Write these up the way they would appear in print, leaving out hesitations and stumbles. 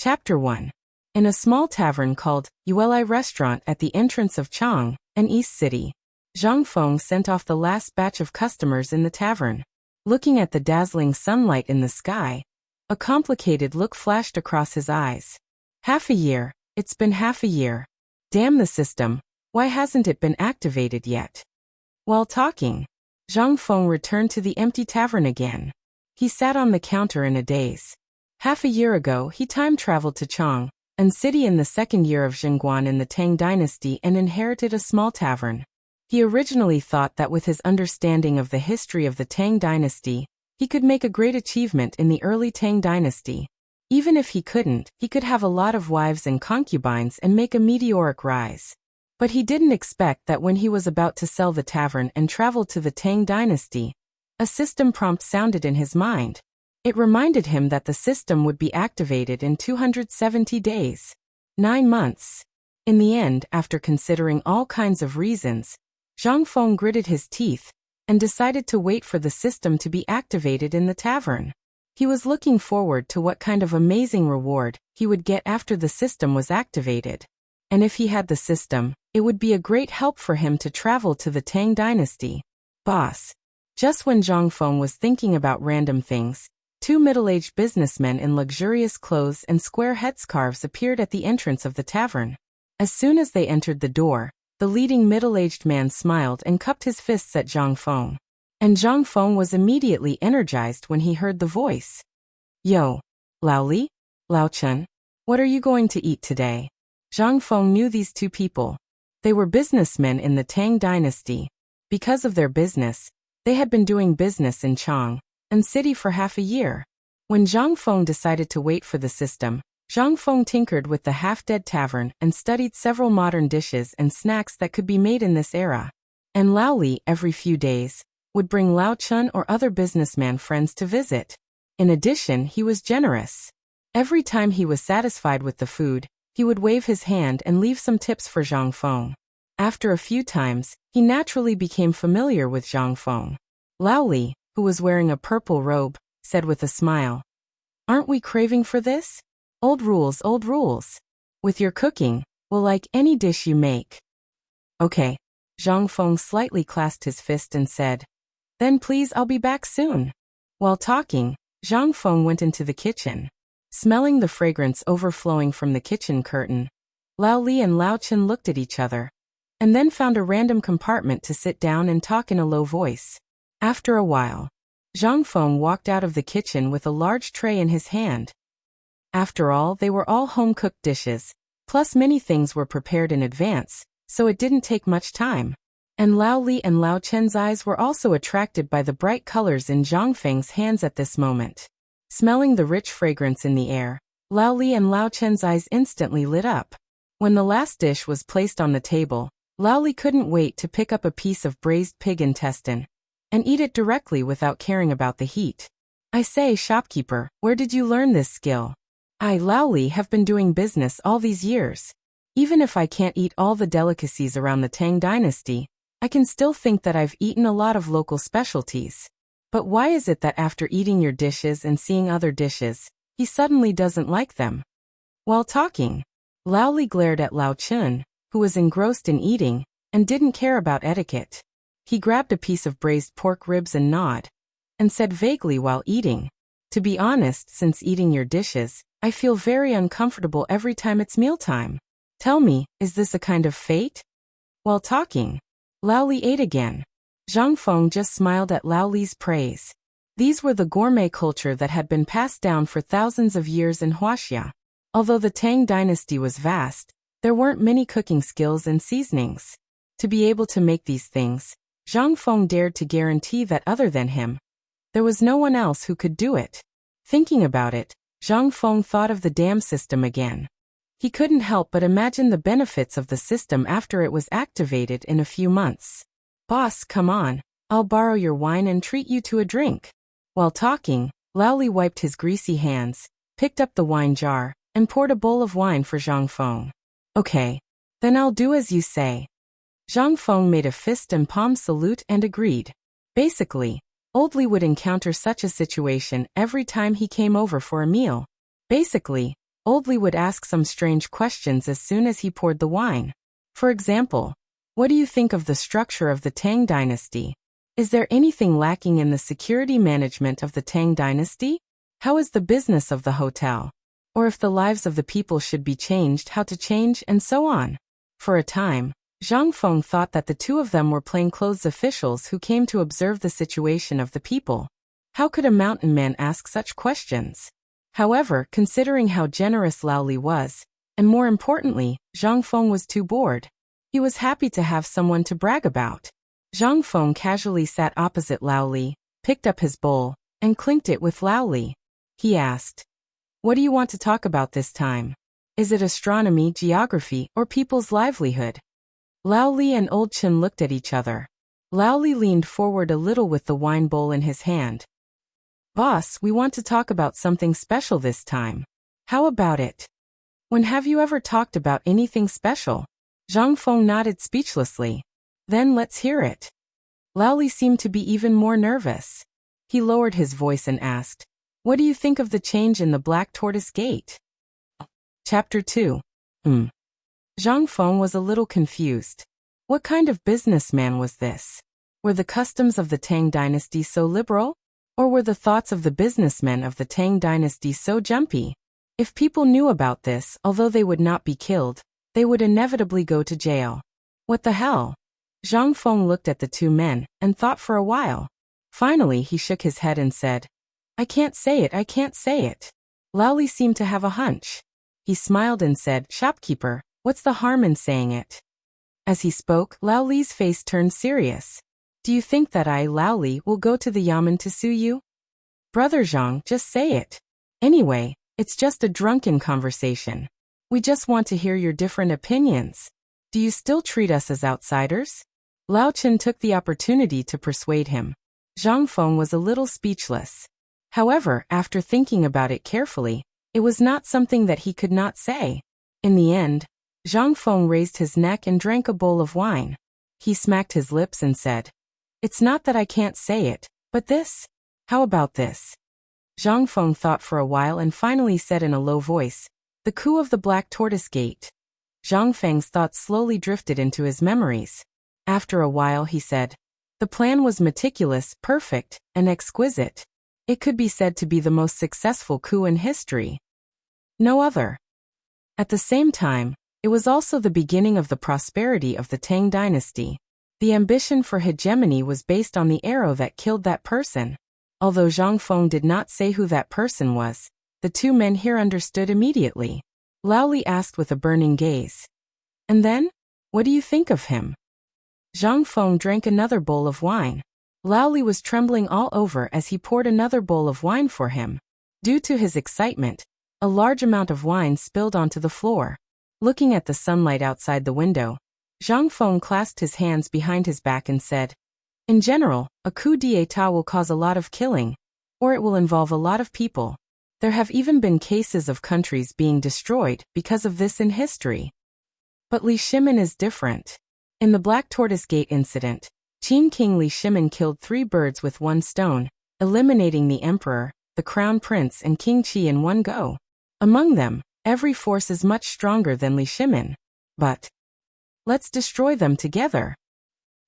Chapter 1. In a small tavern called Uli Restaurant at the entrance of Tang, an East City, Zhang Feng sent off the last batch of customers in the tavern. Looking at the dazzling sunlight in the sky, a complicated look flashed across his eyes. Half a year, it's been half a year. Damn the system, why hasn't it been activated yet? While talking, Zhang Feng returned to the empty tavern again. He sat on the counter in a daze. Half a year ago he time-traveled to Chang, a city in the second year of Xinguan in the Tang dynasty, and inherited a small tavern. He originally thought that with his understanding of the history of the Tang dynasty, he could make a great achievement in the early Tang dynasty. Even if he couldn't, he could have a lot of wives and concubines and make a meteoric rise. But he didn't expect that when he was about to sell the tavern and travel to the Tang dynasty, a system prompt sounded in his mind. It reminded him that the system would be activated in 270 days. 9 months. In the end, after considering all kinds of reasons, Zhang Feng gritted his teeth and decided to wait for the system to be activated in the tavern. He was looking forward to what kind of amazing reward he would get after the system was activated. And if he had the system, it would be a great help for him to travel to the Tang dynasty. Boss. Just when Zhang Feng was thinking about random things, 2 middle-aged businessmen in luxurious clothes and square headscarves appeared at the entrance of the tavern. As soon as they entered the door, the leading middle-aged man smiled and cupped his fists at Zhang Feng. And Zhang Feng was immediately energized when he heard the voice. Yo, Lao Li? Lao Chen? What are you going to eat today? Zhang Feng knew these 2 people. They were businessmen in the Tang dynasty. Because of their business, they had been doing business in Chang, a city for half a year. When Zhang Feng decided to wait for the system, Zhang Feng tinkered with the half-dead tavern and studied several modern dishes and snacks that could be made in this era. And Lao Li, every few days, would bring Lao Chun or other businessman friends to visit. In addition, he was generous. Every time he was satisfied with the food, he would wave his hand and leave some tips for Zhang Feng. After a few times, he naturally became familiar with Zhang Feng. Lao Li, who was wearing a purple robe, said with a smile, "Aren't we craving for this? Old rules, old rules. With your cooking, we'll like any dish you make." Okay. Zhang Feng slightly clasped his fist and said, "Then please, I'll be back soon." While talking, Zhang Feng went into the kitchen. Smelling the fragrance overflowing from the kitchen curtain, Lao Li and Lao Chen looked at each other, and then found a random compartment to sit down and talk in a low voice. After a while, Zhang Feng walked out of the kitchen with a large tray in his hand. After all, they were all home-cooked dishes, plus many things were prepared in advance, so it didn't take much time. And Lao Li and Lao Chen's eyes were also attracted by the bright colors in Zhang Feng's hands at this moment. Smelling the rich fragrance in the air, Lao Li and Lao Chen's eyes instantly lit up. When the last dish was placed on the table, Lao Li couldn't wait to pick up a piece of braised pig intestine and eat it directly without caring about the heat. "I say, shopkeeper, where did you learn this skill?" "I, Lao Li, have been doing business all these years. Even if I can't eat all the delicacies around the Tang dynasty, I can still think that I've eaten a lot of local specialties. But why is it that after eating your dishes and seeing other dishes, he suddenly doesn't like them?" While talking, Lao Li glared at Lao Chun, who was engrossed in eating and didn't care about etiquette. He grabbed a piece of braised pork ribs and gnawed, and said vaguely while eating, "To be honest, since eating your dishes, I feel very uncomfortable every time it's mealtime. Tell me, is this a kind of fate?" While talking, Lao Li ate again. Zhang Feng just smiled at Lao Li's praise. These were the gourmet culture that had been passed down for thousands of years in Huaxia. Although the Tang dynasty was vast, there weren't many cooking skills and seasonings. To be able to make these things, Zhang Feng dared to guarantee that other than him, there was no one else who could do it. Thinking about it, Zhang Feng thought of the dam system again. He couldn't help but imagine the benefits of the system after it was activated in a few months. "Boss, come on, I'll borrow your wine and treat you to a drink." While talking, Lao Li wiped his greasy hands, picked up the wine jar, and poured a bowl of wine for Zhang Feng. "Okay, then I'll do as you say." Zhang Feng made a fist and palm salute and agreed. Basically, Old Li would encounter such a situation every time he came over for a meal. Basically, Old Li would ask some strange questions as soon as he poured the wine. For example, what do you think of the structure of the Tang dynasty? Is there anything lacking in the security management of the Tang dynasty? How is the business of the hotel? Or if the lives of the people should be changed, how to change, and so on. For a time, Zhang Feng thought that the two of them were plainclothes officials who came to observe the situation of the people. How could a mountain man ask such questions? However, considering how generous Lao Li was, and more importantly, Zhang Feng was too bored. He was happy to have someone to brag about. Zhang Feng casually sat opposite Lao Li, picked up his bowl, and clinked it with Lao Li. He asked, "What do you want to talk about this time? Is it astronomy, geography, or people's livelihood?" Lao Li and Old Chen looked at each other. Lao Li leaned forward a little with the wine bowl in his hand. "Boss, we want to talk about something special this time. How about it?" "When have you ever talked about anything special?" Zhang Feng nodded speechlessly. "Then let's hear it." Lao Li seemed to be even more nervous. He lowered his voice and asked, "What do you think of the change in the Black Tortoise Gate?" Chapter 2. Zhang Feng was a little confused. What kind of businessman was this? Were the customs of the Tang dynasty so liberal? Or were the thoughts of the businessmen of the Tang dynasty so jumpy? If people knew about this, although they would not be killed, they would inevitably go to jail. What the hell? Zhang Feng looked at the two men and thought for a while. Finally, he shook his head and said, I can't say it. Lao Li seemed to have a hunch. He smiled and said, "Shopkeeper, what's the harm in saying it?" As he spoke, Lao Li's face turned serious. "Do you think that I, Lao Li, will go to the Yamen to sue you?" "Brother Zhang, just say it. Anyway, it's just a drunken conversation. We just want to hear your different opinions. Do you still treat us as outsiders?" Lao Chen took the opportunity to persuade him. Zhang Feng was a little speechless. However, after thinking about it carefully, it was not something that he could not say. In the end, Zhang Feng raised his neck and drank a bowl of wine. He smacked his lips and said, "It's not that I can't say it, but this? How about this?" Zhang Feng thought for a while and finally said in a low voice, "The coup of the Black Tortoise Gate." Zhang Feng's thoughts slowly drifted into his memories. After a while he said, "The plan was meticulous, perfect, and exquisite. It could be said to be the most successful coup in history. No other." At the same time, it was also the beginning of the prosperity of the Tang dynasty. The ambition for hegemony was based on the arrow that killed that person. Although Zhang Feng did not say who that person was, the two men here understood immediately. Lao Li asked with a burning gaze, "And then? What do you think of him?" Zhang Feng drank another bowl of wine. Lao Li was trembling all over as he poured another bowl of wine for him. Due to his excitement, a large amount of wine spilled onto the floor. Looking at the sunlight outside the window, Zhang Feng clasped his hands behind his back and said, "In general, a coup d'état will cause a lot of killing, or it will involve a lot of people. There have even been cases of countries being destroyed because of this in history. But Li Shimin is different. In the Black Tortoise Gate incident, Qin King Li Shimin killed 3 birds with 1 stone, eliminating the emperor, the crown prince and King Qi in one go. Among them, every force is much stronger than Li Shimin. But let's destroy them together."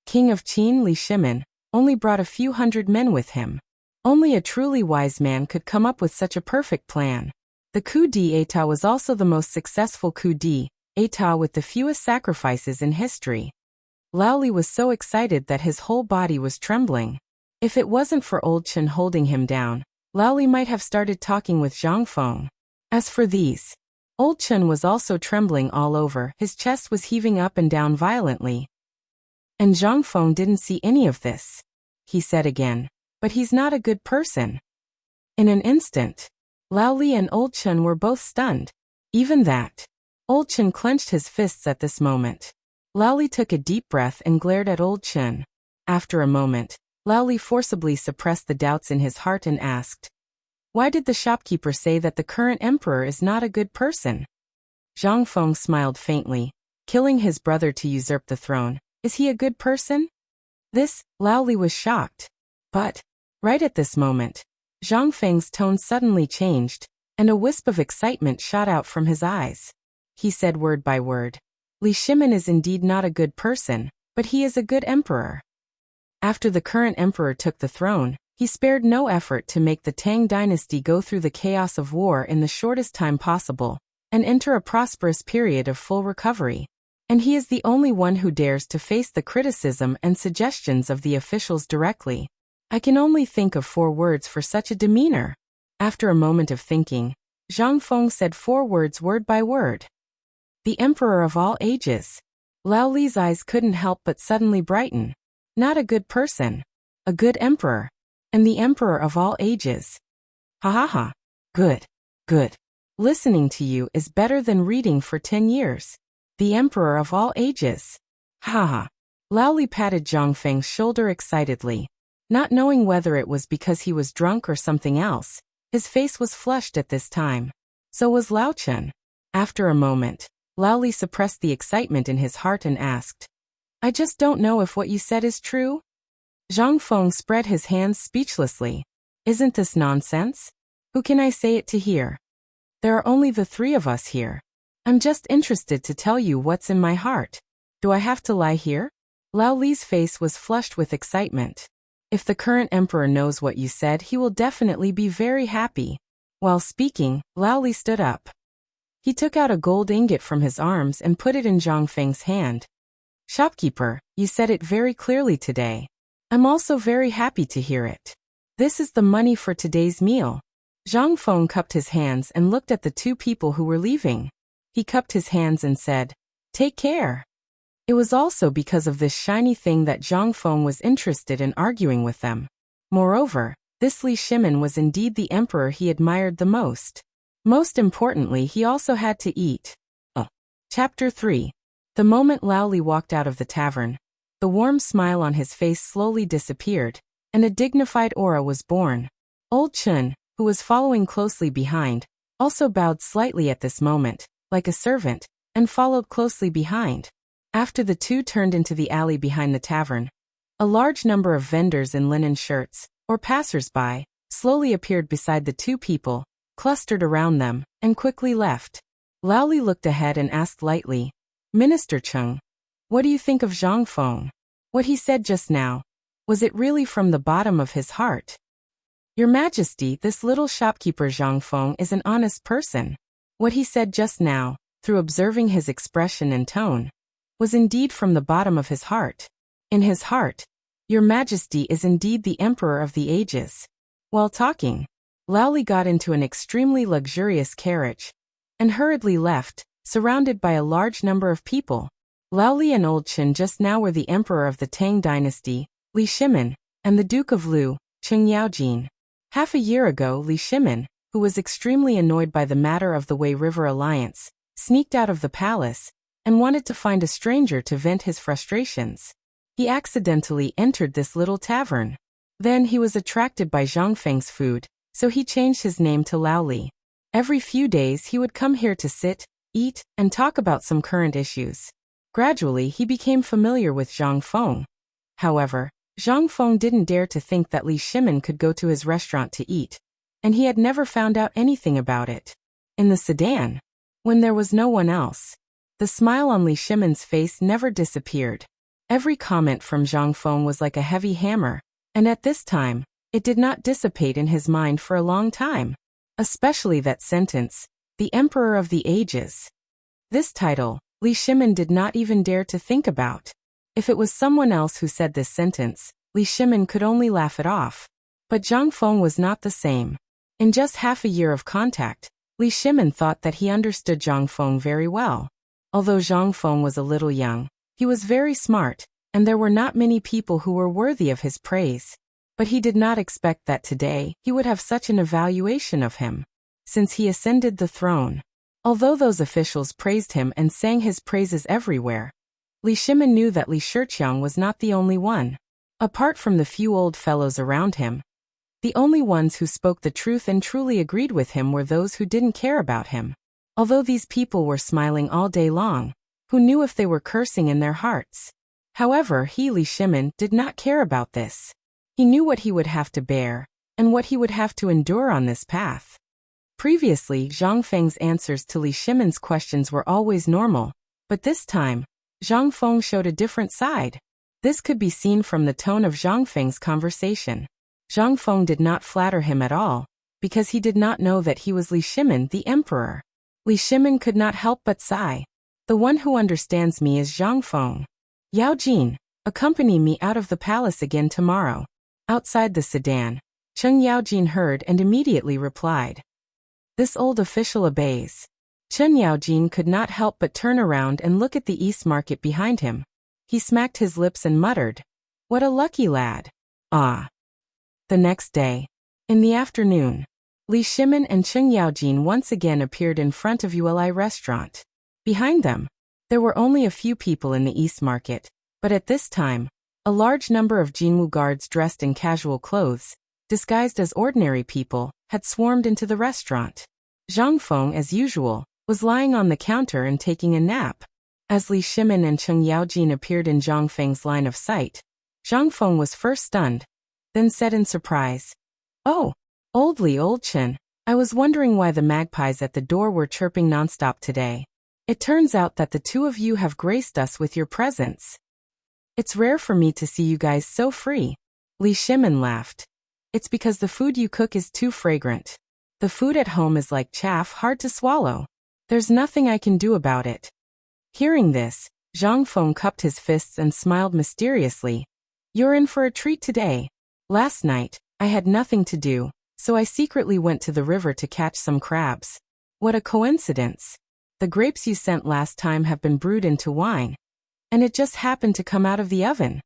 King of Qin Li Shimin only brought a few hundred men with him. Only a truly wise man could come up with such a perfect plan. The coup d'état was also the most successful coup d'état with the fewest sacrifices in history. Lao Li was so excited that his whole body was trembling. If it wasn't for Old Chen holding him down, Lao Li might have started talking with Zhang Feng. As for these, Old Chen was also trembling all over, his chest was heaving up and down violently. "And Zhang Feng didn't see any of this," he said again, "but he's not a good person." In an instant, Lao Li and Old Chen were both stunned. Even that. Old Chen clenched his fists at this moment. Lao Li took a deep breath and glared at Old Chen. After a moment, Lao Li forcibly suppressed the doubts in his heart and asked, "Why did the shopkeeper say that the current emperor is not a good person?" Zhang Feng smiled faintly. Killing his brother to usurp the throne, is he a good person? Lao Li was shocked. But, right at this moment, Zhang Feng's tone suddenly changed. and a wisp of excitement shot out from his eyes. He said word by word, Li Shimin is indeed not a good person, but he is a good emperor. After the current emperor took the throne, he spared no effort to make the Tang dynasty go through the chaos of war in the shortest time possible, and enter a prosperous period of full recovery. And he is the only one who dares to face the criticism and suggestions of the officials directly. I can only think of 4 words for such a demeanor. After a moment of thinking, Zhang Feng said 4 words word by word. The emperor of all ages. Lao Li's eyes couldn't help but suddenly brighten. Not a good person. A good emperor. And the emperor of all ages. Ha ha ha. Good. Good. Listening to you is better than reading for 10 years. The emperor of all ages. Ha ha. Lao Li patted Zhang Feng's shoulder excitedly. Not knowing whether it was because he was drunk or something else, his face was flushed at this time. So was Lao Chen. After a moment, Lao Li suppressed the excitement in his heart and asked, I just don't know if what you said is true? Zhang Feng spread his hands speechlessly. Isn't this nonsense? Who can I say it to here? There are only the 3 of us here. I'm just interested to tell you what's in my heart. Do I have to lie here? Lao Li's face was flushed with excitement. If the current emperor knows what you said, he will definitely be very happy. While speaking, Lao Li stood up. He took out a gold ingot from his arms and put it in Zhang Feng's hand. Shopkeeper, you said it very clearly today. I'm also very happy to hear it. This is the money for today's meal. Zhang Feng cupped his hands and looked at the 2 people who were leaving. He cupped his hands and said, Take care. It was also because of this shiny thing that Zhang Feng was interested in arguing with them. Moreover, this Li Shimin was indeed the emperor he admired the most. Most importantly, he also had to eat. Chapter 3. The moment Lao Li walked out of the tavern, the warm smile on his face slowly disappeared, and a dignified aura was born. Old Chun, who was following closely behind, also bowed slightly at this moment, like a servant, and followed closely behind. After the 2 turned into the alley behind the tavern, a large number of vendors in linen shirts, or passers-by, slowly appeared beside the 2 people, clustered around them, and quickly left. Lao Li looked ahead and asked lightly, Minister Chung, what do you think of Zhang Feng? What he said just now, was it really from the bottom of his heart? Your Majesty, this little shopkeeper Zhang Feng is an honest person. What he said just now, through observing his expression and tone, was indeed from the bottom of his heart. In his heart, Your Majesty is indeed the Emperor of the ages. While talking, Lao Li got into an extremely luxurious carriage, and hurriedly left, surrounded by a large number of people. Lao Li and Old Chen just now were the Emperor of the Tang dynasty, Li Shimin, and the Duke of Lu, Cheng Yaojin. Half a year ago, Li Shimin, who was extremely annoyed by the matter of the Wei River alliance, sneaked out of the palace, and wanted to find a stranger to vent his frustrations. He accidentally entered this little tavern. Then he was attracted by Zhang Feng's food, so he changed his name to Lao Li. Every few days he would come here to sit, eat, and talk about some current issues. Gradually he became familiar with Zhang Feng. However, Zhang Feng didn't dare to think that Li Shimin could go to his restaurant to eat, and he had never found out anything about it. In the sedan, when there was no one else, the smile on Li Shimin's face never disappeared. Every comment from Zhang Feng was like a heavy hammer, and at this time, it did not dissipate in his mind for a long time. Especially that sentence, the Emperor of the Ages. This title, Li Shimin did not even dare to think about. If it was someone else who said this sentence, Li Shimin could only laugh it off. But Zhang Feng was not the same. In just half a year of contact, Li Shimin thought that he understood Zhang Feng very well. Although Zhang Feng was a little young, he was very smart, and there were not many people who were worthy of his praise. But he did not expect that today he would have such an evaluation of him, since he ascended the throne. Although those officials praised him and sang his praises everywhere, Li Shimin knew that Li Shiqiang was not the only one. Apart from the few old fellows around him, the only ones who spoke the truth and truly agreed with him were those who didn't care about him. Although these people were smiling all day long, who knew if they were cursing in their hearts? However, he, Li Shimin, did not care about this. He knew what he would have to bear, and what he would have to endure on this path. Previously, Zhang Feng's answers to Li Shimen's questions were always normal, but this time, Zhang Feng showed a different side. This could be seen from the tone of Zhang Feng's conversation. Zhang Feng did not flatter him at all, because he did not know that he was Li Shimen, the emperor. Li Shimen could not help but sigh. The one who understands me is Zhang Feng. Yao Jin, accompany me out of the palace again tomorrow. Outside the sedan, Cheng Yaojin heard and immediately replied. This old official obeys. Chen Yaojin could not help but turn around and look at the East Market behind him. He smacked his lips and muttered, "What a lucky lad." Ah. The next day, in the afternoon, Li Shimen and Cheng Yaojin once again appeared in front of Uli restaurant. Behind them, there were only a few people in the East Market, but at this time, a large number of Jinwu guards dressed in casual clothes, disguised as ordinary people, had swarmed into the restaurant. Zhang Feng, as usual, was lying on the counter and taking a nap. As Li Shimen and Cheng Yaojin appeared in Zhang Feng's line of sight, Zhang Feng was first stunned, then said in surprise, "Oh, old Li, old Chen, I was wondering why the magpies at the door were chirping nonstop today. It turns out that the two of you have graced us with your presence. It's rare for me to see you guys so free." Li Shimen laughed. "It's because the food you cook is too fragrant. The food at home is like chaff, hard to swallow. There's nothing I can do about it." Hearing this, Zhang Feng cupped his fists and smiled mysteriously. "You're in for a treat today. Last night, I had nothing to do, so I secretly went to the river to catch some crabs. What a coincidence. The grapes you sent last time have been brewed into wine, and it just happened to come out of the oven."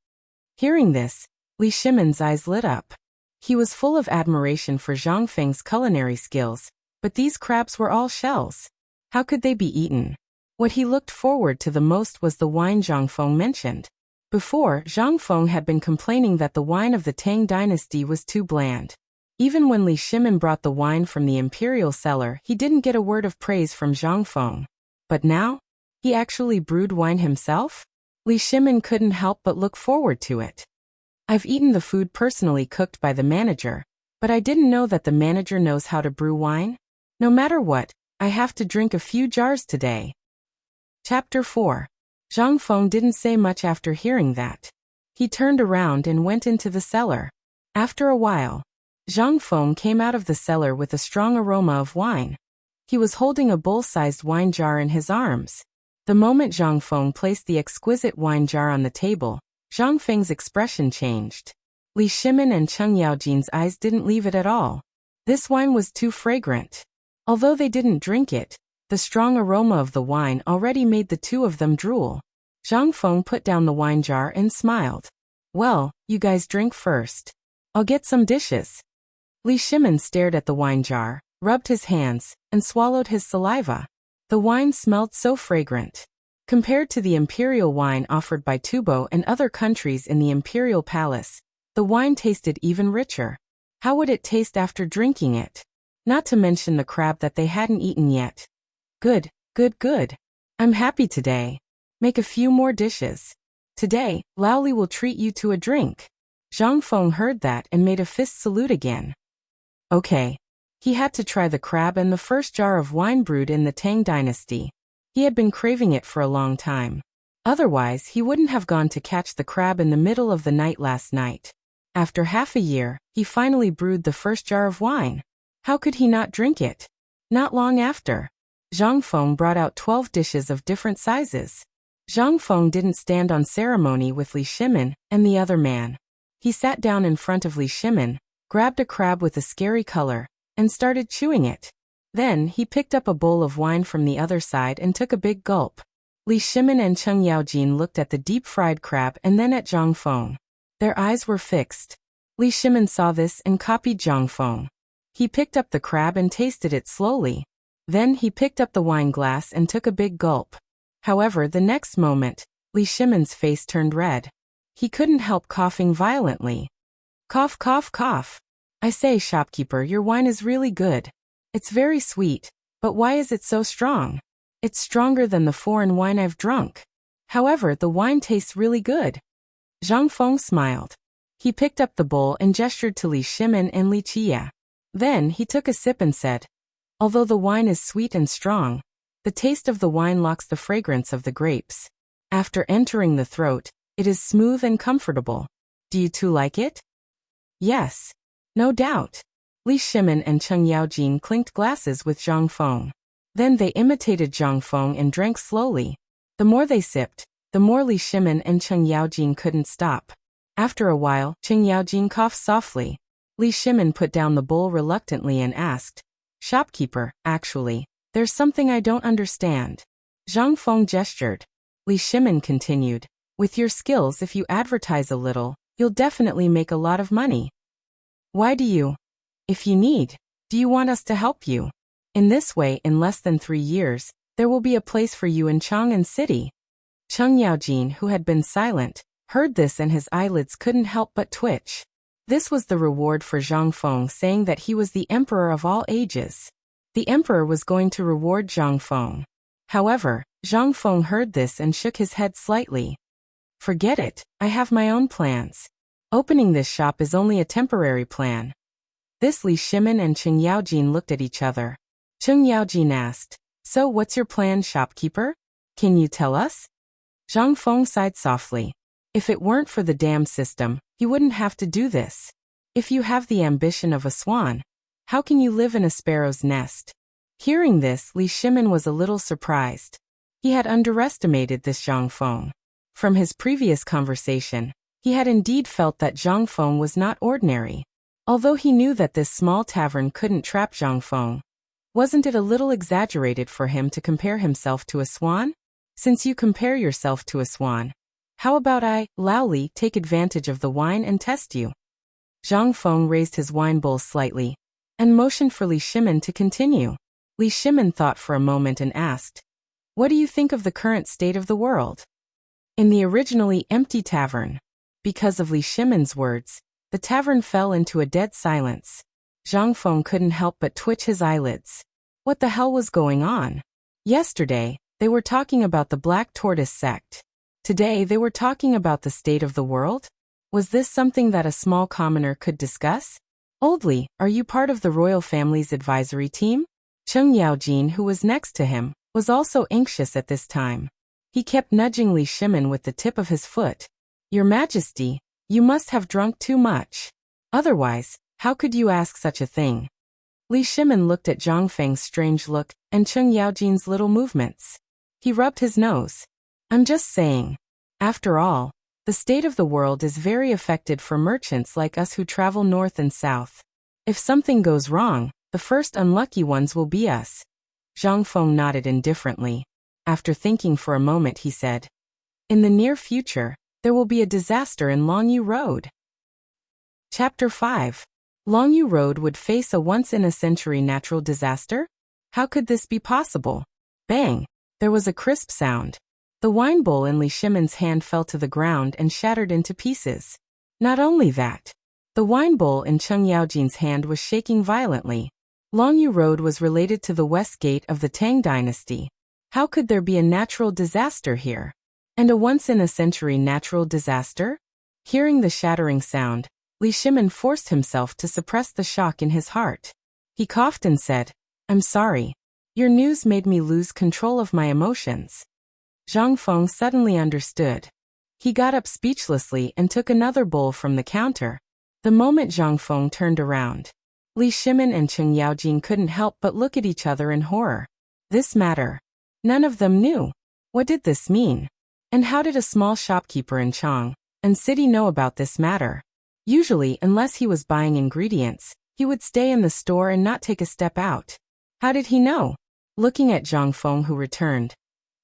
Hearing this, Li Shimen's eyes lit up. He was full of admiration for Zhang Feng's culinary skills, but these crabs were all shells. How could they be eaten? What he looked forward to the most was the wine Zhang Feng mentioned. Before, Zhang Feng had been complaining that the wine of the Tang dynasty was too bland. Even when Li Shimen brought the wine from the imperial cellar, he didn't get a word of praise from Zhang Feng. But now, he actually brewed wine himself? Li Shimen couldn't help but look forward to it. "I've eaten the food personally cooked by the manager, but I didn't know that the manager knows how to brew wine. No matter what, I have to drink a few jars today." Chapter 4. Zhang Feng didn't say much after hearing that. He turned around and went into the cellar. After a while, Zhang Feng came out of the cellar with a strong aroma of wine. He was holding a bowl-sized wine jar in his arms. The moment Zhang Feng placed the exquisite wine jar on the table, Zhang Feng's expression changed. Li Shimen and Cheng Yaojin's eyes didn't leave it at all. This wine was too fragrant. Although they didn't drink it, the strong aroma of the wine already made the two of them drool. Zhang Feng put down the wine jar and smiled. "Well, you guys drink first. I'll get some dishes." Li Shimen stared at the wine jar, rubbed his hands, and swallowed his saliva. The wine smelled so fragrant. Compared to the imperial wine offered by Tubo and other countries in the imperial palace, the wine tasted even richer. How would it taste after drinking it? Not to mention the crab that they hadn't eaten yet. Good, good, good. I'm happy today. Make a few more dishes. Today, Laoli will treat you to a drink." Zhang Feng heard that and made a fist salute again. Okay. He had to try the crab and the first jar of wine brewed in the Tang dynasty. He had been craving it for a long time. Otherwise, he wouldn't have gone to catch the crab in the middle of the night last night. After half a year, he finally brewed the first jar of wine. How could he not drink it? Not long after, Zhang Feng brought out 12 dishes of different sizes. Zhang Feng didn't stand on ceremony with Li Shimen and the other man. He sat down in front of Li Shimen, grabbed a crab with a scary color, and started chewing it. Then, he picked up a bowl of wine from the other side and took a big gulp. Li Shimen and Cheng Yaojin looked at the deep-fried crab and then at Zhang Feng. Their eyes were fixed. Li Shimen saw this and copied Zhang Feng. He picked up the crab and tasted it slowly. Then he picked up the wine glass and took a big gulp. However, the next moment, Li Shimen's face turned red. He couldn't help coughing violently. "Cough, cough, cough. I say, shopkeeper, your wine is really good. It's very sweet, but why is it so strong? It's stronger than the foreign wine I've drunk. However, the wine tastes really good." Zhang Feng smiled. He picked up the bowl and gestured to Li Shimen and Li Chia. Then he took a sip and said, Although the wine is sweet and strong, the taste of the wine lacks the fragrance of the grapes. After entering the throat, it is smooth and comfortable. Do you too like it? Yes. No doubt. Li Shimin and Cheng Yaojin clinked glasses with Zhang Feng. Then they imitated Zhang Feng and drank slowly. The more they sipped, the more Li Shimin and Cheng Yaojin couldn't stop. After a while, Cheng Yaojin coughed softly. Li Shimin put down the bowl reluctantly and asked, "Shopkeeper, actually, there's something I don't understand." Zhang Feng gestured. Li Shimin continued, "With your skills, if you advertise a little, you'll definitely make a lot of money. Why do you? If you need, do you want us to help you? In this way, in less than 3 years, there will be a place for you in Chang'an City." Cheng Yaojin, who had been silent, heard this and his eyelids couldn't help but twitch. This was the reward for Zhang Feng saying that he was the emperor of all ages. The emperor was going to reward Zhang Feng. However, Zhang Feng heard this and shook his head slightly. "Forget it, I have my own plans. Opening this shop is only a temporary plan." This Li Shimin and Cheng Yaojin looked at each other. Cheng Yaojin asked, "So what's your plan, shopkeeper? Can you tell us?" Zhang Feng sighed softly. "If it weren't for the dam system, you wouldn't have to do this. If you have the ambition of a swan, how can you live in a sparrow's nest?" Hearing this, Li Shimin was a little surprised. He had underestimated this Zhang Feng. From his previous conversation, he had indeed felt that Zhang Feng was not ordinary. Although he knew that this small tavern couldn't trap Zhang Feng, wasn't it a little exaggerated for him to compare himself to a swan? Since you compare yourself to a swan, how about I, Lao Li, take advantage of the wine and test you? Zhang Feng raised his wine bowl slightly and motioned for Li Shimin to continue. Li Shimin thought for a moment and asked, "What do you think of the current state of the world?" In the originally empty tavern, because of Li Shimin's words, the tavern fell into a dead silence. Zhang Feng couldn't help but twitch his eyelids. What the hell was going on? Yesterday, they were talking about the Black Tortoise sect. Today they were talking about the state of the world? Was this something that a small commoner could discuss? "Old Li, are you part of the royal family's advisory team?" Cheng Yaojin, who was next to him, was also anxious at this time. He kept nudging Li Shimin with the tip of his foot. "Your Majesty, you must have drunk too much. Otherwise, how could you ask such a thing?" Li Shimin looked at Zhang Feng's strange look and Cheng Yaojin's little movements. He rubbed his nose. "I'm just saying. After all, the state of the world is very affected for merchants like us who travel north and south. If something goes wrong, the first unlucky ones will be us." Zhang Feng nodded indifferently. After thinking for a moment, he said, "In the near future, there will be a disaster in Longyu Road." Chapter 5. Longyu Road would face a once-in-a-century natural disaster? How could this be possible? Bang! There was a crisp sound. The wine bowl in Li Shimin's hand fell to the ground and shattered into pieces. Not only that, the wine bowl in Cheng Yaojin's hand was shaking violently. Longyu Road was related to the west gate of the Tang dynasty. How could there be a natural disaster here? And a once-in-a-century natural disaster? Hearing the shattering sound, Li Shimin forced himself to suppress the shock in his heart. He coughed and said, "I'm sorry. Your news made me lose control of my emotions." Zhang Feng suddenly understood. He got up speechlessly and took another bowl from the counter. The moment Zhang Feng turned around, Li Shimin and Cheng Yaojin couldn't help but look at each other in horror. This matter. None of them knew. What did this mean? And how did a small shopkeeper in Chang'an City know about this matter? Usually, unless he was buying ingredients, he would stay in the store and not take a step out. How did he know? Looking at Zhang Feng, who returned,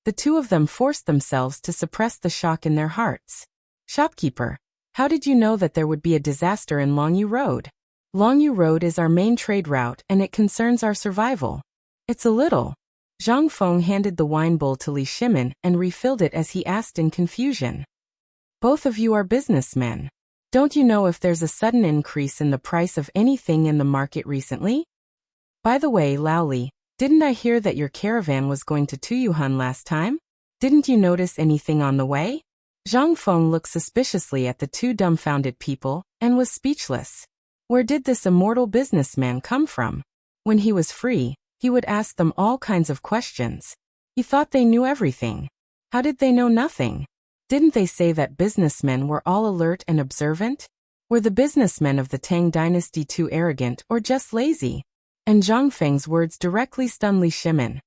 the two of them forced themselves to suppress the shock in their hearts. "Shopkeeper, how did you know that there would be a disaster in Longyu Road?" "Longyu Road is our main trade route and it concerns our survival." "It's a little." Zhang Feng handed the wine bowl to Li Shimin and refilled it as he asked in confusion. "Both of you are businessmen. Don't you know if there's a sudden increase in the price of anything in the market recently? By the way, Lao Li, didn't I hear that your caravan was going to Tuyuhan last time? Didn't you notice anything on the way?" Zhang Feng looked suspiciously at the two dumbfounded people and was speechless. Where did this immortal businessman come from? When he was free, He would ask them all kinds of questions. He thought they knew everything. How did they know nothing? Didn't they say that businessmen were all alert and observant? Were the businessmen of the Tang dynasty too arrogant or just lazy? And Zhang Feng's words directly stunned Li Shimin.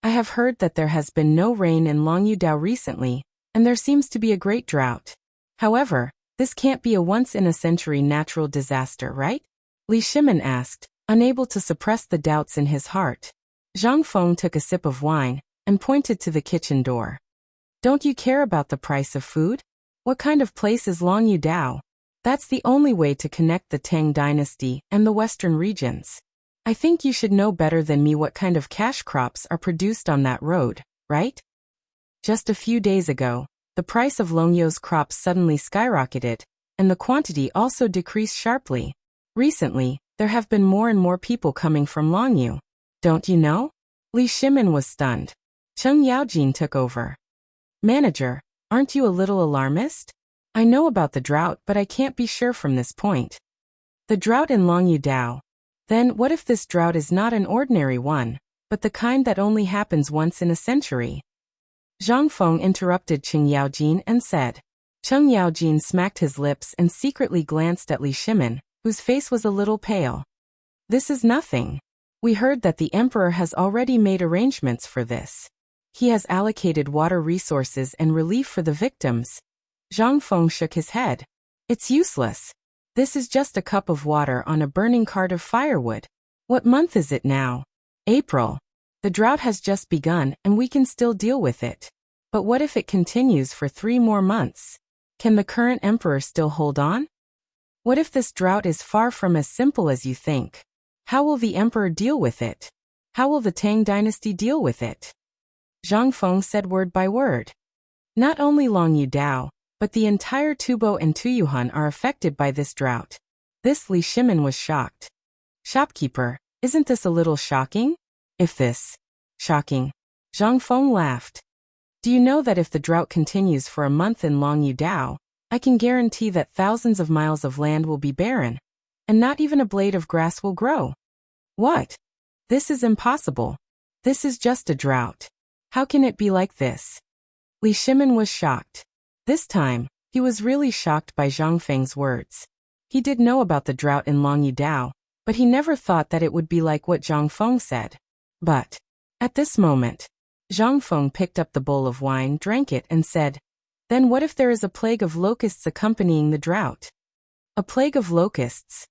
I have heard that there has been no rain in Longyudao recently, and there seems to be a great drought. However, this can't be a once-in-a-century natural disaster, right? Li Shimin asked, unable to suppress the doubts in his heart. Zhang Feng took a sip of wine and pointed to the kitchen door. Don't you care about the price of food? What kind of place is Longyudao? That's the only way to connect the Tang dynasty and the western regions. I think you should know better than me what kind of cash crops are produced on that road, right? Just a few days ago, the price of Longyu's crops suddenly skyrocketed, and the quantity also decreased sharply. Recently, there have been more and more people coming from Longyu. Don't you know? Li Shimin was stunned. Cheng Yaojin took over. Manager, aren't you a little alarmist? I know about the drought, but I can't be sure from this point. The drought in Longyudao. Then what if this drought is not an ordinary one, but the kind that only happens once in a century? Zhang Feng interrupted Cheng Yaojin and said. Cheng Yaojin smacked his lips and secretly glanced at Li Shimin, whose face was a little pale. This is nothing. We heard that the emperor has already made arrangements for this. He has allocated water resources and relief for the victims. Zhang Feng shook his head. It's useless. This is just a cup of water on a burning cart of firewood. What month is it now? April. The drought has just begun and we can still deal with it. But what if it continues for 3 more months? Can the current emperor still hold on? What if this drought is far from as simple as you think? How will the emperor deal with it? How will the Tang dynasty deal with it? Zhang Feng said word by word. Not only Longyudao, but the entire Tubo and Tuyuhan are affected by this drought. This Li Shimin was shocked. Shopkeeper, isn't this a little shocking? If this. Shocking. Zhang Feng laughed. Do you know that if the drought continues for a month in Longyudao, I can guarantee that thousands of miles of land will be barren, and not even a blade of grass will grow? What? This is impossible. This is just a drought. How can it be like this? Li Shimin was shocked. This time, he was really shocked by Zhang Feng's words. He did know about the drought in Longyudao, but he never thought that it would be like what Zhang Feng said. But, at this moment, Zhang Feng picked up the bowl of wine, drank it, and said, Then what if there is a plague of locusts accompanying the drought? A plague of locusts?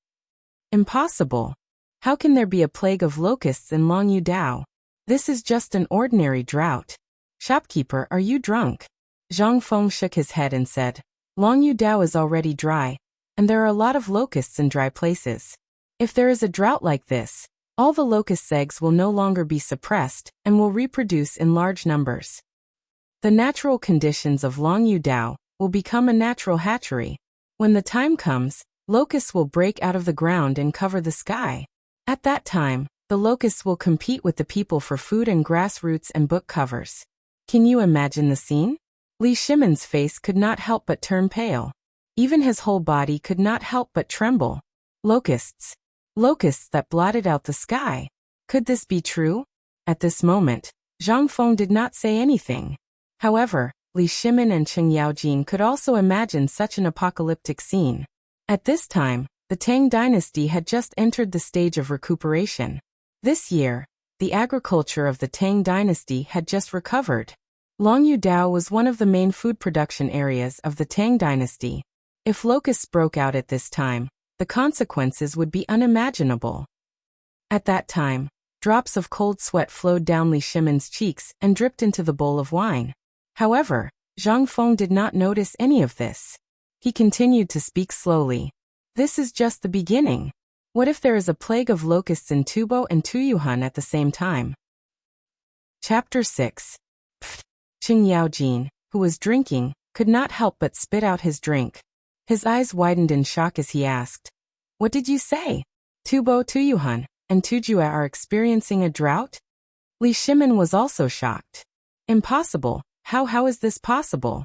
Impossible. How can there be a plague of locusts in Longyudao? This is just an ordinary drought. Shopkeeper, are you drunk? Zhang Feng shook his head and said, Longyudao is already dry, and there are a lot of locusts in dry places. If there is a drought like this, all the locust eggs will no longer be suppressed and will reproduce in large numbers. The natural conditions of Longyudao will become a natural hatchery. When the time comes, locusts will break out of the ground and cover the sky. At that time, the locusts will compete with the people for food and grass roots and book covers. Can you imagine the scene? Li Shimin's face could not help but turn pale. Even his whole body could not help but tremble. Locusts. Locusts that blotted out the sky. Could this be true? At this moment, Zhang Feng did not say anything. However, Li Shimin and Cheng Yaojin could also imagine such an apocalyptic scene. At this time, the Tang dynasty had just entered the stage of recuperation. This year, the agriculture of the Tang dynasty had just recovered. Longyudao was one of the main food production areas of the Tang dynasty. If locusts broke out at this time, the consequences would be unimaginable. At that time, drops of cold sweat flowed down Li Shimin's cheeks and dripped into the bowl of wine. However, Zhang Feng did not notice any of this. He continued to speak slowly. This is just the beginning. What if there is a plague of locusts in Tubo and Tuyuhan at the same time? Chapter 6. Cheng Yaojin, who was drinking, could not help but spit out his drink. His eyes widened in shock as he asked, What did you say? Tubo, Tuyuhan, and Tujue are experiencing a drought? Li Shimin was also shocked. Impossible. How is this possible?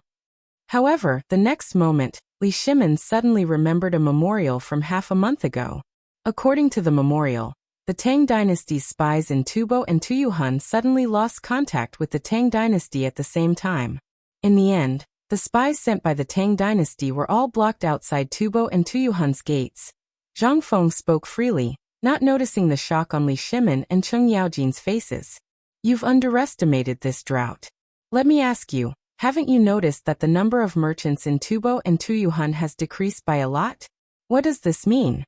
However, the next moment, Li Shimin suddenly remembered a memorial from half a month ago. According to the memorial, The Tang dynasty's spies in Tubo and Tuyuhun suddenly lost contact with the Tang dynasty at the same time. In the end, the spies sent by the Tang dynasty were all blocked outside Tubo and Tuyuhun's gates. Zhang Feng spoke freely, not noticing the shock on Li Shimin and Cheng Yaojin's faces. You've underestimated this drought. Let me ask you, haven't you noticed that the number of merchants in Tubo and Tuyuhun has decreased by a lot? What does this mean?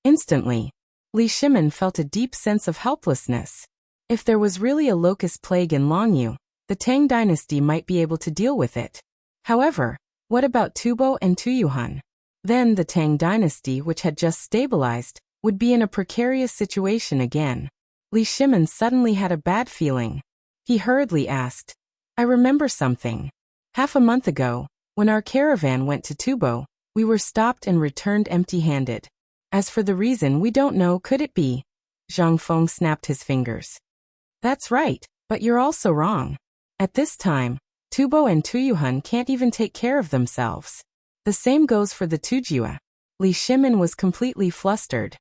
Instantly, Li Shimin felt a deep sense of helplessness. If there was really a locust plague in Longyu, the Tang dynasty might be able to deal with it. However, what about Tubo and Tuyuhun? Then the Tang dynasty, which had just stabilized, would be in a precarious situation again. Li Shimin suddenly had a bad feeling. He hurriedly asked, I remember something. Half a month ago, when our caravan went to Tubo, we were stopped and returned empty-handed. As for the reason, we don't know. Could it be? Zhang Feng snapped his fingers. That's right, but you're also wrong. At this time, Tubo and Tuyuhun can't even take care of themselves. The same goes for the Tujue. Li Shimin was completely flustered.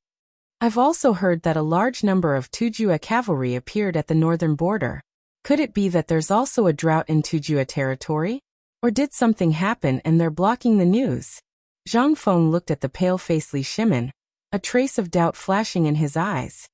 I've also heard that a large number of Tujue cavalry appeared at the northern border. Could it be that there's also a drought in Tujue territory? Or did something happen and they're blocking the news? Zhang Feng looked at the pale-faced Li Shimin, a trace of doubt flashing in his eyes.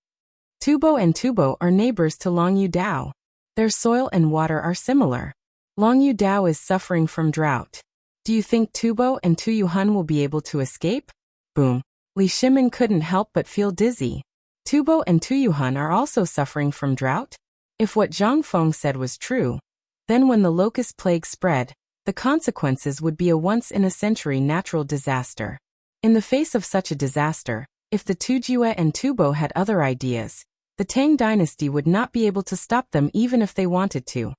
Tubo and Tubo are neighbors to Longyu Dao. Their soil and water are similar. Longyu Dao is suffering from drought. Do you think Tubo and Tuyuhun will be able to escape? Boom. Li Shimin couldn't help but feel dizzy. Tubo and Tuyuhun are also suffering from drought? If what Zhang Feng said was true, then when the locust plague spread, the consequences would be a once-in-a-century natural disaster. In the face of such a disaster, if the Tujue and Tubo had other ideas, the Tang dynasty would not be able to stop them even if they wanted to.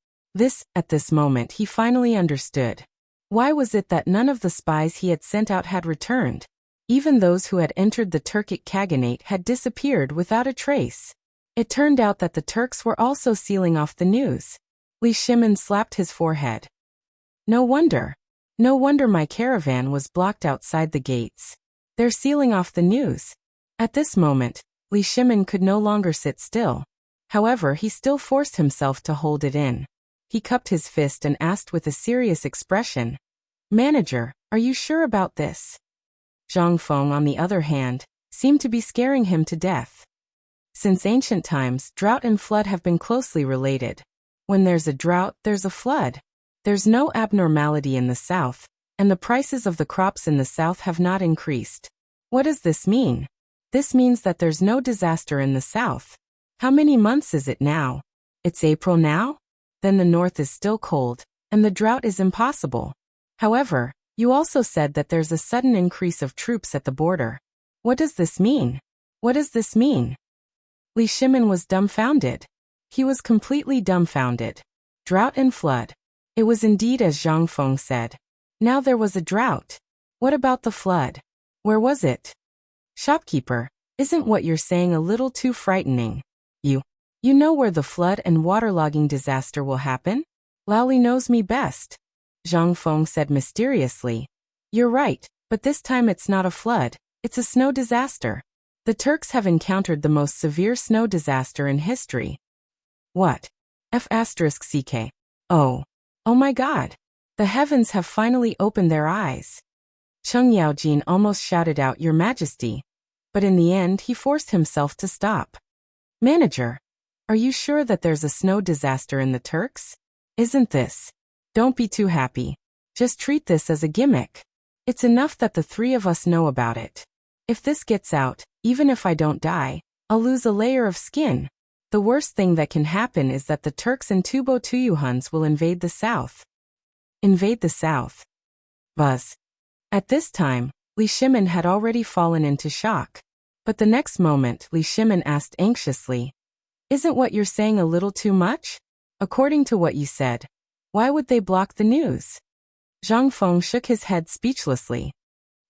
At this moment he finally understood. Why was it that none of the spies he had sent out had returned? Even those who had entered the Turkic Khaganate had disappeared without a trace. It turned out that the Turks were also sealing off the news. Li Shimin slapped his forehead. No wonder. No wonder my caravan was blocked outside the gates. They're sealing off the news. At this moment, Li Shimin could no longer sit still. However, he still forced himself to hold it in. He cupped his fist and asked with a serious expression, Manager, are you sure about this? Zhang Feng, on the other hand, seemed to be scaring him to death. Since ancient times, drought and flood have been closely related. When there's a drought, there's a flood. There's no abnormality in the south, and the prices of the crops in the south have not increased. What does this mean? This means that there's no disaster in the south. How many months is it now? It's April now? Then the north is still cold, and the drought is impossible. However, you also said that there's a sudden increase of troops at the border. What does this mean? What does this mean? Li Shimin was dumbfounded. He was completely dumbfounded. Drought and flood. It was indeed as Zhang Feng said. Now there was a drought. What about the flood? Where was it? Shopkeeper, isn't what you're saying a little too frightening? You know where the flood and waterlogging disaster will happen? Laoli knows me best. Zhang Feng said mysteriously. You're right, but this time it's not a flood, it's a snow disaster. The Turks have encountered the most severe snow disaster in history. What? F***ck. Oh my God. The heavens have finally opened their eyes. Cheng Yaojin almost shouted out, Your Majesty. But in the end he forced himself to stop. Manager, are you sure that there's a snow disaster in the Turks? Isn't this? Don't be too happy. Just treat this as a gimmick. It's enough that the three of us know about it. If this gets out, even if I don't die, I'll lose a layer of skin. The worst thing that can happen is that the Turks and Tubo Tuyuhuns will invade the south. Invade the south. Buzz. At this time, Li Shimin had already fallen into shock. But the next moment Li Shimin asked anxiously, Isn't what you're saying a little too much? According to what you said, why would they block the news? Zhang Feng shook his head speechlessly.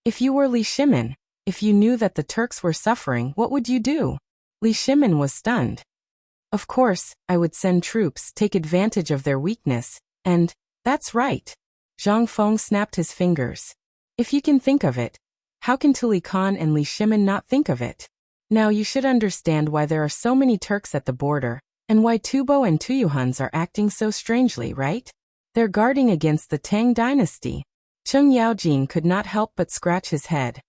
If you were Li Shimin, if you knew that the Turks were suffering, what would you do? Li Shimin was stunned. Of course, I would send troops, take advantage of their weakness, and, that's right. Zhang Feng snapped his fingers. If you can think of it, how can Tuli Khan and Li Shimin not think of it? Now you should understand why there are so many Turks at the border, and why Tubo and Tuyuhuns are acting so strangely, right? They're guarding against the Tang dynasty. Chung Yaojin could not help but scratch his head.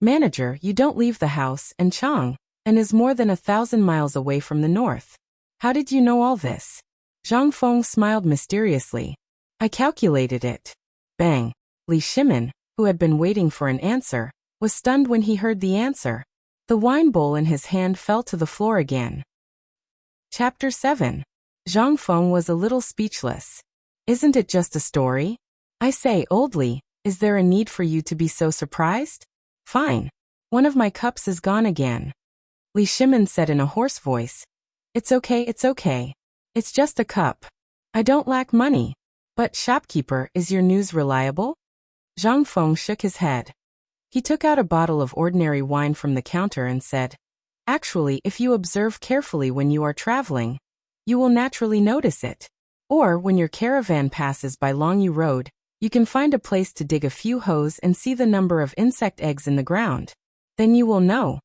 Manager, you don't leave the house, and Chang, and is more than 1,000 miles away from the north. How did you know all this? Zhang Feng smiled mysteriously. I calculated it. Bang. Li Shimin, who had been waiting for an answer, was stunned when he heard the answer. The wine bowl in his hand fell to the floor again. Chapter 7. Zhang Feng was a little speechless. Isn't it just a story? I say, old Li, is there a need for you to be so surprised? Fine. One of my cups is gone again. Li Shimin said in a hoarse voice. It's okay, it's okay. It's just a cup. I don't lack money. But, shopkeeper, is your news reliable? Zhang Feng shook his head. He took out a bottle of ordinary wine from the counter and said, Actually, if you observe carefully when you are traveling, you will naturally notice it. Or, when your caravan passes by Longyu Road, you can find a place to dig a few holes and see the number of insect eggs in the ground. Then you will know.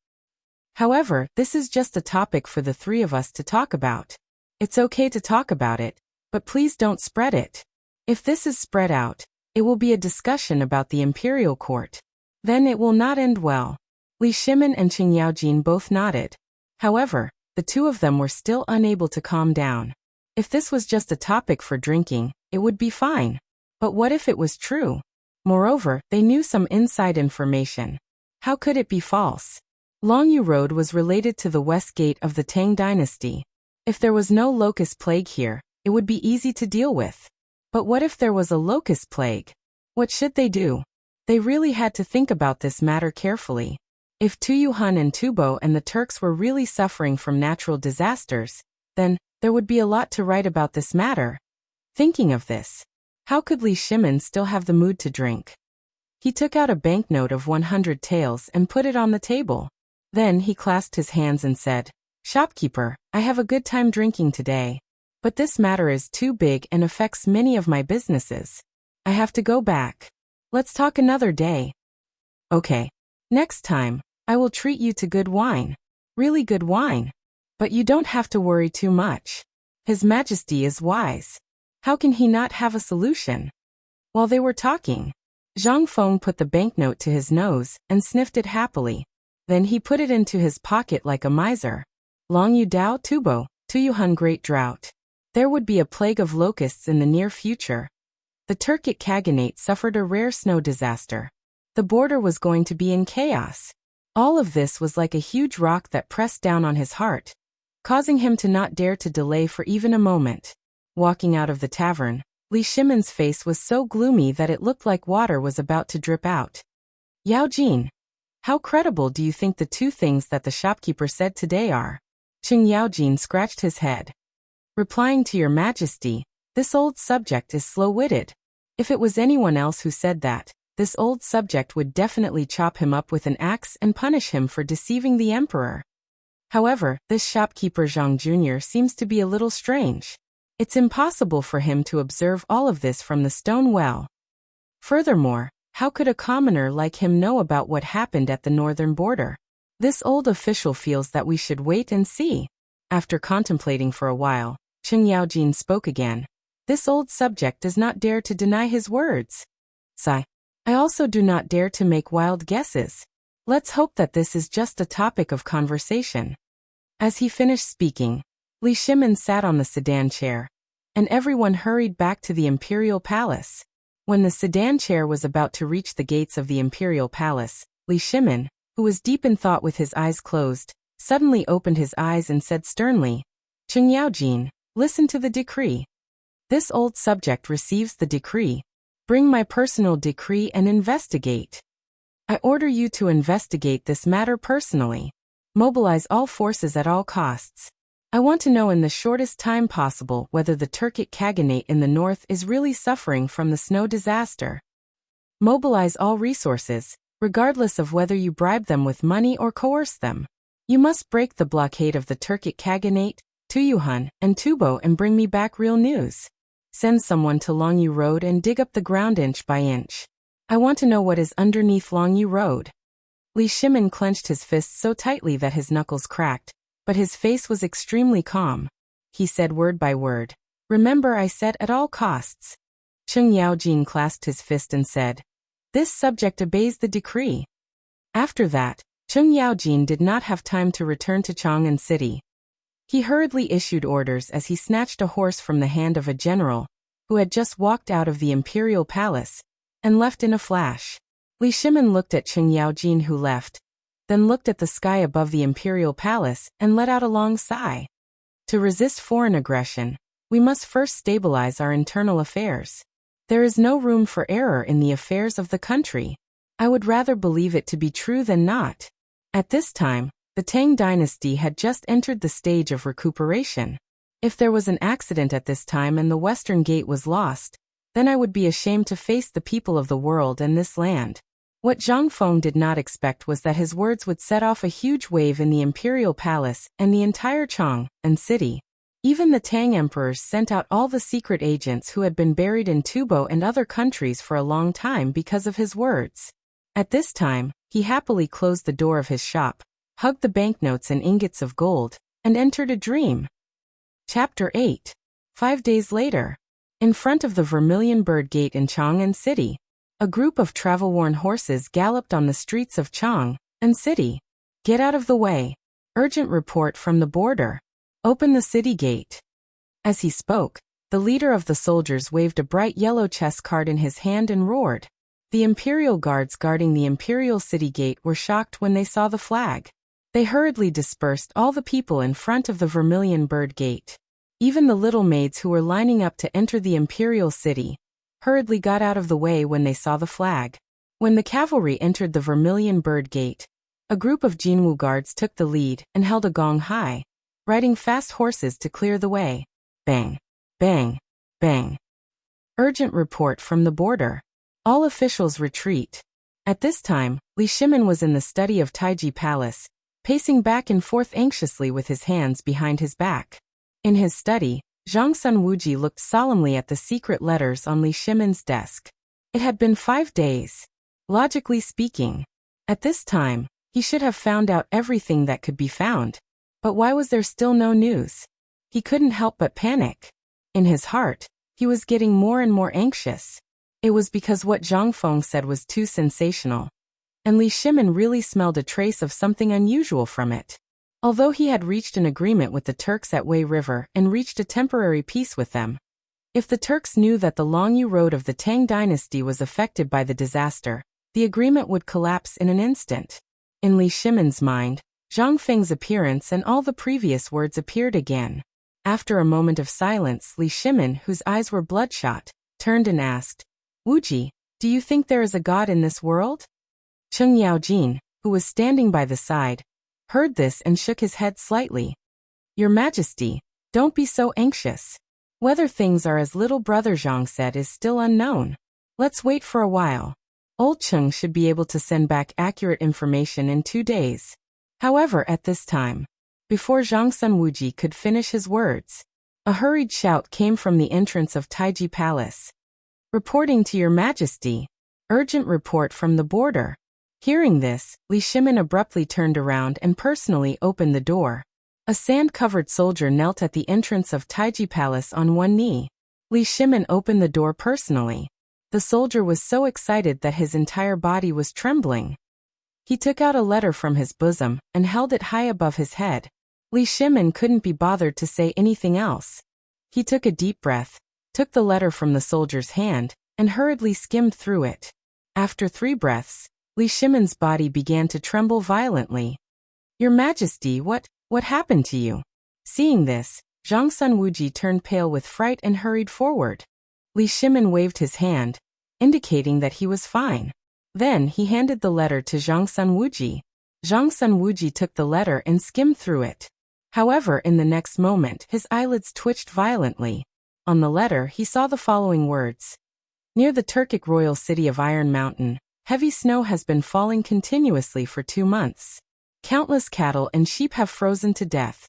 However, this is just a topic for the three of us to talk about. It's okay to talk about it, but please don't spread it. If this is spread out, it will be a discussion about the imperial court. Then it will not end well. Li Shimin and Qing Yaojin both nodded. However, the two of them were still unable to calm down. If this was just a topic for drinking, it would be fine. But what if it was true? Moreover, they knew some inside information. How could it be false? Longyu Road was related to the west gate of the Tang dynasty. If there was no locust plague here, it would be easy to deal with. But what if there was a locust plague? What should they do? They really had to think about this matter carefully. If Tuyuhun and Tubo and the Turks were really suffering from natural disasters, then there would be a lot to write about this matter. Thinking of this, how could Li Shimin still have the mood to drink? He took out a banknote of 100 taels and put it on the table. Then he clasped his hands and said, Shopkeeper, I have a good time drinking today. But this matter is too big and affects many of my businesses. I have to go back. Let's talk another day. Okay. Next time, I will treat you to good wine. Really good wine. But you don't have to worry too much. His Majesty is wise. How can he not have a solution? While they were talking, Zhang Feng put the banknote to his nose and sniffed it happily. Then he put it into his pocket like a miser. Longyu Dao Tubo, Tuyuhun Great Drought. There would be a plague of locusts in the near future. The Turkic Khaganate suffered a rare snow disaster. The border was going to be in chaos. All of this was like a huge rock that pressed down on his heart, causing him to not dare to delay for even a moment. Walking out of the tavern, Li Shimin's face was so gloomy that it looked like water was about to drip out. Yaojin, how credible do you think the two things that the shopkeeper said today are? Qing Yaojin scratched his head. Replying to your Majesty, this old subject is slow-witted. If it was anyone else who said that, this old subject would definitely chop him up with an axe and punish him for deceiving the emperor. However, this shopkeeper Zhang Jr. seems to be a little strange. It's impossible for him to observe all of this from the stone well. Furthermore, how could a commoner like him know about what happened at the northern border? This old official feels that we should wait and see. After contemplating for a while, Qing Yaojin spoke again. This old subject does not dare to deny his words. Sigh. I also do not dare to make wild guesses. Let's hope that this is just a topic of conversation. As he finished speaking, Li Shimin sat on the sedan chair, and everyone hurried back to the imperial palace. When the sedan chair was about to reach the gates of the imperial palace, Li Shimin, who was deep in thought with his eyes closed, suddenly opened his eyes and said sternly, Qing Yaojin, listen to the decree. This old subject receives the decree. Bring my personal decree and investigate. I order you to investigate this matter personally. Mobilize all forces at all costs. I want to know in the shortest time possible whether the Turkic Khaganate in the north is really suffering from the snow disaster. Mobilize all resources, regardless of whether you bribe them with money or coerce them. You must break the blockade of the Turkic Khaganate, Tuyuhun, and Tubo and bring me back real news. Send someone to Longyu Road and dig up the ground inch by inch. I want to know what is underneath Longyu Road. Li Shimin clenched his fists so tightly that his knuckles cracked, but his face was extremely calm. He said word by word, "Remember I said at all costs." Cheng Yaojin clasped his fist and said, "This subject obeys the decree." After that, Cheng Yaojin did not have time to return to Chang'an City. He hurriedly issued orders as he snatched a horse from the hand of a general, who had just walked out of the imperial palace, and left in a flash. Li Shimin looked at Cheng Yaojin who left, then looked at the sky above the imperial palace and let out a long sigh. To resist foreign aggression, we must first stabilize our internal affairs. There is no room for error in the affairs of the country. I would rather believe it to be true than not. At this time, the Tang dynasty had just entered the stage of recuperation. If there was an accident at this time and the Western Gate was lost, then I would be ashamed to face the people of the world and this land. What Zhang Feng did not expect was that his words would set off a huge wave in the imperial palace and the entire Chang'an city. Even the Tang emperors sent out all the secret agents who had been buried in Tubo and other countries for a long time because of his words. At this time, he happily closed the door of his shop, hugged the banknotes and ingots of gold, and entered a dream. Chapter 8. 5 days later. In front of the Vermilion Bird Gate in Chang'an City, a group of travel-worn horses galloped on the streets of Chang'an City. "Get out of the way. Urgent report from the border. Open the city gate." As he spoke, the leader of the soldiers waved a bright yellow chess card in his hand and roared. The imperial guards guarding the imperial city gate were shocked when they saw the flag. They hurriedly dispersed all the people in front of the Vermilion Bird Gate. Even the little maids who were lining up to enter the imperial city hurriedly got out of the way when they saw the flag. When the cavalry entered the Vermilion Bird Gate, a group of Jinwu guards took the lead and held a gong high, riding fast horses to clear the way. Bang, bang, bang. Urgent report from the border. All officials retreat. At this time, Li Shimin was in the study of Taiji Palace, pacing back and forth anxiously with his hands behind his back. In his study, Zhang Sunwuji looked solemnly at the secret letters on Li Shimin's desk. It had been 5 days. Logically speaking, at this time, he should have found out everything that could be found. But why was there still no news? He couldn't help but panic. In his heart, he was getting more and more anxious. It was because what Zhang Feng said was too sensational, and Li Shimin really smelled a trace of something unusual from it. Although he had reached an agreement with the Turks at Wei River and reached a temporary peace with them, if the Turks knew that the Longyu Road of the Tang dynasty was affected by the disaster, the agreement would collapse in an instant. In Li Shimin's mind, Zhang Feng's appearance and all the previous words appeared again. After a moment of silence, Li Shimin, whose eyes were bloodshot, turned and asked, "Wuji, do you think there is a god in this world?" Cheng Yaojin, who was standing by the side, heard this and shook his head slightly. "Your Majesty, don't be so anxious. Whether things are as little brother Zhang said is still unknown. Let's wait for a while. Old Cheng should be able to send back accurate information in 2 days. However, at this time, before Zhang Sunwuji could finish his words, a hurried shout came from the entrance of Taiji Palace. "Reporting to Your Majesty. Urgent report from the border." Hearing this, Li Shimin abruptly turned around and personally opened the door. A sand-covered soldier knelt at the entrance of Taiji Palace on one knee. Li Shimin opened the door personally. The soldier was so excited that his entire body was trembling. He took out a letter from his bosom and held it high above his head. Li Shimin couldn't be bothered to say anything else. He took a deep breath, took the letter from the soldier's hand, and hurriedly skimmed through it. After 3 breaths, Li Shimin's body began to tremble violently. "Your Majesty, what happened to you?" Seeing this, Zhang Sunwuji turned pale with fright and hurried forward. Li Shimin waved his hand, indicating that he was fine. Then he handed the letter to Zhang Sunwuji. Zhang Sunwuji took the letter and skimmed through it. However, in the next moment, his eyelids twitched violently. On the letter, he saw the following words. "Near the Turkic royal city of Iron Mountain, heavy snow has been falling continuously for 2 months. Countless cattle and sheep have frozen to death.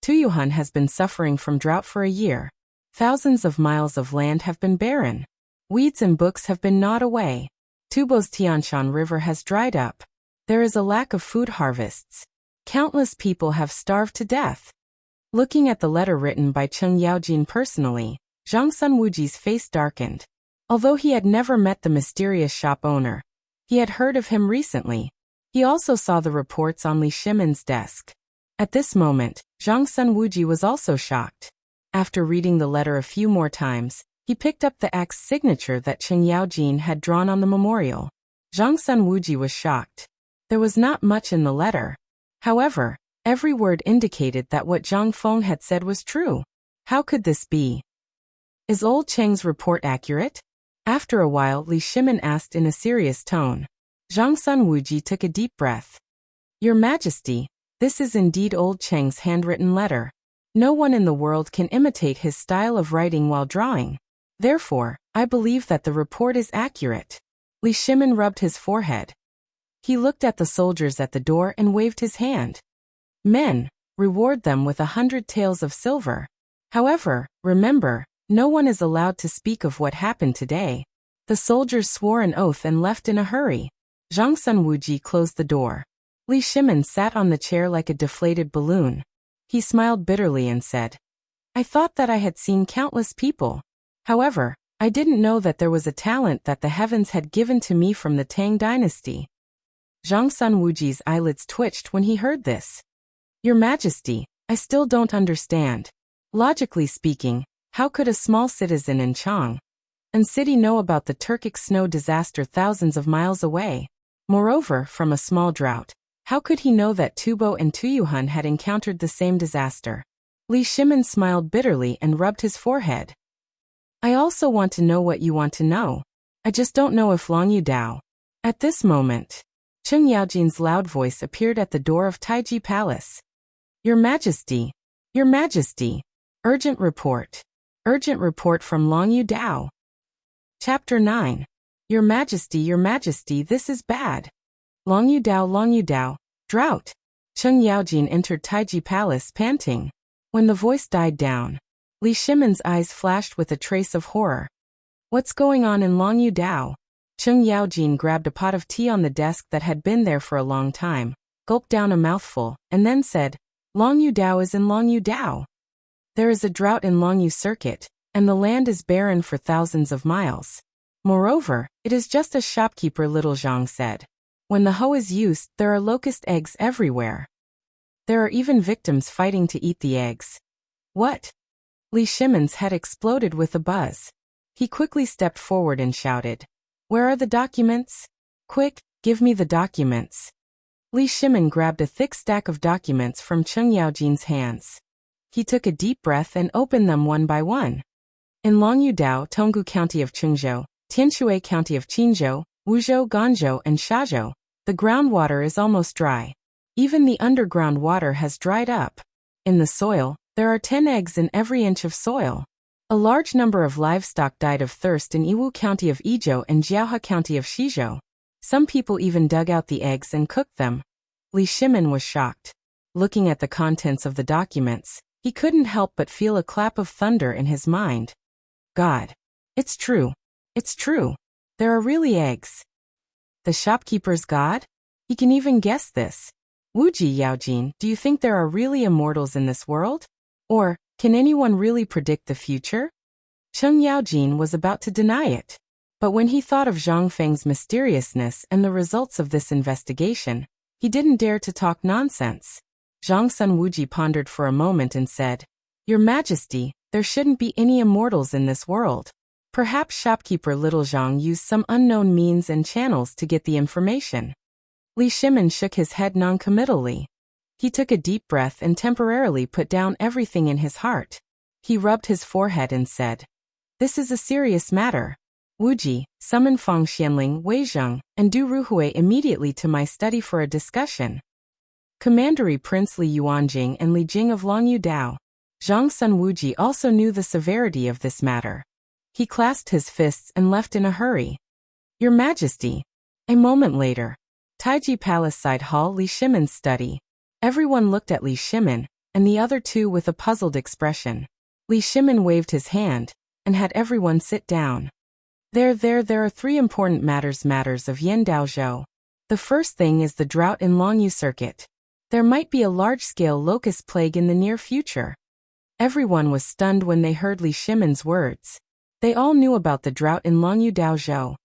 Tuyuhan has been suffering from drought for a year. Thousands of miles of land have been barren. Weeds and books have been gnawed away. Tubo's Tianshan River has dried up. There is a lack of food harvests. Countless people have starved to death. Looking at the letter written by Cheng Yaojin personally, Zhang Sunwuji's face darkened. Although he had never met the mysterious shop owner, he had heard of him recently. He also saw the reports on Li Shimen's desk. At this moment, Zhang Sunwuji was also shocked. After reading the letter a few more times, he picked up the axe signature that Cheng Yaojin had drawn on the memorial. Zhang Sunwuji was shocked. There was not much in the letter. However, every word indicated that what Zhang Feng had said was true. How could this be? Is old Cheng's report accurate? After a while, Li Shimen asked in a serious tone. Zhang Sunwuji took a deep breath. Your Majesty, this is indeed old Cheng's handwritten letter. No one in the world can imitate his style of writing while drawing. Therefore, I believe that the report is accurate. Li Shimen rubbed his forehead. He looked at the soldiers at the door and waved his hand. Men, reward them with 100 taels of silver. However, remember, no one is allowed to speak of what happened today. The soldiers swore an oath and left in a hurry. Zhang Sunwuji closed the door. Li Shimen sat on the chair like a deflated balloon. He smiled bitterly and said, I thought that I had seen countless people. However, I didn't know that there was a talent that the heavens had given to me from the Tang dynasty. Zhang Sunwuji's eyelids twitched when he heard this. Your Majesty, I still don't understand. Logically speaking, how could a small citizen in Chang'an city know about the Turkic snow disaster thousands of miles away? Moreover, from a small drought, how could he know that Tubo and Tuyuhun had encountered the same disaster? Li Shimen smiled bitterly and rubbed his forehead. I also want to know what you want to know. I just don't know if Longyu Dao. At this moment, Cheng Yaojin's loud voice appeared at the door of Taiji Palace. Your Majesty, Your Majesty, urgent report from Longyu Dao. Chapter 9. Your Majesty, this is bad. Longyu Dao, drought. Cheng Yaojin entered Taiji Palace panting. When the voice died down, Li Shimen's eyes flashed with a trace of horror. What's going on in Longyu Dao? Cheng Yaojin grabbed a pot of tea on the desk that had been there for a long time, gulped down a mouthful, and then said, Longyu Dao is in Longyu Dao. There is a drought in Longyu Circuit, and the land is barren for thousands of miles. Moreover, it is just as shopkeeper Little Zhang said. When the hoe is used, there are locust eggs everywhere. There are even victims fighting to eat the eggs. What? Li Shimen's head exploded with a buzz. He quickly stepped forward and shouted, Where are the documents? Quick, give me the documents. Li Shimen grabbed a thick stack of documents from Cheng Yaojin's hands. He took a deep breath and opened them one by one. In Longyu Dao, Tonggu County of Chengzhou, Tianshui County of Qinzhou, Wuzhou, Ganzhou, and Shazhou, the groundwater is almost dry. Even the underground water has dried up. In the soil, there are 10 eggs in every inch of soil. A large number of livestock died of thirst in Yiwu County of Izhou and Jiaohe County of Shizhou. Some people even dug out the eggs and cooked them. Li Shimen was shocked. Looking at the contents of the documents, he couldn't help but feel a clap of thunder in his mind. God. It's true. It's true. There are really eggs. The shopkeeper's god? He can even guess this. Wuji Yaojin, do you think there are really immortals in this world? Or, can anyone really predict the future? Cheng Yaojin was about to deny it. But when he thought of Zhang Feng's mysteriousness and the results of this investigation, he didn't dare to talk nonsense. Zhang Sunwuji pondered for a moment and said, Your Majesty, there shouldn't be any immortals in this world. Perhaps shopkeeper Little Zhang used some unknown means and channels to get the information. Li Shimen shook his head noncommittally. He took a deep breath and temporarily put down everything in his heart. He rubbed his forehead and said, This is a serious matter. Wuji, summon Fang Xianling, Wei Zheng, and Du Ruhui immediately to my study for a discussion. Commandery Prince Li Yuanjing and Li Jing of Longyu Dao. Zhang Sunwuji also knew the severity of this matter. He clasped his fists and left in a hurry. Your Majesty. A moment later, Taiji Palace Side Hall, Li Shimen's study. Everyone looked at Li Shimen, and the other two with a puzzled expression. Li Shimen waved his hand, and had everyone sit down. There are 3 important matters of Yen Daozhou. The first thing is the drought in Longyu Circuit. There might be a large-scale locust plague in the near future. Everyone was stunned when they heard Li Shimon's words. They all knew about the drought in Longyu Daozhou.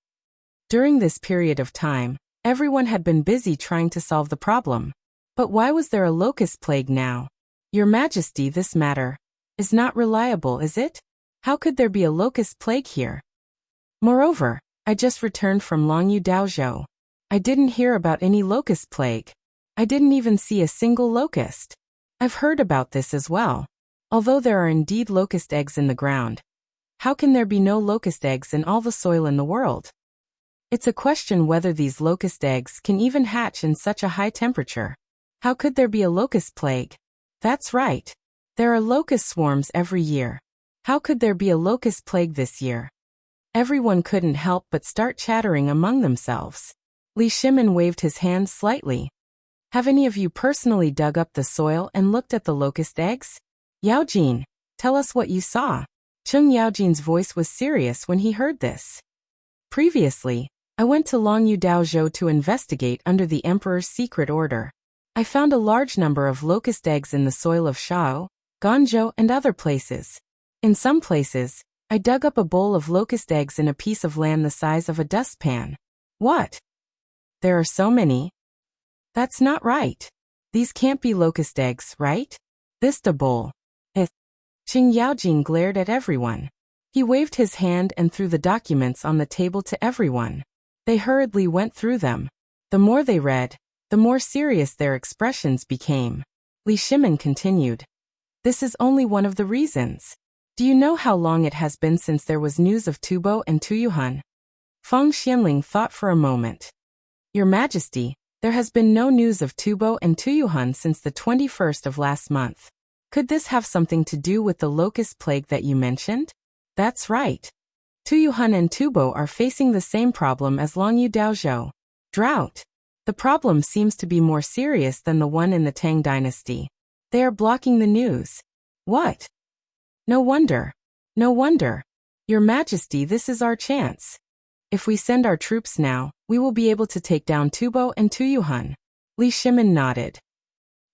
During this period of time, everyone had been busy trying to solve the problem. But why was there a locust plague now? Your Majesty, this matter is not reliable, is it? How could there be a locust plague here? Moreover, I just returned from Longyu Daozhou. I didn't hear about any locust plague. I didn't even see a single locust. I've heard about this as well. Although there are indeed locust eggs in the ground, how can there be no locust eggs in all the soil in the world? It's a question whether these locust eggs can even hatch in such a high temperature. How could there be a locust plague? That's right. There are locust swarms every year. How could there be a locust plague this year? Everyone couldn't help but start chattering among themselves. Li Shimon waved his hand slightly. Have any of you personally dug up the soil and looked at the locust eggs? Yaojin, tell us what you saw. Chung Yaojin's voice was serious when he heard this. Previously, I went to Longyu Daozhou to investigate under the Emperor's secret order. I found a large number of locust eggs in the soil of Shao, Ganzhou, and other places. In some places, I dug up a bowl of locust eggs in a piece of land the size of a dustpan. What? There are so many? That's not right. These can't be locust eggs, right? This the bowl. Qing Yaojin glared at everyone. He waved his hand and threw the documents on the table to everyone. They hurriedly went through them. The more they read, the more serious their expressions became. Li Shimon continued. This is only one of the reasons. Do you know how long it has been since there was news of Tubo and Tuyuhan? Feng Xianling thought for a moment. Your Majesty, there has been no news of Tubo and Tuyuhan since the 21st of last month. Could this have something to do with the locust plague that you mentioned? That's right. Tuyuhan and Tubo are facing the same problem as Longyu Daozhou. Drought. The problem seems to be more serious than the one in the Tang dynasty. They are blocking the news. What? No wonder. No wonder. Your Majesty, this is our chance. If we send our troops now, we will be able to take down Tubo and Tuyuhan. Li Shimon nodded.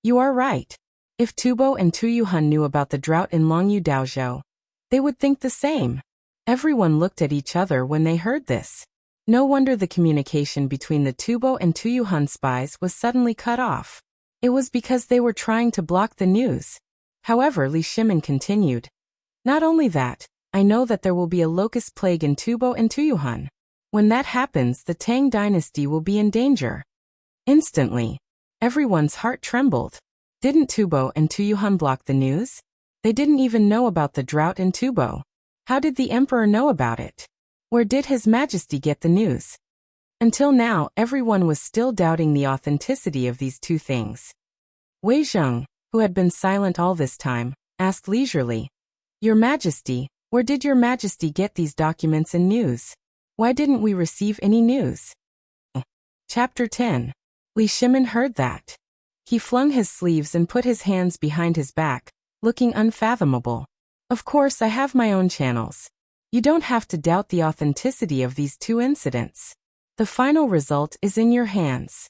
You are right. If Tubo and Tuyuhan knew about the drought in Longyu Daozhou, they would think the same. Everyone looked at each other when they heard this. No wonder the communication between the Tubo and Tuyuhan spies was suddenly cut off. It was because they were trying to block the news. However, Li Shimon continued. Not only that, I know that there will be a locust plague in Tubo and Tuyuhan. When that happens, the Tang dynasty will be in danger. Instantly, everyone's heart trembled. Didn't Tubo and Tuyuhan block the news? They didn't even know about the drought in Tubo. How did the emperor know about it? Where did His Majesty get the news? Until now, everyone was still doubting the authenticity of these two things. Wei Zheng, who had been silent all this time, asked leisurely, Your Majesty, where did Your Majesty get these documents and news? Why didn't we receive any news? Chapter 10. Li Shimon heard that. He flung his sleeves and put his hands behind his back, looking unfathomable. Of course, I have my own channels. You don't have to doubt the authenticity of these two incidents. The final result is in your hands.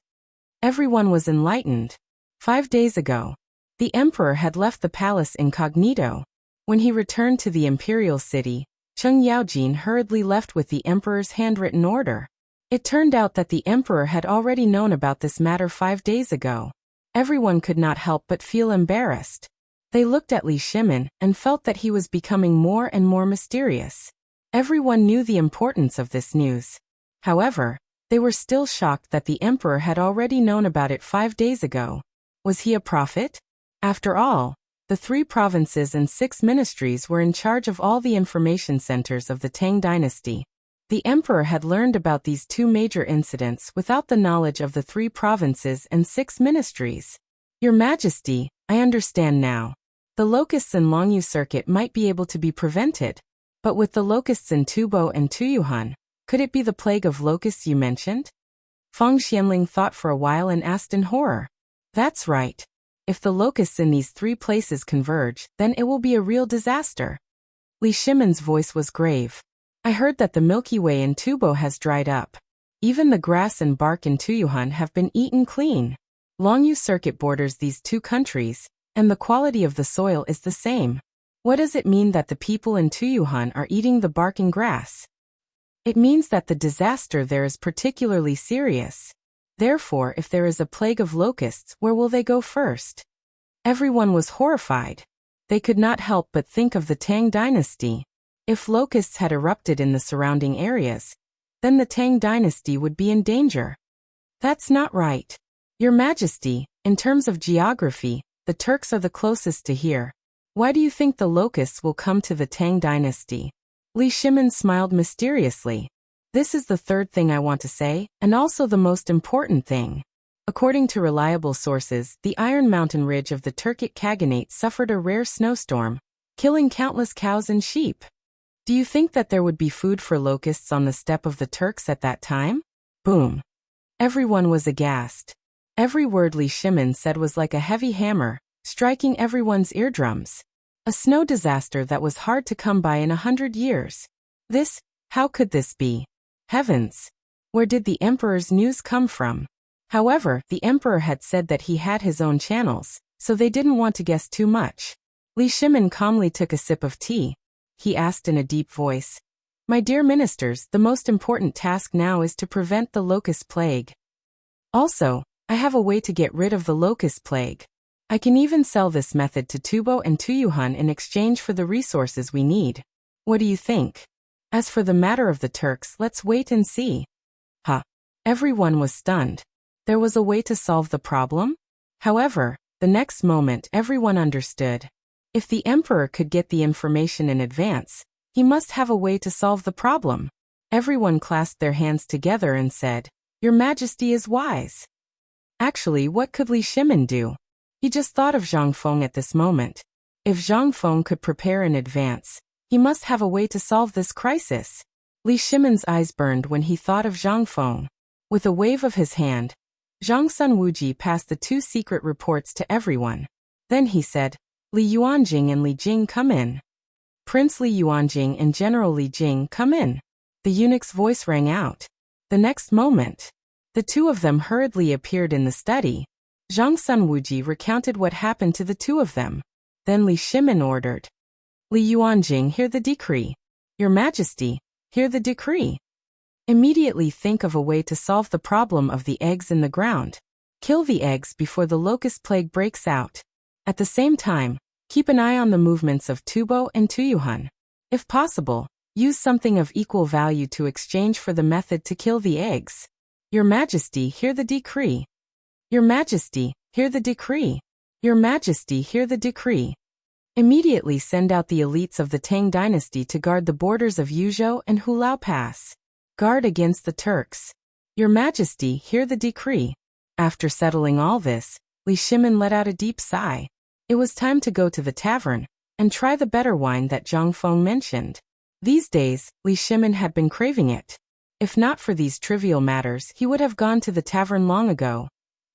Everyone was enlightened. 5 days ago, the emperor had left the palace incognito. When he returned to the imperial city, Chung Yaojin hurriedly left with the emperor's handwritten order. It turned out that the emperor had already known about this matter 5 days ago. Everyone could not help but feel embarrassed. They looked at Li Shimon and felt that he was becoming more and more mysterious. Everyone knew the importance of this news. However, they were still shocked that the emperor had already known about it 5 days ago. Was he a prophet? After all, the 3 provinces and 6 ministries were in charge of all the information centers of the Tang dynasty. The emperor had learned about these 2 major incidents without the knowledge of the 3 provinces and 6 ministries. Your Majesty, I understand now. The locusts in Longyu Circuit might be able to be prevented. But with the locusts in Tubo and Tuyuhan, could it be the plague of locusts you mentioned? Feng Xianling thought for a while and asked in horror. That's right. If the locusts in these 3 places converge, then it will be a real disaster. Li Shimon's voice was grave. I heard that the Milky Way in Tubo has dried up. Even the grass and bark in Tuyuhan have been eaten clean. Longyu Circuit borders these two countries, and the quality of the soil is the same. What does it mean that the people in Tuyuhan are eating the bark and grass? It means that the disaster there is particularly serious. Therefore, if there is a plague of locusts, where will they go first? Everyone was horrified. They could not help but think of the Tang dynasty. If locusts had erupted in the surrounding areas, then the Tang dynasty would be in danger. That's not right. Your Majesty, in terms of geography, the Turks are the closest to here. Why do you think the locusts will come to the Tang dynasty? Li Shimin smiled mysteriously. This is the third thing I want to say, and also the most important thing. According to reliable sources, the Iron Mountain Ridge of the Turkic Khaganate suffered a rare snowstorm, killing countless cows and sheep. Do you think that there would be food for locusts on the steppe of the Turks at that time? Boom. Everyone was aghast. Every word Li Shimin said was like a heavy hammer, striking everyone's eardrums. A snow disaster that was hard to come by in 100 years. How could this be? Heavens! Where did the emperor's news come from? However, the emperor had said that he had his own channels, so they didn't want to guess too much. Li Shimin calmly took a sip of tea. He asked in a deep voice, "My dear ministers, the most important task now is to prevent the locust plague. Also, I have a way to get rid of the locust plague. I can even sell this method to Tubo and Tuyuhan in exchange for the resources we need. What do you think? As for the matter of the Turks, let's wait and see." Everyone was stunned. There was a way to solve the problem? However, the next moment everyone understood. If the emperor could get the information in advance, he must have a way to solve the problem. Everyone clasped their hands together and said, "Your Majesty is wise." Actually, what could Li Shimin do? He just thought of Zhang Feng at this moment. If Zhang Feng could prepare in advance, he must have a way to solve this crisis. Li Shimin's eyes burned when he thought of Zhang Feng. With a wave of his hand, Zhang Sun Wuji passed the two secret reports to everyone. Then he said, "Li Yuanjing and Li Jing, come in. Prince Li Yuanjing and General Li Jing, come in." The eunuch's voice rang out. The next moment, the two of them hurriedly appeared in the study. Zhang Sun Wuji recounted what happened to the two of them. Then Li Shimin ordered, "Li Yuanjing, hear the decree. Your Majesty, hear the decree. Immediately think of a way to solve the problem of the eggs in the ground. Kill the eggs before the locust plague breaks out. At the same time, keep an eye on the movements of Tubo and Tuyuhan. If possible, use something of equal value to exchange for the method to kill the eggs. Your Majesty, hear the decree. Your Majesty, hear the decree. Your Majesty, hear the decree. Immediately send out the elites of the Tang dynasty to guard the borders of Yuzhou and Hulao Pass. Guard against the Turks. Your Majesty, hear the decree." After settling all this, Li Shimin let out a deep sigh. It was time to go to the tavern and try the better wine that Zhang Feng mentioned. These days, Li Shimin had been craving it. If not for these trivial matters, he would have gone to the tavern long ago.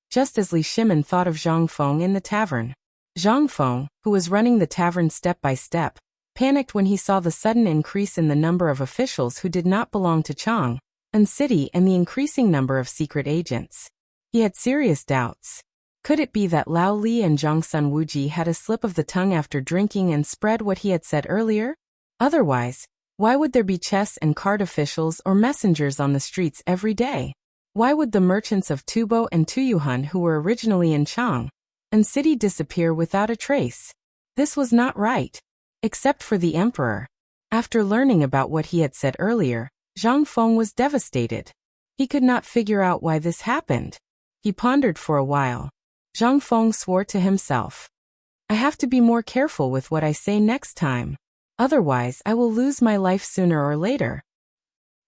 Just as Li Shimin thought of Zhang Feng in the tavern, Zhang Feng, who was running the tavern step by step, panicked when he saw the sudden increase in the number of officials who did not belong to Chang and City and the increasing number of secret agents. He had serious doubts. Could it be that Lao Li and Zhang Sun Wuji had a slip of the tongue after drinking and spread what he had said earlier? Otherwise, why would there be chess and card officials or messengers on the streets every day? Why would the merchants of Tubo and Tuyuhan who were originally in Chang and City disappear without a trace? This was not right. Except for the emperor. After learning about what he had said earlier, Zhang Feng was devastated. He could not figure out why this happened. He pondered for a while. Zhang Feng swore to himself, "I have to be more careful with what I say next time. Otherwise, I will lose my life sooner or later."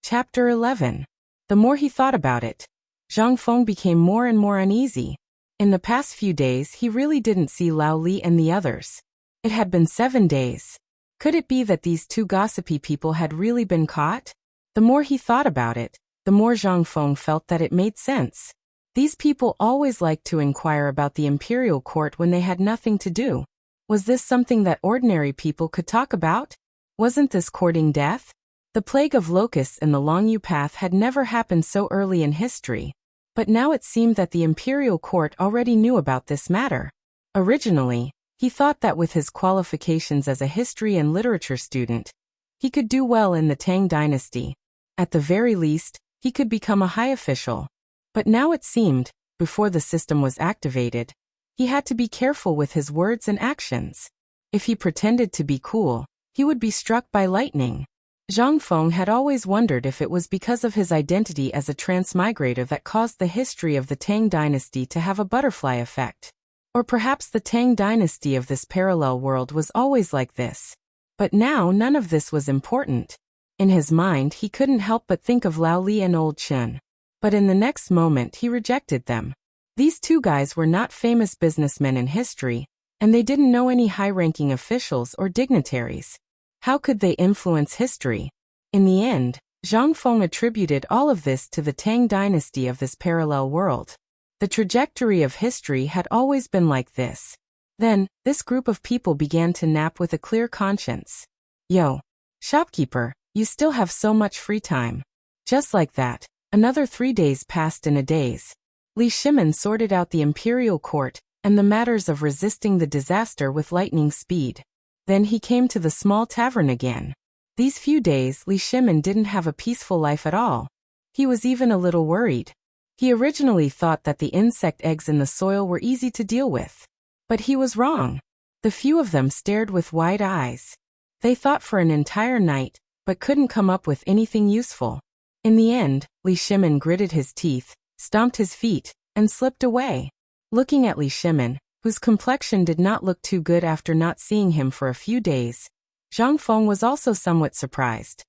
Chapter 11. The more he thought about it, Zhang Feng became more and more uneasy. In the past few days, he really didn't see Lao Li and the others. It had been 7 days. Could it be that these two gossipy people had really been caught? The more he thought about it, the more Zhang Feng felt that it made sense. These people always liked to inquire about the imperial court when they had nothing to do. Was this something that ordinary people could talk about? Wasn't this courting death? The plague of locusts in the Longyu Path had never happened so early in history, but now it seemed that the imperial court already knew about this matter. Originally, he thought that with his qualifications as a history and literature student, he could do well in the Tang dynasty. At the very least, he could become a high official. But now it seemed, before the system was activated, he had to be careful with his words and actions. If he pretended to be cool, he would be struck by lightning. Zhang Feng had always wondered if it was because of his identity as a transmigrator that caused the history of the Tang dynasty to have a butterfly effect. Or perhaps the Tang dynasty of this parallel world was always like this. But now none of this was important. In his mind he couldn't help but think of Lao Li and Old Chun. But in the next moment he rejected them. These two guys were not famous businessmen in history, and they didn't know any high-ranking officials or dignitaries. How could they influence history? In the end, Zhang Feng attributed all of this to the Tang dynasty of this parallel world. The trajectory of history had always been like this. Then, this group of people began to nap with a clear conscience. Yo, shopkeeper, you still have so much free time. Just like that, another 3 days passed in a daze. Li Shimin sorted out the imperial court and the matters of resisting the disaster with lightning speed. Then he came to the small tavern again. These few days Li Shimin didn't have a peaceful life at all. He was even a little worried. He originally thought that the insect eggs in the soil were easy to deal with. But he was wrong. The few of them stared with wide eyes. They thought for an entire night, but couldn't come up with anything useful. In the end, Li Shimin gritted his teeth, stomped his feet, and slipped away. Looking at Li Shimin, whose complexion did not look too good after not seeing him for a few days, Zhang Feng was also somewhat surprised.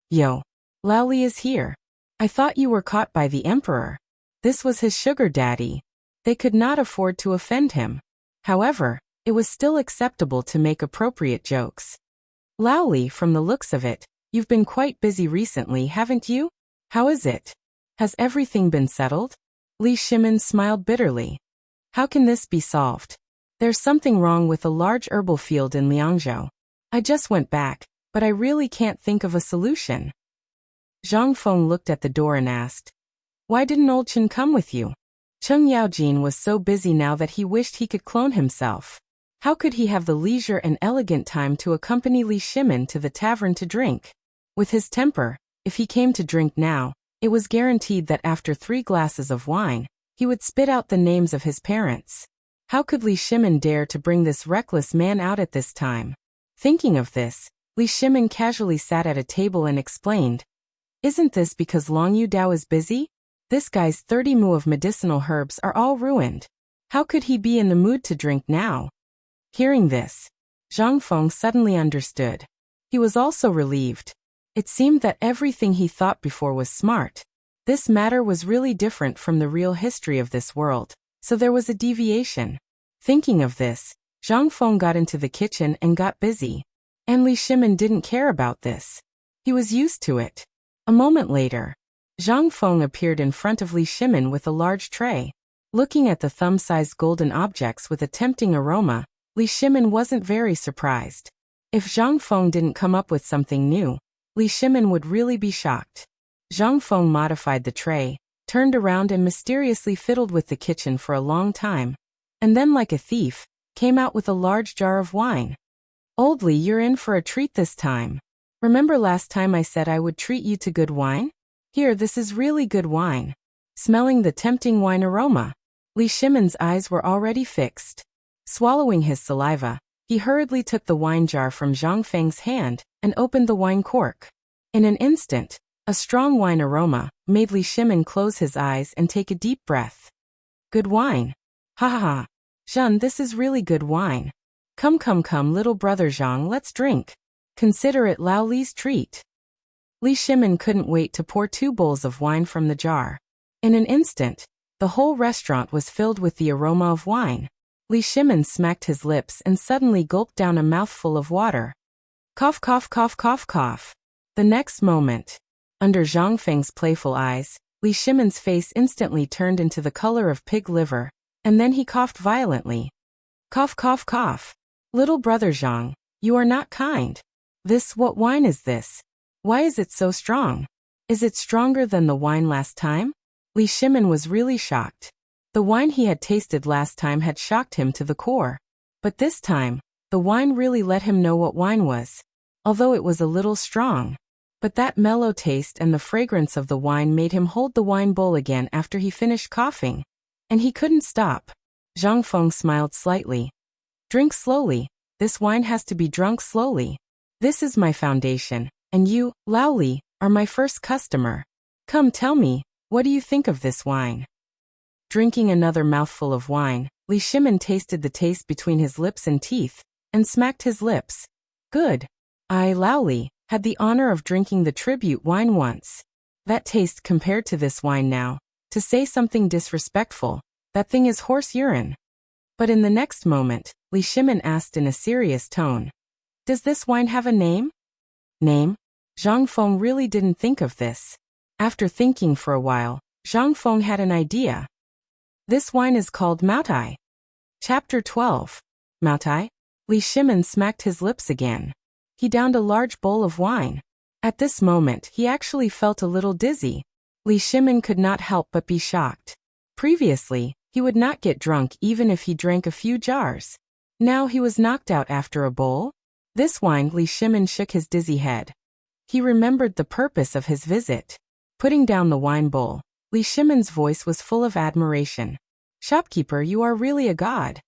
Yo, Lao Li is here. I thought you were caught by the emperor. This was his sugar daddy. They could not afford to offend him. However, it was still acceptable to make appropriate jokes. Lao Li, from the looks of it, you've been quite busy recently, haven't you? How is it? Has everything been settled? Li Shimin smiled bitterly. How can this be solved? There's something wrong with a large herbal field in Liangzhou. I just went back, but I really can't think of a solution. Zhang Feng looked at the door and asked, why didn't Old Chen come with you? Cheng Yaojin was so busy now that he wished he could clone himself. How could he have the leisure and elegant time to accompany Li Shimin to the tavern to drink? With his temper, if he came to drink now, it was guaranteed that after 3 glasses of wine, he would spit out the names of his parents. How could Li Shimin dare to bring this reckless man out at this time? Thinking of this, Li Shimin casually sat at a table and explained, isn't this because Longyu Dao is busy? This guy's 30 mu of medicinal herbs are all ruined. How could he be in the mood to drink now? Hearing this, Zhang Feng suddenly understood. He was also relieved. It seemed that everything he thought before was smart. This matter was really different from the real history of this world, so there was a deviation. Thinking of this, Zhang Feng got into the kitchen and got busy. And Li Shimin didn't care about this. He was used to it. A moment later, Zhang Feng appeared in front of Li Shimin with a large tray. Looking at the thumb-sized golden objects with a tempting aroma, Li Shimin wasn't very surprised. If Zhang Feng didn't come up with something new, Li Shimin would really be shocked. Zhang Feng modified the tray, turned around and mysteriously fiddled with the kitchen for a long time, and then like a thief, came out with a large jar of wine. Old Li, you're in for a treat this time. Remember last time I said I would treat you to good wine? Here, this is really good wine. Smelling the tempting wine aroma, Li Shimin's eyes were already fixed. Swallowing his saliva, he hurriedly took the wine jar from Zhang Feng's hand and opened the wine cork. In an instant, a strong wine aroma made Li Shimin close his eyes and take a deep breath. Good wine. Ha ha ha. Zhan, this is really good wine. Come come come little brother Zhang, let's drink. Consider it Lao Li's treat. Li Shimin couldn't wait to pour 2 bowls of wine from the jar. In an instant, the whole restaurant was filled with the aroma of wine. Li Shimin smacked his lips and suddenly gulped down a mouthful of water. Cough cough cough cough cough. The next moment, under Zhang Feng's playful eyes, Li Shimin's face instantly turned into the color of pig liver, and then he coughed violently. Cough cough cough. Little brother Zhang, you are not kind. What wine is this? Why is it so strong? Is it stronger than the wine last time? Li Shimin was really shocked. The wine he had tasted last time had shocked him to the core. But this time, the wine really let him know what wine was. Although it was a little strong. But that mellow taste and the fragrance of the wine made him hold the wine bowl again after he finished coughing. And he couldn't stop. Zhang Feng smiled slightly. Drink slowly. This wine has to be drunk slowly. This is my foundation, and you, Lao Li, are my first customer. Come tell me, what do you think of this wine? Drinking another mouthful of wine, Li Shimin tasted the taste between his lips and teeth, and smacked his lips. Good. I, Lao Li, had the honor of drinking the tribute wine once. That taste compared to this wine now, to say something disrespectful, that thing is horse urine. But in the next moment, Li Shimin asked in a serious tone. Does this wine have a name? Name? Zhang Feng really didn't think of this. After thinking for a while, Zhang Feng had an idea. This wine is called Maotai. Chapter 12. Maotai? Li Shimin smacked his lips again. He downed a large bowl of wine. At this moment, he actually felt a little dizzy. Li Shimin could not help but be shocked. Previously, he would not get drunk even if he drank a few jars. Now he was knocked out after a bowl? This wine, Li Shimin shook his dizzy head. He remembered the purpose of his visit. Putting down the wine bowl, Li Shimin's voice was full of admiration. Shopkeeper, you are really a god.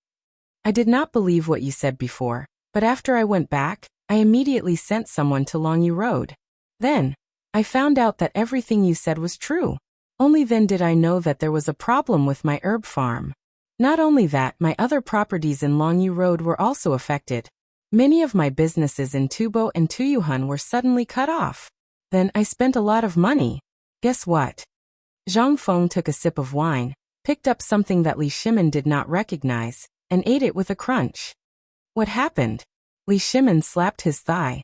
I did not believe what you said before, but after I went back, I immediately sent someone to Longyu Road. Then, I found out that everything you said was true. Only then did I know that there was a problem with my herb farm. Not only that, my other properties in Longyu Road were also affected. Many of my businesses in Tubo and Tuyuhan were suddenly cut off. Then I spent a lot of money. Guess what? Zhang Feng took a sip of wine, picked up something that Li Shimin did not recognize, and ate it with a crunch. What happened? Li Shimin slapped his thigh.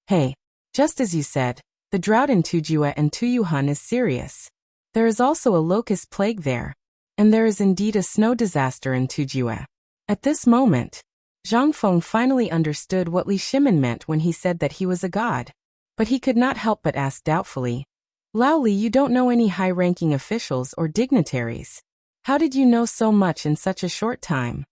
Hey, just as you said, the drought in Tujue and Tuyuhan is serious. There is also a locust plague there. And there is indeed a snow disaster in Tujue. At this moment, Zhang Feng finally understood what Li Shimin meant when he said that he was a god. But he could not help but ask doubtfully, Lao Li, you don't know any high-ranking officials or dignitaries. How did you know so much in such a short time?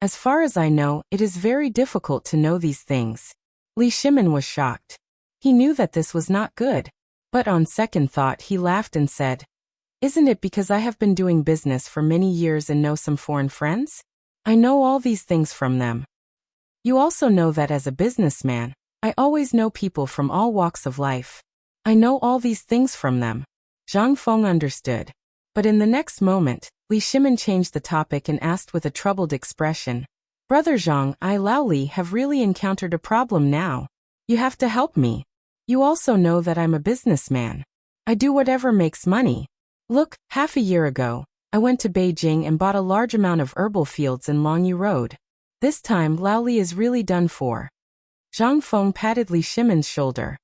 As far as I know, it is very difficult to know these things. Li Shimin was shocked. He knew that this was not good. But on second thought he laughed and said, Isn't it because I have been doing business for many years and know some foreign friends? I know all these things from them. You also know that as a businessman, I always know people from all walks of life. I know all these things from them. Zhang Feng understood. But in the next moment, Li Shimin changed the topic and asked with a troubled expression, Brother Zhang, I Lao Li have really encountered a problem now. You have to help me. You also know that I'm a businessman. I do whatever makes money. Look, half a year ago, I went to Beijing and bought a large amount of herbal fields in Longyu Road. This time Lao Li is really done for. Zhang Feng patted Li Shimin's shoulder.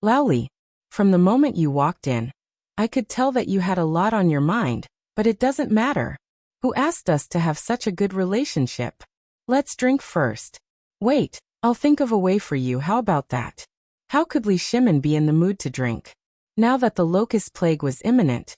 Lao Li, from the moment you walked in, I could tell that you had a lot on your mind, but it doesn't matter. Who asked us to have such a good relationship? Let's drink first. Wait, I'll think of a way for you, how about that? How could Li Shimin be in the mood to drink? Now that the locust plague was imminent,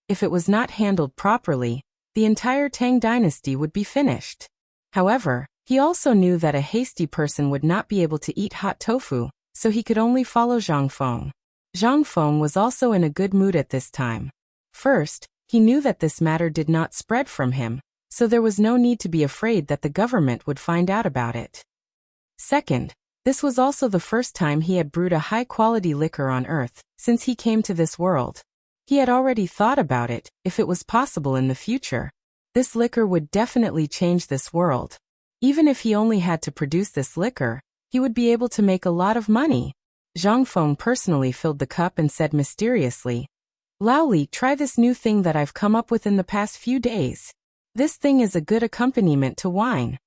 if it was not handled properly, the entire Tang dynasty would be finished. However, he also knew that a hasty person would not be able to eat hot tofu, so he could only follow Zhang Feng. Zhang Feng was also in a good mood at this time. First, he knew that this matter did not spread from him, so there was no need to be afraid that the government would find out about it. Second, this was also the first time he had brewed a high-quality liquor on Earth, since he came to this world. He had already thought about it, if it was possible in the future. This liquor would definitely change this world. Even if he only had to produce this liquor, he would be able to make a lot of money. Zhang Feng personally filled the cup and said mysteriously, Lao Li, try this new thing that I've come up with in the past few days. This thing is a good accompaniment to wine.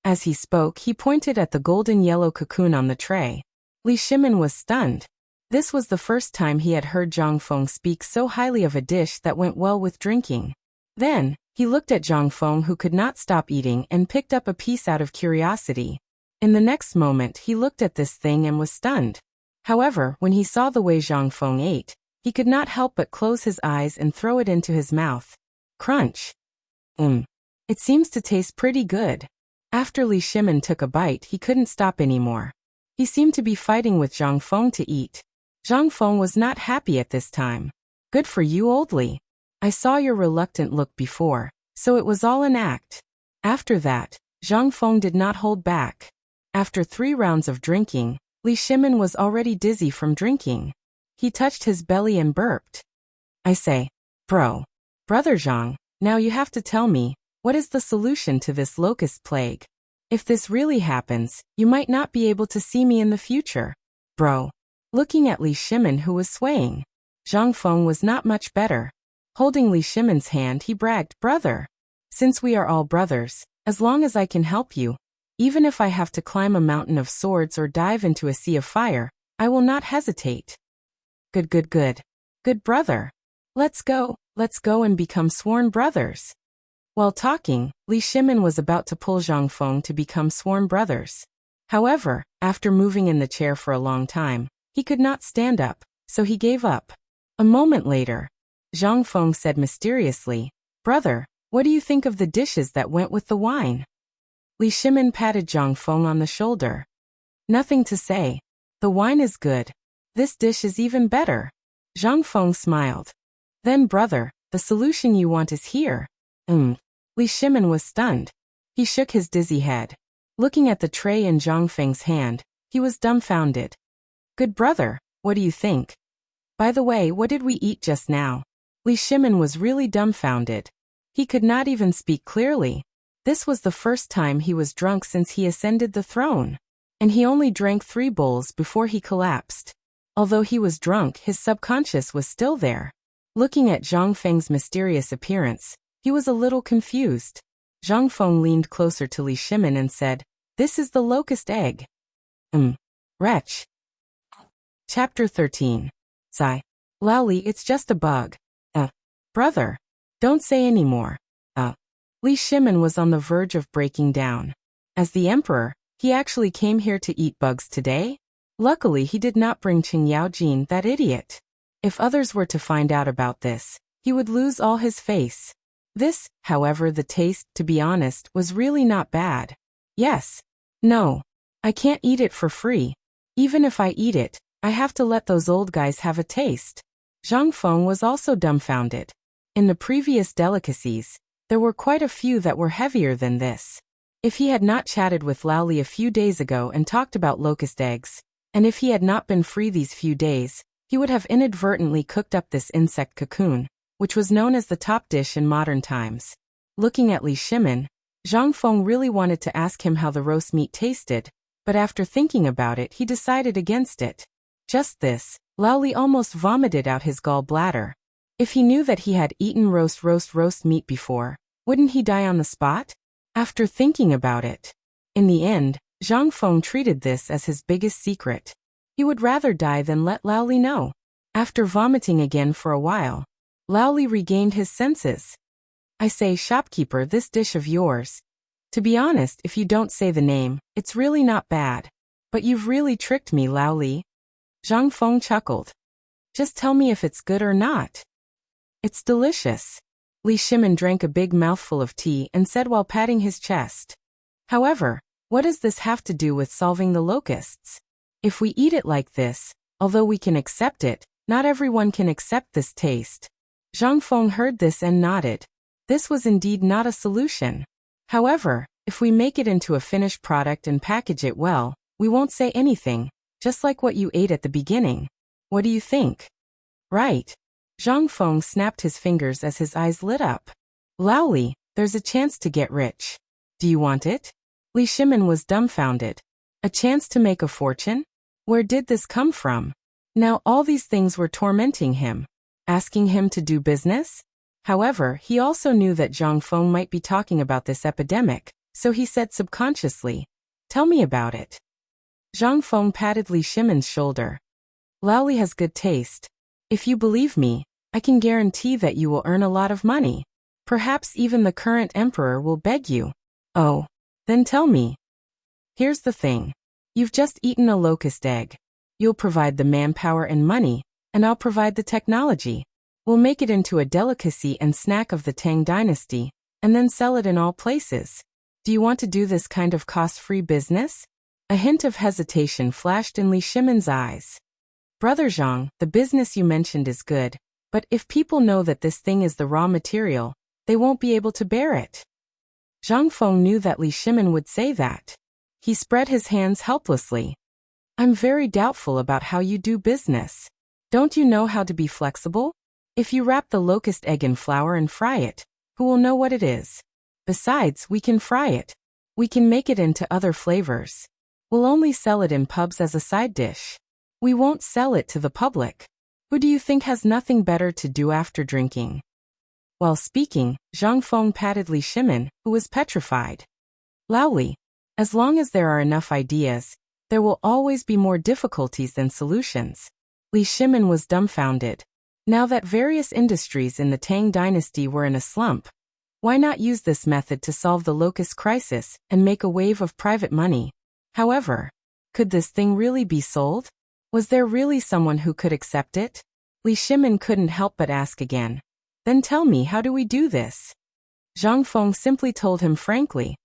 As he spoke, he pointed at the golden yellow cocoon on the tray. Li Shimin was stunned. This was the first time he had heard Zhang Feng speak so highly of a dish that went well with drinking. Then, he looked at Zhang Feng, who could not stop eating, and picked up a piece out of curiosity. In the next moment he looked at this thing and was stunned. However, when he saw the way Zhang Feng ate, he could not help but close his eyes and throw it into his mouth. Crunch. It seems to taste pretty good. After Li Shimin took a bite, he couldn't stop anymore. He seemed to be fighting with Zhang Feng to eat. Zhang Feng was not happy at this time. Good for you, old Li. I saw your reluctant look before, so it was all an act. After that, Zhang Feng did not hold back. After 3 rounds of drinking, Li Shimin was already dizzy from drinking. He touched his belly and burped. I say, Brother Zhang, now you have to tell me, what is the solution to this locust plague? If this really happens, you might not be able to see me in the future. Bro. Looking at Li Shimin, who was swaying. Zhang Feng was not much better. Holding Li Shimin's hand, he bragged, Brother. Since we are all brothers, as long as I can help you, even if I have to climb a mountain of swords or dive into a sea of fire, I will not hesitate. Good. Good brother. Let's go and become sworn brothers. While talking, Li Shimin was about to pull Zhang Feng to become sworn brothers. However, after moving in the chair for a long time, he could not stand up, so he gave up. A moment later, Zhang Feng said mysteriously, Brother, what do you think of the dishes that went with the wine? Li Shimin patted Zhang Feng on the shoulder. Nothing to say. The wine is good. This dish is even better. Zhang Feng smiled. Then brother, the solution you want is here. Li Shimin was stunned. He shook his dizzy head. Looking at the tray in Zhang Feng's hand, he was dumbfounded. Good brother, what do you think? By the way, what did we eat just now? Li Shimin was really dumbfounded. He could not even speak clearly. This was the first time he was drunk since he ascended the throne. And he only drank 3 bowls before he collapsed. Although he was drunk, his subconscious was still there. Looking at Zhang Feng's mysterious appearance, he was a little confused. Zhang Feng leaned closer to Li Shimin and said, This is the locust egg. Wretch. Chapter 13. Sigh. Laoli, it's just a bug. Brother. Don't say any more. Li Shimin was on the verge of breaking down. As the emperor, he actually came here to eat bugs today? Luckily he did not bring Qing Yaojin, that idiot. If others were to find out about this, he would lose all his face. This, however, the taste, to be honest, was really not bad. Yes. No. I can't eat it for free. Even if I eat it, I have to let those old guys have a taste. Zhang Feng was also dumbfounded. In the previous delicacies, there were quite a few that were heavier than this. If he had not chatted with Laoli a few days ago and talked about locust eggs, and if he had not been free these few days, he would have inadvertently cooked up this insect cocoon, which was known as the top dish in modern times. Looking at Li Shimin, Zhang Feng really wanted to ask him how the roast meat tasted, but after thinking about it, he decided against it. Just this, Laoli almost vomited out his gallbladder. If he knew that he had eaten roast meat before, wouldn't he die on the spot? After thinking about it. In the end, Zhang Feng treated this as his biggest secret. He would rather die than let Laoli know. After vomiting again for a while, Laoli regained his senses. I say, shopkeeper, this dish of yours. To be honest, if you don't say the name, it's really not bad. But you've really tricked me, Laoli. Zhang Feng chuckled. Just tell me if it's good or not. It's delicious. Li Shimin drank a big mouthful of tea and said while patting his chest. However, what does this have to do with solving the locusts? If we eat it like this, although we can accept it, not everyone can accept this taste. Zhang Feng heard this and nodded. This was indeed not a solution. However, if we make it into a finished product and package it well, we won't say anything, just like what you ate at the beginning. What do you think? Right. Zhang Feng snapped his fingers as his eyes lit up. Laoli, there's a chance to get rich. Do you want it? Li Shimin was dumbfounded. A chance to make a fortune? Where did this come from? Now all these things were tormenting him. Asking him to do business? However, he also knew that Zhang Feng might be talking about this epidemic, so he said subconsciously, Tell me about it. Zhang Feng patted Li Shimin's shoulder. Laoli has good taste. If you believe me, I can guarantee that you will earn a lot of money. Perhaps even the current emperor will beg you. Oh, then tell me. Here's the thing. You've just eaten a locust egg. You'll provide the manpower and money, and I'll provide the technology. We'll make it into a delicacy and snack of the Tang dynasty, and then sell it in all places. Do you want to do this kind of cost-free business? A hint of hesitation flashed in Li Shimon's eyes. Brother Zhang, the business you mentioned is good, but if people know that this thing is the raw material, they won't be able to bear it. Zhang Feng knew that Li Shimon would say that. He spread his hands helplessly. I'm very doubtful about how you do business. Don't you know how to be flexible? If you wrap the locust egg in flour and fry it, who will know what it is? Besides, we can fry it. We can make it into other flavors. We'll only sell it in pubs as a side dish. We won't sell it to the public. Who do you think has nothing better to do after drinking? While speaking, Zhang Feng patted Li Shimon, who was petrified. Laoli, as long as there are enough ideas, there will always be more difficulties than solutions. Li Shimon was dumbfounded. Now that various industries in the Tang dynasty were in a slump, why not use this method to solve the locust crisis and make a wave of private money? However, could this thing really be sold? Was there really someone who could accept it? Li Shimon couldn't help but ask again. Then tell me, how do we do this? Zhang Feng simply told him frankly.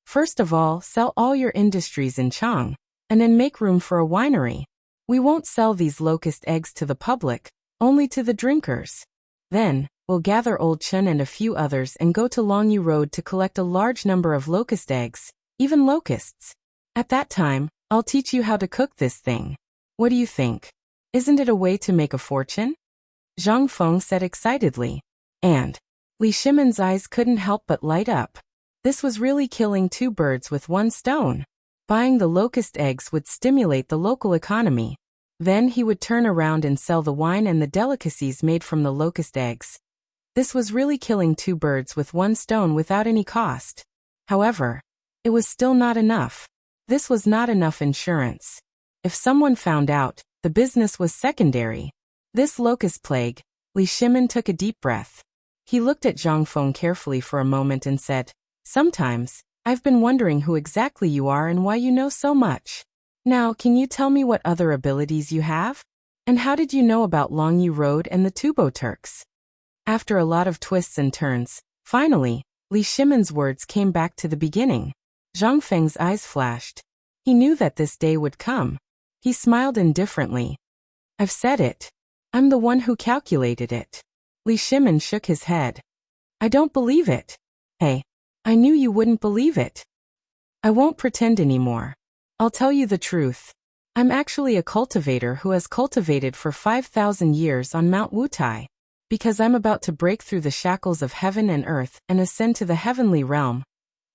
First of all, sell all your industries in Chang, and then make room for a winery. We won't sell these locust eggs to the public, only to the drinkers. Then, we'll gather Old Chen and a few others and go to Longyu Road to collect a large number of locust eggs, even locusts. At that time, I'll teach you how to cook this thing. What do you think? Isn't it a way to make a fortune? Zhang Feng said excitedly. And Li Shimon's eyes couldn't help but light up. This was really killing two birds with one stone. Buying the locust eggs would stimulate the local economy. Then he would turn around and sell the wine and the delicacies made from the locust eggs. This was really killing two birds with one stone without any cost. However, it was still not enough. This was not enough insurance. If someone found out, the business was secondary. This locust plague, Li Shimon took a deep breath. He looked at Zhang Feng carefully for a moment and said, Sometimes, I've been wondering who exactly you are and why you know so much. Now, can you tell me what other abilities you have? And how did you know about Longyu Road and the Tubo Turks? After a lot of twists and turns, finally, Li Shimon's words came back to the beginning. Zhang Feng's eyes flashed. He knew that this day would come. He smiled indifferently. I've said it. I'm the one who calculated it. Li Shimon shook his head. I don't believe it. Hey, I knew you wouldn't believe it. I won't pretend anymore. I'll tell you the truth. I'm actually a cultivator who has cultivated for 5,000 years on Mount Wutai. Because I'm about to break through the shackles of heaven and earth and ascend to the heavenly realm.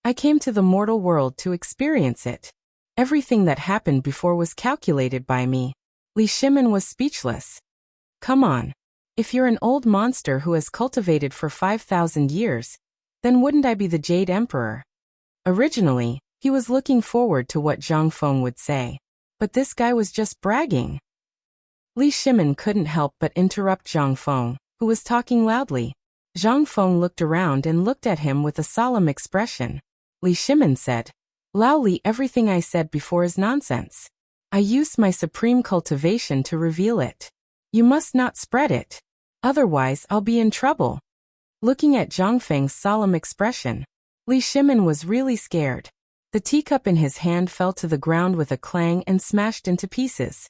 I came to the mortal world to experience it. Everything that happened before was calculated by me. Li Shimon was speechless. Come on. If you're an old monster who has cultivated for 5,000 years, then wouldn't I be the Jade Emperor? Originally, he was looking forward to what Zhang Feng would say. But this guy was just bragging. Li Shimon couldn't help but interrupt Zhang Feng, who was talking loudly. Zhang Feng looked around and looked at him with a solemn expression. Li Shimon said, Laoli, everything I said before is nonsense. I used my supreme cultivation to reveal it. You must not spread it. Otherwise, I'll be in trouble. Looking at Zhang Feng's solemn expression, Li Shimon was really scared. The teacup in his hand fell to the ground with a clang and smashed into pieces.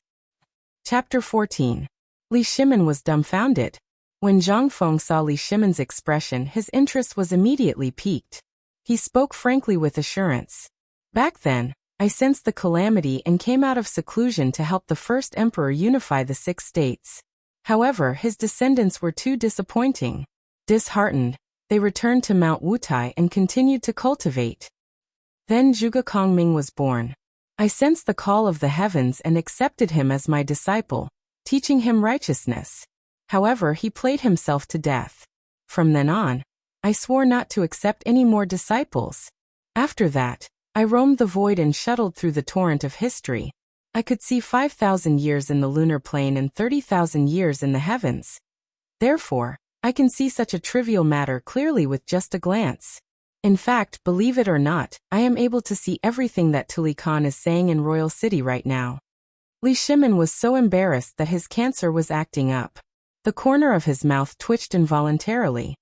Chapter 14. Li Shimon was dumbfounded. When Zhang Feng saw Li Shimon's expression, his interest was immediately piqued. He spoke frankly with assurance. Back then, I sensed the calamity and came out of seclusion to help the first emperor unify the 6 states. However, his descendants were too disappointing. Disheartened, they returned to Mount Wutai and continued to cultivate. Then Zhuge Kongming was born. I sensed the call of the heavens and accepted him as my disciple, teaching him righteousness. However, he played himself to death. From then on, I swore not to accept any more disciples. After that, I roamed the void and shuttled through the torrent of history. I could see 5,000 years in the lunar plane and 30,000 years in the heavens. Therefore, I can see such a trivial matter clearly with just a glance. In fact, believe it or not, I am able to see everything that Tuli Khan is saying in Royal City right now. Li Shimin was so embarrassed that his cancer was acting up. The corner of his mouth twitched involuntarily.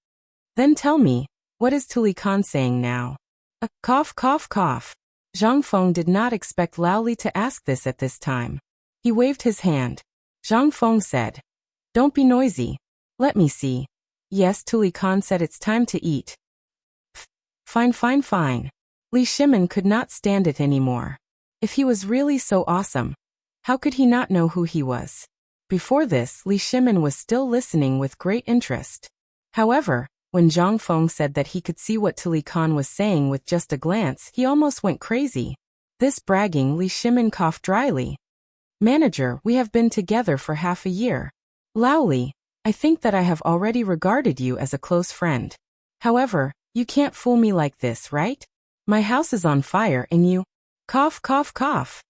Then tell me, what is Tuli Khan saying now? Cough, cough, cough. Zhang Feng did not expect Lao Li to ask this at this time. He waved his hand. Zhang Feng said, "Don't be noisy. Let me see." Yes, Tuli Khan said it's time to eat. Fine, fine, fine. Li Shimin could not stand it anymore. If he was really so awesome, how could he not know who he was? Before this, Li Shimin was still listening with great interest. However, when Zhang Feng said that he could see what Tuli Khan was saying with just a glance, he almost went crazy. This bragging, Li Shimin coughed dryly. "Manager, we have been together for half a year. Lao Li, I think that I have already regarded you as a close friend. However, you can't fool me like this, right? My house is on fire and you..." Cough, cough, cough.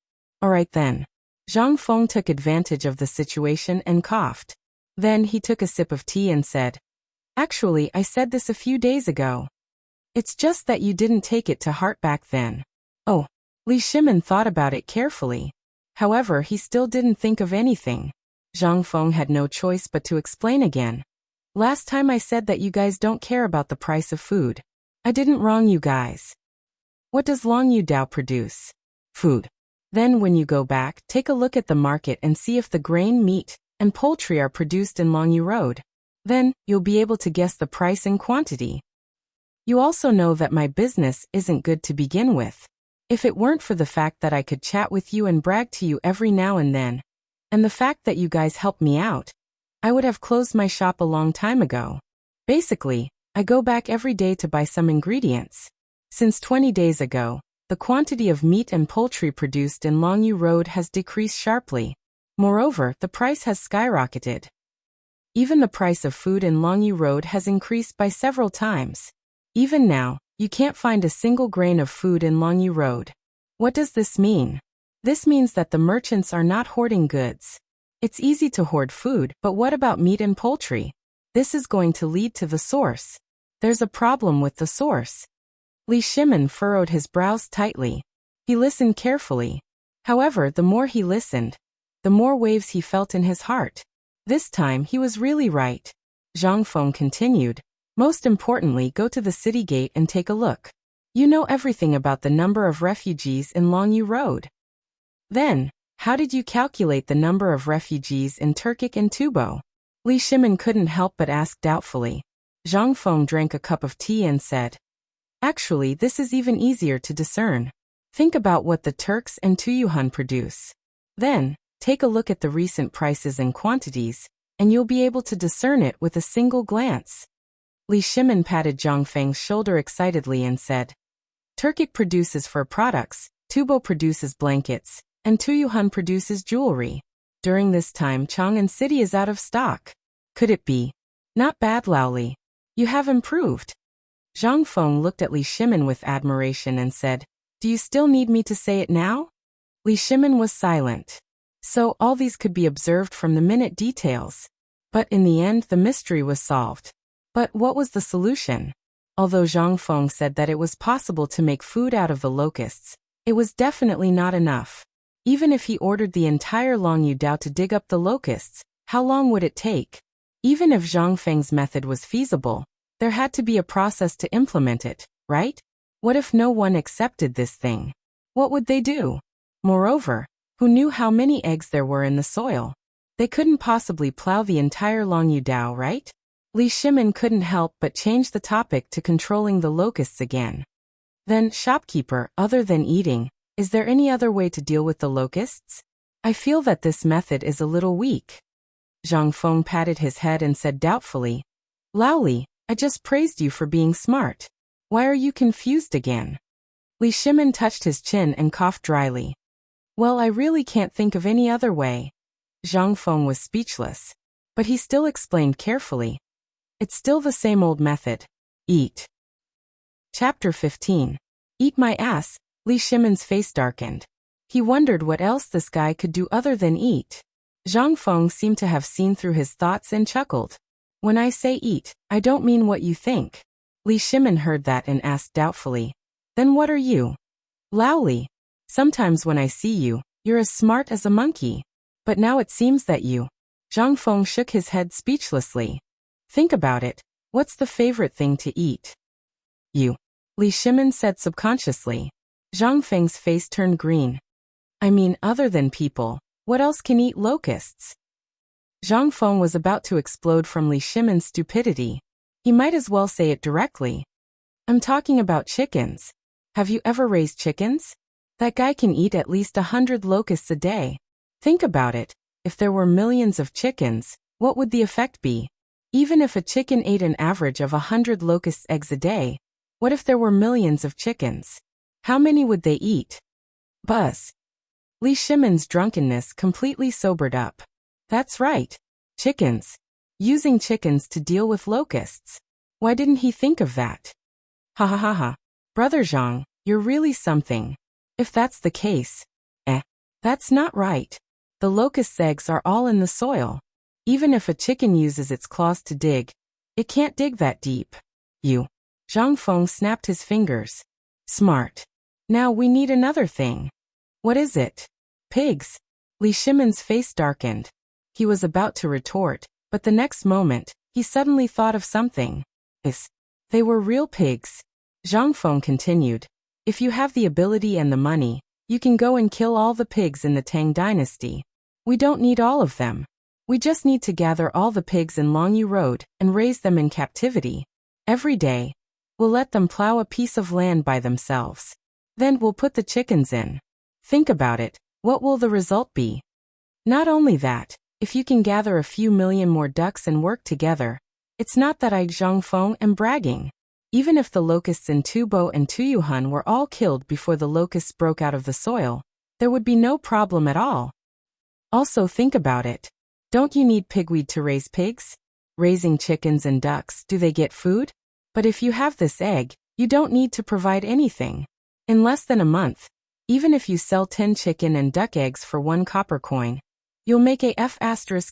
Alright then. Zhang Feng took advantage of the situation and coughed. Then he took a sip of tea and said, "Actually, I said this a few days ago. It's just that you didn't take it to heart back then." Oh. Li Shimin thought about it carefully. However, he still didn't think of anything. Zhang Feng had no choice but to explain again. "Last time I said that you guys don't care about the price of food. I didn't wrong you guys. What does Long Yu Dao produce? Food. Then when you go back, take a look at the market and see if the grain, meat, and poultry are produced in Long Yu Road. Then, you'll be able to guess the price and quantity. You also know that my business isn't good to begin with. If it weren't for the fact that I could chat with you and brag to you every now and then, and the fact that you guys help me out, I would have closed my shop a long time ago. Basically, I go back every day to buy some ingredients. Since 20 days ago, the quantity of meat and poultry produced in Long Yu Road has decreased sharply. Moreover, the price has skyrocketed. Even the price of food in Long Yu Road has increased by several times. Even now, you can't find a single grain of food in Long Yu Road. What does this mean? This means that the merchants are not hoarding goods. It's easy to hoard food, but what about meat and poultry? This is going to lead to the source. There's a problem with the source." Li Shimin furrowed his brows tightly. He listened carefully. However, the more he listened, the more waves he felt in his heart. This time he was really right. Zhang Feng continued, "Most importantly, go to the city gate and take a look. You know everything about the number of refugees in Long Yu Road. Then, how did you calculate the number of refugees in Turkic and Tubo?" Li Shimin couldn't help but ask doubtfully. Zhang Feng drank a cup of tea and said, "Actually, this is even easier to discern. Think about what the Turks and Tuyuhan produce. Then, take a look at the recent prices and quantities, and you'll be able to discern it with a single glance." Li Shimin patted Zhang Feng's shoulder excitedly and said, "Turkic produces fur products, Tubo produces blankets, and Tuyuhan produces jewelry. During this time, Chang'an City is out of stock. Could it be? Not bad, Lao Li. You have improved." Zhang Feng looked at Li Shimin with admiration and said, "Do you still need me to say it now?" Li Shimin was silent. So all these could be observed from the minute details. But in the end, the mystery was solved. But what was the solution? Although Zhang Feng said that it was possible to make food out of the locusts, it was definitely not enough. Even if he ordered the entire Long Yu Dao to dig up the locusts, how long would it take? Even if Zhang Feng's method was feasible, there had to be a process to implement it, right? What if no one accepted this thing? What would they do? Moreover, who knew how many eggs there were in the soil? They couldn't possibly plow the entire Long Yu Dao, right? Li Shimin couldn't help but change the topic to controlling the locusts again. "Then, shopkeeper, other than eating, is there any other way to deal with the locusts? I feel that this method is a little weak." Zhang Feng patted his head and said doubtfully, "Lao Li, I just praised you for being smart. Why are you confused again?" Li Shimin touched his chin and coughed dryly. "Well, I really can't think of any other way." Zhang Feng was speechless. But he still explained carefully. "It's still the same old method. Eat." Chapter 15. Eat my ass. Li Shimin's face darkened. He wondered what else this guy could do other than eat. Zhang Feng seemed to have seen through his thoughts and chuckled. "When I say eat, I don't mean what you think." Li Shimin heard that and asked doubtfully, "Then what are you?" "Lao Li. Sometimes when I see you, You're as smart as a monkey. But now it seems that you. Zhang Feng shook his head speechlessly. Think about it. What's the favorite thing to eat? You. Li Shimin said subconsciously. Zhang Feng's face turned green. I mean, other than people, what else can eat locusts? Zhang Feng was about to explode from Li Shimin's stupidity. He might as well say it directly. I'm talking about chickens. Have you ever raised chickens? That guy can eat at least 100 locusts a day. Think about it. If there were millions of chickens, what would the effect be? Even if a chicken ate an average of 100 locust eggs a day, what if there were millions of chickens? How many would they eat? Buzz. Li Shimin's drunkenness completely sobered up. That's right. Chickens. Using chickens to deal with locusts. Why didn't he think of that? Ha ha ha ha. Brother Zhang, you're really something. If that's the case. That's not right. The locust's eggs are all in the soil. Even if a chicken uses its claws to dig, it can't dig that deep. You. Zhang Feng snapped his fingers. Smart. Now we need another thing. What is it? Pigs. Li Shimin's face darkened. He was about to retort, but the next moment, he suddenly thought of something. They were real pigs. Zhang Feng continued. If you have the ability and the money, you can go and kill all the pigs in the Tang dynasty. We don't need all of them. We just need to gather all the pigs in Longyu Road and raise them in captivity. Every day, we'll let them plow a piece of land by themselves. Then we'll put the chickens in. Think about it. What will the result be? Not only that, if you can gather a few million more ducks and work together, it's not that I Zhang Feng am bragging. Even if the locusts in Tubo and Tuyuhan were all killed before the locusts broke out of the soil, there would be no problem at all. Also think about it. Don't you need pigweed to raise pigs? Raising chickens and ducks, do they get food? But if you have this egg, you don't need to provide anything. In less than a month, even if you sell 10 chicken and duck eggs for 1 copper coin, you'll make a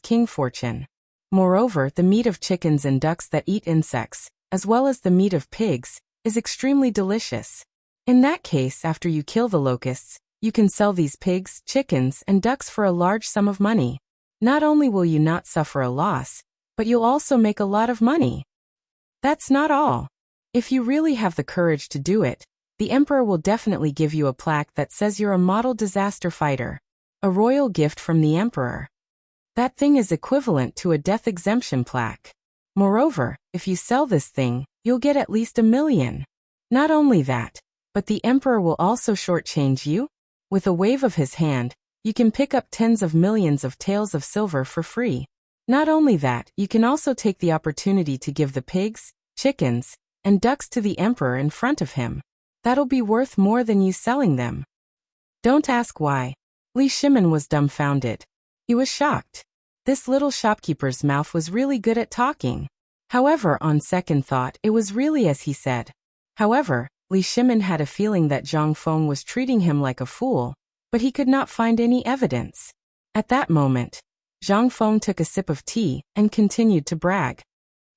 *king fortune. Moreover, the meat of chickens and ducks that eat insects, as well as the meat of pigs, is extremely delicious. In that case, after you kill the locusts, you can sell these pigs, chickens, and ducks for a large sum of money. Not only will you not suffer a loss, but you'll also make a lot of money. That's not all. If you really have the courage to do it, the emperor will definitely give you a plaque that says you're a model disaster fighter. A royal gift from the emperor. That thing is equivalent to a death exemption plaque. Moreover, if you sell this thing, you'll get at least 1 million. Not only that, but the emperor will also shortchange you. With a wave of his hand, you can pick up tens of millions of taels of silver for free. Not only that, you can also take the opportunity to give the pigs, chickens, and ducks to the emperor in front of him. That'll be worth more than you selling them. Don't ask why. Li Shimin was dumbfounded. He was shocked. This little shopkeeper's mouth was really good at talking. However, on second thought, it was really as he said. However, Li Shimin had a feeling that Zhang Feng was treating him like a fool, but he could not find any evidence. At that moment, Zhang Feng took a sip of tea and continued to brag.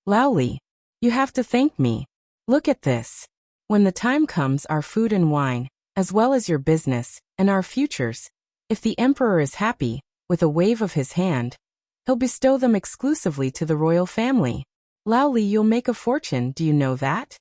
Lao Li, you have to thank me. Look at this. When the time comes, our food and wine, as well as your business, and our futures, if the emperor is happy, with a wave of his hand, he'll bestow them exclusively to the royal family. Lao Li, you'll make a fortune, do you know that?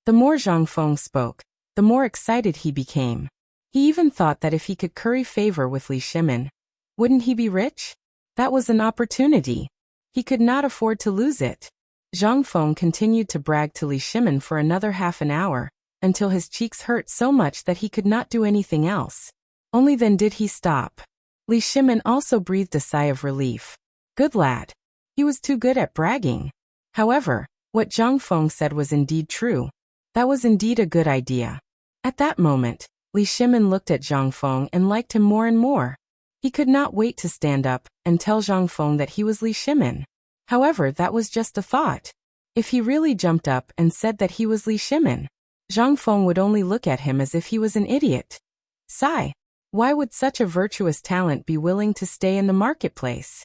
The more Zhang Feng spoke, the more excited he became. He even thought that if he could curry favor with Li Shimin, wouldn't he be rich? That was an opportunity. He could not afford to lose it. Zhang Feng continued to brag to Li Shimin for another half an hour, until his cheeks hurt so much that he could not do anything else. Only then did he stop. Li Shimin also breathed a sigh of relief. Good lad. He was too good at bragging. However, what Zhang Feng said was indeed true. That was indeed a good idea. At that moment, Li Shimin looked at Zhang Feng and liked him more and more. He could not wait to stand up and tell Zhang Feng that he was Li Shimin. However, that was just a thought. If he really jumped up and said that he was Li Shimin, Zhang Feng would only look at him as if he was an idiot. Sigh. Why would such a virtuous talent be willing to stay in the marketplace?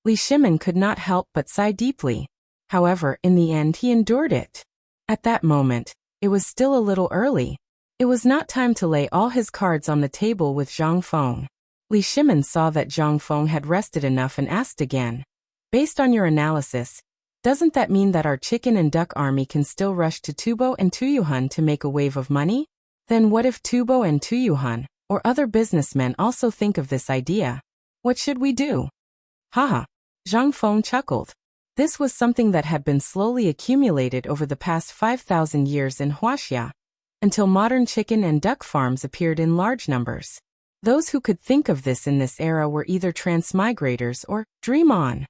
Li Shimin could not help but sigh deeply. However, in the end he endured it. At that moment, it was still a little early. It was not time to lay all his cards on the table with Zhang Feng. Li Shimin saw that Zhang Feng had rested enough and asked again. Based on your analysis, doesn't that mean that our chicken and duck army can still rush to Tubo and Tuyuhan to make a wave of money? Then what if Tubo and Tuyuhan, or other businessmen also think of this idea? What should we do? Haha. Zhang Feng chuckled. This was something that had been slowly accumulated over the past 5,000 years in Huaxia, until modern chicken and duck farms appeared in large numbers. Those who could think of this in this era were either transmigrators or dream on.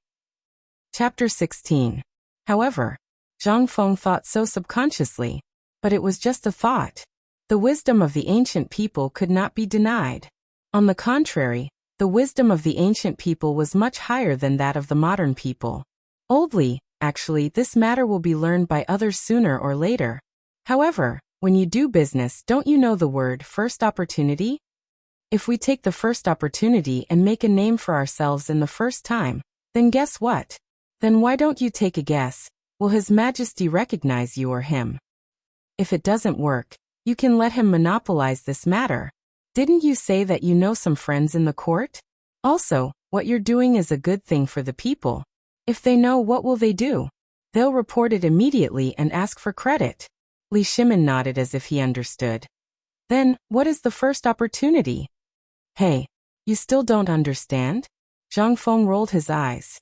Chapter 16. However, Zhang Feng thought so subconsciously, but it was just a thought. The wisdom of the ancient people could not be denied. On the contrary, the wisdom of the ancient people was much higher than that of the modern people. Oldly, actually, this matter will be learned by others sooner or later. However, when you do business, don't you know the word first opportunity? If we take the first opportunity and make a name for ourselves in the first time, then guess what? Then why don't you take a guess? Will His Majesty recognize you or him? If it doesn't work, you can let him monopolize this matter. Didn't you say that you know some friends in the court? Also, what you're doing is a good thing for the people. If they know, what will they do? They'll report it immediately and ask for credit. Li Shimin nodded as if he understood. Then, what is the first opportunity? Hey, you still don't understand? Zhang Feng rolled his eyes.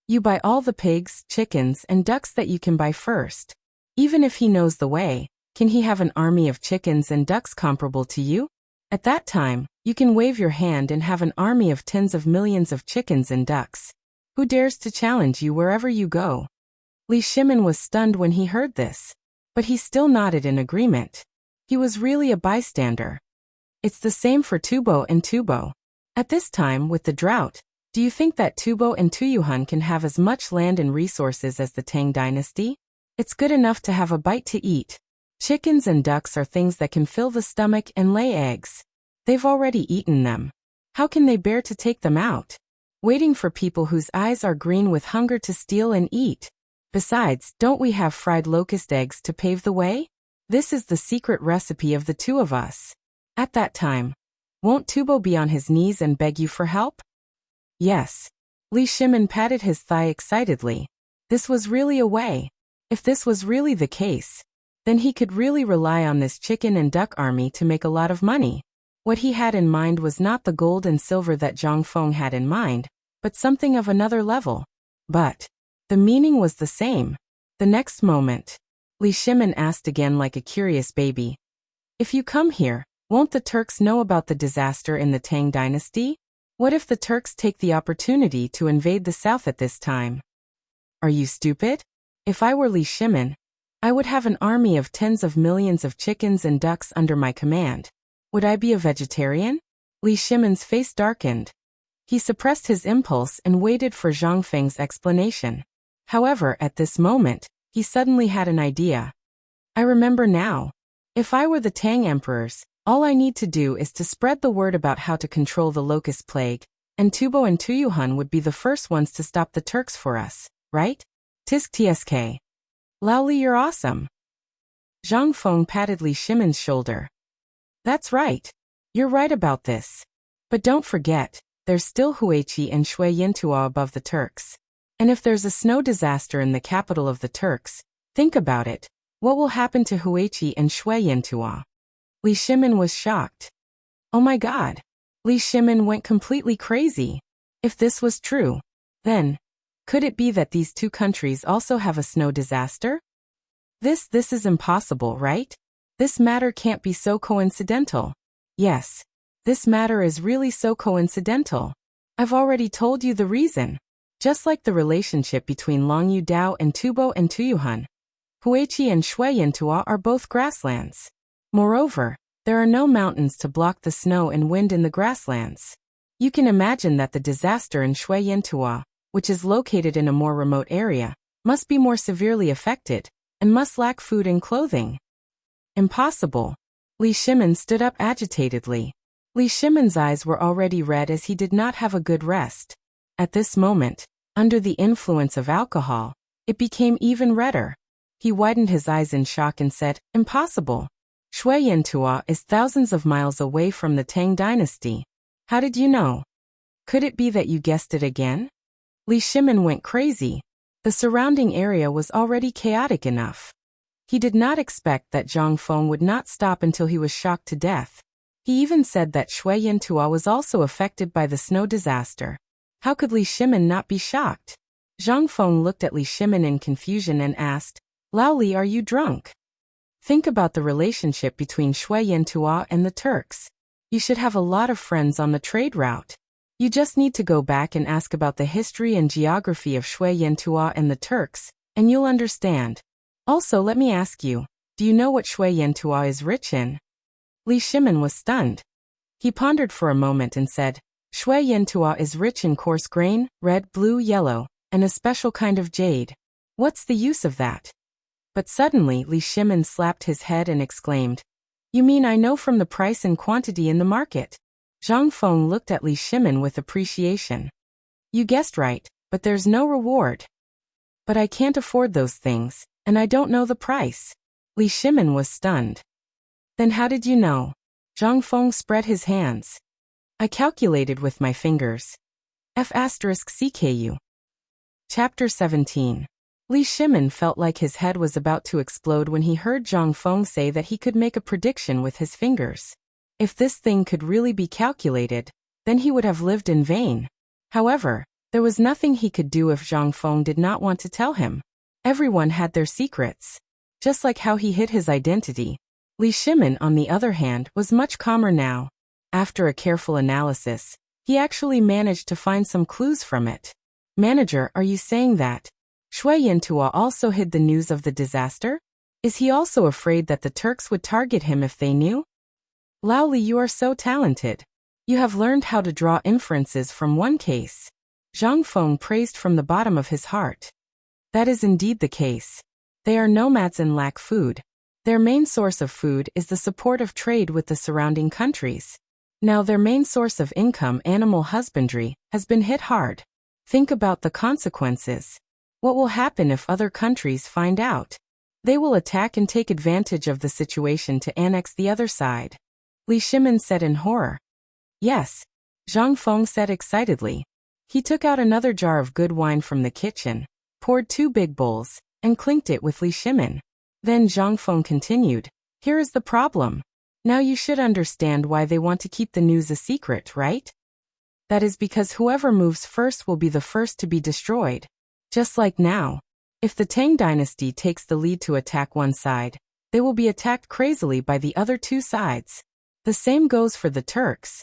You buy all the pigs, chickens, and ducks that you can buy first. Even if he knows the way, can he have an army of chickens and ducks comparable to you? At that time, you can wave your hand and have an army of tens of millions of chickens and ducks. Who dares to challenge you wherever you go? Li Shimin was stunned when he heard this, but he still nodded in agreement. He was really a bystander. It's the same for Tubo and Tubo. At this time, with the drought, do you think that Tubo and Tuyuhan can have as much land and resources as the Tang dynasty? It's good enough to have a bite to eat. Chickens and ducks are things that can fill the stomach and lay eggs. They've already eaten them. How can they bear to take them out? Waiting for people whose eyes are green with hunger to steal and eat. Besides, don't we have fried locust eggs to pave the way? This is the secret recipe of the two of us. At that time, won't Tubo be on his knees and beg you for help? Yes. Li Shimin patted his thigh excitedly. This was really a way. If this was really the case, then he could really rely on this chicken and duck army to make a lot of money. What he had in mind was not the gold and silver that Zhang Feng had in mind, but something of another level. But the meaning was the same. The next moment, Li Shimin asked again like a curious baby. If you come here, won't the Turks know about the disaster in the Tang dynasty? What if the Turks take the opportunity to invade the south at this time? Are you stupid? If I were Li Shimin, I would have an army of tens of millions of chickens and ducks under my command. Would I be a vegetarian? Li Shimin's face darkened. He suppressed his impulse and waited for Zhang Feng's explanation. However, at this moment, he suddenly had an idea. I remember now. If I were the Tang emperors, all I need to do is to spread the word about how to control the locust plague, and Tubo and Tuyuhan would be the first ones to stop the Turks for us, right? Tisk tsk. Laoli, you're awesome. Zhang Feng patted Li Shimin's shoulder. That's right. You're right about this. But don't forget, there's still Huichi and Shui Yintua above the Turks. And if there's a snow disaster in the capital of the Turks, think about it. What will happen to Huichi and Shui Yintua? Li Shimin was shocked. Oh my God. Li Shimin went completely crazy. If this was true, then, could it be that these two countries also have a snow disaster? This is impossible, right? This matter can't be so coincidental. Yes, this matter is really so coincidental. I've already told you the reason. Just like the relationship between Longyu Dao and Tubo and Tuyuhan, Huichi and Shui Yintua are both grasslands. Moreover, there are no mountains to block the snow and wind in the grasslands. You can imagine that the disaster in Shui Yintua, which is located in a more remote area, must be more severely affected, and must lack food and clothing. Impossible. Li Shimin stood up agitatedly. Li Shimin's eyes were already red as he did not have a good rest. At this moment, under the influence of alcohol, it became even redder. He widened his eyes in shock and said, Impossible. Shui Yintua is thousands of miles away from the Tang dynasty. How did you know? Could it be that you guessed it again? Li Shimin went crazy. The surrounding area was already chaotic enough. He did not expect that Zhang Feng would not stop until he was shocked to death. He even said that Shui Yantua was also affected by the snow disaster. How could Li Shimin not be shocked? Zhang Feng looked at Li Shimin in confusion and asked, Lao Li, are you drunk? Think about the relationship between Shui Yantua and the Turks. You should have a lot of friends on the trade route. You just need to go back and ask about the history and geography of Shui Yantua and the Turks, and you'll understand. Also, let me ask you, do you know what Shui Yantua is rich in? Li Shimin was stunned. He pondered for a moment and said, Shui Yantua is rich in coarse grain, red, blue, yellow, and a special kind of jade. What's the use of that? But suddenly Li Shimin slapped his head and exclaimed, You mean I know from the price and quantity in the market? Zhang Feng looked at Li Shimin with appreciation. You guessed right, but there's no reward. But I can't afford those things, and I don't know the price. Li Shimin was stunned. Then how did you know? Zhang Feng spread his hands. I calculated with my fingers. F*CKU. Chapter 17. Li Shimin felt like his head was about to explode when he heard Zhang Feng say that he could make a prediction with his fingers. If this thing could really be calculated, then he would have lived in vain. However, there was nothing he could do if Zhang Feng did not want to tell him. Everyone had their secrets. Just like how he hid his identity. Li Shimin, on the other hand, was much calmer now. After a careful analysis, he actually managed to find some clues from it. Manager, are you saying that Shui Yantua also hid the news of the disaster? Is he also afraid that the Turks would target him if they knew? Lao Li, you are so talented. You have learned how to draw inferences from one case. Zhang Feng praised from the bottom of his heart. That is indeed the case. They are nomads and lack food. Their main source of food is the support of trade with the surrounding countries. Now their main source of income, animal husbandry, has been hit hard. Think about the consequences. What will happen if other countries find out? They will attack and take advantage of the situation to annex the other side. Li Shimin said in horror. Yes, Zhang Feng said excitedly. He took out another jar of good wine from the kitchen, poured 2 big bowls, and clinked it with Li Shimin. Then Zhang Feng continued, Here is the problem. Now you should understand why they want to keep the news a secret, right? That is because whoever moves first will be the first to be destroyed. Just like now. If the Tang dynasty takes the lead to attack one side, they will be attacked crazily by the other 2 sides. The same goes for the Turks.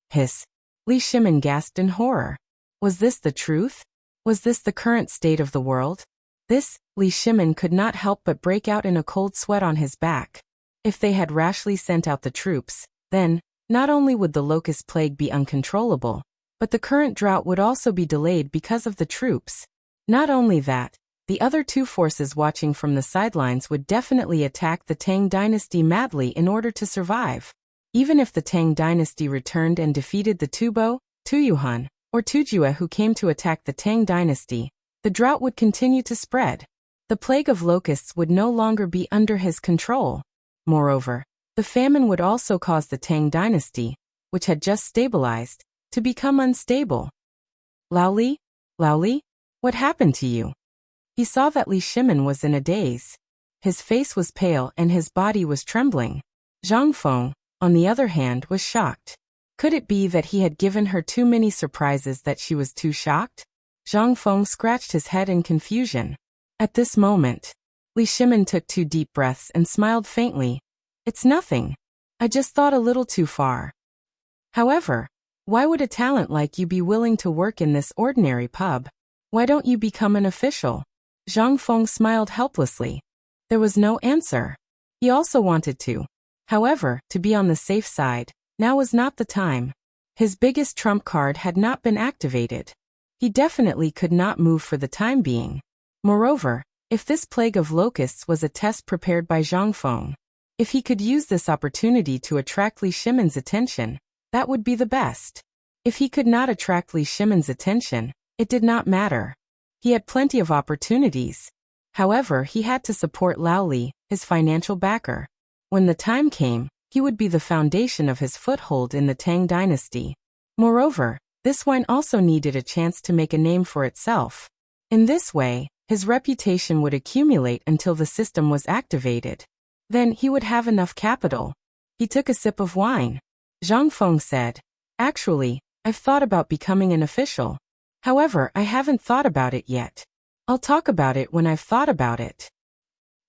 Hiss. Li Shimin gasped in horror. Was this the truth? Was this the current state of the world? This, Li Shimin could not help but break out in a cold sweat on his back. If they had rashly sent out the troops, then, not only would the locust plague be uncontrollable, but the current drought would also be delayed because of the troops. Not only that, the other 2 forces watching from the sidelines would definitely attack the Tang dynasty madly in order to survive. Even if the Tang dynasty returned and defeated the Tubo, Tuyuhan, or Tujue who came to attack the Tang dynasty, the drought would continue to spread. The plague of locusts would no longer be under his control. Moreover, the famine would also cause the Tang dynasty, which had just stabilized, to become unstable. Lao Li? What happened to you? He saw that Li Shimin was in a daze. His face was pale and his body was trembling. Zhang Feng, on the other hand, was shocked. Could it be that he had given her too many surprises that she was too shocked? Zhang Feng scratched his head in confusion. At this moment, Li Shimin took 2 deep breaths and smiled faintly. It's nothing. I just thought a little too far. However, why would a talent like you be willing to work in this ordinary pub? Why don't you become an official? Zhang Feng smiled helplessly. There was no answer. He also wanted to. However, to be on the safe side, now was not the time. His biggest trump card had not been activated. He definitely could not move for the time being. Moreover, if this plague of locusts was a test prepared by Zhang Feng, if he could use this opportunity to attract Li Shimin's attention, that would be the best. If he could not attract Li Shimin's attention, it did not matter. He had plenty of opportunities. However, he had to support Lao Li, his financial backer. When the time came, he would be the foundation of his foothold in the Tang dynasty. Moreover, This wine also needed a chance to make a name for itself. In this way, his reputation would accumulate until the system was activated. Then he would have enough capital. He took a sip of wine. Zhang Feng said, "Actually, I've thought about becoming an official. However, I haven't thought about it yet. I'll talk about it when I've thought about it."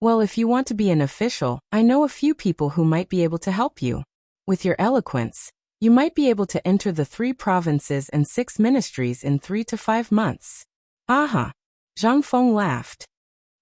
"Well, if you want to be an official, I know a few people who might be able to help you. With your eloquence, you might be able to enter the 3 provinces and 6 ministries in 3 to 5 months. Aha! Zhang Feng laughed.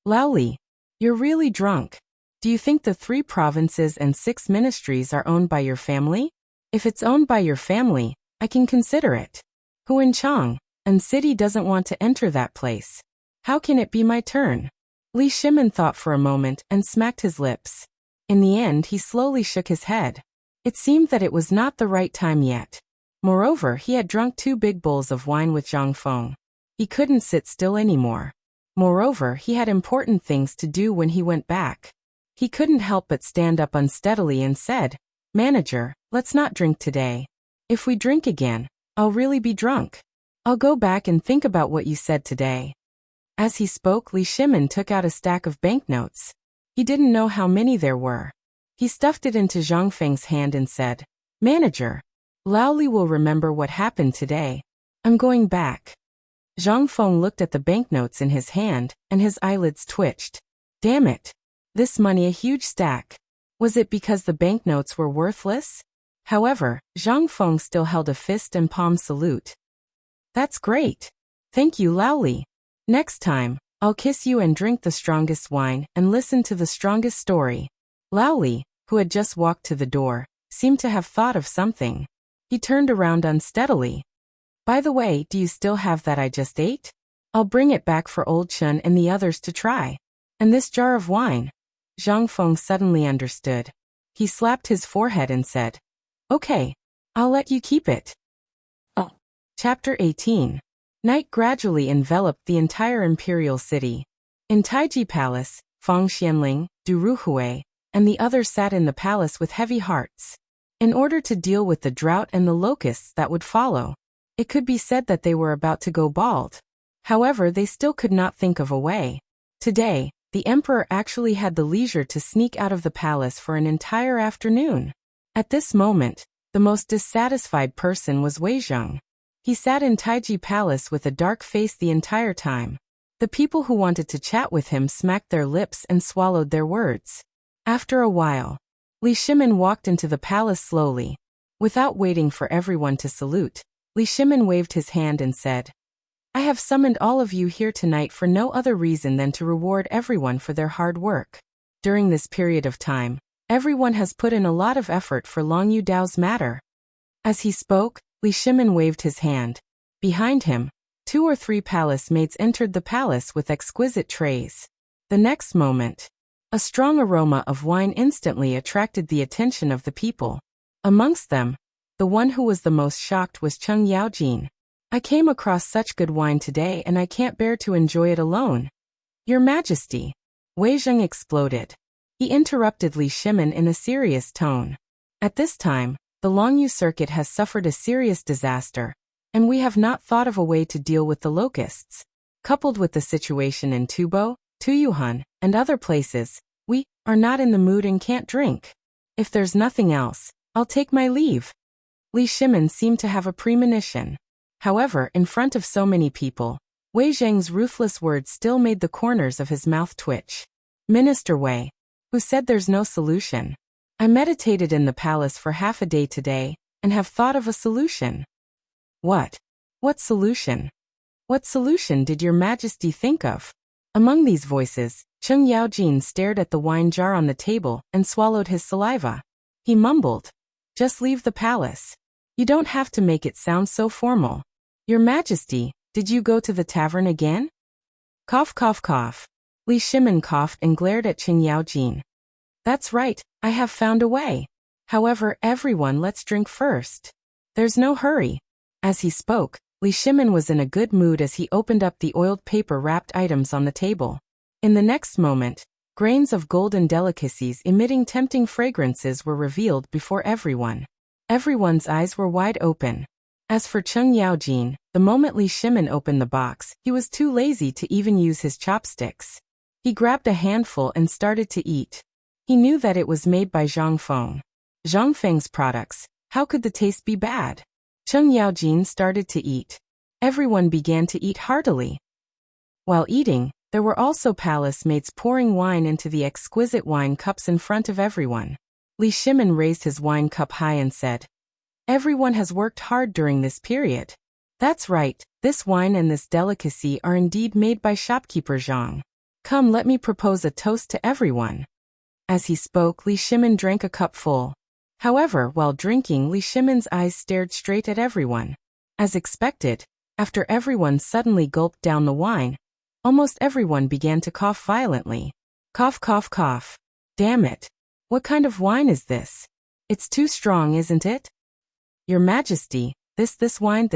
"Laoli, you're really drunk. Do you think the 3 provinces and 6 ministries are owned by your family? If it's owned by your family, I can consider it. Huanchang and city doesn't want to enter that place. How can it be my turn?" Li Shimin thought for a moment and smacked his lips. In the end, he slowly shook his head. It seemed that it was not the right time yet. Moreover, he had drunk 2 big bowls of wine with Zhang Feng. He couldn't sit still anymore. Moreover, he had important things to do when he went back. He couldn't help but stand up unsteadily and said, "Manager, let's not drink today. If we drink again, I'll really be drunk. I'll go back and think about what you said today." As he spoke, Li Shimin took out a stack of banknotes. He didn't know how many there were. He stuffed it into Zhang Feng's hand and said, "Manager, Laoli will remember what happened today. I'm going back." Zhang Feng looked at the banknotes in his hand, and his eyelids twitched. Damn it! This money, a huge stack. Was it because the banknotes were worthless? However, Zhang Feng still held a fist and palm salute. "That's great. Thank you, Laoli. Next time, I'll kiss you and drink the strongest wine and listen to the strongest story." Laoli, who had just walked to the door, seemed to have thought of something. He turned around unsteadily. "By the way, do you still have that I just ate? I'll bring it back for Old Chun and the others to try. And this jar of wine." Zhang Feng suddenly understood. He slapped his forehead and said, "Okay, I'll let you keep it." Chapter 18. Night gradually enveloped the entire imperial city. In Taiji Palace, Fang Xianling, Du Ruhui, and the others sat in the palace with heavy hearts. In order to deal with the drought and the locusts that would follow, it could be said that they were about to go bald. However, they still could not think of a way. Today, the emperor actually had the leisure to sneak out of the palace for an entire afternoon. At this moment, the most dissatisfied person was Wei Zheng. He sat in Taiji Palace with a dark face the entire time. The people who wanted to chat with him smacked their lips and swallowed their words. After a while, Li Shimin walked into the palace slowly. Without waiting for everyone to salute, Li Shimin waved his hand and said, "I have summoned all of you here tonight for no other reason than to reward everyone for their hard work. During this period of time, everyone has put in a lot of effort for Long Yu Dao's matter." As he spoke, Li Shimin waved his hand. Behind him, 2 or 3 palace maids entered the palace with exquisite trays. The next moment, a strong aroma of wine instantly attracted the attention of the people. Amongst them, the one who was the most shocked was Cheng Yaojin. "I came across such good wine today and I can't bear to enjoy it alone." "Your Majesty," Wei Zheng exploded. He interrupted Li Shimin in a serious tone. "At this time, the Longyu circuit has suffered a serious disaster, and we have not thought of a way to deal with the locusts. Coupled with the situation in Tubo, Tuyuhan, and other places, we are not in the mood and can't drink. If there's nothing else, I'll take my leave." Li Shimin seemed to have a premonition. However, in front of so many people, Wei Zheng's ruthless words still made the corners of his mouth twitch. "Minister Wei, who said there's no solution? I meditated in the palace for half a day today, and have thought of a solution." "What? What solution? What solution did your Majesty think of?" Among these voices, Cheng Yaojin stared at the wine jar on the table and swallowed his saliva. He mumbled, "Just leave the palace. You don't have to make it sound so formal. Your Majesty, did you go to the tavern again?" Cough, cough, cough. Li Shimin coughed and glared at Cheng Yaojin. "That's right, I have found a way. However, everyone, let's drink first. There's no hurry." As he spoke, Li Shimin was in a good mood as he opened up the oiled paper-wrapped items on the table. In the next moment, grains of golden delicacies emitting tempting fragrances were revealed before everyone. Everyone's eyes were wide open. As for Cheng Yaojin, the moment Li Shimin opened the box, he was too lazy to even use his chopsticks. He grabbed a handful and started to eat. He knew that it was made by Zhang Feng. Zhang Feng's products, how could the taste be bad? Cheng Yaojin started to eat. Everyone began to eat heartily. While eating, there were also palace maids pouring wine into the exquisite wine cups in front of everyone. Li Shimin raised his wine cup high and said, "Everyone has worked hard during this period. That's right, this wine and this delicacy are indeed made by shopkeeper Zhang. Come, let me propose a toast to everyone." As he spoke, Li Shimin drank a cup full. However, while drinking, Li Shimin's eyes stared straight at everyone. As expected, after everyone suddenly gulped down the wine, almost everyone began to cough violently. Cough, cough, cough. Damn it. What kind of wine is this? It's too strong, isn't it? Your Majesty, this wine,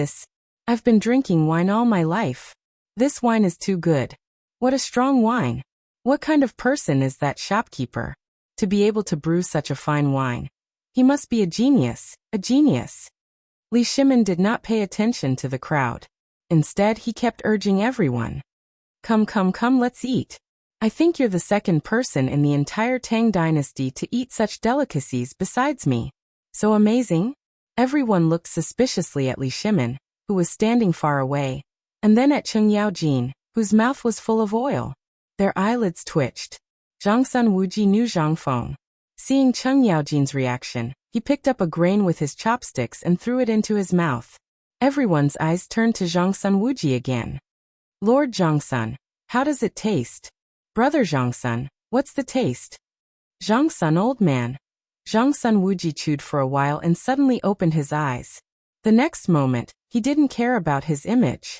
I've been drinking wine all my life. This wine is too good. What a strong wine. What kind of person is that shopkeeper? To be able to brew such a fine wine. He must be a genius, a genius. Li Shimin did not pay attention to the crowd. Instead, he kept urging everyone. Come, come, come, let's eat. I think you're the second person in the entire Tang dynasty to eat such delicacies besides me. So amazing? Everyone looked suspiciously at Li Shimin, who was standing far away, and then at Cheng Yaojin, whose mouth was full of oil. Their eyelids twitched. Zhang Sun Wuji knew Zhang Feng. Seeing Cheng Yaojin's reaction, he picked up a grain with his chopsticks and threw it into his mouth. Everyone's eyes turned to Zhang Sun Wuji again. Lord Zhang Sun, how does it taste? Brother Zhang Sun, what's the taste? Zhang Sun, old man. Zhang Sun Wuji chewed for a while and suddenly opened his eyes. The next moment, he didn't care about his image.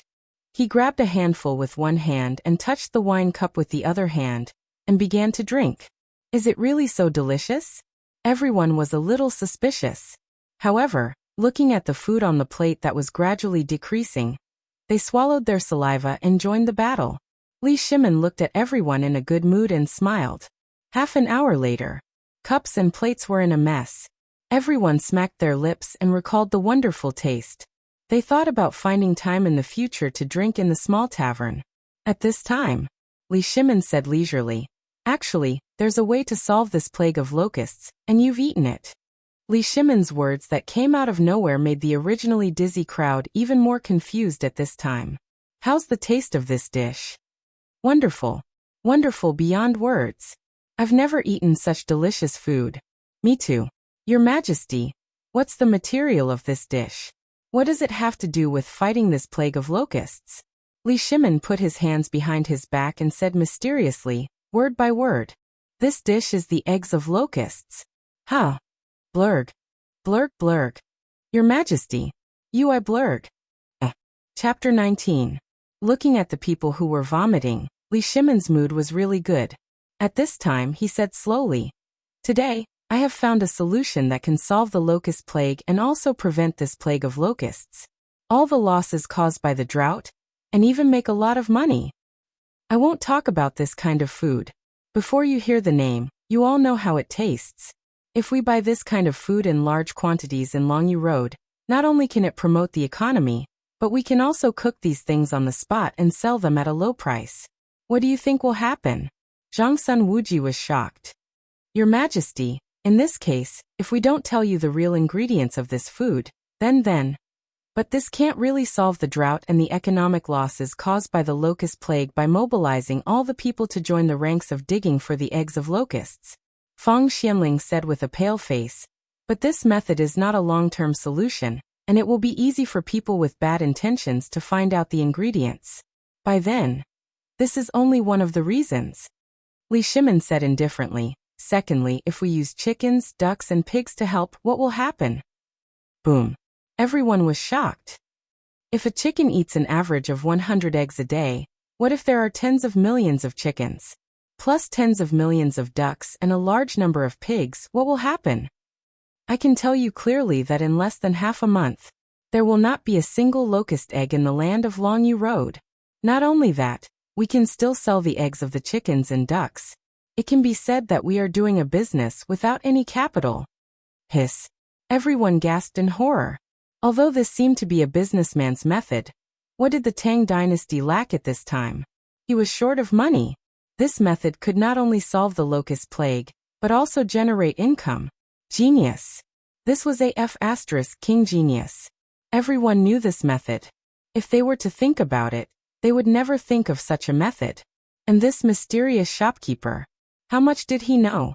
He grabbed a handful with one hand and touched the wine cup with the other hand, and began to drink. Is it really so delicious? Everyone was a little suspicious. However, looking at the food on the plate that was gradually decreasing, they swallowed their saliva and joined the battle. Li Shimin looked at everyone in a good mood and smiled. Half an hour later, cups and plates were in a mess. Everyone smacked their lips and recalled the wonderful taste. They thought about finding time in the future to drink in the small tavern. At this time, Li Shimin said leisurely, "Actually, there's a way to solve this plague of locusts, and you've eaten it." Li Shimin's words that came out of nowhere made the originally dizzy crowd even more confused at this time. How's the taste of this dish? Wonderful. Wonderful beyond words. I've never eaten such delicious food. Me too. Your Majesty, what's the material of this dish? What does it have to do with fighting this plague of locusts? Li Shimin put his hands behind his back and said mysteriously, word by word, "This dish is the eggs of locusts." Huh. Blurg. Blurg, blurg. Your Majesty. I blurg. Chapter 19. Looking at the people who were vomiting, Li Shimin's mood was really good. At this time, he said slowly, "Today, I have found a solution that can solve the locust plague and also prevent this plague of locusts. All the losses caused by the drought, and even make a lot of money. I won't talk about this kind of food. Before you hear the name, you all know how it tastes. If we buy this kind of food in large quantities in Longyu Road, not only can it promote the economy, but we can also cook these things on the spot and sell them at a low price. What do you think will happen?" Zhang Sun Wuji was shocked. "Your Majesty, in this case, if we don't tell you the real ingredients of this food, then. But this can't really solve the drought and the economic losses caused by the locust plague by mobilizing all the people to join the ranks of digging for the eggs of locusts," Fang Xianling said with a pale face. "But this method is not a long-term solution, and it will be easy for people with bad intentions to find out the ingredients. By then, this is only one of the reasons." Li Shimin said indifferently, "Secondly, if we use chickens, ducks and pigs to help, what will happen?" Boom. Everyone was shocked. If a chicken eats an average of 100 eggs a day, what if there are tens of millions of chickens, plus tens of millions of ducks and a large number of pigs? What will happen? I can tell you clearly that in less than half a month, there will not be a single locust egg in the land of Longyu Road. Not only that, we can still sell the eggs of the chickens and ducks. It can be said that we are doing a business without any capital. Hiss. Everyone gasped in horror. Although this seemed to be a businessman's method, what did the Tang dynasty lack at this time? He was short of money. This method could not only solve the locust plague, but also generate income. Genius. This was a King genius. Everyone knew this method. If they were to think about it, they would never think of such a method. And this mysterious shopkeeper, how much did he know?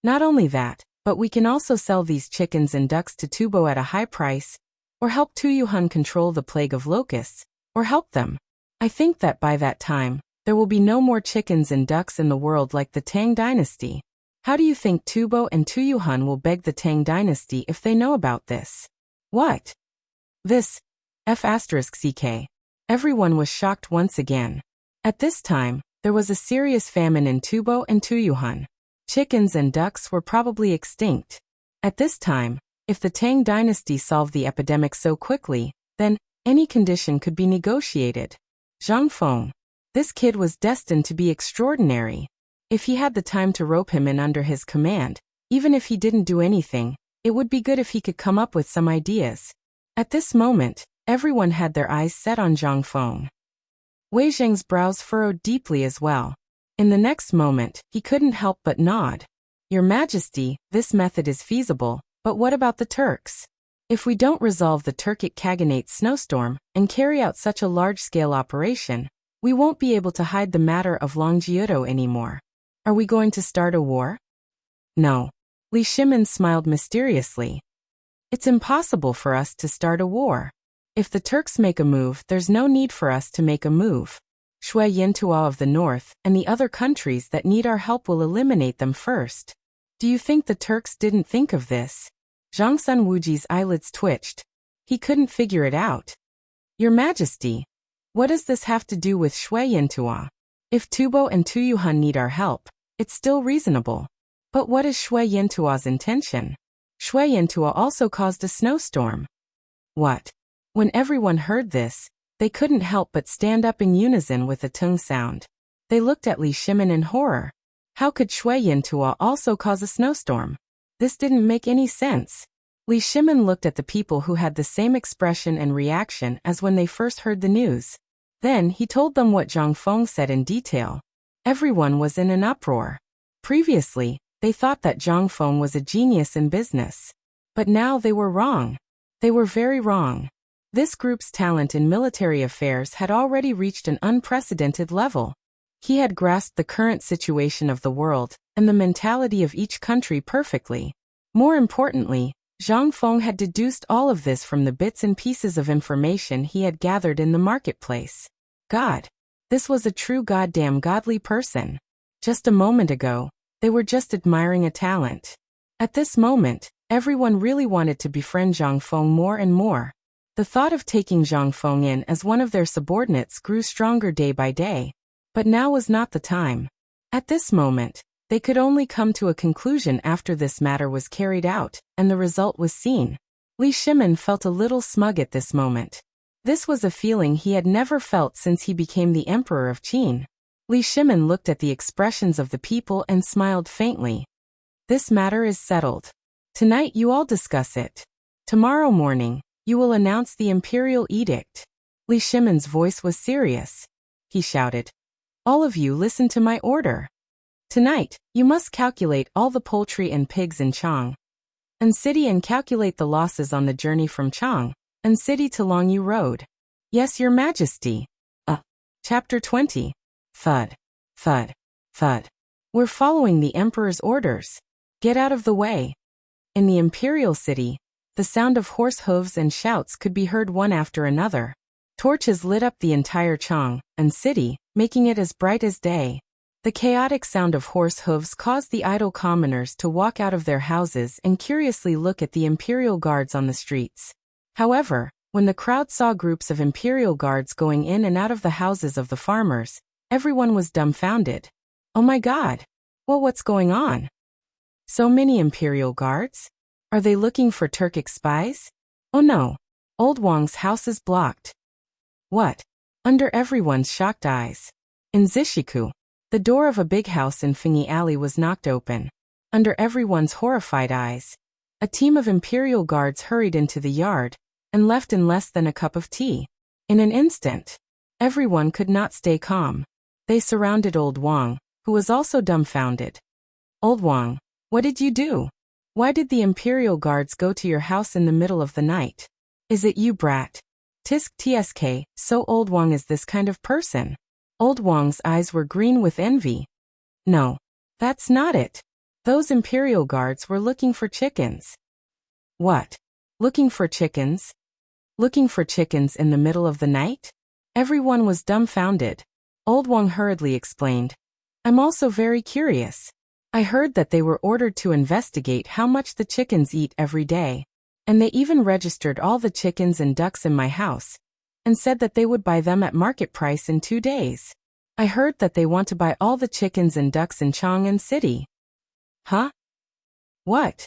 Not only that, but we can also sell these chickens and ducks to Tubo at a high price, or help Tuyuhun control the plague of locusts, or help them. I think that by that time, there will be no more chickens and ducks in the world like the Tang dynasty. How do you think Tubo and Tuyuhun will beg the Tang dynasty if they know about this? What? This F*ck. Everyone was shocked once again. At this time, there was a serious famine in Tubo and Tuyuhun. Chickens and ducks were probably extinct. At this time, if the Tang dynasty solved the epidemic so quickly, then any condition could be negotiated. Zhang Feng. This kid was destined to be extraordinary. If he had the time to rope him in under his command, even if he didn't do anything, it would be good if he could come up with some ideas. At this moment, everyone had their eyes set on Zhang Feng. Wei Zheng's brows furrowed deeply as well. In the next moment, he couldn't help but nod. Your Majesty, this method is feasible, but what about the Turks? If we don't resolve the Turkic Khaganate snowstorm and carry out such a large-scale operation, we won't be able to hide the matter of Longjiudo anymore. Are we going to start a war? No. Li Shimin smiled mysteriously. It's impossible for us to start a war. If the Turks make a move, there's no need for us to make a move. Shui Yintua of the north and the other countries that need our help will eliminate them first. Do you think the Turks didn't think of this? Zhang Sun Wuji's eyelids twitched. He couldn't figure it out. Your Majesty, what does this have to do with Shui Yintua? If Tubo and Tuyuhun need our help, it's still reasonable. But what is Shui Yintua's intention? Shui Yintua also caused a snowstorm. What? When everyone heard this, they couldn't help but stand up in unison with a tung sound. They looked at Li Shimin in horror. How could Shui Yintua also cause a snowstorm? This didn't make any sense. Li Shimin looked at the people who had the same expression and reaction as when they first heard the news. Then he told them what Zhang Feng said in detail. Everyone was in an uproar. Previously, they thought that Zhang Feng was a genius in business. But now they were wrong. They were very wrong. This group's talent in military affairs had already reached an unprecedented level. He had grasped the current situation of the world and the mentality of each country perfectly. More importantly, Zhang Feng had deduced all of this from the bits and pieces of information he had gathered in the marketplace. God. This was a true goddamn godly person. Just a moment ago, they were just admiring a talent. At this moment, everyone really wanted to befriend Zhang Feng more and more. The thought of taking Zhang Feng in as one of their subordinates grew stronger day by day. But now was not the time. At this moment, they could only come to a conclusion after this matter was carried out, and the result was seen. Li Shimin felt a little smug at this moment. This was a feeling he had never felt since he became the Emperor of Qin. Li Shimin looked at the expressions of the people and smiled faintly. This matter is settled. Tonight you all discuss it. Tomorrow morning, you will announce the imperial edict. Li Shimin's voice was serious. He shouted. All of you listen to my order. Tonight, you must calculate all the poultry and pigs in Chang and city and calculate the losses on the journey from Chang and city to Longyu Road. Yes, Your Majesty. Chapter 20. Thud. Thud. Thud. We're following the Emperor's orders. Get out of the way. In the imperial city, the sound of horse hooves and shouts could be heard one after another. Torches lit up the entire Chang and city, making it as bright as day. The chaotic sound of horse hooves caused the idle commoners to walk out of their houses and curiously look at the imperial guards on the streets. However, when the crowd saw groups of imperial guards going in and out of the houses of the farmers, everyone was dumbfounded. Oh my God! Well, what's going on? So many imperial guards? Are they looking for Turkic spies? Oh no! Old Wang's house is blocked. What? Under everyone's shocked eyes. In Zishiku, the door of a big house in Fingi Alley was knocked open. Under everyone's horrified eyes, a team of imperial guards hurried into the yard, and left in less than a cup of tea. In an instant, everyone could not stay calm. They surrounded Old Wang, who was also dumbfounded. Old Wang, what did you do? Why did the Imperial Guards go to your house in the middle of the night? Is it you, brat? Tisk tsk, so Old Wang is this kind of person. Old Wang's eyes were green with envy. No, that's not it. Those Imperial Guards were looking for chickens. What? Looking for chickens? Looking for chickens in the middle of the night? Everyone was dumbfounded. Old Wang hurriedly explained. I'm also very curious. I heard that they were ordered to investigate how much the chickens eat every day. And they even registered all the chickens and ducks in my house, and said that they would buy them at market price in 2 days. I heard that they want to buy all the chickens and ducks in Chang'an City. Huh? What?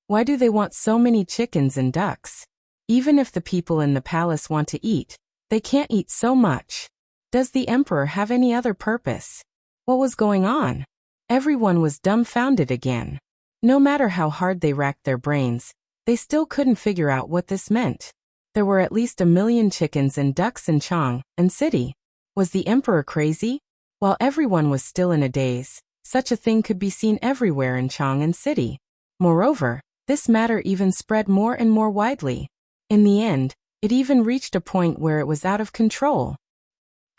Why do they want so many chickens and ducks? Even if the people in the palace want to eat, they can't eat so much. Does the emperor have any other purpose? What was going on? Everyone was dumbfounded again. No matter how hard they racked their brains, they still couldn't figure out what this meant. There were at least 1 million chickens and ducks in Chang'an City. Was the emperor crazy? While everyone was still in a daze, such a thing could be seen everywhere in Chang'an City. Moreover, this matter even spread more and more widely. In the end, it even reached a point where it was out of control.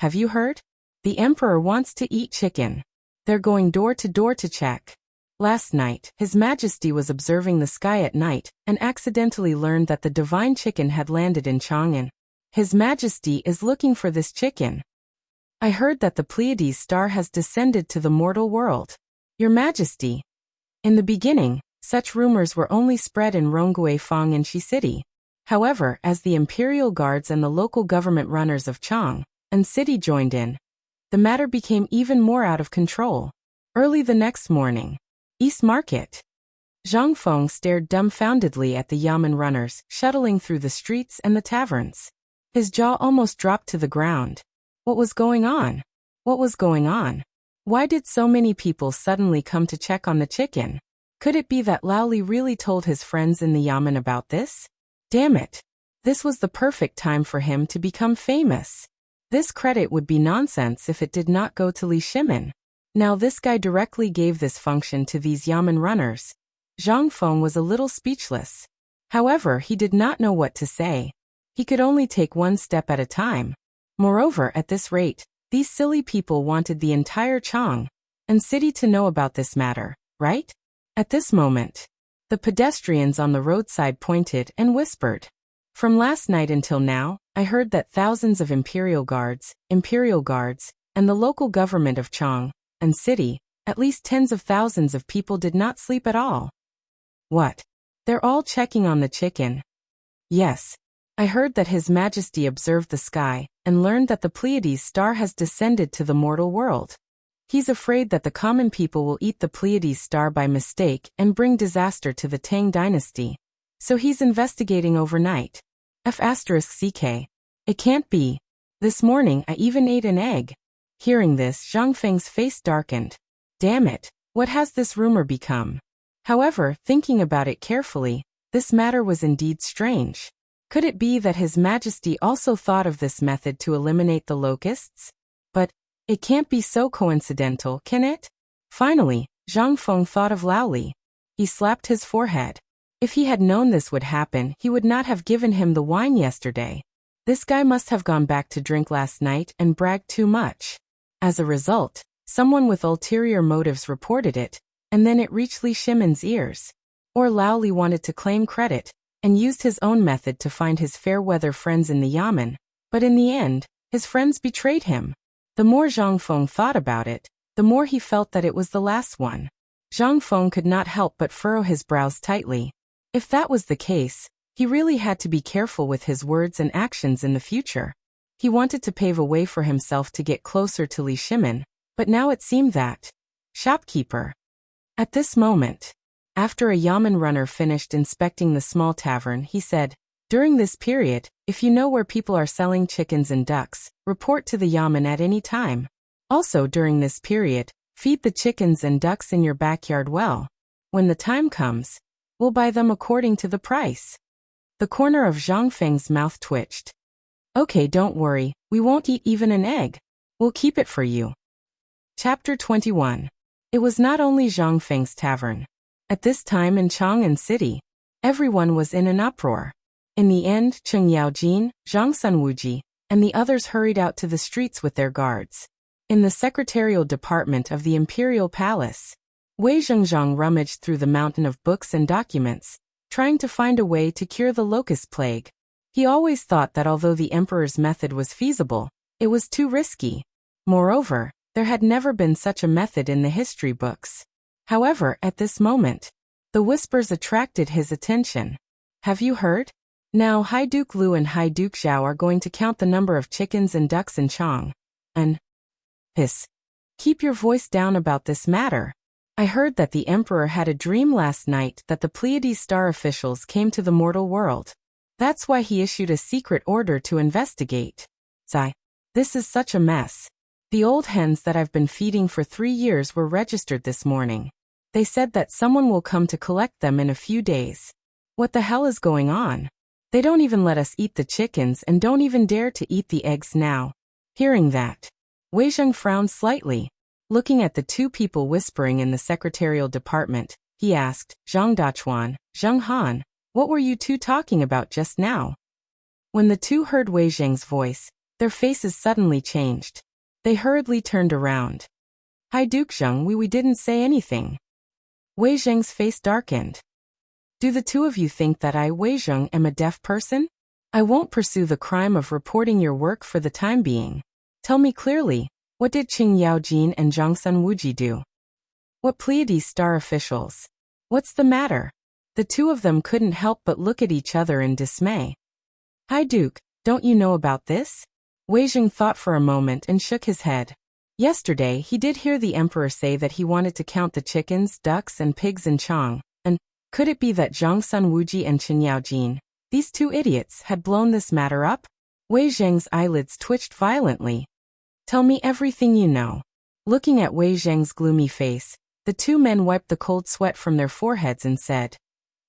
Have you heard? The emperor wants to eat chicken. They're going door to door to check. Last night, His Majesty was observing the sky at night and accidentally learned that the divine chicken had landed in Chang'an. His Majesty is looking for this chicken. I heard that the Pleiades star has descended to the mortal world. Your Majesty. In the beginning, such rumors were only spread in Ronggui Fang Shi City. However, as the Imperial Guards and the local government runners of Chang'an City joined in, the matter became even more out of control. Early the next morning, East Market. Zhang Feng stared dumbfoundedly at the yamen runners shuttling through the streets and the taverns. His jaw almost dropped to the ground. What was going on? What was going on? Why did so many people suddenly come to check on the chicken? Could it be that Lao Li really told his friends in the yamen about this? Damn it. This was the perfect time for him to become famous. This credit would be nonsense if it did not go to Li Shimin. Now this guy directly gave this function to these yamen runners. Zhang Feng was a little speechless. However, he did not know what to say. He could only take one step at a time. Moreover, at this rate, these silly people wanted the entire Chang'an City to know about this matter, right? At this moment, the pedestrians on the roadside pointed and whispered. From last night until now, I heard that thousands of Imperial Guards, and the local government of Chang'an City, at least tens of thousands of people did not sleep at all. What? They're all checking on the chicken. Yes. I heard that His Majesty observed the sky and learned that the Pleiades star has descended to the mortal world. He's afraid that the common people will eat the Pleiades star by mistake and bring disaster to the Tang dynasty. So he's investigating overnight. F*ck. It can't be. This morning I even ate an egg. Hearing this, Zhang Feng's face darkened. Damn it, what has this rumor become? However, thinking about it carefully, this matter was indeed strange. Could it be that His Majesty also thought of this method to eliminate the locusts? But it can't be so coincidental, can it? Finally, Zhang Feng thought of Lao Li. He slapped his forehead. If he had known this would happen, he would not have given him the wine yesterday. This guy must have gone back to drink last night and bragged too much. As a result, someone with ulterior motives reported it, and then it reached Li Shimin's ears. Or Lao Li wanted to claim credit, and used his own method to find his fair-weather friends in the yamen, but in the end, his friends betrayed him. The more Zhang Feng thought about it, the more he felt that it was the last one. Zhang Feng could not help but furrow his brows tightly. If that was the case, he really had to be careful with his words and actions in the future. He wanted to pave a way for himself to get closer to Li Shimin, but now it seemed that shopkeeper. At this moment, after a yamen runner finished inspecting the small tavern, he said, during this period, if you know where people are selling chickens and ducks, report to the yamen at any time. Also during this period, feed the chickens and ducks in your backyard well. When the time comes, we'll buy them according to the price. The corner of Zhang Feng's mouth twitched. Okay, don't worry, we won't eat even an egg. We'll keep it for you. Chapter 21. It was not only Zhang Feng's tavern. At this time in Chang'an City, everyone was in an uproar. In the end, Cheng Yaojin, Zhang Sunwuji, and the others hurried out to the streets with their guards. In the secretarial department of the Imperial Palace, Wei Zhengzhang rummaged through the mountain of books and documents, trying to find a way to cure the locust plague. He always thought that although the emperor's method was feasible, it was too risky. Moreover, there had never been such a method in the history books. However, at this moment, the whispers attracted his attention. Have you heard? Now High Duke Lu and High Duke Zhao are going to count the number of chickens and ducks in Chang. And hiss. Keep your voice down about this matter. I heard that the emperor had a dream last night that the Pleiades star officials came to the mortal world. That's why he issued a secret order to investigate. Zai. This is such a mess. The old hens that I've been feeding for 3 years were registered this morning. They said that someone will come to collect them in a few days. What the hell is going on? They don't even let us eat the chickens and don't even dare to eat the eggs now. Hearing that, Wei Zheng frowned slightly. Looking at the two people whispering in the secretarial department, he asked, Zhang Dachuan, Zheng Han, what were you two talking about just now? When the two heard Wei Zheng's voice, their faces suddenly changed. They hurriedly turned around. High Duke Zheng, we didn't say anything. Wei Zheng's face darkened. Do the two of you think that I, Wei Zheng, am a deaf person? I won't pursue the crime of reporting your work for the time being. Tell me clearly, what did Qing Yaojin and Zhang Sunwuji do? What Pleiades star officials? What's the matter? The two of them couldn't help but look at each other in dismay. High Duke, don't you know about this? Wei Zheng thought for a moment and shook his head. Yesterday he did hear the emperor say that he wanted to count the chickens, ducks and pigs in Chang, and could it be that Zhang Sunwuji and Qin Yaojin, these two idiots, had blown this matter up? Wei Zheng's eyelids twitched violently. Tell me everything you know. Looking at Wei Zheng's gloomy face, the two men wiped the cold sweat from their foreheads and said,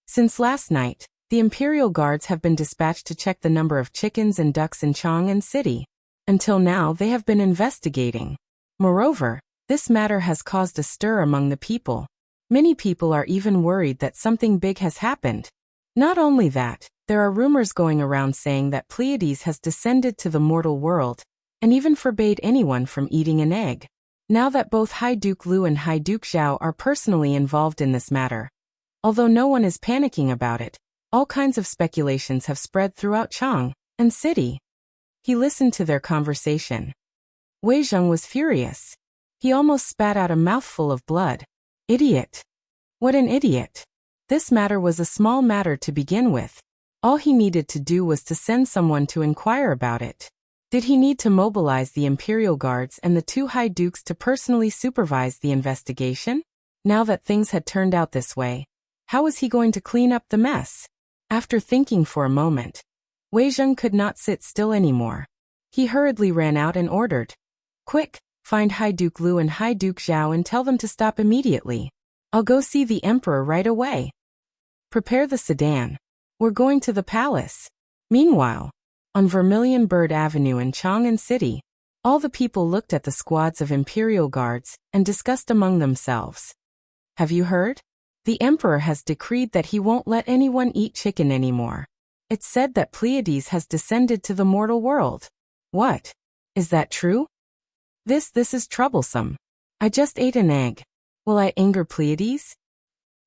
Since last night, the Imperial Guards have been dispatched to check the number of chickens and ducks in Chang'an City. Until now they have been investigating. Moreover, this matter has caused a stir among the people. Many people are even worried that something big has happened. Not only that, there are rumors going around saying that Pleiades has descended to the mortal world, and even forbade anyone from eating an egg. Now that both High Duke Lu and High Duke Zhao are personally involved in this matter, although no one is panicking about it, all kinds of speculations have spread throughout Chang'an City. He listened to their conversation. Wei Zheng was furious. He almost spat out a mouthful of blood. Idiot. What an idiot. This matter was a small matter to begin with. All he needed to do was to send someone to inquire about it. Did he need to mobilize the Imperial Guards and the two High Dukes to personally supervise the investigation? Now that things had turned out this way, how was he going to clean up the mess? After thinking for a moment, Wei Zheng could not sit still anymore. He hurriedly ran out and ordered, Quick, find High Duke Lu and High Duke Zhao and tell them to stop immediately. I'll go see the Emperor right away. Prepare the sedan. We're going to the palace. Meanwhile, on Vermilion Bird Avenue in Chang'an City, all the people looked at the squads of Imperial Guards and discussed among themselves. Have you heard? The Emperor has decreed that he won't let anyone eat chicken anymore. It's said that Pleiades has descended to the mortal world. What? Is that true? This is troublesome. I just ate an egg. Will I anger Pleiades?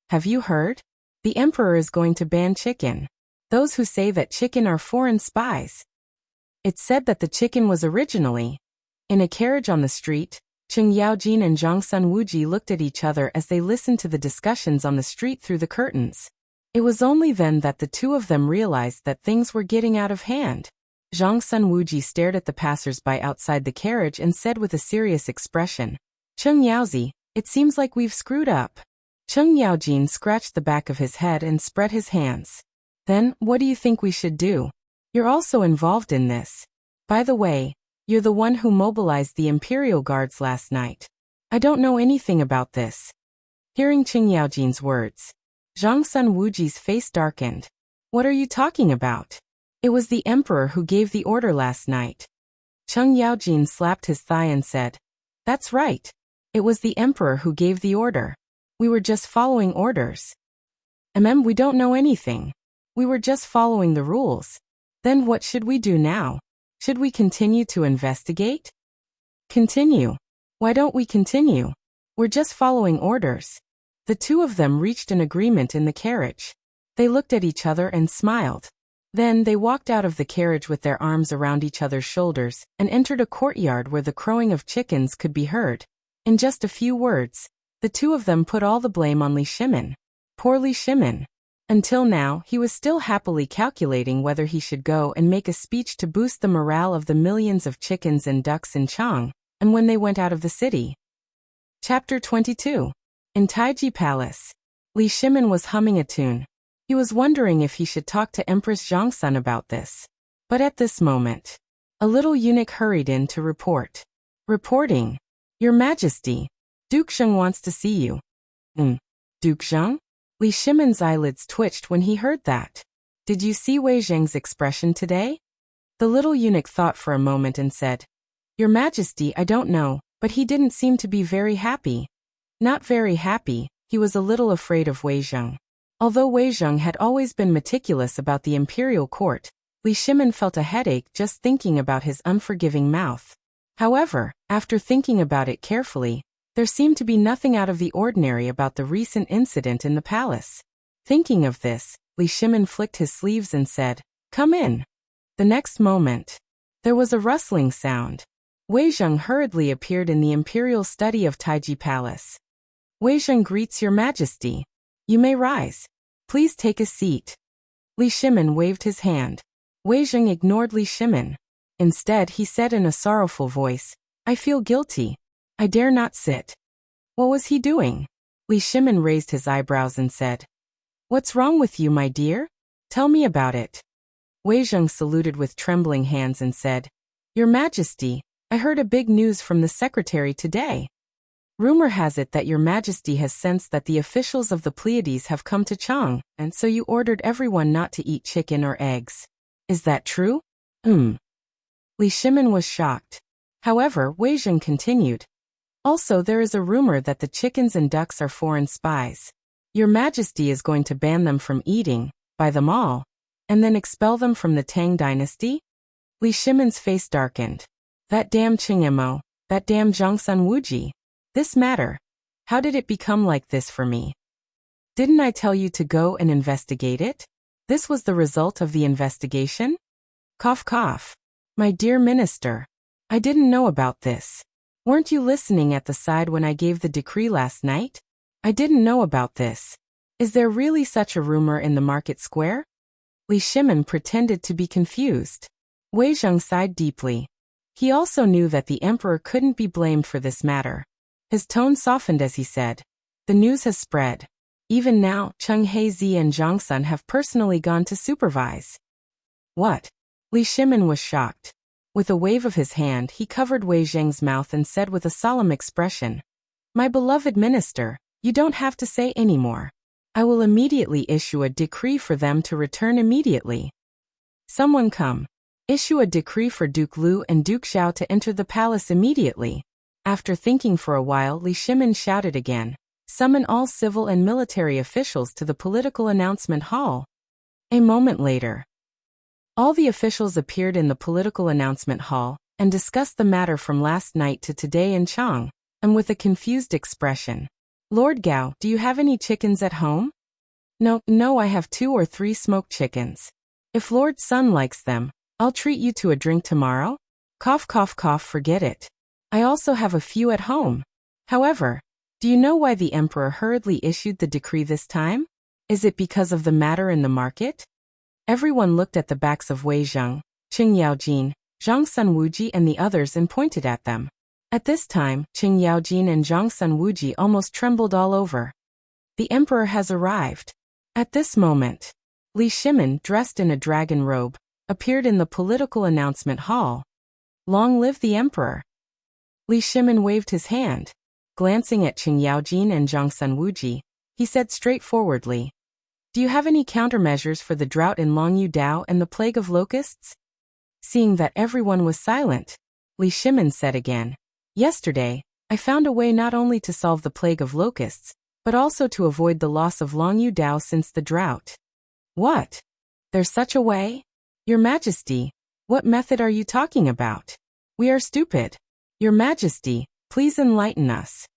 Have you heard? The Emperor is going to ban chicken. Those who say that chicken are foreign spies. It's said that the chicken was originally in a carriage on the street. Qing Yaojin and Zhang Sunwuji looked at each other as they listened to the discussions on the street through the curtains. It was only then that the two of them realized that things were getting out of hand. Zhang Sunwuji stared at the passers-by outside the carriage and said with a serious expression, Cheng Yaozi, it seems like we've screwed up. Cheng Yaojin scratched the back of his head and spread his hands. Then, what do you think we should do? You're also involved in this. By the way, you're the one who mobilized the Imperial Guards last night. I don't know anything about this. Hearing Qing Yaojin's words, Zhang Sunwuji's face darkened. What are you talking about? It was the emperor who gave the order last night. Cheng Yaojin slapped his thigh and said, That's right. It was the emperor who gave the order. We were just following orders. We don't know anything. We were just following the rules. Then what should we do now? Should we continue to investigate? Continue. Why don't we continue? We're just following orders. The two of them reached an agreement in the carriage. They looked at each other and smiled. Then they walked out of the carriage with their arms around each other's shoulders and entered a courtyard where the crowing of chickens could be heard. In just a few words, the two of them put all the blame on Li Shimin. Poor Li Shimin. Until now, he was still happily calculating whether he should go and make a speech to boost the morale of the millions of chickens and ducks in Chang, and when they went out of the city. Chapter 22. In Taiji Palace. Li Shimin was humming a tune. He was wondering if he should talk to Empress Zhongsun about this. But at this moment, a little eunuch hurried in to report. Reporting. Your Majesty, Duke Zheng wants to see you. Duke Zheng? Li Shimin's eyelids twitched when he heard that. Did you see Wei Zheng's expression today? The little eunuch thought for a moment and said, Your Majesty, I don't know, but he didn't seem to be very happy. Not very happy, he was a little afraid of Wei Zheng. Although Wei Zheng had always been meticulous about the imperial court, Li Shimin felt a headache just thinking about his unforgiving mouth. However, after thinking about it carefully, there seemed to be nothing out of the ordinary about the recent incident in the palace. Thinking of this, Li Shimin flicked his sleeves and said, Come in. The next moment, there was a rustling sound. Wei Zheng hurriedly appeared in the imperial study of Taiji Palace. Wei Zheng greets Your Majesty. You may rise. Please take a seat. Li Shimin waved his hand. Wei Zheng ignored Li Shimin. Instead, he said in a sorrowful voice, I feel guilty. I dare not sit. What was he doing? Li Shimin raised his eyebrows and said, What's wrong with you, my dear? Tell me about it. Wei Zheng saluted with trembling hands and said, Your Majesty, I heard a big news from the secretary today. Rumor has it that Your Majesty has sensed that the officials of the Pleiades have come to Chang, and so you ordered everyone not to eat chicken or eggs. Is that true? Li Shimin was shocked. However, Wei Zheng continued. Also, there is a rumor that the chickens and ducks are foreign spies. Your Majesty is going to ban them from eating, buy them all, and then expel them from the Tang dynasty? Li Shimin's face darkened. That damn Qingemo, that damn Zhongsun Wuji. This matter. How did it become like this for me? Didn't I tell you to go and investigate it? This was the result of the investigation? Cough cough. My dear minister, I didn't know about this. Weren't you listening at the side when I gave the decree last night? I didn't know about this. Is there really such a rumor in the market square? Li Shimin pretended to be confused. Wei Zheng sighed deeply. He also knew that the emperor couldn't be blamed for this matter. His tone softened as he said, The news has spread. Even now, Cheng Heizi and Zhongsun have personally gone to supervise. What? Li Shimin was shocked. With a wave of his hand, he covered Wei Zheng's mouth and said with a solemn expression, My beloved minister, you don't have to say any more. I will immediately issue a decree for them to return immediately. Someone come. Issue a decree for Duke Lu and Duke Xiao to enter the palace immediately. After thinking for a while, Li Shimin shouted again, Summon all civil and military officials to the political announcement hall. A moment later, all the officials appeared in the political announcement hall and discussed the matter from last night to today in Chang, and with a confused expression. Lord Gao, do you have any chickens at home? No, I have 2 or 3 smoked chickens. If Lord Sun likes them, I'll treat you to a drink tomorrow. Cough cough cough, forget it. I also have a few at home. However, do you know why the emperor hurriedly issued the decree this time? Is it because of the matter in the market? Everyone looked at the backs of Wei Zheng, Qing Yaojin, Zhongsun Wuji and the others and pointed at them. At this time, Qing Yaojin and Zhongsun Wuji almost trembled all over. The emperor has arrived. At this moment, Li Shimin, dressed in a dragon robe, appeared in the political announcement hall. Long live the emperor! Li Shimin waved his hand. Glancing at Qing Yaojin and Zhongsun Wuji, he said straightforwardly, Do you have any countermeasures for the drought in Longyu Dao and the plague of locusts? Seeing that everyone was silent, Li Shimin said again, Yesterday, I found a way not only to solve the plague of locusts, but also to avoid the loss of Longyu Dao since the drought. What? There's such a way? Your Majesty, what method are you talking about? We are stupid. Your Majesty, please enlighten us.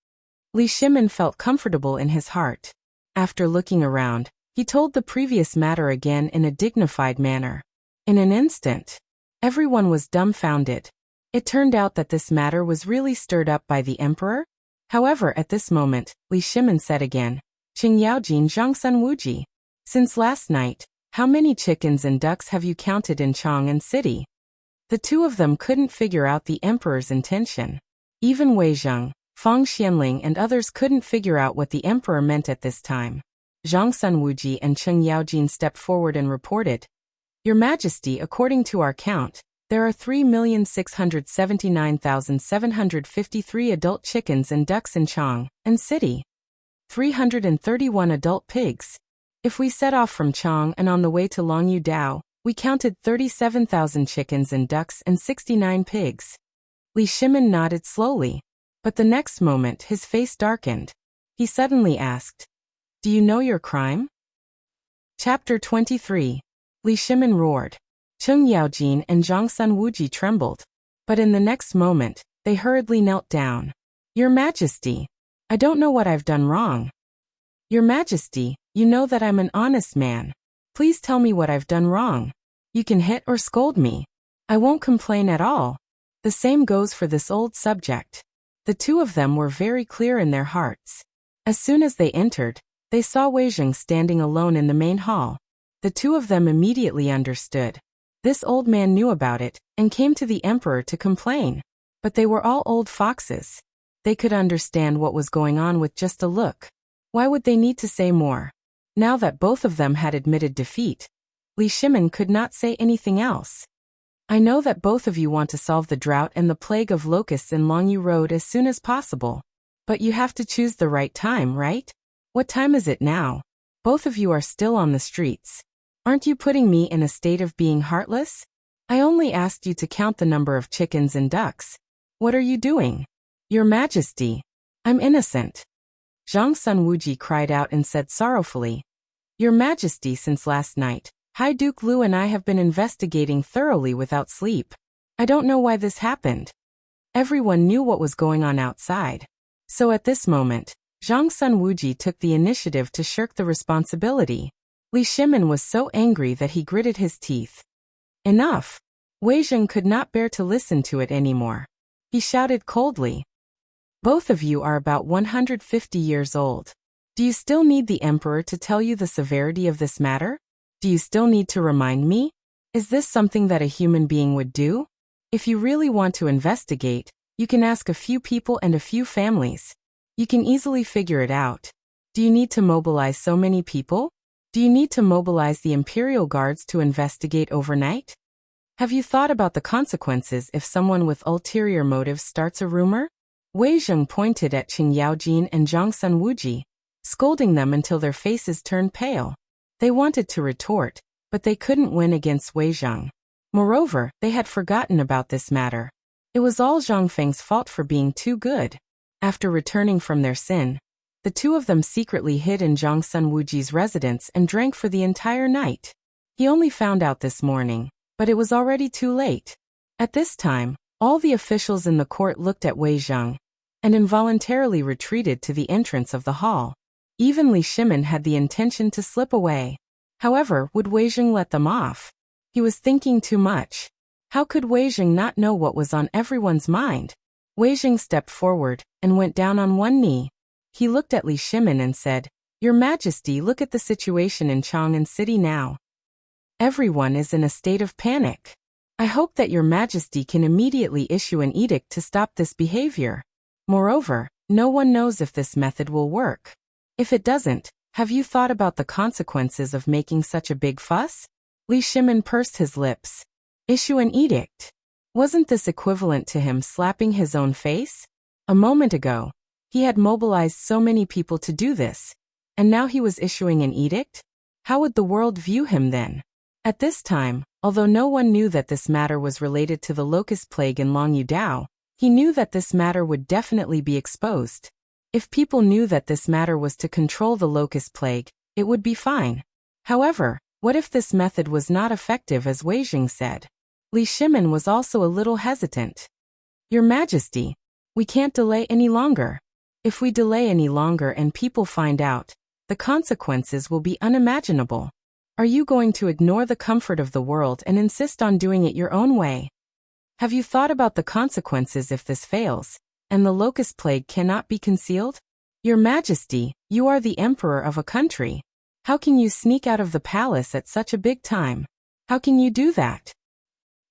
Li Shimin felt comfortable in his heart. After looking around, he told the previous matter again in a dignified manner. In an instant, everyone was dumbfounded. It turned out that this matter was really stirred up by the emperor. However, at this moment, Li Shimin said again, Qing Yaojin Zhangsun Wuji. Since last night, how many chickens and ducks have you counted in Chang'an City? The two of them couldn't figure out the emperor's intention. Even Wei Zheng, Fang Xianling and others couldn't figure out what the emperor meant at this time. Zhang Sun Wuji and Cheng Yaojin stepped forward and reported, Your Majesty, according to our count, there are 3,679,753 adult chickens and ducks in Chang'an City. 331 adult pigs. If we set off from Chang and on the way to Longyu Dao, we counted 37,000 chickens and ducks and 69 pigs. Li Shimin nodded slowly, but the next moment his face darkened. He suddenly asked, Do you know your crime? Chapter 23. Li Shimin roared. Cheng Yaojin and Zhang Sun Wuji trembled, but in the next moment, they hurriedly knelt down. Your Majesty, I don't know what I've done wrong. Your Majesty, you know that I'm an honest man. Please tell me what I've done wrong. You can hit or scold me. I won't complain at all. The same goes for this old subject. The two of them were very clear in their hearts. As soon as they entered, they saw Wei Zheng standing alone in the main hall. The two of them immediately understood. This old man knew about it, and came to the emperor to complain. But they were all old foxes. They could understand what was going on with just a look. Why would they need to say more? Now that both of them had admitted defeat, Li Shimin could not say anything else. I know that both of you want to solve the drought and the plague of locusts in Longyu Road as soon as possible. But you have to choose the right time, right? What time is it now? Both of you are still on the streets. Aren't you putting me in a state of being heartless? I only asked you to count the number of chickens and ducks. What are you doing? Your Majesty, I'm innocent. Zhang Sun Wuji cried out and said sorrowfully, Your Majesty, since last night, High Duke Lu and I have been investigating thoroughly without sleep. I don't know why this happened. Everyone knew what was going on outside. So at this moment, Zhang Sun Wuji took the initiative to shirk the responsibility. Li Shimin was so angry that he gritted his teeth. Enough! Wei Zheng could not bear to listen to it anymore. He shouted coldly, Both of you are about 150 years old. Do you still need the emperor to tell you the severity of this matter? Do you still need to remind me? Is this something that a human being would do? If you really want to investigate, you can ask a few people and a few families. You can easily figure it out. Do you need to mobilize so many people? Do you need to mobilize the Imperial Guards to investigate overnight? Have you thought about the consequences if someone with ulterior motives starts a rumor? Wei Zheng pointed at Qing Yaojin and Zhang Sun Wuji, scolding them until their faces turned pale. They wanted to retort, but they couldn't win against Wei Zheng. Moreover, they had forgotten about this matter. It was all Zhang Feng's fault for being too good. After returning from their sin, the two of them secretly hid in Zhang Sun Wuji's residence and drank for the entire night. He only found out this morning, but it was already too late. At this time, all the officials in the court looked at Wei Zheng, and involuntarily retreated to the entrance of the hall. Even Li Shimin had the intention to slip away. However, would Wei Zheng let them off? He was thinking too much. How could Wei Zheng not know what was on everyone's mind? Wei Zheng stepped forward and went down on one knee. He looked at Li Shimin and said, Your Majesty, look at the situation in Chang'an City now. Everyone is in a state of panic. I hope that Your Majesty can immediately issue an edict to stop this behavior. Moreover, no one knows if this method will work. If it doesn't, have you thought about the consequences of making such a big fuss? Li Shimin pursed his lips. Issue an edict. Wasn't this equivalent to him slapping his own face? A moment ago, he had mobilized so many people to do this, and now he was issuing an edict? How would the world view him then? At this time, although no one knew that this matter was related to the locust plague in Long Yudao, he knew that this matter would definitely be exposed. If people knew that this matter was to control the locust plague, it would be fine. However, what if this method was not effective as Wei Jing said? Li Shimin was also a little hesitant. Your Majesty, we can't delay any longer. If we delay any longer and people find out, the consequences will be unimaginable. Are you going to ignore the comfort of the world and insist on doing it your own way? Have you thought about the consequences if this fails, and the locust plague cannot be concealed? Your Majesty, you are the emperor of a country. How can you sneak out of the palace at such a big time? How can you do that?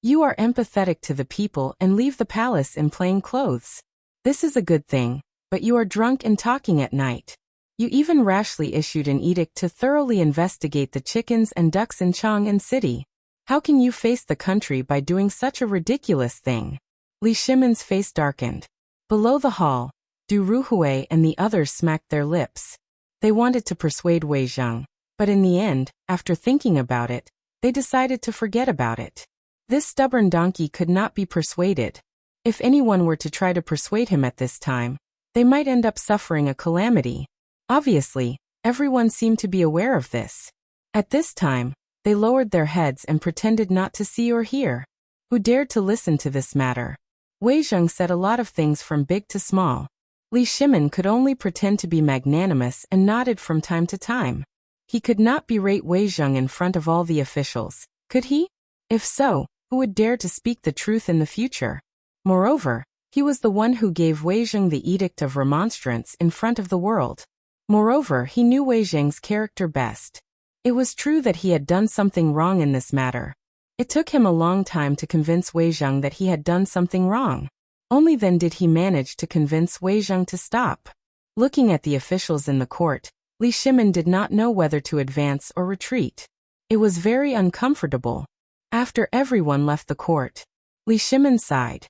You are empathetic to the people and leave the palace in plain clothes. This is a good thing, but you are drunk and talking at night. You even rashly issued an edict to thoroughly investigate the chickens and ducks in Chang'an City. How can you face the country by doing such a ridiculous thing? Li Shimin's face darkened. Below the hall, Du Ruhui and the others smacked their lips. They wanted to persuade Wei Zheng, but in the end, after thinking about it, they decided to forget about it. This stubborn donkey could not be persuaded. If anyone were to try to persuade him at this time, they might end up suffering a calamity. Obviously, everyone seemed to be aware of this. At this time, they lowered their heads and pretended not to see or hear. Who dared to listen to this matter? Wei Zheng said a lot of things from big to small. Li Shimin could only pretend to be magnanimous and nodded from time to time. He could not berate Wei Zheng in front of all the officials, could he? If so, who would dare to speak the truth in the future? Moreover, he was the one who gave Wei Zheng the edict of remonstrance in front of the world. Moreover, he knew Wei Zheng's character best. It was true that he had done something wrong in this matter. It took him a long time to convince Wei Zheng that he had done something wrong. Only then did he manage to convince Wei Zheng to stop. Looking at the officials in the court, Li Shimin did not know whether to advance or retreat. It was very uncomfortable. After everyone left the court, Li Shimin sighed.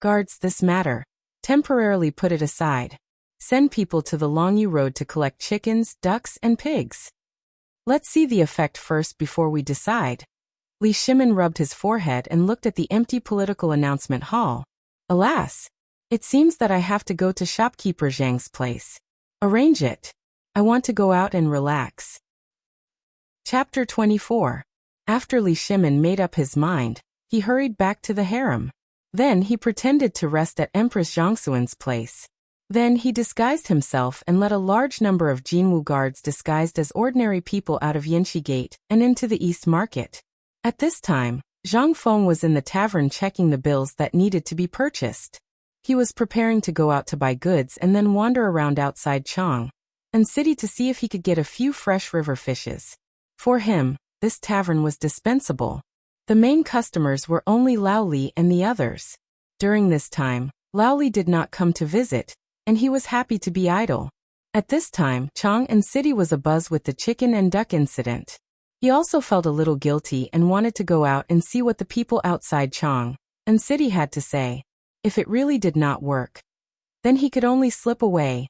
Guards, this matter. Temporarily put it aside. Send people to the Longyu Road to collect chickens, ducks, and pigs. Let's see the effect first before we decide. Li Shimin rubbed his forehead and looked at the empty political announcement hall. Alas! It seems that I have to go to shopkeeper Zhang's place. Arrange it. I want to go out and relax. Chapter 24. After Li Shimin made up his mind, he hurried back to the harem. Then he pretended to rest at Empress Zhangsuan's place. Then he disguised himself and led a large number of Jinwu guards disguised as ordinary people out of Yanxi Gate and into the East Market. At this time, Zhang Feng was in the tavern checking the bills that needed to be purchased. He was preparing to go out to buy goods and then wander around outside Chang'an City to see if he could get a few fresh river fishes. For him, this tavern was dispensable. The main customers were only Lao Li and the others. During this time, Lao Li did not come to visit, and he was happy to be idle. At this time, Chang'an City was abuzz with the chicken and duck incident. He also felt a little guilty and wanted to go out and see what the people outside Chang'an City had to say. If it really did not work, then he could only slip away.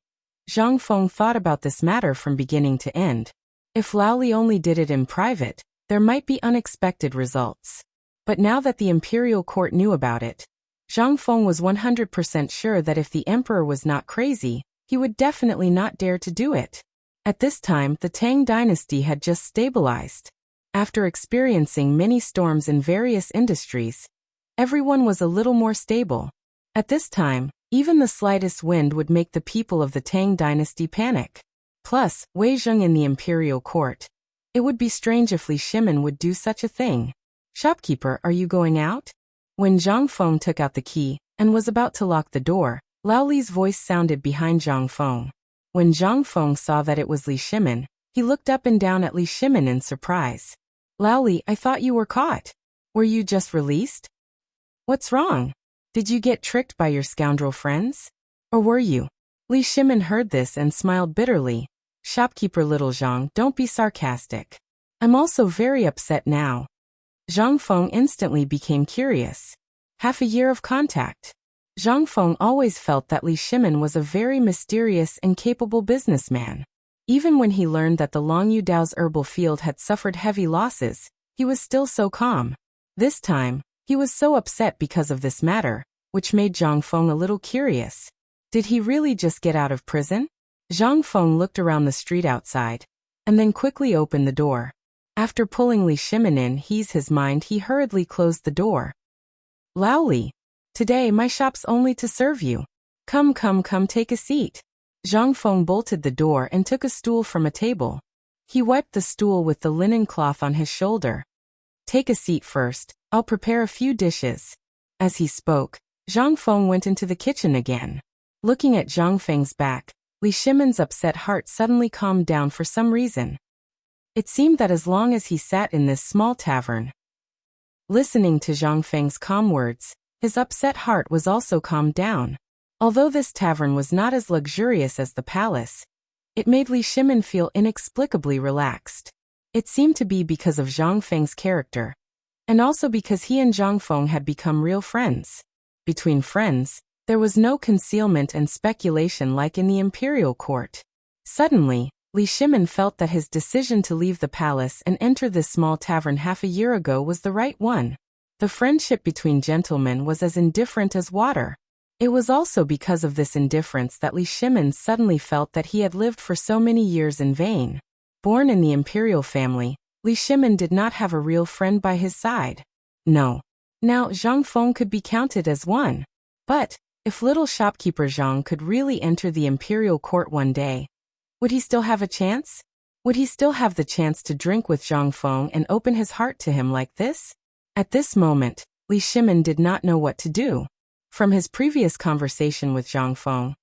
Zhang Feng thought about this matter from beginning to end. If Lao Li only did it in private, there might be unexpected results. But now that the imperial court knew about it, Zhang Feng was 100% sure that if the emperor was not crazy, he would definitely not dare to do it. At this time, the Tang dynasty had just stabilized. After experiencing many storms in various industries, everyone was a little more stable. At this time, even the slightest wind would make the people of the Tang dynasty panic. Plus, Wei Zheng in the imperial court. It would be strange if Li Shimin would do such a thing. Shopkeeper, are you going out? When Zhang Feng took out the key and was about to lock the door, Lao Li's voice sounded behind Zhang Feng. When Zhang Feng saw that it was Li Shimin, he looked up and down at Li Shimin in surprise. Lao Li, I thought you were caught. Were you just released? What's wrong? Did you get tricked by your scoundrel friends? Or were you? Li Shimin heard this and smiled bitterly. Shopkeeper little Zhang, don't be sarcastic. I'm also very upset now. Zhang Feng instantly became curious. Half a year of contact. Zhang Feng always felt that Li Shimin was a very mysterious and capable businessman. Even when he learned that the Longyu Dao's herbal field had suffered heavy losses, he was still so calm. This time, he was so upset because of this matter, which made Zhang Feng a little curious. Did he really just get out of prison? Zhang Feng looked around the street outside, and then quickly opened the door. After pulling Li Shimin in his mind, he hurriedly closed the door. Lao Li, today my shop's only to serve you. Come, take a seat. Zhang Feng bolted the door and took a stool from a table. He wiped the stool with the linen cloth on his shoulder. Take a seat first, I'll prepare a few dishes. As he spoke, Zhang Feng went into the kitchen again. Looking at Zhang Feng's back, Li Shimin's upset heart suddenly calmed down for some reason. It seemed that as long as he sat in this small tavern, listening to Zhang Feng's calm words, his upset heart was also calmed down. Although this tavern was not as luxurious as the palace, it made Li Shimin feel inexplicably relaxed. It seemed to be because of Zhang Feng's character, and also because he and Zhang Feng had become real friends. Between friends, there was no concealment and speculation like in the imperial court. Suddenly, Li Shimin felt that his decision to leave the palace and enter this small tavern half a year ago was the right one. The friendship between gentlemen was as indifferent as water. It was also because of this indifference that Li Shimin suddenly felt that he had lived for so many years in vain. Born in the imperial family, Li Shimin did not have a real friend by his side. No. Now Zhang Feng could be counted as one. But, if little shopkeeper Zhang could really enter the imperial court one day, would he still have a chance? Would he still have the chance to drink with Zhang Feng and open his heart to him like this? At this moment, Li Shimin did not know what to do. From his previous conversation with Zhang Feng,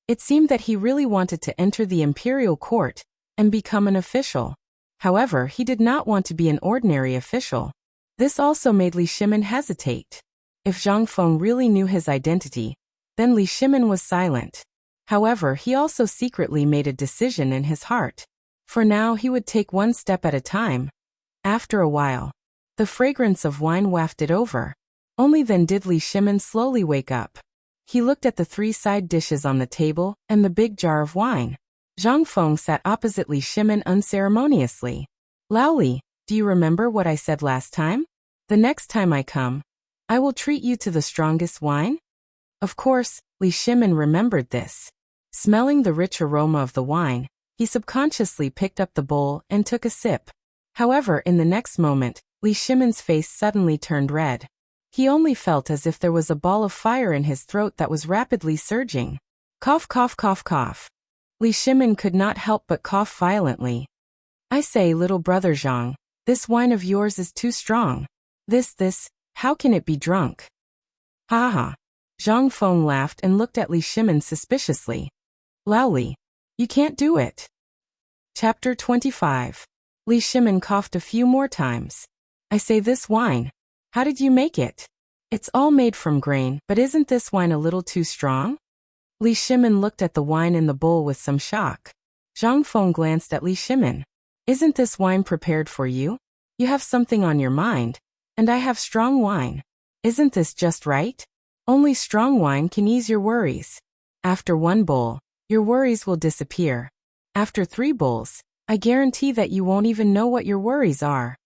it seemed that he really wanted to enter the imperial court and become an official. However, he did not want to be an ordinary official. This also made Li Shimin hesitate. If Zhang Feng really knew his identity, then Li Shimin was silent. However, he also secretly made a decision in his heart. For now, he would take one step at a time. After a while, the fragrance of wine wafted over. Only then did Li Shimin slowly wake up. He looked at the 3 side dishes on the table and the big jar of wine. Zhang Feng sat opposite Li Shimin unceremoniously. Lao Li, do you remember what I said last time? The next time I come, I will treat you to the strongest wine? Of course, Li Shimin remembered this. Smelling the rich aroma of the wine, he subconsciously picked up the bowl and took a sip. However, in the next moment, Li Shimin's face suddenly turned red. He only felt as if there was a ball of fire in his throat that was rapidly surging. Cough, cough, cough, cough. Li Shimin could not help but cough violently. I say, little brother Zhang, this wine of yours is too strong. How can it be drunk? Ha ha. Zhang Feng laughed and looked at Li Shimin suspiciously. Lao Li, you can't do it. Chapter 25. Li Shimin coughed a few more times. I say, this wine. How did you make it? It's all made from grain, but isn't this wine a little too strong? Li Shimin looked at the wine in the bowl with some shock. Zhang Feng glanced at Li Shimin. Isn't this wine prepared for you? You have something on your mind, and I have strong wine. Isn't this just right? Only strong wine can ease your worries. After 1 bowl, your worries will disappear. After 3 bowls, I guarantee that you won't even know what your worries are.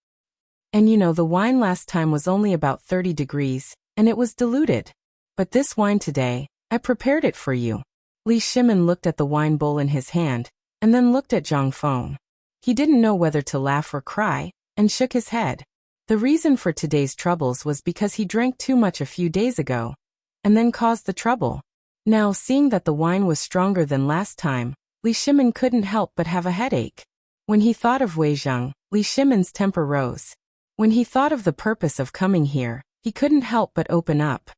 And you know, the wine last time was only about 30 degrees, and it was diluted. But this wine today, I prepared it for you. Li Shimin looked at the wine bowl in his hand, and then looked at Zhang Feng. He didn't know whether to laugh or cry, and shook his head. The reason for today's troubles was because he drank too much a few days ago, and then caused the trouble. Now, seeing that the wine was stronger than last time, Li Shimin couldn't help but have a headache. When he thought of Wei Zhang, Li Shimin's temper rose. When he thought of the purpose of coming here, he couldn't help but open up.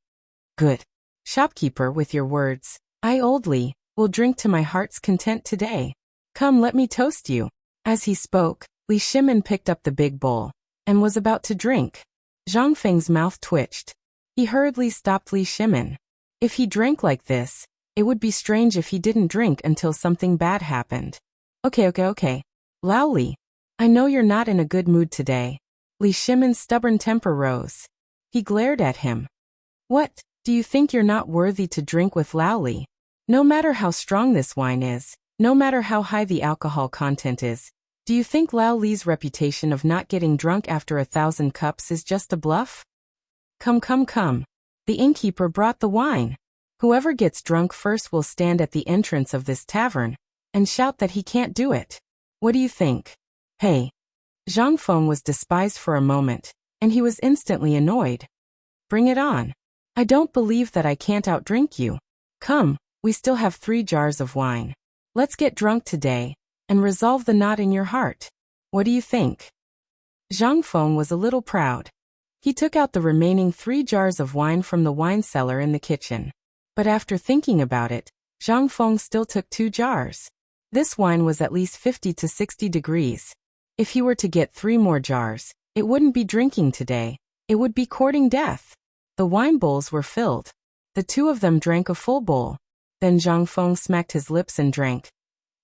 Good. Shopkeeper, with your words, I, old Li, will drink to my heart's content today. Come, let me toast you. As he spoke, Li Shimin picked up the big bowl, and was about to drink. Zhang Feng's mouth twitched. He hurriedly stopped Li Shimin. If he drank like this, it would be strange if he didn't drink until something bad happened. Okay. Lao Li, I know you're not in a good mood today. Li Shimin's stubborn temper rose. He glared at him. What, do you think you're not worthy to drink with Lao Li? No matter how strong this wine is, No matter how high the alcohol content is. Do you think Lao Li's reputation of not getting drunk after 1,000 cups is just a bluff? Come, come, come. The innkeeper brought the wine. Whoever gets drunk first will stand at the entrance of this tavern and shout that he can't do it. What do you think? Hey. Zhang Feng was despised for a moment, and he was instantly annoyed. Bring it on. I don't believe that I can't outdrink you. Come, we still have 3 jars of wine. Let's get drunk today and resolve the knot in your heart. What do you think? Zhang Feng was a little proud. He took out the remaining 3 jars of wine from the wine cellar in the kitchen. But after thinking about it, Zhang Feng still took 2 jars. This wine was at least 50 to 60 degrees. If he were to get 3 more jars, it wouldn't be drinking today. It would be courting death. The wine bowls were filled. The 2 of them drank a full bowl. Then Zhang Feng smacked his lips and drank.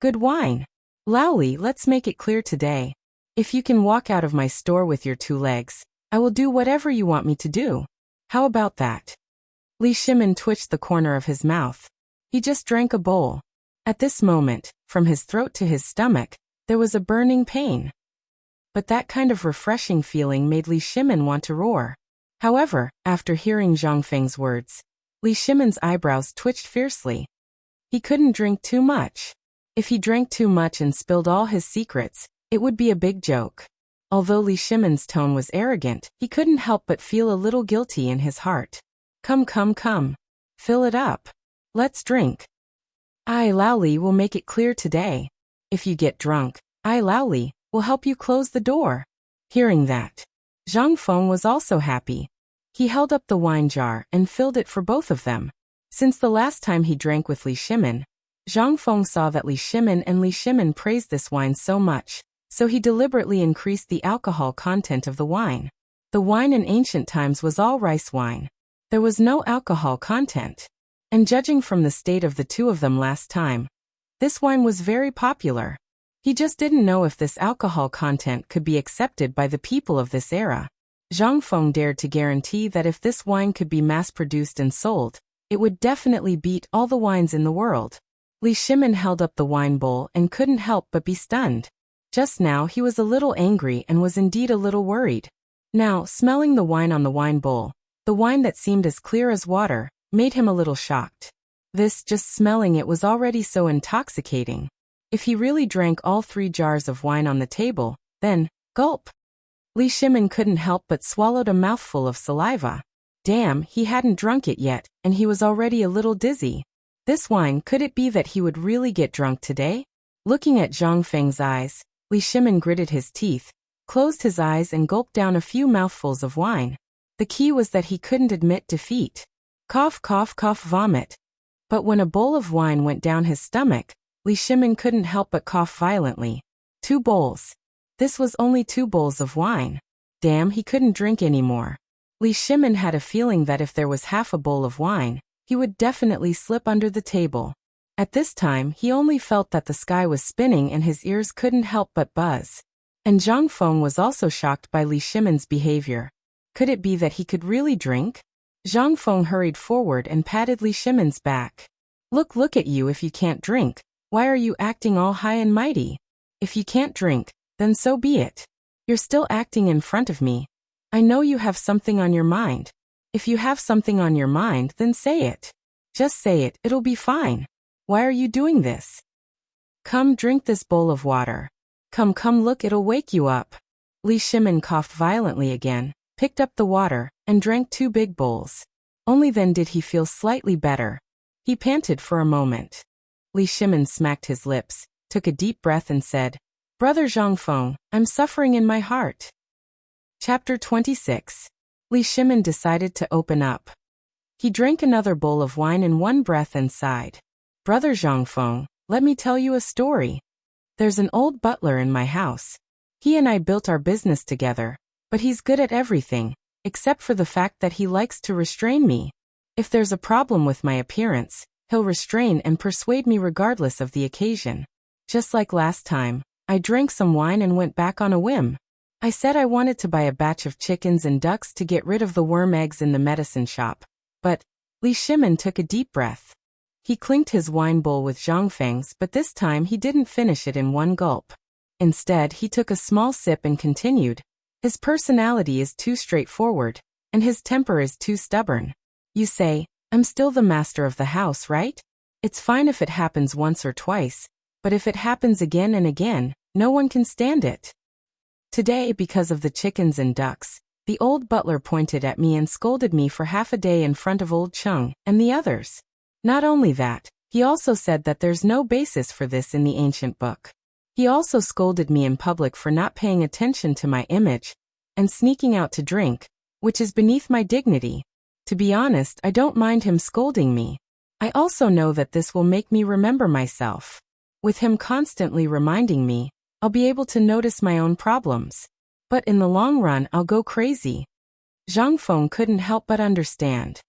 Good wine. Lao Li, let's make it clear today. If you can walk out of my store with your 2 legs, I will do whatever you want me to do. How about that? Li Shimin twitched the corner of his mouth. He just drank a bowl. At this moment, from his throat to his stomach, there was a burning pain. But that kind of refreshing feeling made Li Shimin want to roar. However, after hearing Zhang Feng's words, Li Shimin's eyebrows twitched fiercely. He couldn't drink too much. If he drank too much and spilled all his secrets, it would be a big joke. Although Li Shimin's tone was arrogant, he couldn't help but feel a little guilty in his heart. Come, come, come. Fill it up. Let's drink. I, Lao Li, will make it clear today. If you get drunk, I, Lao Li, will help you close the door. Hearing that, Zhang Feng was also happy. He held up the wine jar and filled it for both of them. Since the last time he drank with Li Shimin, Zhang Feng saw that Li Shimin and Li Shimin praised this wine so much, so he deliberately increased the alcohol content of the wine. The wine in ancient times was all rice wine. There was no alcohol content. And judging from the state of the 2 of them last time, this wine was very popular. He just didn't know if this alcohol content could be accepted by the people of this era. Zhang Feng dared to guarantee that if this wine could be mass-produced and sold, it would definitely beat all the wines in the world. Li Shimin held up the wine bowl and couldn't help but be stunned. Just now he was a little angry and was indeed a little worried. Now, smelling the wine on the wine bowl, the wine that seemed as clear as water, made him a little shocked. Just smelling it was already so intoxicating. If he really drank all 3 jars of wine on the table, then, gulp. Li Shimin couldn't help but swallowed a mouthful of saliva. Damn, he hadn't drunk it yet, and he was already a little dizzy. This wine, could it be that he would really get drunk today? Looking at Zhang Feng's eyes, Li Shimin gritted his teeth, closed his eyes and gulped down a few mouthfuls of wine. The key was that he couldn't admit defeat. Cough, cough, cough, vomit. But when a bowl of wine went down his stomach, Li Shimin couldn't help but cough violently. 2 bowls. This was only 2 bowls of wine. Damn, he couldn't drink anymore. Li Shimin had a feeling that if there was half a bowl of wine, he would definitely slip under the table. At this time, he only felt that the sky was spinning and his ears couldn't help but buzz. And Zhang Feng was also shocked by Li Shimin's behavior. Could it be that he could really drink? Zhang Feng hurried forward and patted Li Shimin's back. Look at you if you can't drink. Why are you acting all high and mighty? If you can't drink, then so be it. You're still acting in front of me. I know you have something on your mind. If you have something on your mind, then say it. Just say it, it'll be fine. Why are you doing this? Come drink this bowl of water. Come look, it'll wake you up. Li Shimin coughed violently again, picked up the water, and drank 2 big bowls. Only then did he feel slightly better. He panted for a moment. Li Shimin smacked his lips, took a deep breath and said, Brother Zhang Feng, I'm suffering in my heart. Chapter 26. Li Shimin decided to open up. He drank another bowl of wine in one breath and sighed. Brother Zhang Feng, let me tell you a story. There's an old butler in my house. He and I built our business together, but he's good at everything, except for the fact that he likes to restrain me. If there's a problem with my appearance, he'll restrain and persuade me regardless of the occasion. Just like last time, I drank some wine and went back on a whim. I said I wanted to buy a batch of chickens and ducks to get rid of the worm eggs in the medicine shop. But, Li Shimin took a deep breath. He clinked his wine bowl with Zhangfeng's, but this time he didn't finish it in one gulp. Instead, he took a small sip and continued, "His personality is too straightforward, and his temper is too stubborn. You say, I'm still the master of the house, right? It's fine if it happens once or twice, but if it happens again and again, no one can stand it." Today, because of the chickens and ducks, the old butler pointed at me and scolded me for half a day in front of old Chung and the others. Not only that, he also said that there's no basis for this in the ancient book. He also scolded me in public for not paying attention to my image and sneaking out to drink, which is beneath my dignity. To be honest, I don't mind him scolding me. I also know that this will make me remember myself. With him constantly reminding me, I'll be able to notice my own problems. But in the long run, I'll go crazy. Zhang Feng couldn't help but understand.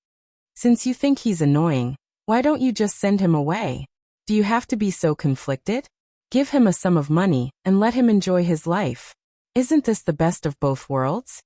Since you think he's annoying, why don't you just send him away? Do you have to be so conflicted? Give him a sum of money and let him enjoy his life. Isn't this the best of both worlds?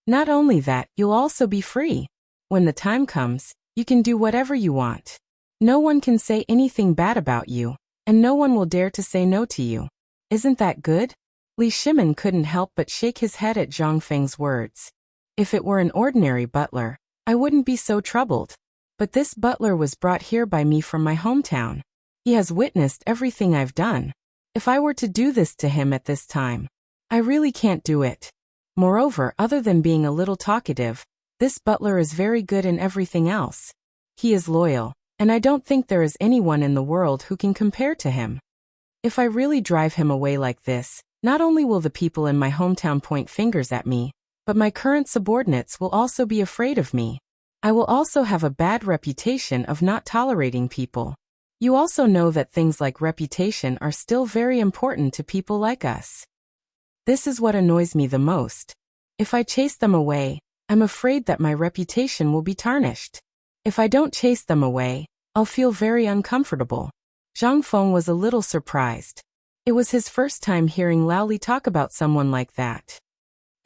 Not only that, you'll also be free. When the time comes, you can do whatever you want. No one can say anything bad about you, and no one will dare to say no to you. Isn't that good? Li Shimin couldn't help but shake his head at Zhang Feng's words. If it were an ordinary butler, I wouldn't be so troubled. But this butler was brought here by me from my hometown. He has witnessed everything I've done. If I were to do this to him at this time, I really can't do it. Moreover, other than being a little talkative, this butler is very good in everything else. He is loyal, and I don't think there is anyone in the world who can compare to him. If I really drive him away like this, not only will the people in my hometown point fingers at me, but my current subordinates will also be afraid of me. I will also have a bad reputation of not tolerating people. You also know that things like reputation are still very important to people like us. This is what annoys me the most. If I chase them away, I'm afraid that my reputation will be tarnished. If I don't chase them away, I'll feel very uncomfortable. Zhang Feng was a little surprised. It was his first time hearing Lao Li talk about someone like that.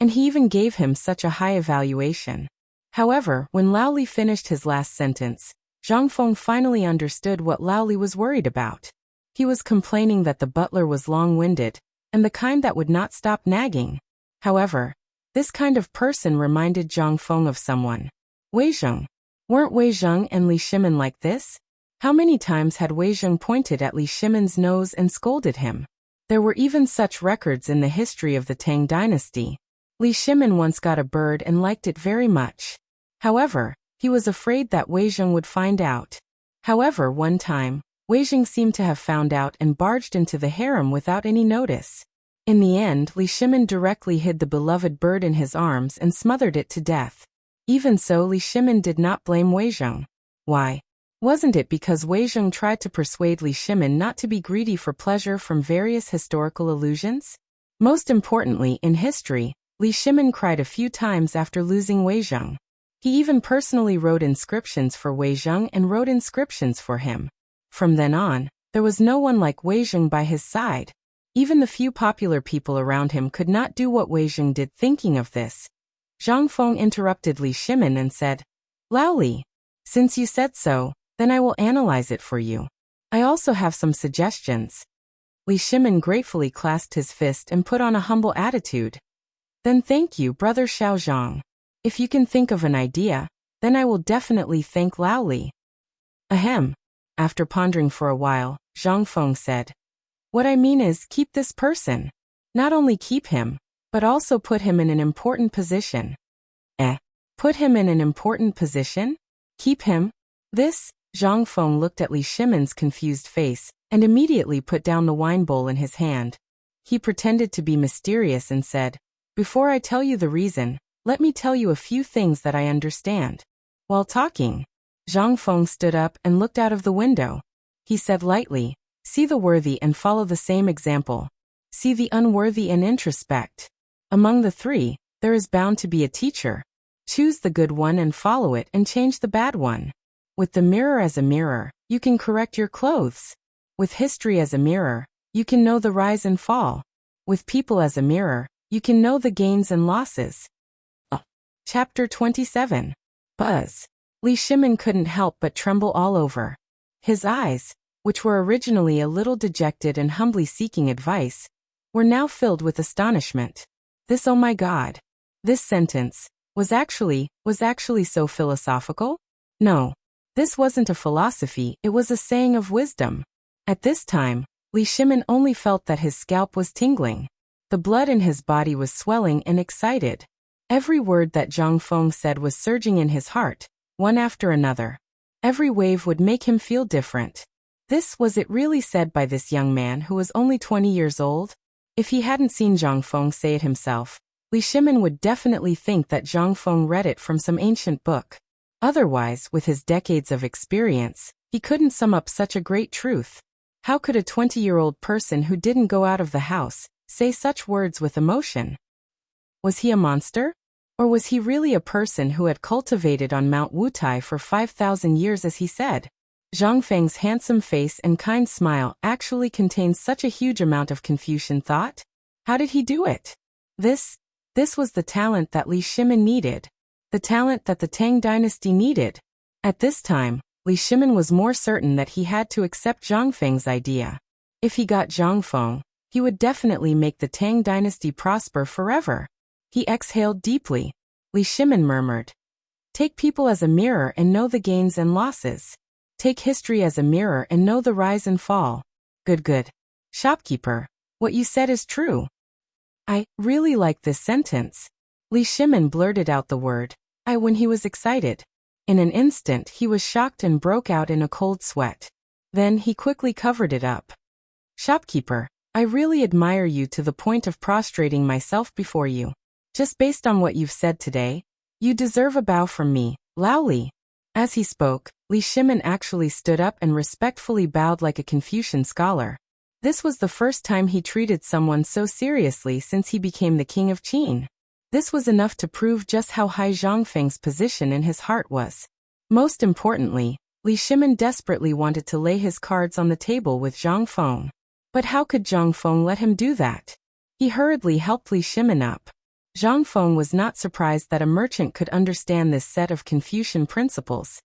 And he even gave him such a high evaluation. However, when Lao Li finished his last sentence, Zhang Feng finally understood what Lao Li was worried about. He was complaining that the butler was long-winded, and the kind that would not stop nagging. However, this kind of person reminded Zhang Feng of someone. Wei Zheng. Weren't Wei Zheng and Li Shimin like this? How many times had Wei Zheng pointed at Li Shimin's nose and scolded him? There were even such records in the history of the Tang dynasty. Li Shimin once got a bird and liked it very much. However, he was afraid that Wei Zheng would find out. However, one time, Wei Zheng seemed to have found out and barged into the harem without any notice. In the end, Li Shimin directly hid the beloved bird in his arms and smothered it to death. Even so, Li Shimin did not blame Wei Zheng. Why? Wasn't it because Wei Zheng tried to persuade Li Shimin not to be greedy for pleasure from various historical illusions? Most importantly, in history, Li Shimin cried a few times after losing Wei Zheng. He even personally wrote inscriptions for Wei Zheng and wrote inscriptions for him. From then on, there was no one like Wei Zheng by his side. Even the few popular people around him could not do what Wei Zheng did. Thinking of this, Zhang Feng interrupted Li Shimin and said, Lao Li, since you said so, then I will analyze it for you. I also have some suggestions. Li Shimin gratefully clasped his fist and put on a humble attitude. Then thank you, Brother Xiaozhang. If you can think of an idea, then I will definitely thank Lao Li. Ahem. After pondering for a while, Zhang Feng said, What I mean is, keep this person. Not only keep him, but also put him in an important position. Put him in an important position? Keep him? This? Zhang Feng looked at Li Shimin's confused face and immediately put down the wine bowl in his hand. He pretended to be mysterious and said, Before I tell you the reason, let me tell you a few things that I understand. While talking, Zhang Feng stood up and looked out of the window. He said lightly, See the worthy and follow the same example. See the unworthy and introspect. Among the three, there is bound to be a teacher. Choose the good one and follow it and change the bad one. With the mirror as a mirror, you can correct your clothes. With history as a mirror, you can know the rise and fall. With people as a mirror, you can know the gains and losses. Chapter 27. Buzz. Li Shimin couldn't help but tremble all over. His eyes, which were originally a little dejected and humbly seeking advice, were now filled with astonishment. This, oh my God. This sentence was actually so philosophical? No. This wasn't a philosophy, it was a saying of wisdom. At this time, Li Shimin only felt that his scalp was tingling. The blood in his body was swelling and excited. Every word that Zhang Feng said was surging in his heart, one after another. Every wave would make him feel different. Was it really said by this young man who was only 20 years old? If he hadn't seen Zhang Feng say it himself, Li Shimin would definitely think that Zhang Feng read it from some ancient book. Otherwise, with his decades of experience, he couldn't sum up such a great truth. How could a 20-year-old person who didn't go out of the house say such words with emotion? Was he a monster? Or was he really a person who had cultivated on Mount Wutai for 5,000 years as he said? Zhang Feng's handsome face and kind smile actually contained such a huge amount of Confucian thought? How did he do it? This was the talent that Li Shimin needed. The talent that the Tang dynasty needed. At this time, Li Shimin was more certain that he had to accept Zhang Feng's idea. If he got Zhang Feng, he would definitely make the Tang dynasty prosper forever. He exhaled deeply. Li Shimin murmured, "Take people as a mirror and know the gains and losses. Take history as a mirror and know the rise and fall." Good. Shopkeeper, what you said is true. I really like this sentence. Li Shimin blurted out the word, I, when he was excited. In an instant he was shocked and broke out in a cold sweat. Then he quickly covered it up. Shopkeeper, I really admire you to the point of prostrating myself before you. Just based on what you've said today, you deserve a bow from me, Lao Li. As he spoke, Li Shimin actually stood up and respectfully bowed like a Confucian scholar. This was the first time he treated someone so seriously since he became the king of Qin. This was enough to prove just how high Zhang Feng's position in his heart was. Most importantly, Li Shimin desperately wanted to lay his cards on the table with Zhang Feng. But how could Zhang Feng let him do that? He hurriedly helped Li Shimin up. Zhang Feng was not surprised that a merchant could understand this set of Confucian principles.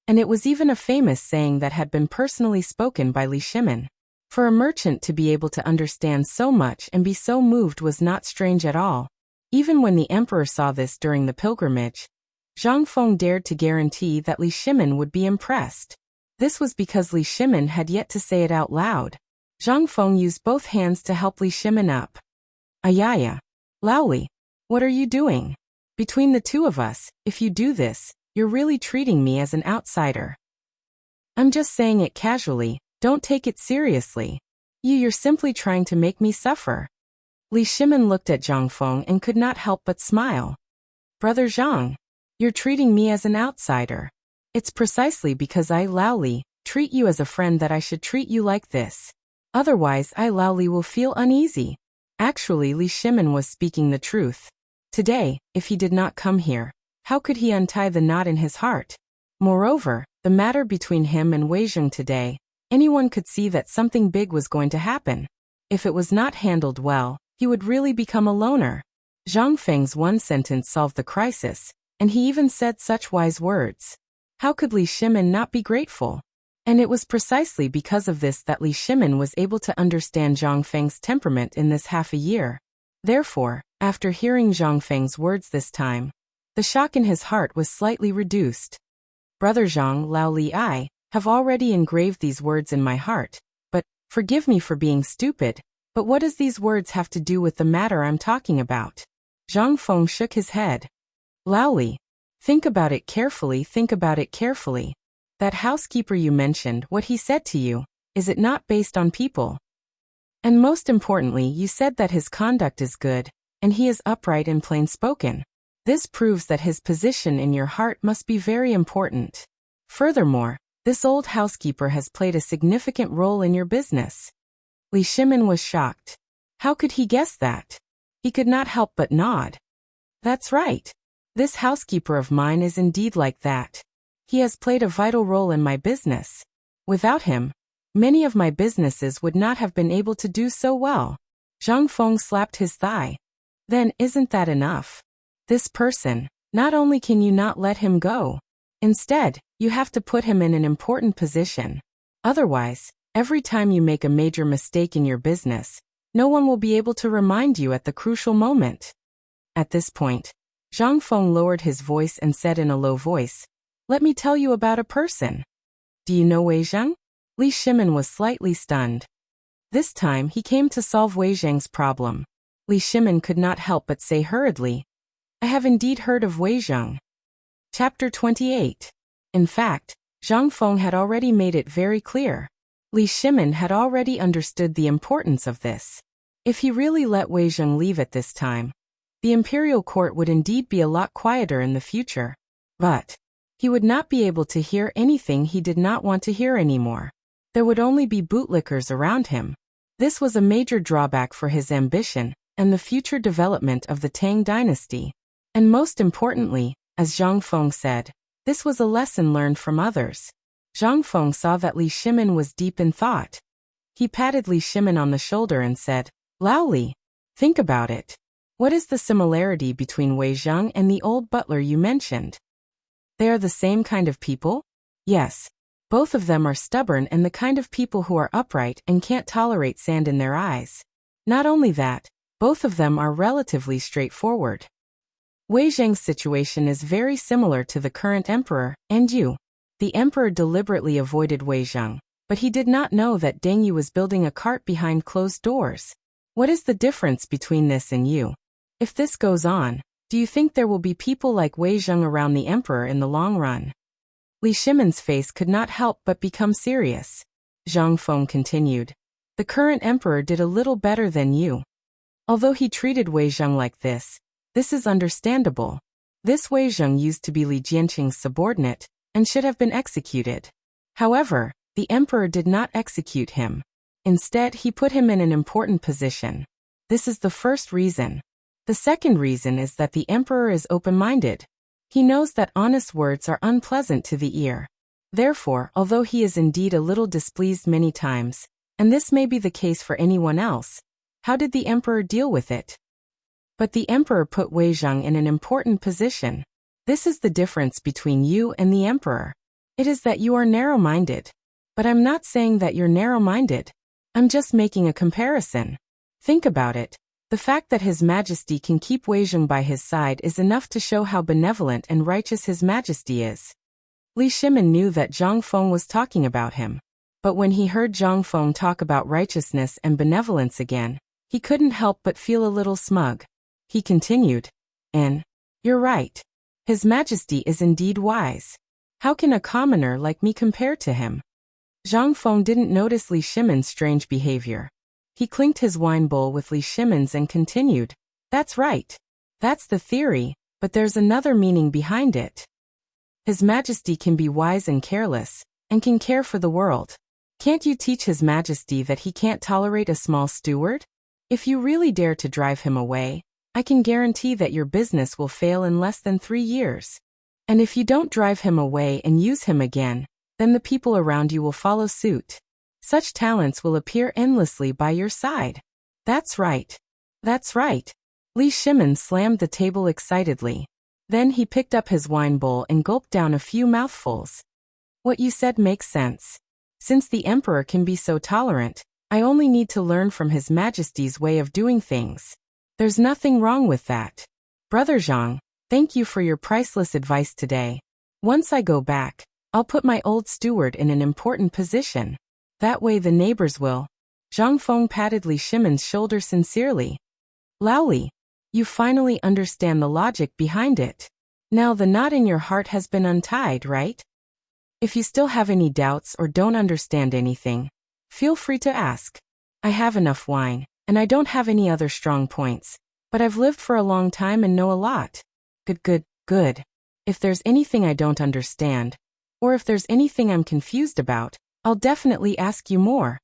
And it was even a famous saying that had been personally spoken by Li Shimin. For a merchant to be able to understand so much and be so moved was not strange at all. Even when the emperor saw this during the pilgrimage, Zhang Feng dared to guarantee that Li Shimin would be impressed. This was because Li Shimin had yet to say it out loud. Zhang Feng used both hands to help Li Shimin up. Ayaya. Lao Li, what are you doing? Between the two of us, if you do this, you're really treating me as an outsider. I'm just saying it casually, don't take it seriously. You're simply trying to make me suffer. Li Shimin looked at Zhang Feng and could not help but smile. Brother Zhang, you're treating me as an outsider. It's precisely because I, Lao Li, treat you as a friend that I should treat you like this. Otherwise I, Lao Li, will feel uneasy. Actually, Li Shimin was speaking the truth. Today, if he did not come here, how could he untie the knot in his heart? Moreover, the matter between him and Wei Zheng today, anyone could see that something big was going to happen. If it was not handled well, he would really become a loner. Zhang Feng's one sentence solved the crisis, and he even said such wise words. How could Li Shimin not be grateful? And it was precisely because of this that Li Shimin was able to understand Zhang Feng's temperament in this half a year. Therefore, after hearing Zhang Feng's words this time, the shock in his heart was slightly reduced. Brother Zhang, Lao Li, I have already engraved these words in my heart, but forgive me for being stupid. But what does these words have to do with the matter I'm talking about? Zhang Feng shook his head. Lao Li, think about it carefully, That housekeeper you mentioned, what he said to you, is it not based on people? And most importantly, you said that his conduct is good, and he is upright and plain-spoken. This proves that his position in your heart must be very important. Furthermore, this old housekeeper has played a significant role in your business. Li Shimin was shocked. How could he guess that? He could not help but nod. That's right. This housekeeper of mine is indeed like that. He has played a vital role in my business. Without him, many of my businesses would not have been able to do so well. Zhang Feng slapped his thigh. Then isn't that enough? This person, not only can you not let him go, instead, you have to put him in an important position. Otherwise, every time you make a major mistake in your business, no one will be able to remind you at the crucial moment. At this point, Zhang Feng lowered his voice and said in a low voice, "Let me tell you about a person. Do you know Wei Zheng?" Li Shimin was slightly stunned. This time he came to solve Wei Zheng's problem. Li Shimin could not help but say hurriedly, "I have indeed heard of Wei Zheng." Chapter 28. In fact, Zhang Feng had already made it very clear. Li Shimin had already understood the importance of this. If he really let Wei Zheng leave at this time, the imperial court would indeed be a lot quieter in the future. But he would not be able to hear anything he did not want to hear anymore. There would only be bootlickers around him. This was a major drawback for his ambition and the future development of the Tang dynasty. And most importantly, as Zhang Feng said, this was a lesson learned from others. Zhang Feng saw that Li Shimin was deep in thought. He patted Li Shimin on the shoulder and said, "Lao Li, think about it. What is the similarity between Wei Zheng and the old butler you mentioned? They are the same kind of people?" "Yes. Both of them are stubborn and the kind of people who are upright and can't tolerate sand in their eyes. Not only that, both of them are relatively straightforward. Wei Zheng's situation is very similar to the current emperor, and you." The emperor deliberately avoided Wei Zheng, but he did not know that Deng Yu was building a cart behind closed doors. "What is the difference between this and you? If this goes on, do you think there will be people like Wei Zheng around the emperor in the long run?" Li Shimin's face could not help but become serious. Zhang Feng continued, "The current emperor did a little better than you. Although he treated Wei Zheng like this is understandable. This Wei Zheng used to be Li Jianqing's subordinate and should have been executed. However, the emperor did not execute him. Instead, he put him in an important position. This is the first reason. The second reason is that the emperor is open-minded. He knows that honest words are unpleasant to the ear. Therefore, although he is indeed a little displeased many times, and this may be the case for anyone else, how did the emperor deal with it? But the emperor put Wei Zheng in an important position. This is the difference between you and the emperor. It is that you are narrow-minded. But I'm not saying that you're narrow-minded. I'm just making a comparison. Think about it. The fact that His Majesty can keep Wei Zheng by his side is enough to show how benevolent and righteous His Majesty is." Li Shimin knew that Zhang Feng was talking about him. But when he heard Zhang Feng talk about righteousness and benevolence again, he couldn't help but feel a little smug. He continued, "And you're right. His Majesty is indeed wise. How can a commoner like me compare to him?" Zhang Feng didn't notice Li Shimin's strange behavior. He clinked his wine bowl with Li Shimin's and continued, "That's right. That's the theory, but there's another meaning behind it. His Majesty can be wise and careless, and can care for the world. Can't you teach His Majesty that he can't tolerate a small steward? If you really dare to drive him away, I can guarantee that your business will fail in less than 3 years. And if you don't drive him away and use him again, then the people around you will follow suit. Such talents will appear endlessly by your side." "That's right. That's right." Li Shimin slammed the table excitedly. Then he picked up his wine bowl and gulped down a few mouthfuls. "What you said makes sense. Since the emperor can be so tolerant, I only need to learn from His Majesty's way of doing things. There's nothing wrong with that. Brother Zhang, thank you for your priceless advice today. Once I go back, I'll put my old steward in an important position. That way the neighbors will." Zhang Feng patted Li Shimin's shoulder sincerely. "Lao Li, you finally understand the logic behind it. Now the knot in your heart has been untied, right? If you still have any doubts or don't understand anything, feel free to ask. I have enough wine, and I don't have any other strong points, but I've lived for a long time and know a lot." Good. If there's anything I don't understand, or if there's anything I'm confused about, I'll definitely ask you more."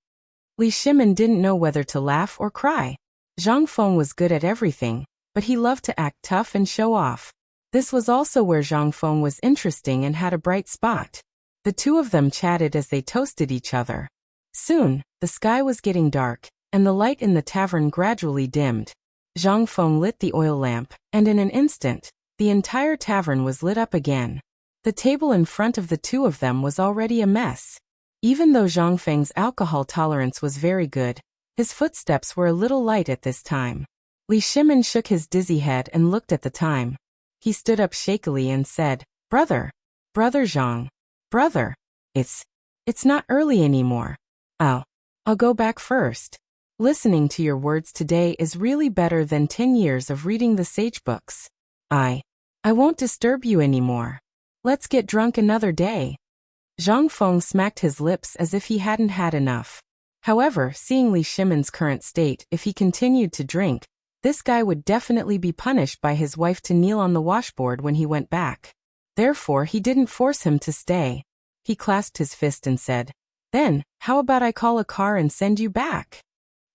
Li Shimin didn't know whether to laugh or cry. Zhang Feng was good at everything, but he loved to act tough and show off. This was also where Zhang Feng was interesting and had a bright spot. The two of them chatted as they toasted each other. Soon, the sky was getting dark, and the light in the tavern gradually dimmed. Zhang Feng lit the oil lamp, and in an instant, the entire tavern was lit up again. The table in front of the two of them was already a mess. Even though Zhang Feng's alcohol tolerance was very good, his footsteps were a little light at this time. Li Shimin shook his dizzy head and looked at the time. He stood up shakily and said, Brother Zhang. Brother. It's not early anymore. I'll go back first. Listening to your words today is really better than 10 years of reading the sage books. I won't disturb you anymore. Let's get drunk another day. Zhang Feng smacked his lips as if he hadn't had enough. However, seeing Li Shimin's current state, if he continued to drink, this guy would definitely be punished by his wife to kneel on the washboard when he went back. Therefore, he didn't force him to stay. He clasped his fist and said, Then, how about I call a car and send you back?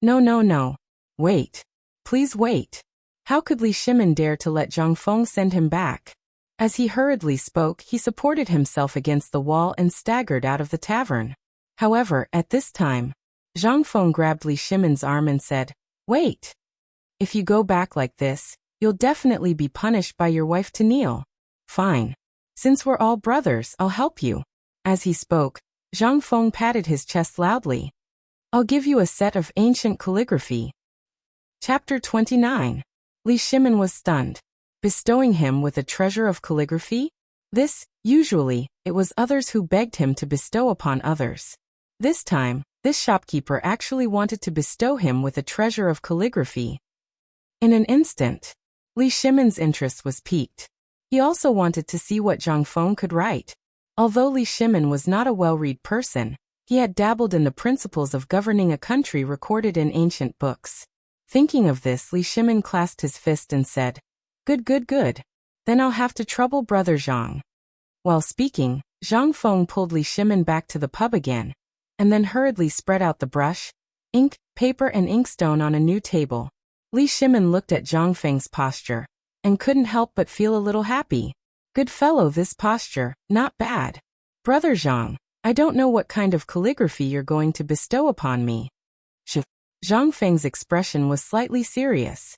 No. Wait. Please wait. How could Li Shimin dare to let Zhang Feng send him back? As he hurriedly spoke, he supported himself against the wall and staggered out of the tavern. However, at this time, Zhang Feng grabbed Li Shimin's arm and said, Wait. If you go back like this, you'll definitely be punished by your wife to kneel. Fine. Since we're all brothers, I'll help you. As he spoke, Zhang Feng patted his chest loudly. I'll give you a set of ancient calligraphy. Chapter 29. Li Shimin was stunned. Bestowing him with a treasure of calligraphy? Usually, it was others who begged him to bestow upon others. This time, this shopkeeper actually wanted to bestow him with a treasure of calligraphy. In an instant, Li Shimin's interest was piqued. He also wanted to see what Zhang Feng could write. Although Li Shimin was not a well-read person, he had dabbled in the principles of governing a country recorded in ancient books. Thinking of this, Li Shimin clasped his fist and said, Good. Then I'll have to trouble Brother Zhang. While speaking, Zhang Feng pulled Li Shimin back to the pub again, and then hurriedly spread out the brush, ink, paper and inkstone on a new table. Li Shimin looked at Zhang Feng's posture, and couldn't help but feel a little happy. Good fellow, this posture, not bad. Brother Zhang, I don't know what kind of calligraphy you're going to bestow upon me. Zhang Feng's expression was slightly serious.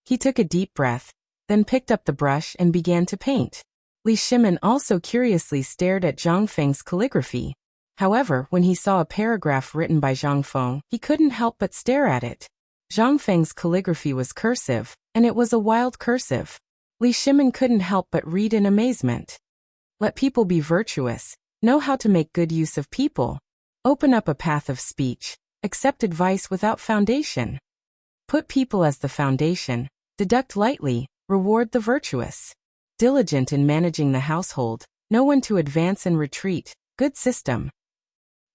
He took a deep breath, then picked up the brush and began to paint. Li Shimin also curiously stared at Zhang Feng's calligraphy. However, when he saw a paragraph written by Zhang Feng, he couldn't help but stare at it. Zhang Feng's calligraphy was cursive, and it was a wild cursive. Li Shimin couldn't help but read in amazement. Let people be virtuous, know how to make good use of people, open up a path of speech, accept advice without foundation. Put people as the foundation, deduct lightly, reward the virtuous. Diligent in managing the household, know when to advance and retreat, good system.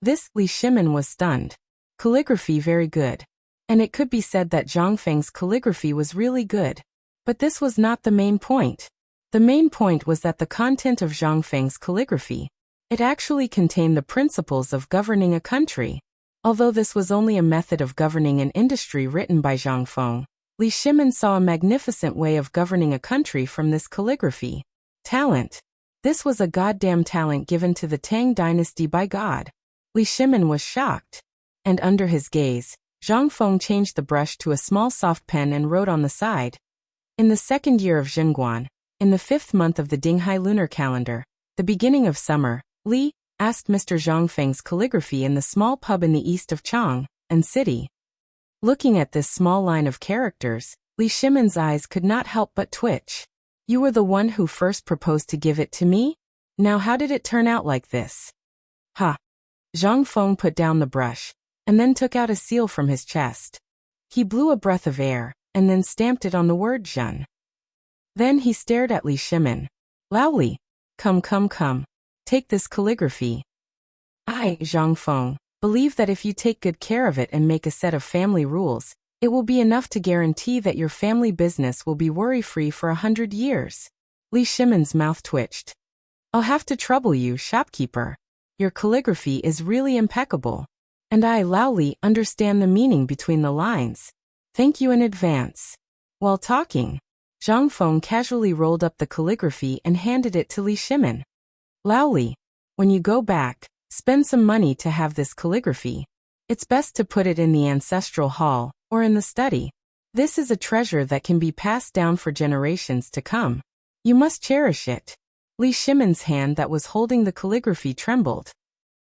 Li Shimin was stunned. Calligraphy very good. And it could be said that Zhang Feng's calligraphy was really good. But this was not the main point. The main point was that the content of Zhang Feng's calligraphy, it actually contained the principles of governing a country. Although this was only a method of governing an industry written by Zhang Feng, Li Shimin saw a magnificent way of governing a country from this calligraphy. Talent. This was a goddamn talent given to the Tang dynasty by God. Li Shimin was shocked. And under his gaze, Zhang Feng changed the brush to a small soft pen and wrote on the side. In the 2nd year of Xinguan, in the 5th month of the Dinghai lunar calendar, the beginning of summer, Li asked Mr. Zhang Feng's calligraphy in the small pub in the east of Chang, and city. Looking at this small line of characters, Li Shimin's eyes could not help but twitch. You were the one who first proposed to give it to me? Now how did it turn out like this? Ha! Zhang Feng put down the brush, and then took out a seal from his chest. He blew a breath of air, and then stamped it on the word Zhen. Then he stared at Li Shimin. Loudly, come. Take this calligraphy. I, Zhang Feng, believe that if you take good care of it and make a set of family rules, it will be enough to guarantee that your family business will be worry-free for 100 years. Li Shimin's mouth twitched. I'll have to trouble you, shopkeeper. Your calligraphy is really impeccable. And I, Lao Li, understand the meaning between the lines. Thank you in advance. While talking, Zhang Feng casually rolled up the calligraphy and handed it to Li Shimin. Lao Li, when you go back, spend some money to have this calligraphy. It's best to put it in the ancestral hall, or in the study. This is a treasure that can be passed down for generations to come. You must cherish it. Li Shimin's hand that was holding the calligraphy trembled.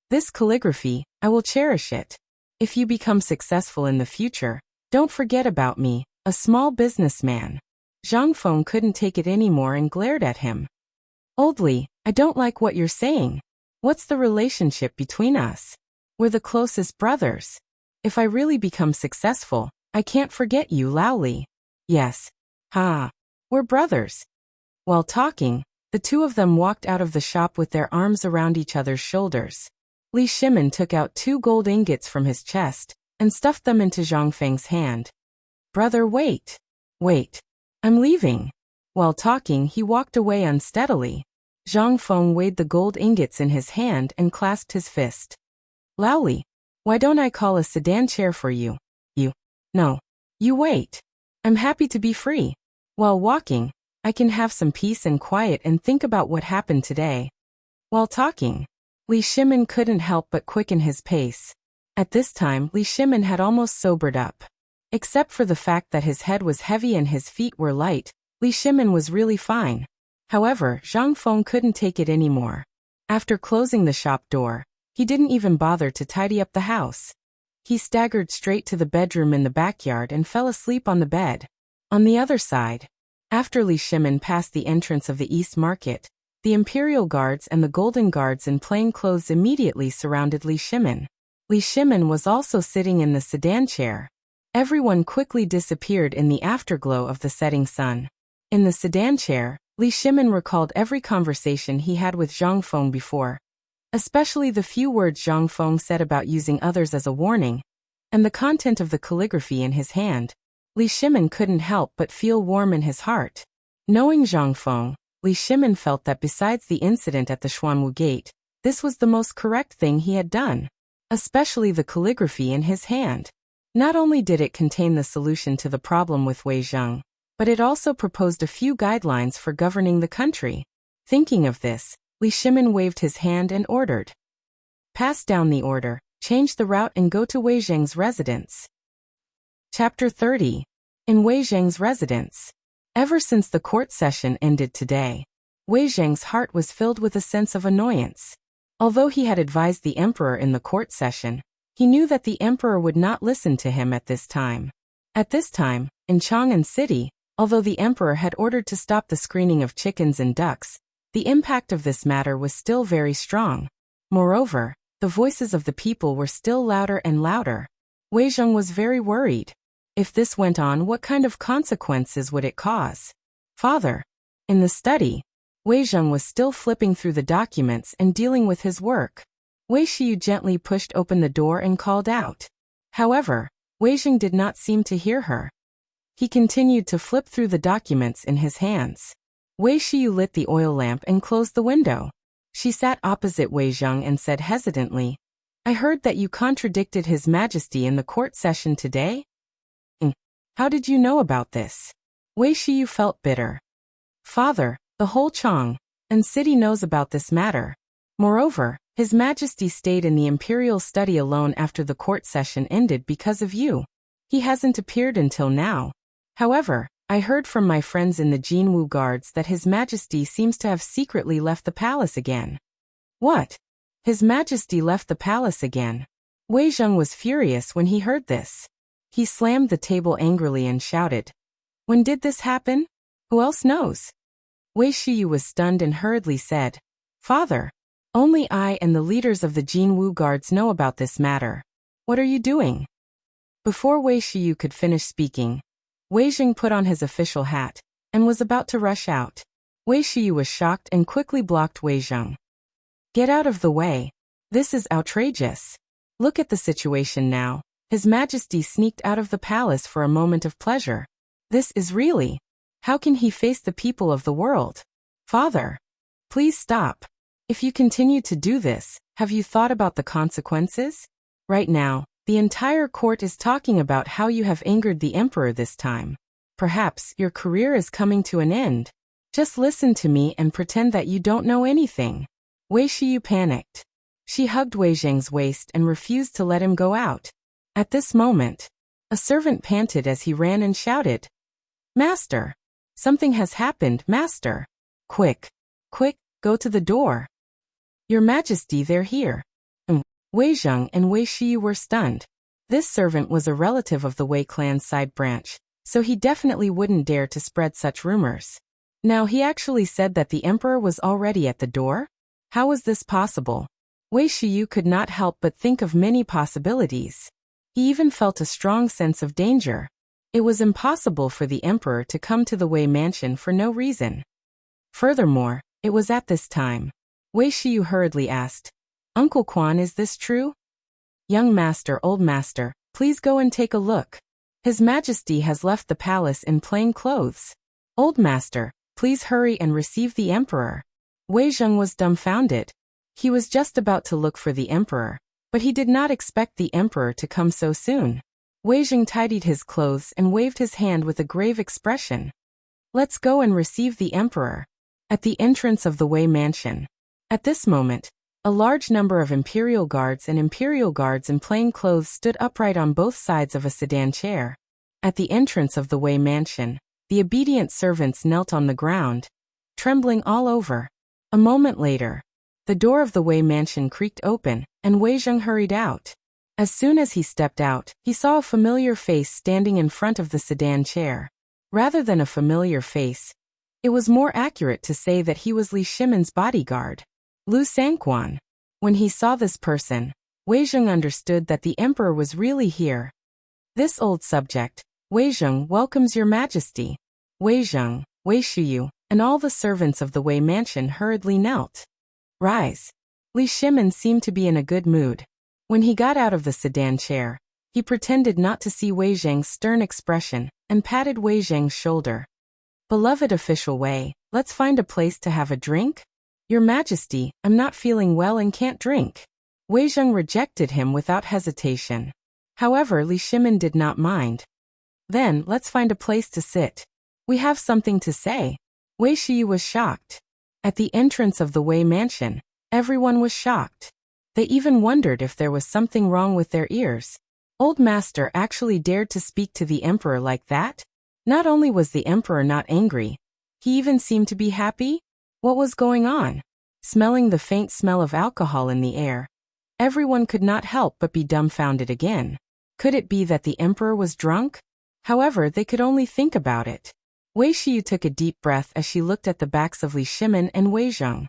This calligraphy, I will cherish it. If you become successful in the future, don't forget about me, a small businessman. Zhang Feng couldn't take it anymore and glared at him. Old Li, I don't like what you're saying. What's the relationship between us? We're the closest brothers. If I really become successful, I can't forget you, Lao Li. Yes. Ha. We're brothers. While talking, the two of them walked out of the shop with their arms around each other's shoulders. Li Shimin took out 2 gold ingots from his chest and stuffed them into Zhang Feng's hand. Brother, wait. Wait. I'm leaving. While talking, he walked away unsteadily. Zhang Feng weighed the gold ingots in his hand and clasped his fist. Lao Li, why don't I call a sedan chair for you? No. You wait. I'm happy to be free. While walking, I can have some peace and quiet and think about what happened today. While talking, Li Shimin couldn't help but quicken his pace. At this time, Li Shimin had almost sobered up. Except for the fact that his head was heavy and his feet were light, Li Shimin was really fine. However, Zhang Feng couldn't take it anymore. After closing the shop door, he didn't even bother to tidy up the house. He staggered straight to the bedroom in the backyard and fell asleep on the bed. On the other side, after Li Shimin passed the entrance of the East Market, the Imperial Guards and the Golden Guards in plain clothes immediately surrounded Li Shimin. Li Shimin was also sitting in the sedan chair. Everyone quickly disappeared in the afterglow of the setting sun. In the sedan chair, Li Shimin recalled every conversation he had with Zhang Feng before, especially the few words Zhang Feng said about using others as a warning, and the content of the calligraphy in his hand. Li Shimin couldn't help but feel warm in his heart. Knowing Zhang Feng, Li Shimin felt that besides the incident at the Xuanwu Gate, this was the most correct thing he had done, especially the calligraphy in his hand. Not only did it contain the solution to the problem with Wei Zheng, but it also proposed a few guidelines for governing the country. Thinking of this, Li Shimin waved his hand and ordered. Pass down the order, change the route and go to Wei Zheng's residence. Chapter 30. In Wei Zheng's residence. Ever since the court session ended today, Wei Zheng's heart was filled with a sense of annoyance. Although he had advised the emperor in the court session, he knew that the emperor would not listen to him at this time. At this time, in Chang'an City, although the emperor had ordered to stop the screening of chickens and ducks, the impact of this matter was still very strong. Moreover, the voices of the people were still louder and louder. Wei Zheng was very worried. If this went on, what kind of consequences would it cause? Father. In the study, Wei Zheng was still flipping through the documents and dealing with his work. Wei Shiyu gently pushed open the door and called out. However, Wei Zheng did not seem to hear her. He continued to flip through the documents in his hands. Wei Shiyu lit the oil lamp and closed the window. She sat opposite Wei Zheng and said hesitantly, I heard that you contradicted His Majesty in the court session today? How did you know about this? Wei Shiyu felt bitter. Father, the whole Chang'an city knows about this matter. Moreover, His Majesty stayed in the imperial study alone after the court session ended because of you. He hasn't appeared until now. However, I heard from my friends in the Jinwu Guards that His Majesty seems to have secretly left the palace again. What? His Majesty left the palace again? Wei Zheng was furious when he heard this. He slammed the table angrily and shouted, When did this happen? Who else knows? Wei Shiyu was stunned and hurriedly said, Father, only I and the leaders of the Jinwu Guards know about this matter. What are you doing? Before Wei Shiyu could finish speaking, Wei Zheng put on his official hat and was about to rush out. Wei Shiyu was shocked and quickly blocked Wei Zheng. Get out of the way. This is outrageous. Look at the situation now. His Majesty sneaked out of the palace for a moment of pleasure. This is really... How can he face the people of the world? Father, please stop. If you continue to do this, have you thought about the consequences? Right now, the entire court is talking about how you have angered the emperor this time. Perhaps your career is coming to an end. Just listen to me and pretend that you don't know anything. Wei Shiyu panicked. She hugged Wei Zheng's waist and refused to let him go out. At this moment, a servant panted as he ran and shouted, Master! Something has happened, Master! Quick! Quick, go to the door! Your Majesty, they're here! Wei Zheng and Wei Shiyu were stunned. This servant was a relative of the Wei clan's side branch, so he definitely wouldn't dare to spread such rumors. Now he actually said that the emperor was already at the door? How was this possible? Wei Shiyu could not help but think of many possibilities. He even felt a strong sense of danger. It was impossible for the emperor to come to the Wei mansion for no reason. Furthermore, it was at this time. Wei Shiyu hurriedly asked, "Uncle Quan, is this true?" "Young master, old master, please go and take a look. His Majesty has left the palace in plain clothes. Old master, please hurry and receive the emperor." Wei Zheng was dumbfounded. He was just about to look for the emperor, but he did not expect the emperor to come so soon. Wei Zheng tidied his clothes and waved his hand with a grave expression. "Let's go and receive the emperor." At the entrance of the Wei mansion. At this moment, a large number of imperial guards in plain clothes stood upright on both sides of a sedan chair. At the entrance of the Wei mansion, the obedient servants knelt on the ground, trembling all over. A moment later, the door of the Wei mansion creaked open, and Wei Zheng hurried out. As soon as he stepped out, he saw a familiar face standing in front of the sedan chair. Rather than a familiar face, it was more accurate to say that he was Li Shimon's bodyguard, Lu Sangquan. When he saw this person, Wei Zheng understood that the emperor was really here. "This old subject, Wei Zheng, welcomes your majesty." Wei Zheng, Wei Shiyu, and all the servants of the Wei mansion hurriedly knelt. "Rise." Li Shimon seemed to be in a good mood. When he got out of the sedan chair, he pretended not to see Wei Zheng's stern expression and patted Wei Zheng's shoulder. "Beloved official Wei, let's find a place to have a drink?" "Your Majesty, I'm not feeling well and can't drink." Wei Zheng rejected him without hesitation. However, Li Shimon did not mind. "Then, let's find a place to sit. We have something to say." Wei Shiyu was shocked. At the entrance of the Wei mansion, everyone was shocked. They even wondered if there was something wrong with their ears. Old master actually dared to speak to the emperor like that? Not only was the emperor not angry, he even seemed to be happy? What was going on? Smelling the faint smell of alcohol in the air, everyone could not help but be dumbfounded again. Could it be that the emperor was drunk? However, they could only think about it. Wei Shiyu took a deep breath as she looked at the backs of Li Shimon and Wei Zheng.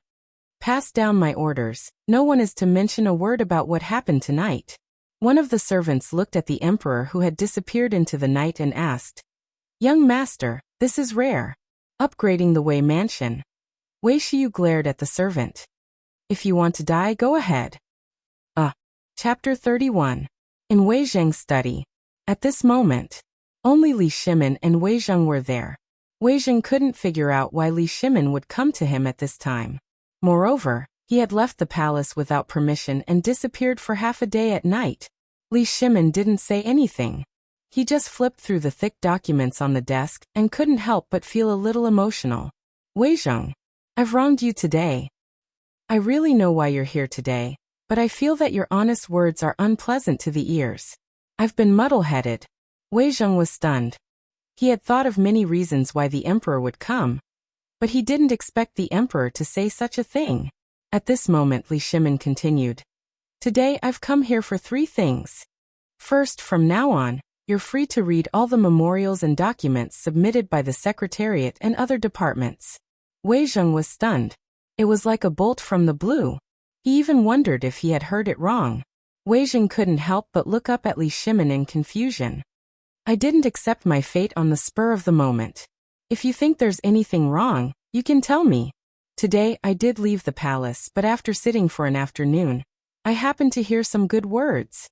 "Pass down my orders. No one is to mention a word about what happened tonight." One of the servants looked at the emperor who had disappeared into the night and asked, "Young master, this is rare. Upgrading the Wei mansion." Wei Shiyu glared at the servant. "If you want to die, go ahead." Chapter 31. In Wei Zheng's study. At this moment, only Li Shimon and Wei Zheng were there. Wei Zheng couldn't figure out why Li Shimon would come to him at this time. Moreover, he had left the palace without permission and disappeared for half a day at night. Li Shimon didn't say anything. He just flipped through the thick documents on the desk and couldn't help but feel a little emotional. "Wei Zheng, I've wronged you today. I really know why you're here today, but I feel that your honest words are unpleasant to the ears. I've been muddle-headed." Wei Zheng was stunned. He had thought of many reasons why the emperor would come, but he didn't expect the emperor to say such a thing. At this moment, Li Shimon continued, "Today I've come here for 3 things. First, from now on, you're free to read all the memorials and documents submitted by the Secretariat and other departments." Wei Zheng was stunned. It was like a bolt from the blue. He even wondered if he had heard it wrong. Wei Zheng couldn't help but look up at Li Shimon in confusion. "I didn't accept my fate on the spur of the moment. If you think there's anything wrong, you can tell me. Today I did leave the palace, but after sitting for an afternoon, I happened to hear some good words.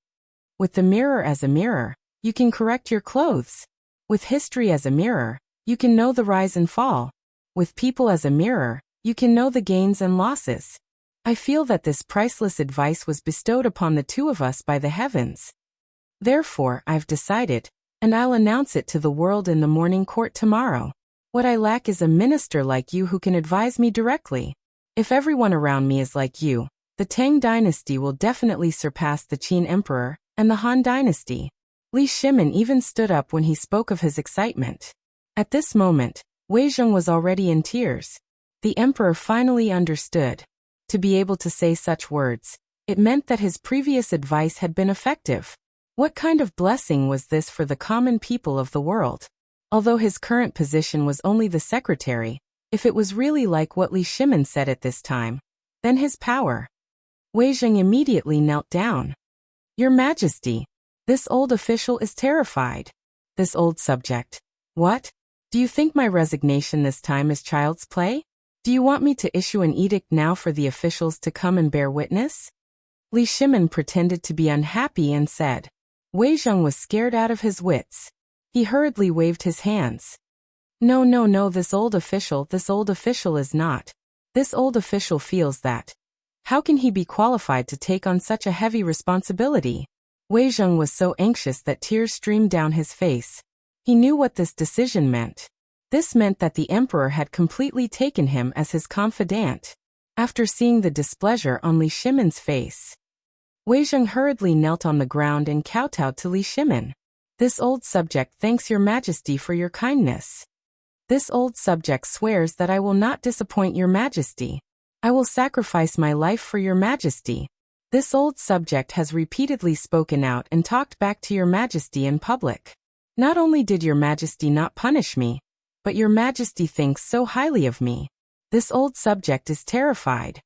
With the mirror as a mirror, you can correct your clothes. With history as a mirror, you can know the rise and fall. With people as a mirror, you can know the gains and losses. I feel that this priceless advice was bestowed upon the 2 of us by the heavens. Therefore, I've decided, and I'll announce it to the world in the morning court tomorrow. What I lack is a minister like you who can advise me directly. If everyone around me is like you, the Tang dynasty will definitely surpass the Qin emperor and the Han dynasty." Li Shimon even stood up when he spoke of his excitement. At this moment, Wei Zheng was already in tears. The emperor finally understood. To be able to say such words, It meant that his previous advice had been effective. What kind of blessing was this for the common people of the world? Although his current position was only the secretary, if it was really like what Li Shimin said at this time, then his power. Wei Zheng immediately knelt down. Your Majesty, this old official is terrified. This old subject. What? Do you think my resignation this time is child's play? Do you want me to issue an edict now for the officials to come and bear witness? Li Shimin pretended to be unhappy and said. Wei Zheng was scared out of his wits. He hurriedly waved his hands. No, this old official is not. This old official feels that. How can he be qualified to take on such a heavy responsibility? Wei Zheng was so anxious that tears streamed down his face. He knew what this decision meant. This meant that the emperor had completely taken him as his confidant. After seeing the displeasure on Li Shimin's face, Wei Zheng hurriedly knelt on the ground and kowtowed to Li Shimin. This old subject thanks your Majesty for your kindness. This old subject swears that I will not disappoint your Majesty. I will sacrifice my life for your Majesty. This old subject has repeatedly spoken out and talked back to your Majesty in public. Not only did your Majesty not punish me, but your Majesty thinks so highly of me. This old subject is terrified.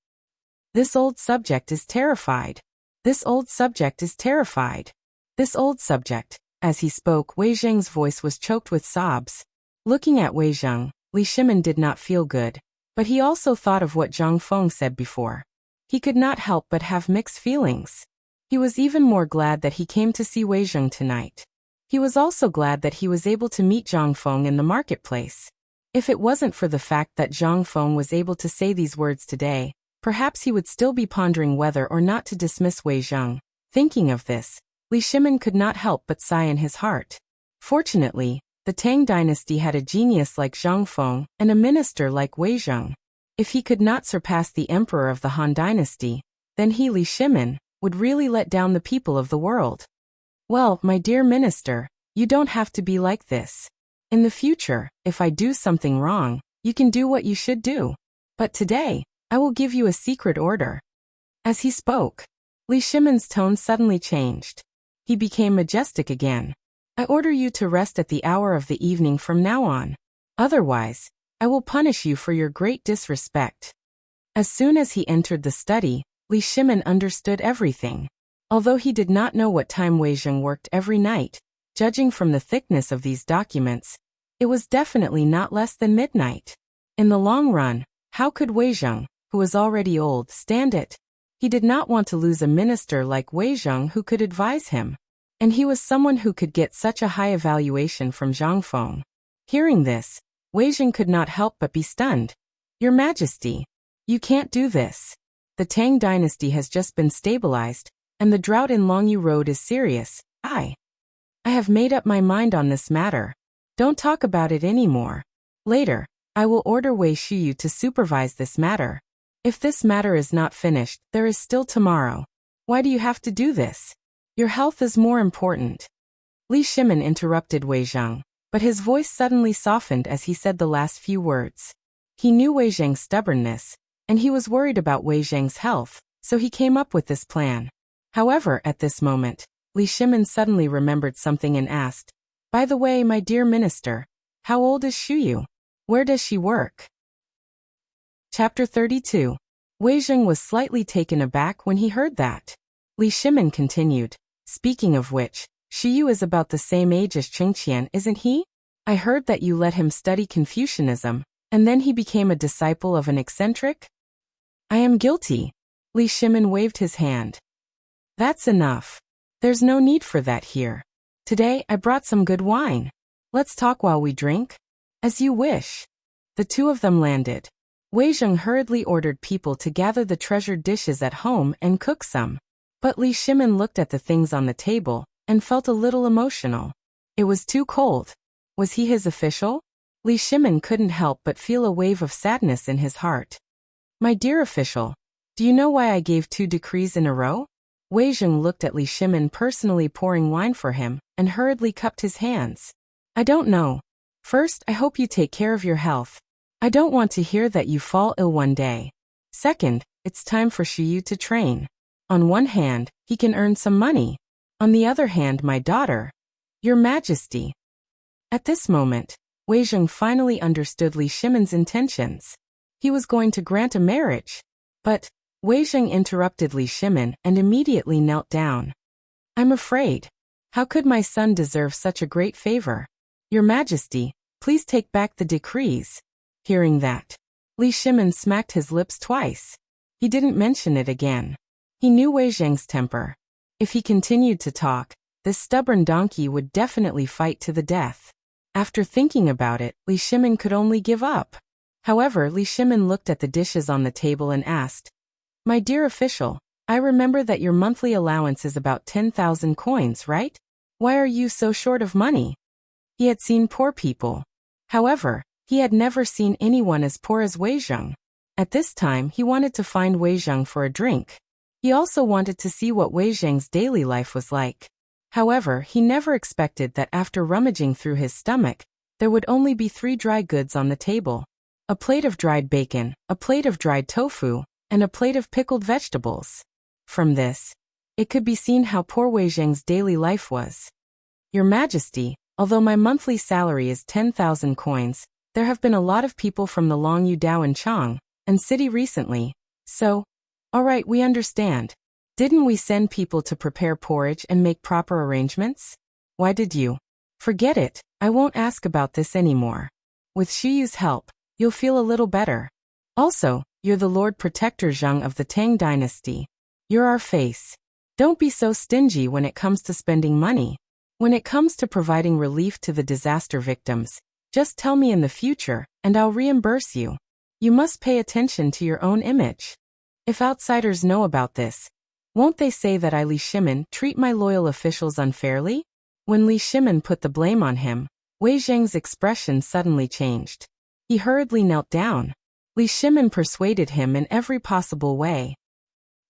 This old subject is terrified. This old subject is terrified. This old subject. As he spoke, Wei Zheng's voice was choked with sobs. Looking at Wei Zheng, Li Shimin did not feel good, but he also thought of what Zhang Feng said before. He could not help but have mixed feelings. He was even more glad that he came to see Wei Zheng tonight. He was also glad that he was able to meet Zhang Feng in the marketplace. If it wasn't for the fact that Zhang Feng was able to say these words today, perhaps he would still be pondering whether or not to dismiss Wei Zheng. Thinking of this, Li Shimin could not help but sigh in his heart. Fortunately, the Tang dynasty had a genius like Zhang Feng and a minister like Wei Zheng. If he could not surpass the emperor of the Han dynasty, then he, Li Shimin, would really let down the people of the world. Well, my dear minister, you don't have to be like this. In the future, if I do something wrong, you can do what you should do. But today, I will give you a secret order. As he spoke, Li Shimin's tone suddenly changed. He became majestic again. I order you to rest at the hour of the evening from now on. Otherwise, I will punish you for your great disrespect. As soon as he entered the study, Li Shimin understood everything. Although he did not know what time Wei Zheng worked every night, judging from the thickness of these documents, it was definitely not less than midnight. In the long run, how could Wei Zheng, who was already old, stand it? He did not want to lose a minister like Wei Zheng who could advise him. And he was someone who could get such a high evaluation from Zhang Feng. Hearing this, Wei Zheng could not help but be stunned. Your Majesty, you can't do this. The Tang dynasty has just been stabilized, and the drought in Longyu Road is serious. I have made up my mind on this matter. Don't talk about it anymore. Later, I will order Wei Shiyu to supervise this matter. If this matter is not finished, there is still tomorrow. Why do you have to do this? Your health is more important. Li Shimin interrupted Wei Zheng, but his voice suddenly softened as he said the last few words. He knew Wei Zheng's stubbornness, and he was worried about Wei Zheng's health, so he came up with this plan. However, at this moment, Li Shimin suddenly remembered something and asked, by the way, my dear minister, how old is Shuyu? Where does she work? Chapter 32. Wei Zheng was slightly taken aback when he heard that. Li Shimin continued, speaking of which, Shuyu is about the same age as Chengqian, isn't he? I heard that you let him study Confucianism, and then he became a disciple of an eccentric? I am guilty. Li Shimin waved his hand. That's enough. There's no need for that here. Today I brought some good wine. Let's talk while we drink. As you wish. The two of them landed. Wei Zheng hurriedly ordered people to gather the treasured dishes at home and cook some. But Li Shimin looked at the things on the table and felt a little emotional. It was too cold. Was he his official? Li Shimin couldn't help but feel a wave of sadness in his heart. My dear official, do you know why I gave 2 decrees in a row? Wei Zheng looked at Li Shimin personally pouring wine for him and hurriedly cupped his hands. I don't know. First, I hope you take care of your health. I don't want to hear that you fall ill one day. Second, it's time for Shiyu to train. On one hand, he can earn some money. On the other hand, my daughter. Your Majesty. At this moment, Wei Zheng finally understood Li Shimen's intentions. He was going to grant a marriage. But Wei Zheng interrupted Li Shimen and immediately knelt down. I'm afraid. How could my son deserve such a great favor? Your Majesty, please take back the decrees. Hearing that, Li Shimen smacked his lips twice. He didn't mention it again. He knew Wei Zheng's temper. If he continued to talk, this stubborn donkey would definitely fight to the death. After thinking about it, Li Shimen could only give up. However, Li Shimen looked at the dishes on the table and asked, My dear official, I remember that your monthly allowance is about 10,000 coins, right? Why are you so short of money? He had seen poor people. However, he had never seen anyone as poor as Wei Zheng. At this time, he wanted to find Wei Zheng for a drink. He also wanted to see what Wei Zheng's daily life was like. However, he never expected that after rummaging through his stomach, there would only be 3 dry goods on the table. A plate of dried bacon, a plate of dried tofu, and a plate of pickled vegetables. From this, it could be seen how poor Wei Zheng's daily life was. Your Majesty, although my monthly salary is 10,000 coins, there have been a lot of people from the Longyu Dao and Chang and city recently, so, alright, we understand. Didn't we send people to prepare porridge and make proper arrangements? Why did you? Forget it, I won't ask about this anymore. With Shiyu's help, you'll feel a little better. Also, you're the Lord Protector Zheng of the Tang dynasty. You're our face. Don't be so stingy when it comes to spending money. When it comes to providing relief to the disaster victims, just tell me in the future, and I'll reimburse you. You must pay attention to your own image. If outsiders know about this, won't they say that I, Li Shimen, treat my loyal officials unfairly? When Li Shimen put the blame on him, Wei Zheng's expression suddenly changed. He hurriedly knelt down. Li Shimen persuaded him in every possible way.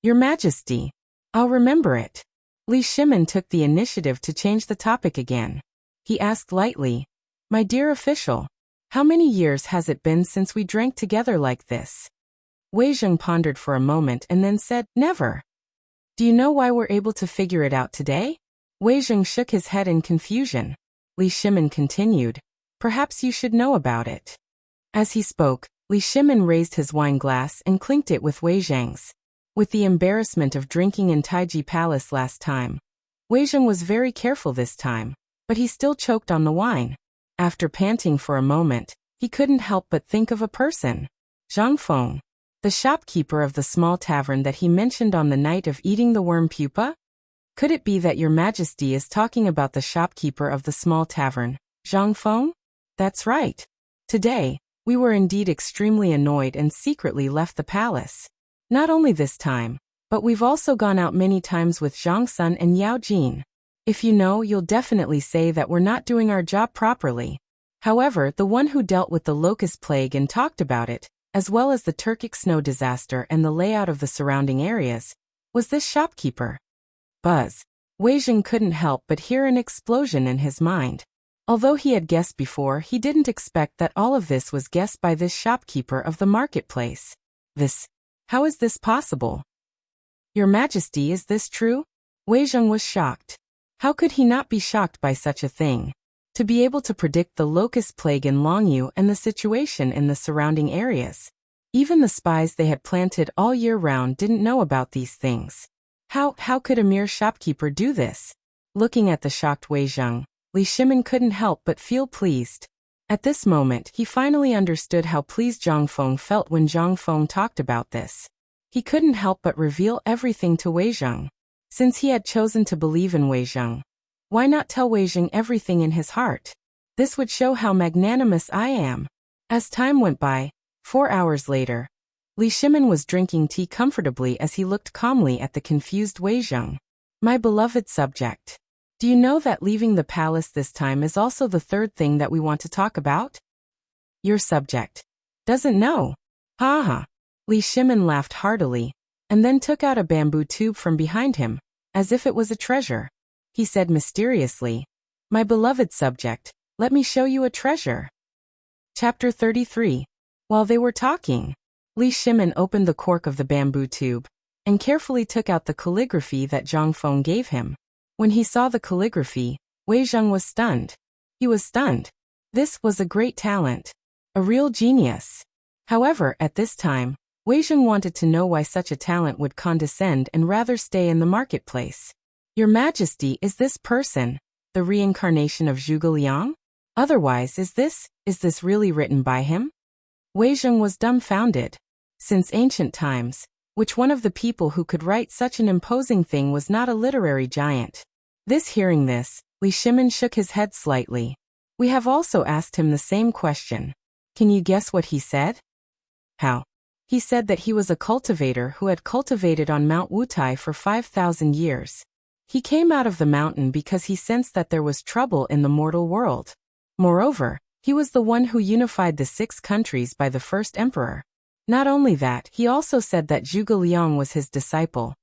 Your Majesty, I'll remember it. Li Shimen took the initiative to change the topic again. He asked lightly, My dear official, how many years has it been since we drank together like this? Wei Zheng pondered for a moment and then said, Never. Do you know why we're able to figure it out today? Wei Zheng shook his head in confusion. Li Shimen continued, Perhaps you should know about it. As he spoke, Li Shimen raised his wine glass and clinked it with Wei Zheng's. With the embarrassment of drinking in Taiji Palace last time, Wei Zheng was very careful this time, but he still choked on the wine. After panting for a moment, he couldn't help but think of a person. Zhang Feng, the shopkeeper of the small tavern that he mentioned on the night of eating the worm pupa? Could it be that Your Majesty is talking about the shopkeeper of the small tavern, Zhang Feng? That's right. Today, we were indeed extremely annoyed and secretly left the palace. Not only this time, but we've also gone out many times with Zhang Sun and Yao Jin. If you know, you'll definitely say that we're not doing our job properly. However, the one who dealt with the locust plague and talked about it, as well as the Turkic snow disaster and the layout of the surrounding areas, was this shopkeeper. Buzz. Wei Zheng couldn't help but hear an explosion in his mind. Although he had guessed before, he didn't expect that all of this was guessed by this shopkeeper of the marketplace. How is this possible? Your Majesty, is this true? Wei Zheng was shocked. How could he not be shocked by such a thing? To be able to predict the locust plague in Longyu and the situation in the surrounding areas. Even the spies they had planted all year round didn't know about these things. How could a mere shopkeeper do this? Looking at the shocked Wei Zheng, Li Shimen couldn't help but feel pleased. At this moment, he finally understood how pleased Zhang Feng felt when Zhang Feng talked about this. He couldn't help but reveal everything to Wei Zheng. Since he had chosen to believe in Wei Zheng, why not tell Wei Zheng everything in his heart? This would show how magnanimous I am. As time went by, 4 hours later, Li Shimen was drinking tea comfortably as he looked calmly at the confused Wei Zheng. My beloved subject. Do you know that leaving the palace this time is also the third thing that we want to talk about? Your subject doesn't know. Ha ha. Li Shimen laughed heartily, and then took out a bamboo tube from behind him, as if it was a treasure. He said mysteriously, My beloved subject, let me show you a treasure. Chapter 33. While they were talking, Li Shimen opened the cork of the bamboo tube, and carefully took out the calligraphy that Zhang Feng gave him. When he saw the calligraphy, Wei Zheng was stunned. He was stunned. This was a great talent. A real genius. However, at this time, Wei Zheng wanted to know why such a talent would condescend and rather stay in the marketplace. Your Majesty, is this person the reincarnation of Zhuge Liang? Otherwise, is this really written by him? Wei Zheng was dumbfounded. Since ancient times, which one of the people who could write such an imposing thing was not a literary giant? Hearing this, Li Shimin shook his head slightly. We have also asked him the same question. Can you guess what he said? How? He said that he was a cultivator who had cultivated on Mount Wutai for 5,000 years. He came out of the mountain because he sensed that there was trouble in the mortal world. Moreover, he was the one who unified the 6 countries by the first emperor. Not only that, he also said that Zhuge Liang was his disciple.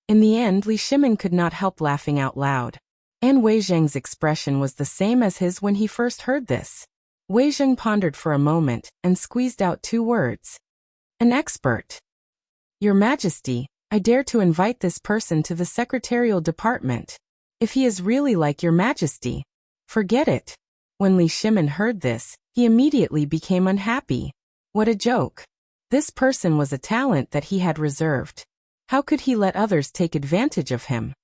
In the end, Li Shimin could not help laughing out loud. And Wei Zheng's expression was the same as his when he first heard this. Wei Zheng pondered for a moment and squeezed out 2 words. An expert. Your Majesty, I dare to invite this person to the secretarial department. If he is really like your Majesty, forget it. When Li Shimin heard this, he immediately became unhappy. What a joke. This person was a talent that he had reserved. How could he let others take advantage of him?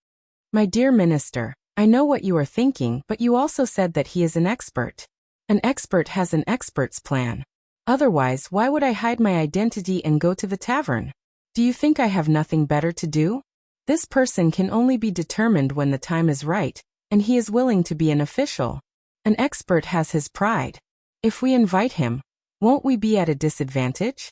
My dear Minister, I know what you are thinking, but you also said that he is an expert. An expert has an expert's plan. Otherwise, why would I hide my identity and go to the tavern? Do you think I have nothing better to do? This person can only be determined when the time is right, and he is willing to be an official. An expert has his pride. If we invite him, won't we be at a disadvantage?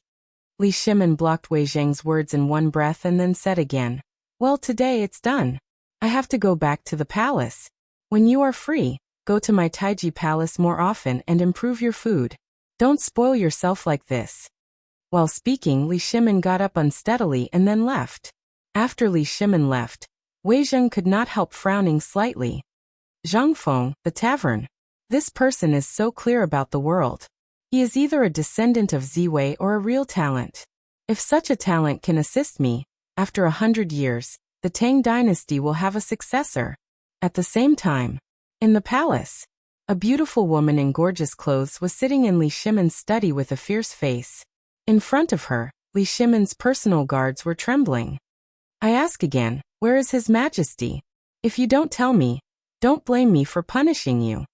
Li Shimin blocked Wei Zheng's words in one breath and then said again, Well, today it's done. I have to go back to the palace. When you are free, go to my Taiji palace more often and improve your food. Don't spoil yourself like this. While speaking, Li Shimin got up unsteadily and then left. After Li Shimin left, Wei Zheng could not help frowning slightly. Zhang Feng, the tavern. This person is so clear about the world. He is either a descendant of Ziwei or a real talent. If such a talent can assist me, after 100 years, the Tang dynasty will have a successor. At the same time, in the palace, a beautiful woman in gorgeous clothes was sitting in Li Shimin's study with a fierce face. In front of her, Li Shimin's personal guards were trembling. I ask again, where is His Majesty? If you don't tell me, don't blame me for punishing you.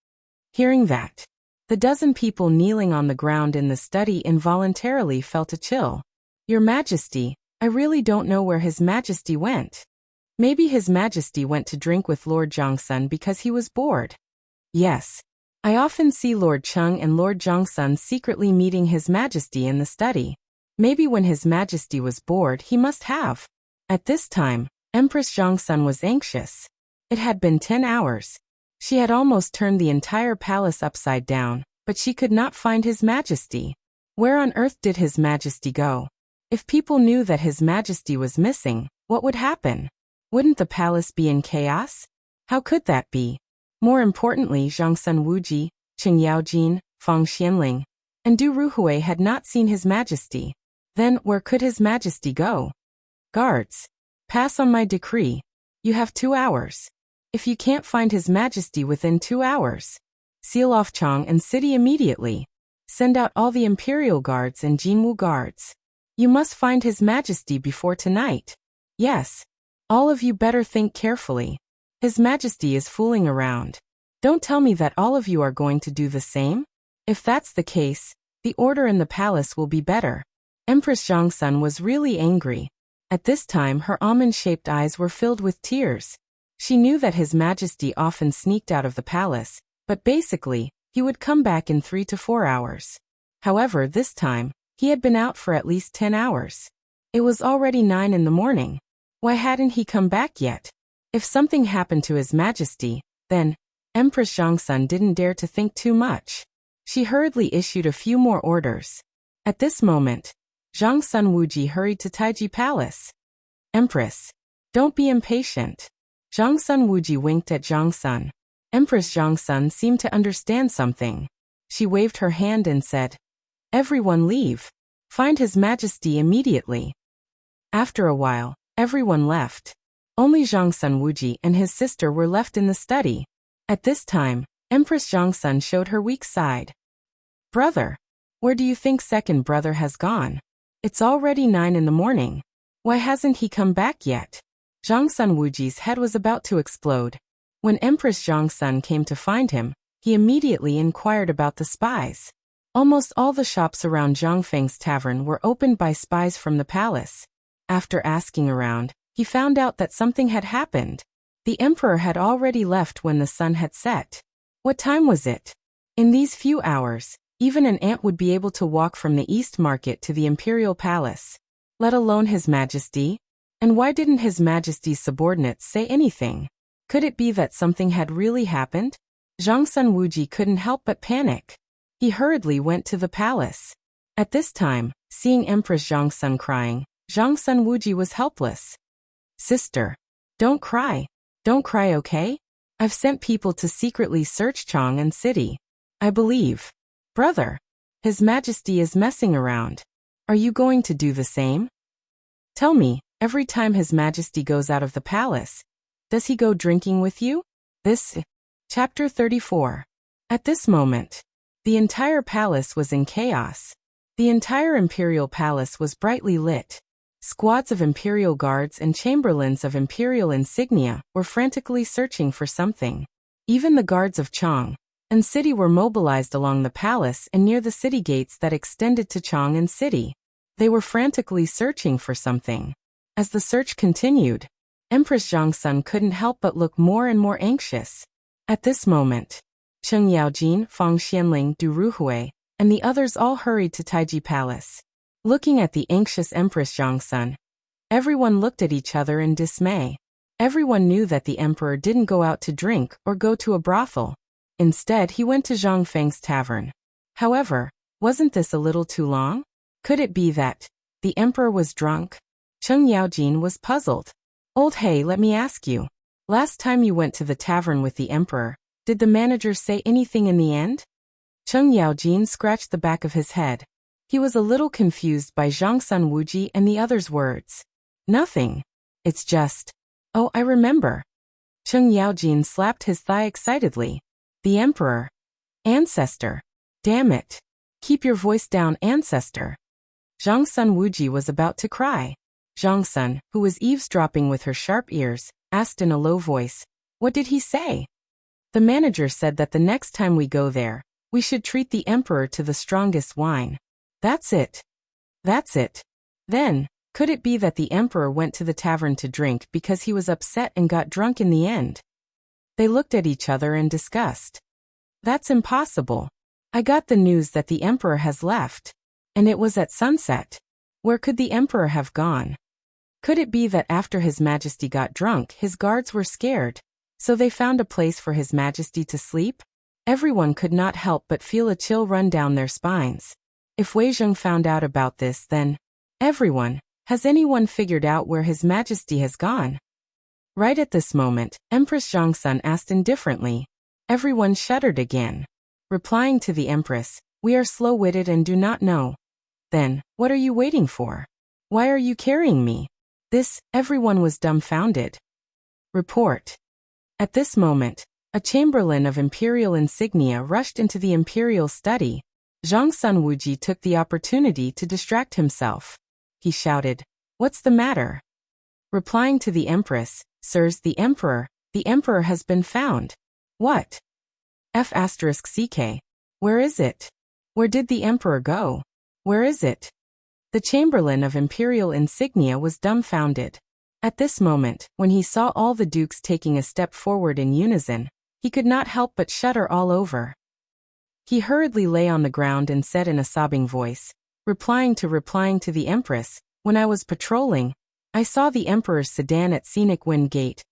Hearing that, the dozen people kneeling on the ground in the study involuntarily felt a chill. Your Majesty, I really don't know where His Majesty went. Maybe His Majesty went to drink with Lord Zhongsun because he was bored. Yes. I often see Lord Cheng and Lord Zhongsun secretly meeting His Majesty in the study. Maybe when His Majesty was bored he must have. At this time, Empress Zhongsun was anxious. It had been 10 hours. She had almost turned the entire palace upside down, but she could not find His Majesty. Where on earth did His Majesty go? If people knew that His Majesty was missing, what would happen? Wouldn't the palace be in chaos? How could that be? More importantly, Zhongsun Wuji, Qing Yaojin, Fang Xianling, and Du Ruhui had not seen His Majesty. Then, where could His Majesty go? Guards, pass on my decree. You have 2 hours. If you can't find His Majesty within 2 hours, seal off Chang and city immediately. Send out all the Imperial Guards and Jinwu Guards. You must find His Majesty before tonight. Yes. All of you better think carefully. His Majesty is fooling around. Don't tell me that all of you are going to do the same? If that's the case, the order in the palace will be better. Empress Zhongsun was really angry. At this time her almond-shaped eyes were filled with tears. She knew that His Majesty often sneaked out of the palace, but basically, he would come back in 3 to 4 hours. However, this time, he had been out for at least 10 hours. It was already 9 in the morning. Why hadn't he come back yet? If something happened to His Majesty, then, Empress Zhongsun didn't dare to think too much. She hurriedly issued a few more orders. At this moment, Zhongsun Wuji hurried to Taiji Palace. Empress, don't be impatient. Zhongsun Wuji winked at Zhongsun. Empress Zhongsun seemed to understand something. She waved her hand and said, Everyone leave. Find His Majesty immediately. After a while, Everyone left. Only Zhongsun Wuji and his sister were left in the study. At this time, Empress Zhongsun showed her weak side. Brother, where do you think second brother has gone? It's already 9 in the morning. Why hasn't he come back yet? Zhongsun Wuji's head was about to explode. When Empress Zhongsun came to find him, he immediately inquired about the spies. Almost all the shops around Zhongfeng's tavern were opened by spies from the palace. After asking around, he found out that something had happened. The emperor had already left when the sun had set. What time was it? In these few hours, even an ant would be able to walk from the East Market to the imperial palace, let alone His Majesty. And why didn't His Majesty's subordinates say anything? Could it be that something had really happened? Zhongsun Wuji couldn't help but panic. He hurriedly went to the palace. At this time, seeing Empress Zhongsun crying, Zhongsun Wuji was helpless. Sister, don't cry. Don't cry, okay? I've sent people to secretly search Chang'an City. I believe. Brother, His Majesty is messing around. Are you going to do the same? Tell me, every time His Majesty goes out of the palace, does he go drinking with you? This. Chapter 34. At this moment, the entire palace was in chaos. The entire imperial palace was brightly lit. Squads of imperial guards and chamberlains of imperial insignia were frantically searching for something. Even the guards of Chang'an City were mobilized along the palace and near the city gates that extended to Chang'an City. They were frantically searching for something. As the search continued, Empress Zhongsun couldn't help but look more and more anxious. At this moment, Cheng Yaojin, Fang Xianling, Du Ruhui, and the others all hurried to Taiji Palace. Looking at the anxious Empress Zhongsun, everyone looked at each other in dismay. Everyone knew that the emperor didn't go out to drink or go to a brothel. Instead, he went to Zhang Feng's tavern. However, wasn't this a little too long? Could it be that the emperor was drunk? Cheng Yaojin was puzzled. Old Hey, let me ask you. Last time you went to the tavern with the emperor, did the manager say anything in the end? Cheng Yaojin scratched the back of his head. He was a little confused by Zhongsun Wuji and the others' words. Nothing. It's just. Oh, I remember. Cheng Yaojin slapped his thigh excitedly. The emperor. Ancestor. Damn it. Keep your voice down, ancestor. Zhongsun Wuji was about to cry. Zhongsun, who was eavesdropping with her sharp ears, asked in a low voice, "What did he say?" The manager said that the next time we go there, we should treat the emperor to the strongest wine. That's it. That's it. Then, could it be that the emperor went to the tavern to drink because he was upset and got drunk in the end? They looked at each other and discussed. That's impossible. I got the news that the emperor has left. And it was at sunset. Where could the emperor have gone? Could it be that after His Majesty got drunk, his guards were scared, so they found a place for His Majesty to sleep? Everyone could not help but feel a chill run down their spines. If Wei Zheng found out about this, then everyone, has anyone figured out where His Majesty has gone? Right at this moment, Empress Zhongsun asked indifferently. Everyone shuddered again. Replying to the Empress, "We are slow-witted and do not know." Then, what are you waiting for? Why are you carrying me? Everyone was dumbfounded. Report. At this moment, a chamberlain of imperial insignia rushed into the imperial study. Zhongsun Wuji took the opportunity to distract himself. He shouted, "What's the matter?" Replying to the Empress, "Sirs, the emperor has been found." What? F***CK. Where is it? Where did the emperor go? Where is it? The chamberlain of imperial insignia was dumbfounded. At this moment, when he saw all the dukes taking a step forward in unison, he could not help but shudder all over. He hurriedly lay on the ground and said in a sobbing voice, replying to the Empress, "When I was patrolling, I saw the Emperor's sedan at Scenic Wind Gate,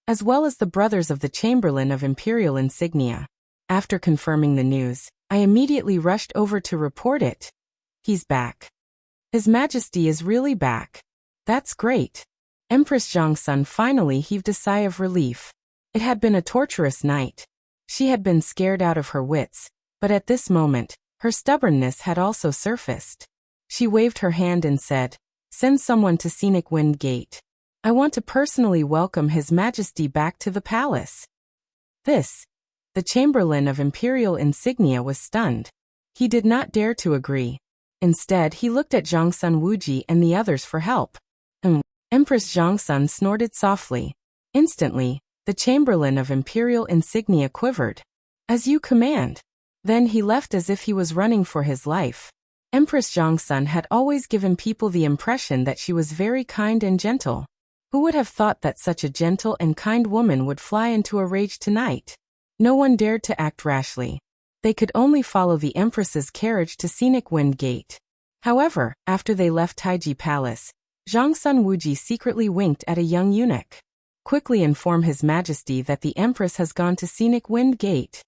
as well as the brothers of the Chamberlain of Imperial Insignia. After confirming the news, I immediately rushed over to report it. He's back. His Majesty is really back. That's great." Empress Zhongsun finally heaved a sigh of relief. It had been a torturous night. She had been scared out of her wits, but at this moment, her stubbornness had also surfaced. She waved her hand and said, "Send someone to Scenic Wind Gate." I want to personally welcome His Majesty back to the palace. The Chamberlain of Imperial Insignia was stunned. He did not dare to agree. Instead, he looked at Zhongsun Wuji and the others for help. Empress Zhongsun snorted softly. Instantly, the Chamberlain of Imperial Insignia quivered. As you command. Then he left as if he was running for his life. Empress Zhongsun had always given people the impression that she was very kind and gentle. Who would have thought that such a gentle and kind woman would fly into a rage tonight? No one dared to act rashly. They could only follow the Empress's carriage to Scenic Wind Gate. However, after they left Taiji Palace, Zhongsun Wuji secretly winked at a young eunuch. Quickly inform His Majesty that the Empress has gone to Scenic Wind Gate.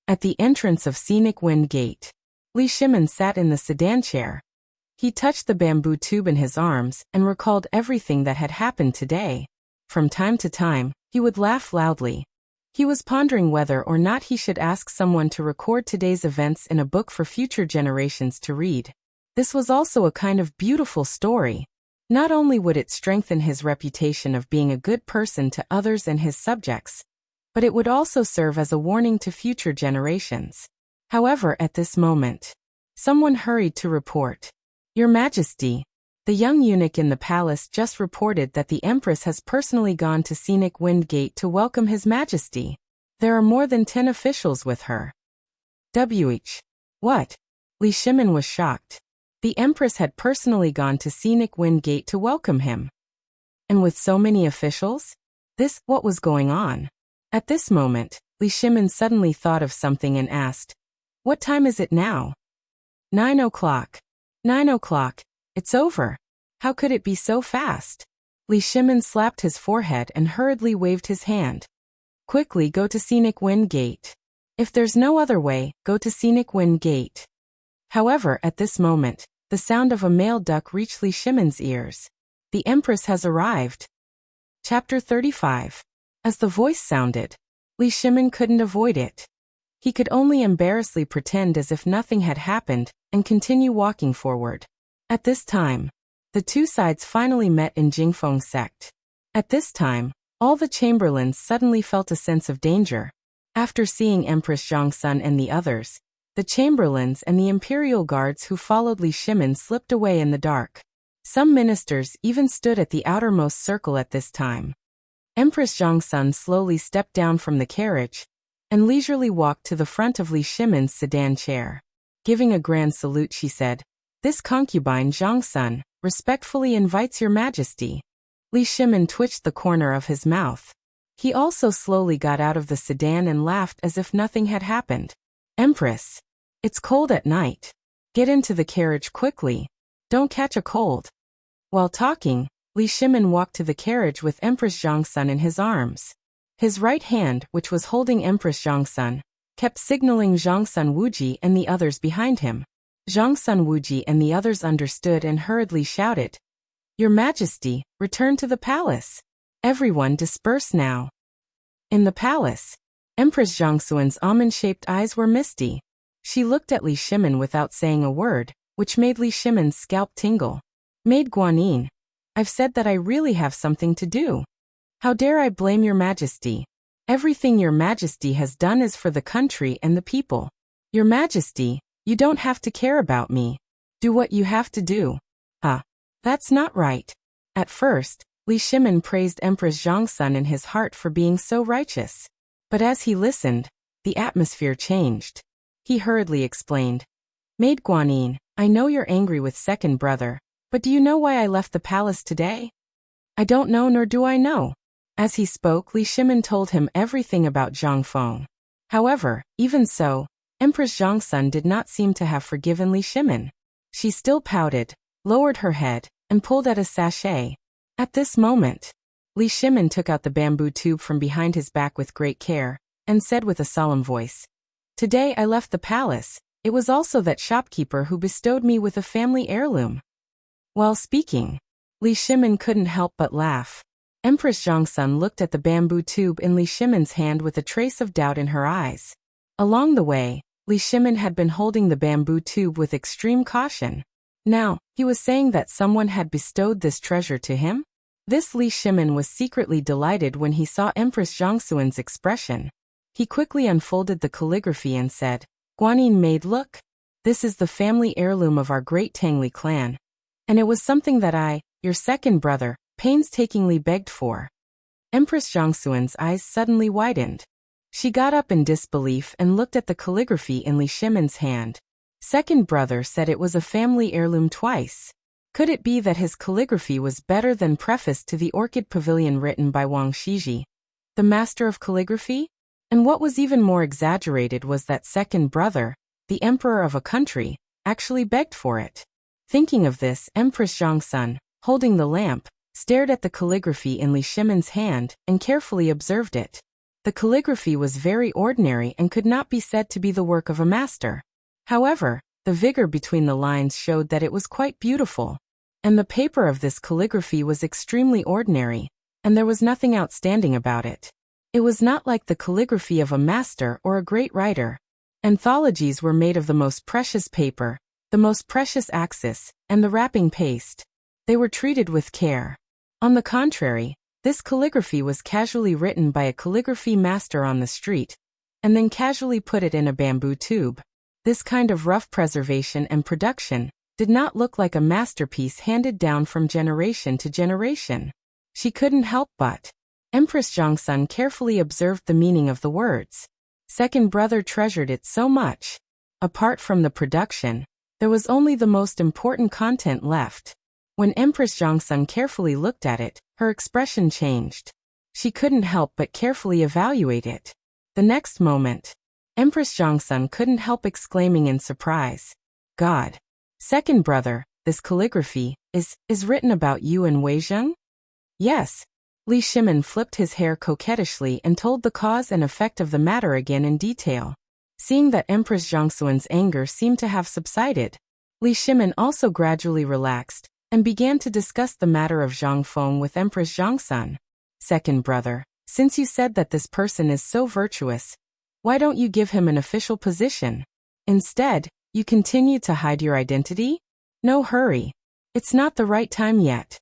At the entrance of Scenic Wind Gate, Li Shimin sat in the sedan chair. He touched the bamboo tube in his arms and recalled everything that had happened today. From time to time, he would laugh loudly. He was pondering whether or not he should ask someone to record today's events in a book for future generations to read. This was also a kind of beautiful story. Not only would it strengthen his reputation of being a good person to others and his subjects, but it would also serve as a warning to future generations. However, at this moment, someone hurried to report. Your Majesty, the young eunuch in the palace just reported that the Empress has personally gone to Scenic Wind Gate to welcome His Majesty. There are more than 10 officials with her. What? Li Shimin was shocked. The Empress had personally gone to Scenic Wind Gate to welcome him. And with so many officials? What was going on? At this moment, Li Shimin suddenly thought of something and asked, what time is it now? 9 o'clock. 9 o'clock. It's over. How could it be so fast? Li Shimin slapped his forehead and hurriedly waved his hand. Quickly go to Scenic Wind Gate. If there's no other way, go to Scenic Wind Gate. However, at this moment, the sound of a male duck reached Li Shimin's ears. The Empress has arrived. Chapter 35. As the voice sounded, Li Shimin couldn't avoid it. He could only embarrassingly pretend as if nothing had happened and continue walking forward. At this time, the two sides finally met in Jingfeng sect. At this time, all the chamberlains suddenly felt a sense of danger. After seeing Empress Zhongsun and the others, the chamberlains and the imperial guards who followed Li Shimin slipped away in the dark. Some ministers even stood at the outermost circle at this time. Empress Zhongsun slowly stepped down from the carriage and leisurely walked to the front of Li Shimin's sedan chair. Giving a grand salute, she said, "This concubine Zhongsun respectfully invites your Majesty." Li Shimin twitched the corner of his mouth. He also slowly got out of the sedan and laughed as if nothing had happened. "Empress, it's cold at night. Get into the carriage quickly. Don't catch a cold." While talking, Li Shimin walked to the carriage with Empress Zhongsun in his arms. His right hand, which was holding Empress Zhongsun, kept signaling Zhongsun Wuji and the others behind him. Zhongsun Wuji and the others understood and hurriedly shouted, "Your Majesty, return to the palace. Everyone disperse now." In the palace, Empress Zhongsun's almond-shaped eyes were misty. She looked at Li Shimin without saying a word, which made Li Shimin's scalp tingle. "Maid Guanyin, I've said that I really have something to do. How dare I blame your Majesty? Everything your Majesty has done is for the country and the people. Your Majesty, you don't have to care about me. Do what you have to do." That's not right. At first, Li Shimin praised Empress Zhongsun in his heart for being so righteous. But as he listened, the atmosphere changed. He hurriedly explained, "Maid Guanyin, I know you're angry with second brother, but do you know why I left the palace today?" "I don't know, nor do I know." As he spoke, Li Shimin told him everything about Zhang Feng. However, even so, Empress Zhongsun did not seem to have forgiven Li Shimin. She still pouted, lowered her head, and pulled at a sachet. At this moment, Li Shimin took out the bamboo tube from behind his back with great care, and said with a solemn voice, "Today I left the palace. It was also that shopkeeper who bestowed me with a family heirloom." While speaking, Li Shimin couldn't help but laugh. Empress Zhongsun looked at the bamboo tube in Li Shimin's hand with a trace of doubt in her eyes. Along the way, Li Shimin had been holding the bamboo tube with extreme caution. Now, he was saying that someone had bestowed this treasure to him? This Li Shimin was secretly delighted when he saw Empress Zhongxuan's expression. He quickly unfolded the calligraphy and said, "Guanyin maid, look. This is the family heirloom of our great Tangli clan. And it was something that I, your second brother, painstakingly begged for." Empress Zhongxuan's eyes suddenly widened. She got up in disbelief and looked at the calligraphy in Li Shimin's hand. Second brother said it was a family heirloom twice. Could it be that his calligraphy was better than preface to the Orchid Pavilion written by Wang Shiji, the master of calligraphy? And what was even more exaggerated was that second brother, the emperor of a country, actually begged for it. Thinking of this, Empress Zhongxun, holding the lamp, stared at the calligraphy in Li Shimin's hand and carefully observed it. The calligraphy was very ordinary and could not be said to be the work of a master. However, the vigor between the lines showed that it was quite beautiful. And the paper of this calligraphy was extremely ordinary, and there was nothing outstanding about it. It was not like the calligraphy of a master or a great writer. Anthologies were made of the most precious paper, the most precious axis, and the wrapping paste. They were treated with care. On the contrary, this calligraphy was casually written by a calligraphy master on the street, and then casually put it in a bamboo tube. This kind of rough preservation and production did not look like a masterpiece handed down from generation to generation. She couldn't help but. Empress Zhongxun carefully observed the meaning of the words. Second brother treasured it so much. Apart from the production, there was only the most important content left. When Empress Zhongxun carefully looked at it, her expression changed. She couldn't help but carefully evaluate it. The next moment, Empress Zhongxun couldn't help exclaiming in surprise, "God! Second brother, this calligraphy is written about you and Wei Zheng?" "Yes." Li Shimin flipped his hair coquettishly and told the cause and effect of the matter again in detail. Seeing that Empress Zhongxuan's anger seemed to have subsided, Li Shimin also gradually relaxed and began to discuss the matter of Zhang Feng with Empress Zhongxun. "Second brother, since you said that this person is so virtuous, why don't you give him an official position? Instead, you continue to hide your identity? No hurry. It's not the right time yet."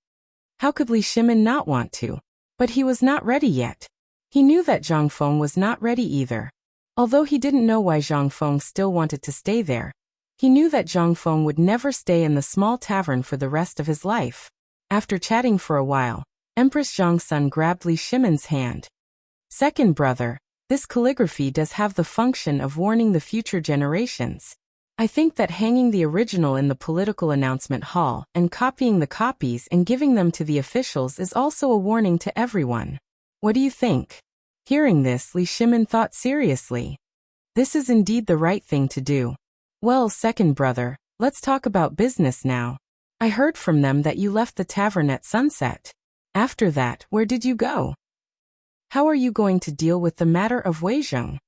How could Li Shimin not want to? But he was not ready yet. He knew that Zhang Feng was not ready either. Although he didn't know why Zhang Feng still wanted to stay there, he knew that Zhang Feng would never stay in the small tavern for the rest of his life. After chatting for a while, Empress Zhongxun grabbed Li Shimin's hand. "Second brother, this calligraphy does have the function of warning the future generations. I think that hanging the original in the political announcement hall and copying the copies and giving them to the officials is also a warning to everyone. What do you think?" Hearing this, Li Shimin thought seriously. This is indeed the right thing to do. "Well, second brother, let's talk about business now. I heard from them that you left the tavern at sunset. After that, where did you go? How are you going to deal with the matter of Wei Zheng?"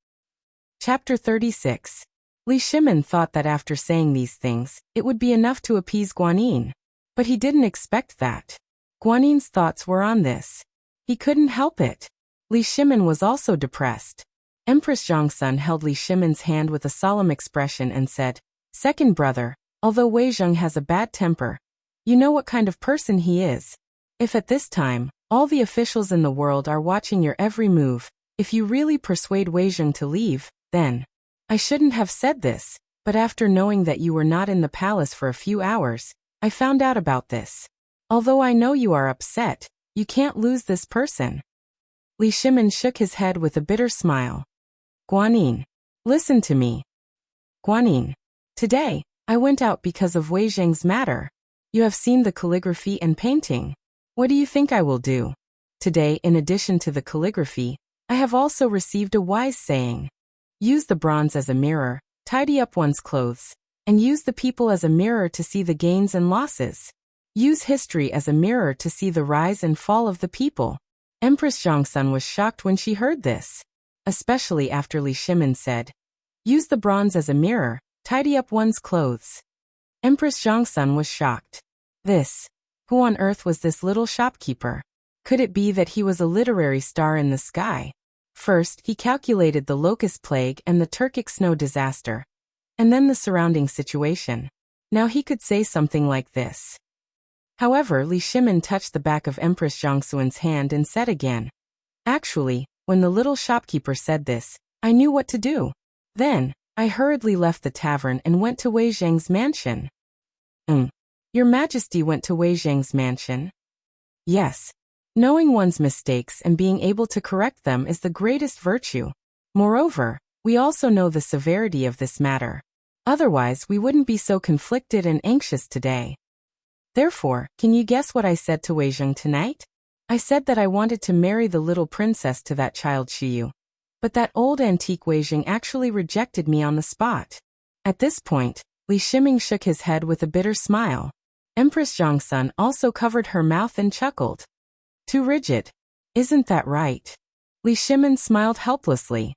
Chapter 36. Li Shimin thought that after saying these things, it would be enough to appease Guanyin. But he didn't expect that. Guanyin's thoughts were on this. He couldn't help it. Li Shimin was also depressed. Empress Zhongxun held Li Shimin's hand with a solemn expression and said, "Second brother, although Wei Zheng has a bad temper, you know what kind of person he is. If at this time, all the officials in the world are watching your every move, if you really persuade Wei Zheng to leave, then... I shouldn't have said this, but after knowing that you were not in the palace for a few hours, I found out about this. Although I know you are upset, you can't lose this person." Li Shimin shook his head with a bitter smile. "Guanyin, listen to me. Guanyin, today, I went out because of Wei Zheng's matter. You have seen the calligraphy and painting. What do you think I will do? Today, in addition to the calligraphy, I have also received a wise saying. Use the bronze as a mirror, tidy up one's clothes, and use the people as a mirror to see the gains and losses. Use history as a mirror to see the rise and fall of the people." Empress Zhongxun was shocked when she heard this, especially after Li Shimin said, "Use the bronze as a mirror, tidy up one's clothes." Empress Zhongxun was shocked. Who on earth was this little shopkeeper? Could it be that he was a literary star in the sky? First, he calculated the locust plague and the Turkic snow disaster, and then the surrounding situation. Now he could say something like this. However, Li Shimin touched the back of Empress Zhongxuan's hand and said again, "Actually, when the little shopkeeper said this, I knew what to do. Then, I hurriedly left the tavern and went to Wei Zheng's mansion." Your Majesty went to Wei Zheng's mansion? Yes. Knowing one's mistakes and being able to correct them is the greatest virtue. Moreover, we also know the severity of this matter. Otherwise, we wouldn't be so conflicted and anxious today. Therefore, can you guess what I said to Wei Zheng tonight? I said that I wanted to marry the little princess to that child Shiyu. But that old antique Wei Zheng actually rejected me on the spot. At this point, Li Shiming shook his head with a bitter smile. Empress Zhongxun also covered her mouth and chuckled. Too rigid. Isn't that right? Li Shimin smiled helplessly.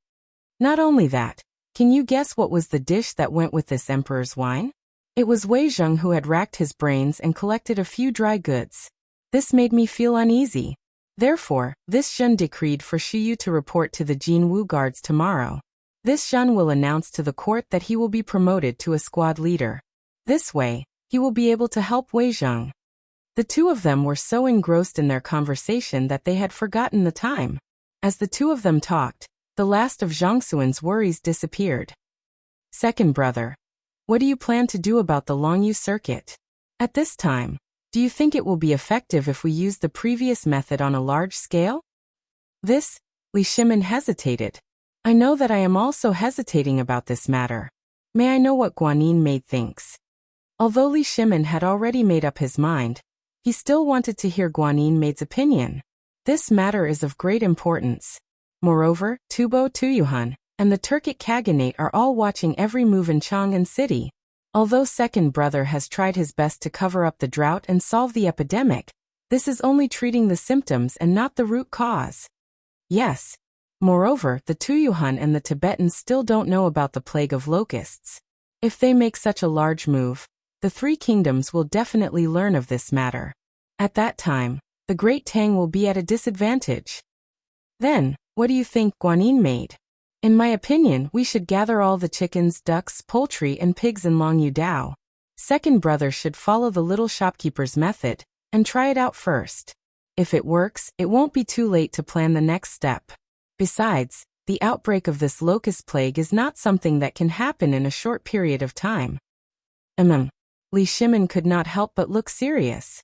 Not only that, can you guess what was the dish that went with this emperor's wine? It was Wei Zheng who had racked his brains and collected a few dry goods. This made me feel uneasy. Therefore, this Zhen decreed for Shiyu to report to the Jinwu guards tomorrow. This Zhen will announce to the court that he will be promoted to a squad leader. This way, he will be able to help Wei Zheng. The two of them were so engrossed in their conversation that they had forgotten the time. As the two of them talked, the last of Zhongxuan's worries disappeared. Second brother, what do you plan to do about the Longyu circuit? At this time, do you think it will be effective if we use the previous method on a large scale? This, Li Shimin hesitated. I know that I am also hesitating about this matter. May I know what Guanyin Maid thinks? Although Li Shimin had already made up his mind, he still wanted to hear Guanyin Maid's opinion. This matter is of great importance. Moreover, Tubo Tuyuhan and the Turkic Khaganate are all watching every move in Chang'an City. Although second brother has tried his best to cover up the drought and solve the epidemic, this is only treating the symptoms and not the root cause. Yes. Moreover, the Tuyuhan and the Tibetans still don't know about the plague of locusts. If they make such a large move, the three kingdoms will definitely learn of this matter. At that time, the great Tang will be at a disadvantage. Then, what do you think, Guanyin Maid? In my opinion, we should gather all the chickens, ducks, poultry, and pigs in Longyu Dao. Second brother should follow the little shopkeeper's method, and try it out first. If it works, it won't be too late to plan the next step. Besides, the outbreak of this locust plague is not something that can happen in a short period of time. Li Shimin could not help but look serious.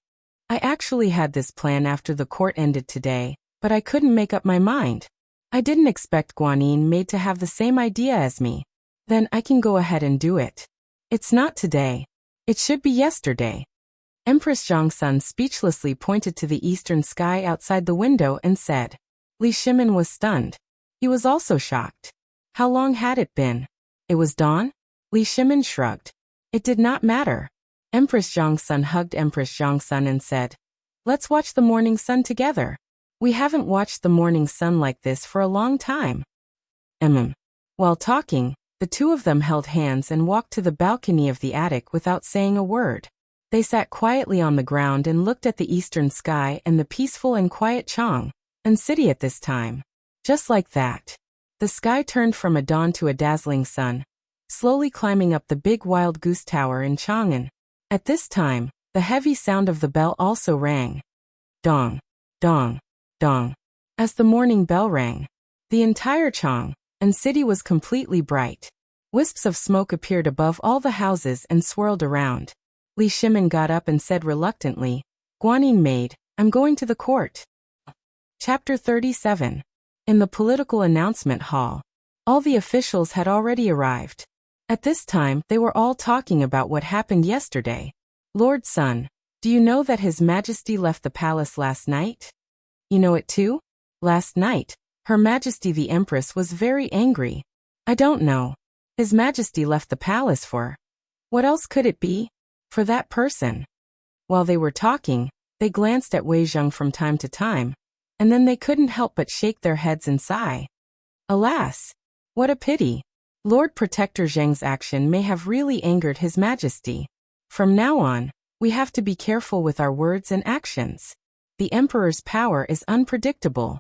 I actually had this plan after the court ended today, but I couldn't make up my mind. I didn't expect Guanyin Maid to have the same idea as me. Then I can go ahead and do it. It's not today. It should be yesterday. Empress Zhongxun speechlessly pointed to the eastern sky outside the window and said. Li Shimin was stunned. He was also shocked. How long had it been? It was dawn? Li Shimin shrugged. It did not matter. Empress Zhongxun hugged Empress Zhongxun and said, "Let's watch the morning sun together. We haven't watched the morning sun like this for a long time." While talking, the two of them held hands and walked to the balcony of the attic without saying a word. They sat quietly on the ground and looked at the eastern sky and the peaceful and quiet Chang'an City at this time. Just like that, the sky turned from a dawn to a dazzling sun, slowly climbing up the big wild goose tower in Chang'an. At this time, the heavy sound of the bell also rang. Dong, dong, dong. As the morning bell rang, the entire Chang'an City was completely bright. Wisps of smoke appeared above all the houses and swirled around. Li Shimin got up and said reluctantly, "Guanyin Maid, I'm going to the court." Chapter 37. In the political announcement hall, all the officials had already arrived. At this time, they were all talking about what happened yesterday. "Lord Sun, do you know that His Majesty left the palace last night?" "You know it too?" "Last night, Her Majesty the Empress was very angry." "I don't know. His Majesty left the palace for... what else could it be? For that person." While they were talking, they glanced at Wei Zheng from time to time, and then they couldn't help but shake their heads and sigh. Alas! What a pity. Lord Protector Zheng's action may have really angered His Majesty. From now on, we have to be careful with our words and actions. The Emperor's power is unpredictable.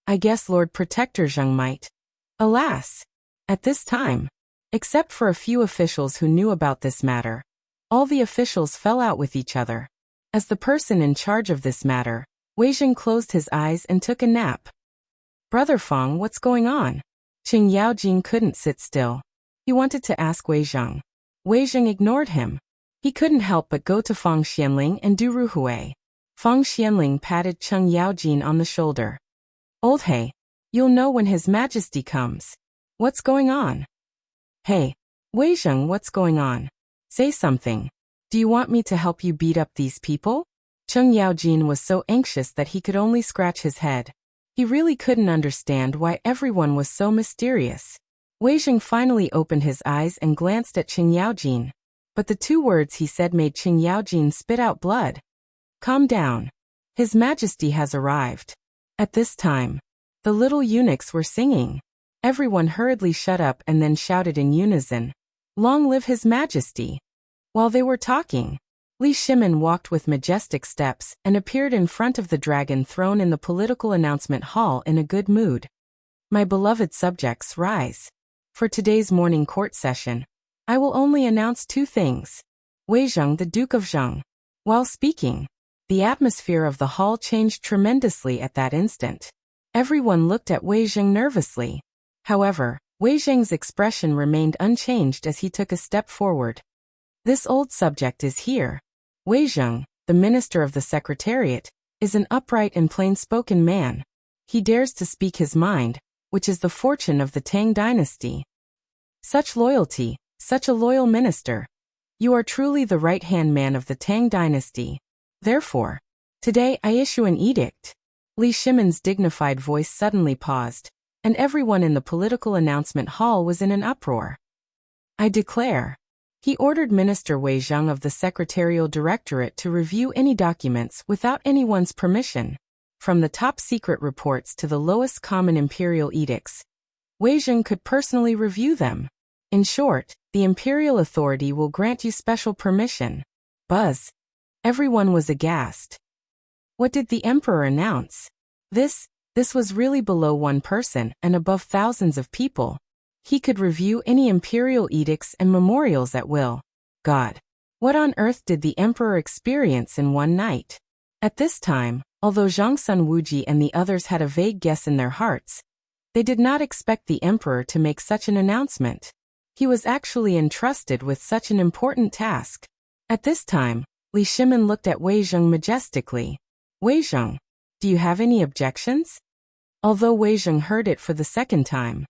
I guess Lord Protector Zheng might. Alas! At this time, except for a few officials who knew about this matter, all the officials fell out with each other. As the person in charge of this matter, Wei Zheng closed his eyes and took a nap. Brother Feng, what's going on? Qing Yaojin couldn't sit still. He wanted to ask Wei Zheng. Wei Zheng ignored him. He couldn't help but go to Feng Xianling and do ruhui. Feng Xianling patted Qing Yaojin on the shoulder. Old He, you'll know when His Majesty comes. What's going on? Hey, Wei Zheng, what's going on? Say something. Do you want me to help you beat up these people? Qing Yaojin was so anxious that he could only scratch his head. He really couldn't understand why everyone was so mysterious. Wei Zheng finally opened his eyes and glanced at Qing Yaojin. But the two words he said made Qing Yaojin spit out blood. Calm down. His Majesty has arrived. At this time, the little eunuchs were singing. Everyone hurriedly shut up and then shouted in unison, "Long live His Majesty!" While they were talking, Li Shimin walked with majestic steps and appeared in front of the dragon throne in the political announcement hall in a good mood. My beloved subjects, rise. For today's morning court session, I will only announce two things. Wei Zheng, the Duke of Zheng. While speaking, the atmosphere of the hall changed tremendously at that instant. Everyone looked at Wei Zheng nervously. However, Wei Zheng's expression remained unchanged as he took a step forward. This old subject is here. Wei Zheng, the Minister of the Secretariat, is an upright and plain-spoken man. He dares to speak his mind, which is the fortune of the Tang dynasty. Such loyalty, such a loyal minister. You are truly the right-hand man of the Tang dynasty. Therefore, today I issue an edict. Li Shimin's dignified voice suddenly paused, and everyone in the political announcement hall was in an uproar. I declare. He ordered Minister Wei Zheng of the Secretarial Directorate to review any documents without anyone's permission, from the top-secret reports to the lowest common imperial edicts. Wei Zheng could personally review them. In short, the imperial authority will grant you special permission. Buzz. Everyone was aghast. What did the emperor announce? This was really below one person and above thousands of people. He could review any imperial edicts and memorials at will. God. What on earth did the emperor experience in one night? At this time, although Zhang Sun Wuji and the others had a vague guess in their hearts, they did not expect the emperor to make such an announcement. He was actually entrusted with such an important task. At this time, Li Shimin looked at Wei Zheng majestically. Wei Zheng, do you have any objections? Although Wei Zheng heard it for the second time.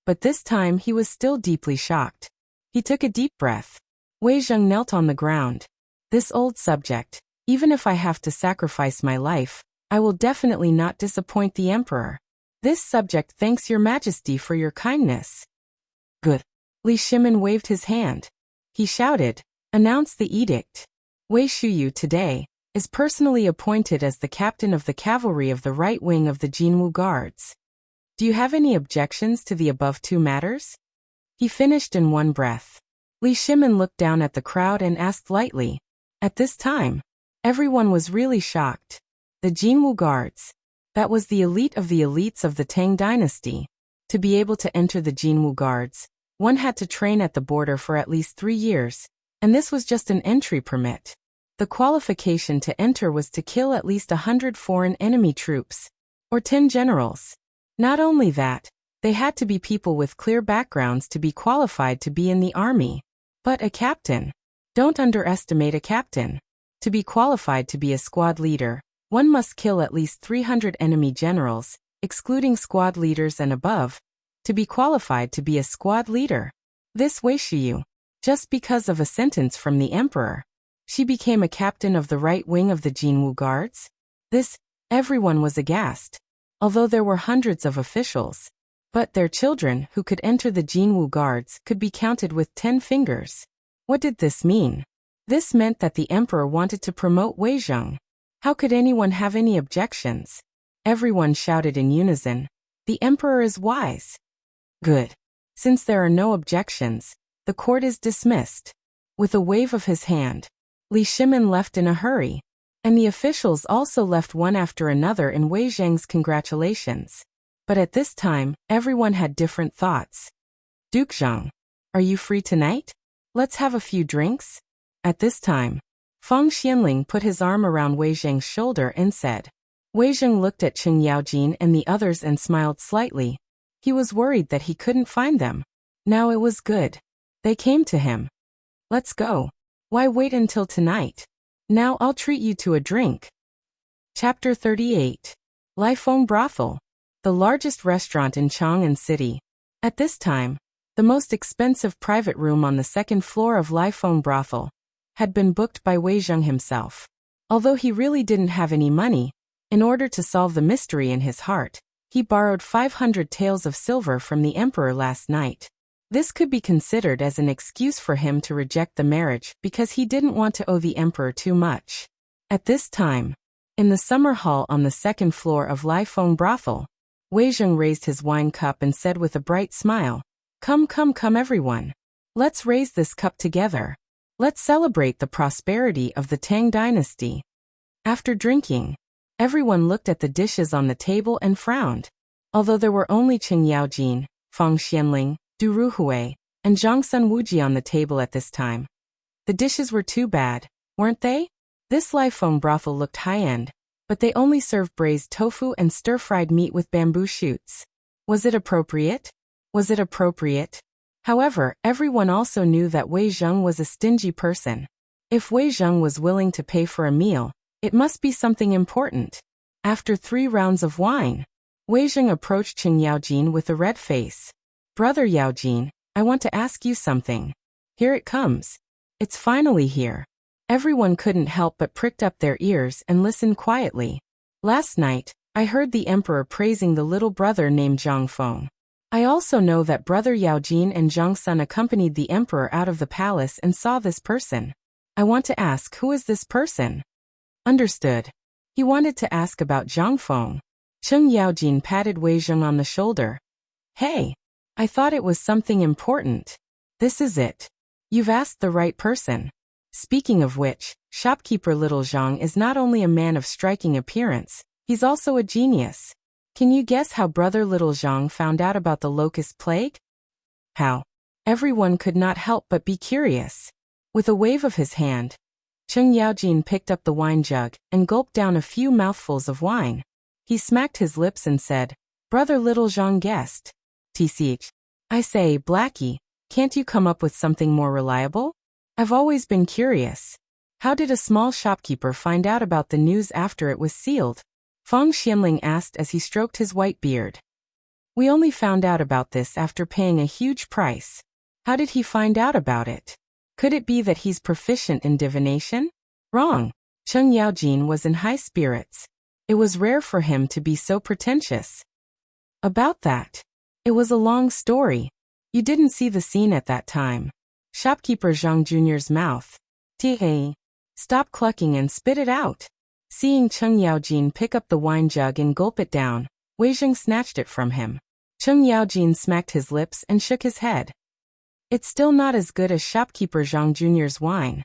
But this time he was still deeply shocked. He took a deep breath. Wei Zheng knelt on the ground. This old subject, even if I have to sacrifice my life, I will definitely not disappoint the emperor. This subject thanks your majesty for your kindness. Good. Li Shimin waved his hand. He shouted, announce the edict. Wei Shuyu today is personally appointed as the captain of the cavalry of the right wing of the Jinwu Guards. Do you have any objections to the above two matters? He finished in one breath. Li Shimin looked down at the crowd and asked lightly. At this time, everyone was really shocked. The Jinwu Guards. That was the elite of the elites of the Tang dynasty. To be able to enter the Jinwu Guards, one had to train at the border for at least 3 years, and this was just an entry permit. The qualification to enter was to kill at least 100 foreign enemy troops, or 10 generals. Not only that, they had to be people with clear backgrounds to be qualified to be in the army. But a captain. Don't underestimate a captain. To be qualified to be a squad leader, one must kill at least 300 enemy generals, excluding squad leaders and above, to be qualified to be a squad leader. This Wei Shiyu, just because of a sentence from the emperor, she became a captain of the right wing of the Jinwu Guards? Everyone was aghast. Although there were hundreds of officials, but their children who could enter the Jinwu Guards could be counted with 10 fingers. What did this mean? This meant that the emperor wanted to promote Wei Zheng. How could anyone have any objections? Everyone shouted in unison, the emperor is wise. Good. Since there are no objections, the court is dismissed. With a wave of his hand, Li Shimin left in a hurry. And the officials also left one after another in Wei Zheng's congratulations. But at this time, everyone had different thoughts. Duke Zheng, are you free tonight? Let's have a few drinks? At this time, Feng Xianling put his arm around Wei Zheng's shoulder and said. Wei Zheng looked at Chen Yaojin and the others and smiled slightly. He was worried that he couldn't find them. Now it was good. They came to him. Let's go. Why wait until tonight? Now I'll treat you to a drink. Chapter 38. Lifeng Brothel. The largest restaurant in Chang'an City. At this time, the most expensive private room on the second floor of Lifeng Brothel had been booked by Wei Zheng himself. Although he really didn't have any money, in order to solve the mystery in his heart, he borrowed 500 taels of silver from the emperor last night. This could be considered as an excuse for him to reject the marriage because he didn't want to owe the emperor too much. At this time, in the summer hall on the second floor of Lifeng Brothel, Wei Zheng raised his wine cup and said with a bright smile, Come, come, come everyone. Let's raise this cup together. Let's celebrate the prosperity of the Tang dynasty. After drinking, everyone looked at the dishes on the table and frowned. Although there were only Chen Yaojin, Feng Xianling, Du Ruhui, and Zhang Sun Wuji on the table at this time. The dishes were too bad, weren't they? This Lifeng brothel looked high-end, but they only served braised tofu and stir-fried meat with bamboo shoots. Was it appropriate? Was it appropriate? However, everyone also knew that Wei Zheng was a stingy person. If Wei Zheng was willing to pay for a meal, it must be something important. After 3 rounds of wine, Wei Zheng approached Chen Yaojin with a red face. Brother Yaojin, I want to ask you something. Here it comes. It's finally here. Everyone couldn't help but pricked up their ears and listened quietly. Last night, I heard the emperor praising the little brother named Zhang Feng. I also know that brother Yaojin and Zhang Sun accompanied the emperor out of the palace and saw this person. I want to ask, who is this person? Understood. He wanted to ask about Zhang Feng. Chen Yaojin patted Wei Zheng on the shoulder. Hey, I thought it was something important. This is it. You've asked the right person. Speaking of which, shopkeeper Little Zhang is not only a man of striking appearance, he's also a genius. Can you guess how brother Little Zhang found out about the locust plague? How? Everyone could not help but be curious. With a wave of his hand, Chen Yaojin picked up the wine jug and gulped down a few mouthfuls of wine. He smacked his lips and said, Brother Little Zhang guessed. TCH. I say, Blackie, can't you come up with something more reliable? I've always been curious. How did a small shopkeeper find out about the news after it was sealed? Feng Xianling asked as he stroked his white beard. We only found out about this after paying a huge price. How did he find out about it? Could it be that he's proficient in divination? Wrong. Chen Yaojin was in high spirits. It was rare for him to be so pretentious. About that. It was a long story. You didn't see the scene at that time. Shopkeeper Zhang Jr.'s mouth. Hey. Stop clucking and spit it out. Seeing Chen Yaojin pick up the wine jug and gulp it down, Wei Zheng snatched it from him. Chen Yaojin smacked his lips and shook his head. It's still not as good as shopkeeper Zhang Jr.'s wine.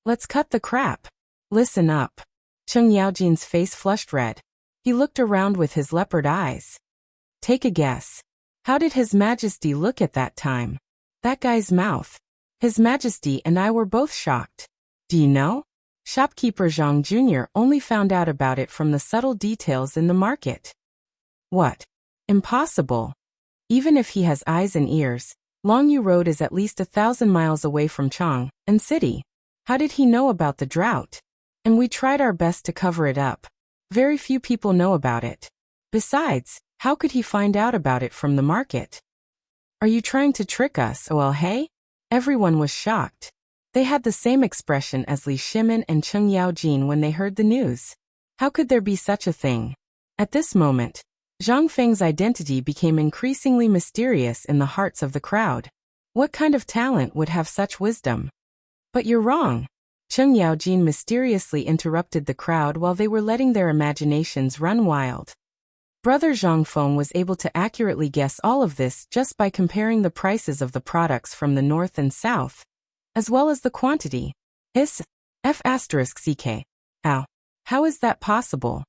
Let's cut the crap. Listen up. Chen Yaojin's face flushed red. He looked around with his leopard eyes. Take a guess. How did His Majesty look at that time? That guy's mouth. His Majesty and I were both shocked. Do you know? Shopkeeper Zhang Jr. only found out about it from the subtle details in the market. What? Impossible. Even if he has eyes and ears, Longyu Road is at least 1,000 miles away from Chang'an City. How did he know about the drought? And we tried our best to cover it up. Very few people know about it. Besides, how could he find out about it from the market? Are you trying to trick us, OL Hey? Everyone was shocked. They had the same expression as Li Shimin and Chen Yaojin when they heard the news. How could there be such a thing? At this moment, Zhang Feng's identity became increasingly mysterious in the hearts of the crowd. What kind of talent would have such wisdom? But you're wrong. Chen Yaojin mysteriously interrupted the crowd while they were letting their imaginations run wild. Brother Zhang Feng was able to accurately guess all of this just by comparing the prices of the products from the north and south, as well as the quantity. F***ck. Ow. How is that possible?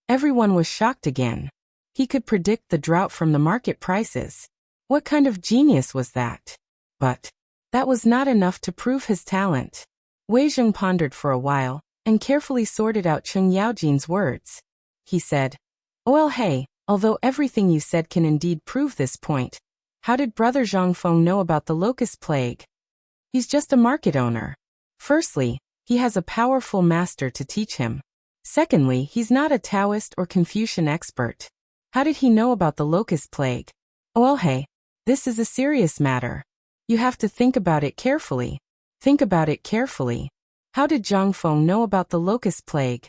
Everyone was shocked again. He could predict the drought from the market prices. What kind of genius was that? But that was not enough to prove his talent. Wei Zheng pondered for a while, and carefully sorted out Cheng Yaojin's words. He said, "Well, hey, although everything you said can indeed prove this point, how did Brother Zhang Feng know about the locust plague? He's just a market owner. Firstly, he has a powerful master to teach him. Secondly, he's not a Taoist or Confucian expert. How did he know about the locust plague? Well, hey, this is a serious matter. You have to think about it carefully. Think about it carefully. How did Zhang Feng know about the locust plague?"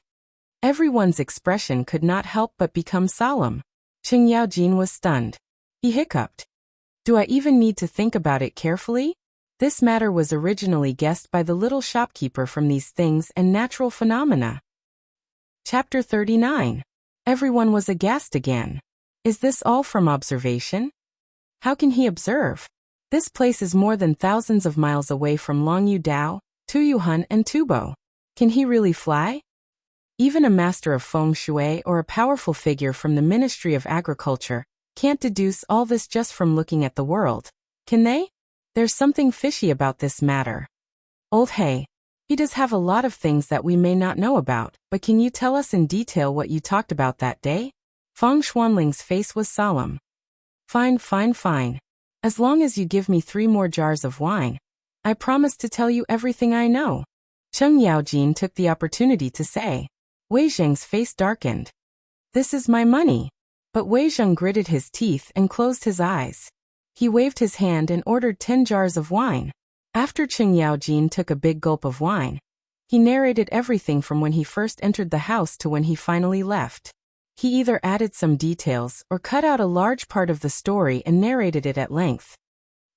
Everyone's expression could not help but become solemn. Cheng Yaojin was stunned. He hiccuped. "Do I even need to think about it carefully? This matter was originally guessed by the little shopkeeper from These Things and Natural Phenomena." Chapter 39. Everyone was aghast again. Is this all from observation? How can he observe? This place is more than thousands of miles away from Longyu Dao, Tuyuhun and Tubo. Can he really fly? Even a master of feng shui or a powerful figure from the Ministry of Agriculture can't deduce all this just from looking at the world, can they? There's something fishy about this matter. Old He, he does have a lot of things that we may not know about, but can you tell us in detail what you talked about that day? Fang Xuanling's face was solemn. Fine, fine, fine. As long as you give me 3 more jars of wine, I promise to tell you everything I know. Cheng Yaojin took the opportunity to say. Wei Zheng's face darkened. This is my money. But Wei Zheng gritted his teeth and closed his eyes. He waved his hand and ordered 10 jars of wine. After Cheng Yaojin took a big gulp of wine, he narrated everything from when he first entered the house to when he finally left. He either added some details or cut out a large part of the story and narrated it at length.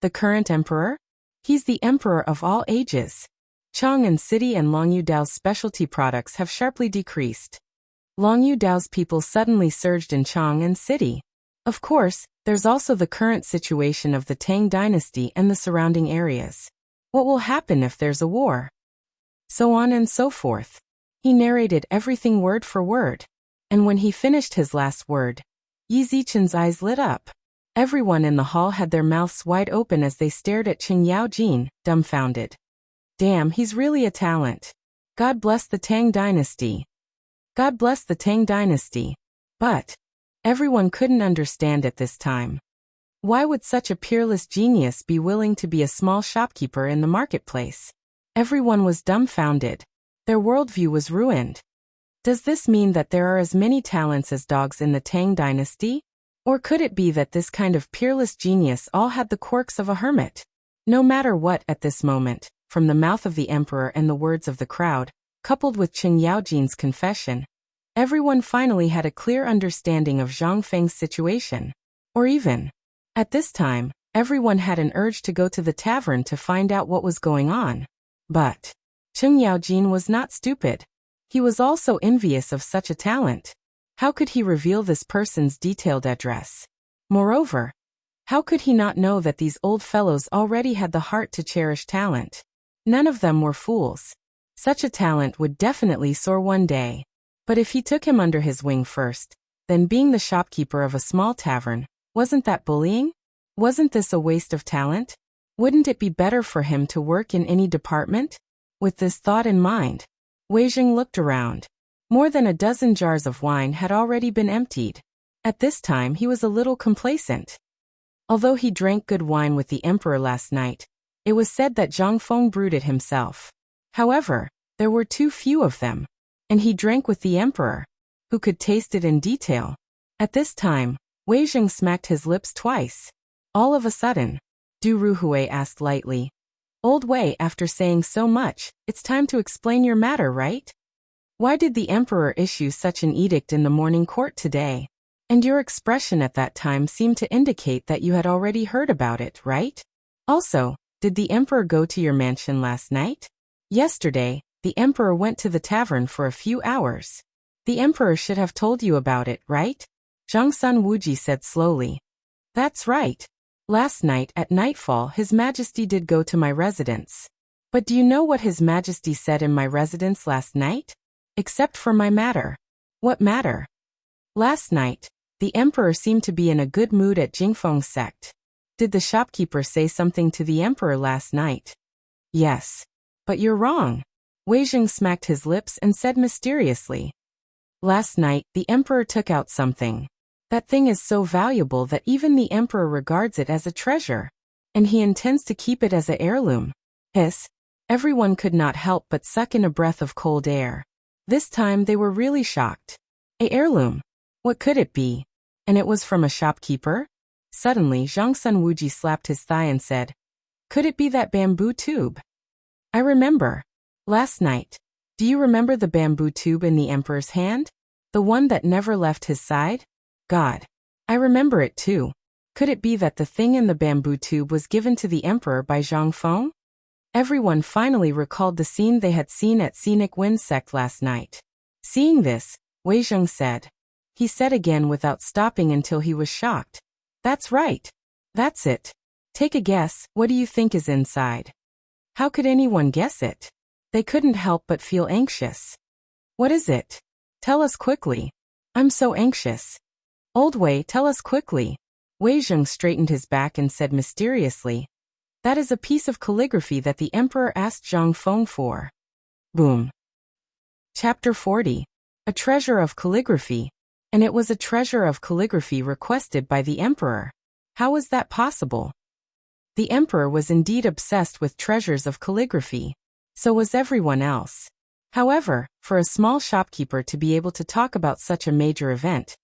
The current emperor? He's the emperor of all ages. Chang'an City and Longyu Dao's specialty products have sharply decreased. Longyu Dao's people suddenly surged in Chang'an City. Of course, there's also the current situation of the Tang dynasty and the surrounding areas. What will happen if there's a war? So on and so forth. He narrated everything word for word. And when he finished his last word, Yi Zichen's eyes lit up. Everyone in the hall had their mouths wide open as they stared at Cheng Yaojin, dumbfounded. Damn, he's really a talent. God bless the Tang dynasty. God bless the Tang dynasty. But everyone couldn't understand at this time. Why would such a peerless genius be willing to be a small shopkeeper in the marketplace? Everyone was dumbfounded. Their worldview was ruined. Does this mean that there are as many talents as dogs in the Tang dynasty? Or could it be that this kind of peerless genius all had the quirks of a hermit? No matter what at this moment, from the mouth of the emperor and the words of the crowd, coupled with Cheng Yaojin's confession, everyone finally had a clear understanding of Zhang Feng's situation. Or even, at this time, everyone had an urge to go to the tavern to find out what was going on. But Cheng Yaojin was not stupid. He was also envious of such a talent. How could he reveal this person's detailed address? Moreover, how could he not know that these old fellows already had the heart to cherish talent? None of them were fools. Such a talent would definitely soar one day. But if he took him under his wing first, then being the shopkeeper of a small tavern, wasn't that bullying? Wasn't this a waste of talent? Wouldn't it be better for him to work in any department? With this thought in mind, Wei Zheng looked around. More than a dozen jars of wine had already been emptied. At this time he was a little complacent. Although he drank good wine with the emperor last night, it was said that Zhang Feng brewed it himself. However, there were too few of them, and he drank with the emperor, who could taste it in detail. At this time, Wei Zheng smacked his lips twice. All of a sudden, Du Ruhui asked lightly, "Old Wei, after saying so much, it's time to explain your matter, right? Why did the emperor issue such an edict in the morning court today? And your expression at that time seemed to indicate that you had already heard about it, right? Also, did the emperor go to your mansion last night? Yesterday, the emperor went to the tavern for a few hours. The emperor should have told you about it, right?" Zhang Sun Wuji said slowly. "That's right. Last night at nightfall His Majesty did go to my residence. But do you know what His Majesty said in my residence last night? Except for my matter." "What matter?" "Last night, the emperor seemed to be in a good mood at Jingfeng's sect. Did the shopkeeper say something to the emperor last night?" "Yes. But you're wrong. Wei Jing smacked his lips and said mysteriously. Last night, the emperor took out something. That thing is so valuable that even the emperor regards it as a treasure. And he intends to keep it as an heirloom. Hiss. Everyone could not help but suck in a breath of cold air. This time they were really shocked. A heirloom? What could it be? And it was from a shopkeeper? Suddenly Zhang Sun Wuji slapped his thigh and said, "Could it be that bamboo tube?" "I remember. Last night. Do you remember the bamboo tube in the emperor's hand? The one that never left his side? God. I remember it too. Could it be that the thing in the bamboo tube was given to the emperor by Zhang Feng?" Everyone finally recalled the scene they had seen at Scenic Wind Sect last night. Seeing this, Wei Zheng said. He said again without stopping until he was shocked. "That's right. That's it. Take a guess, what do you think is inside?" How could anyone guess it? They couldn't help but feel anxious. "What is it? Tell us quickly. I'm so anxious." "Old Wei, tell us quickly." Wei Zheng straightened his back and said mysteriously, "That is a piece of calligraphy that the emperor asked Zhang Feng for." Boom. Chapter 40. A treasure of calligraphy. And it was a treasure of calligraphy requested by the emperor. How was that possible? The emperor was indeed obsessed with treasures of calligraphy. So was everyone else. However, for a small shopkeeper to be able to talk about such a major event,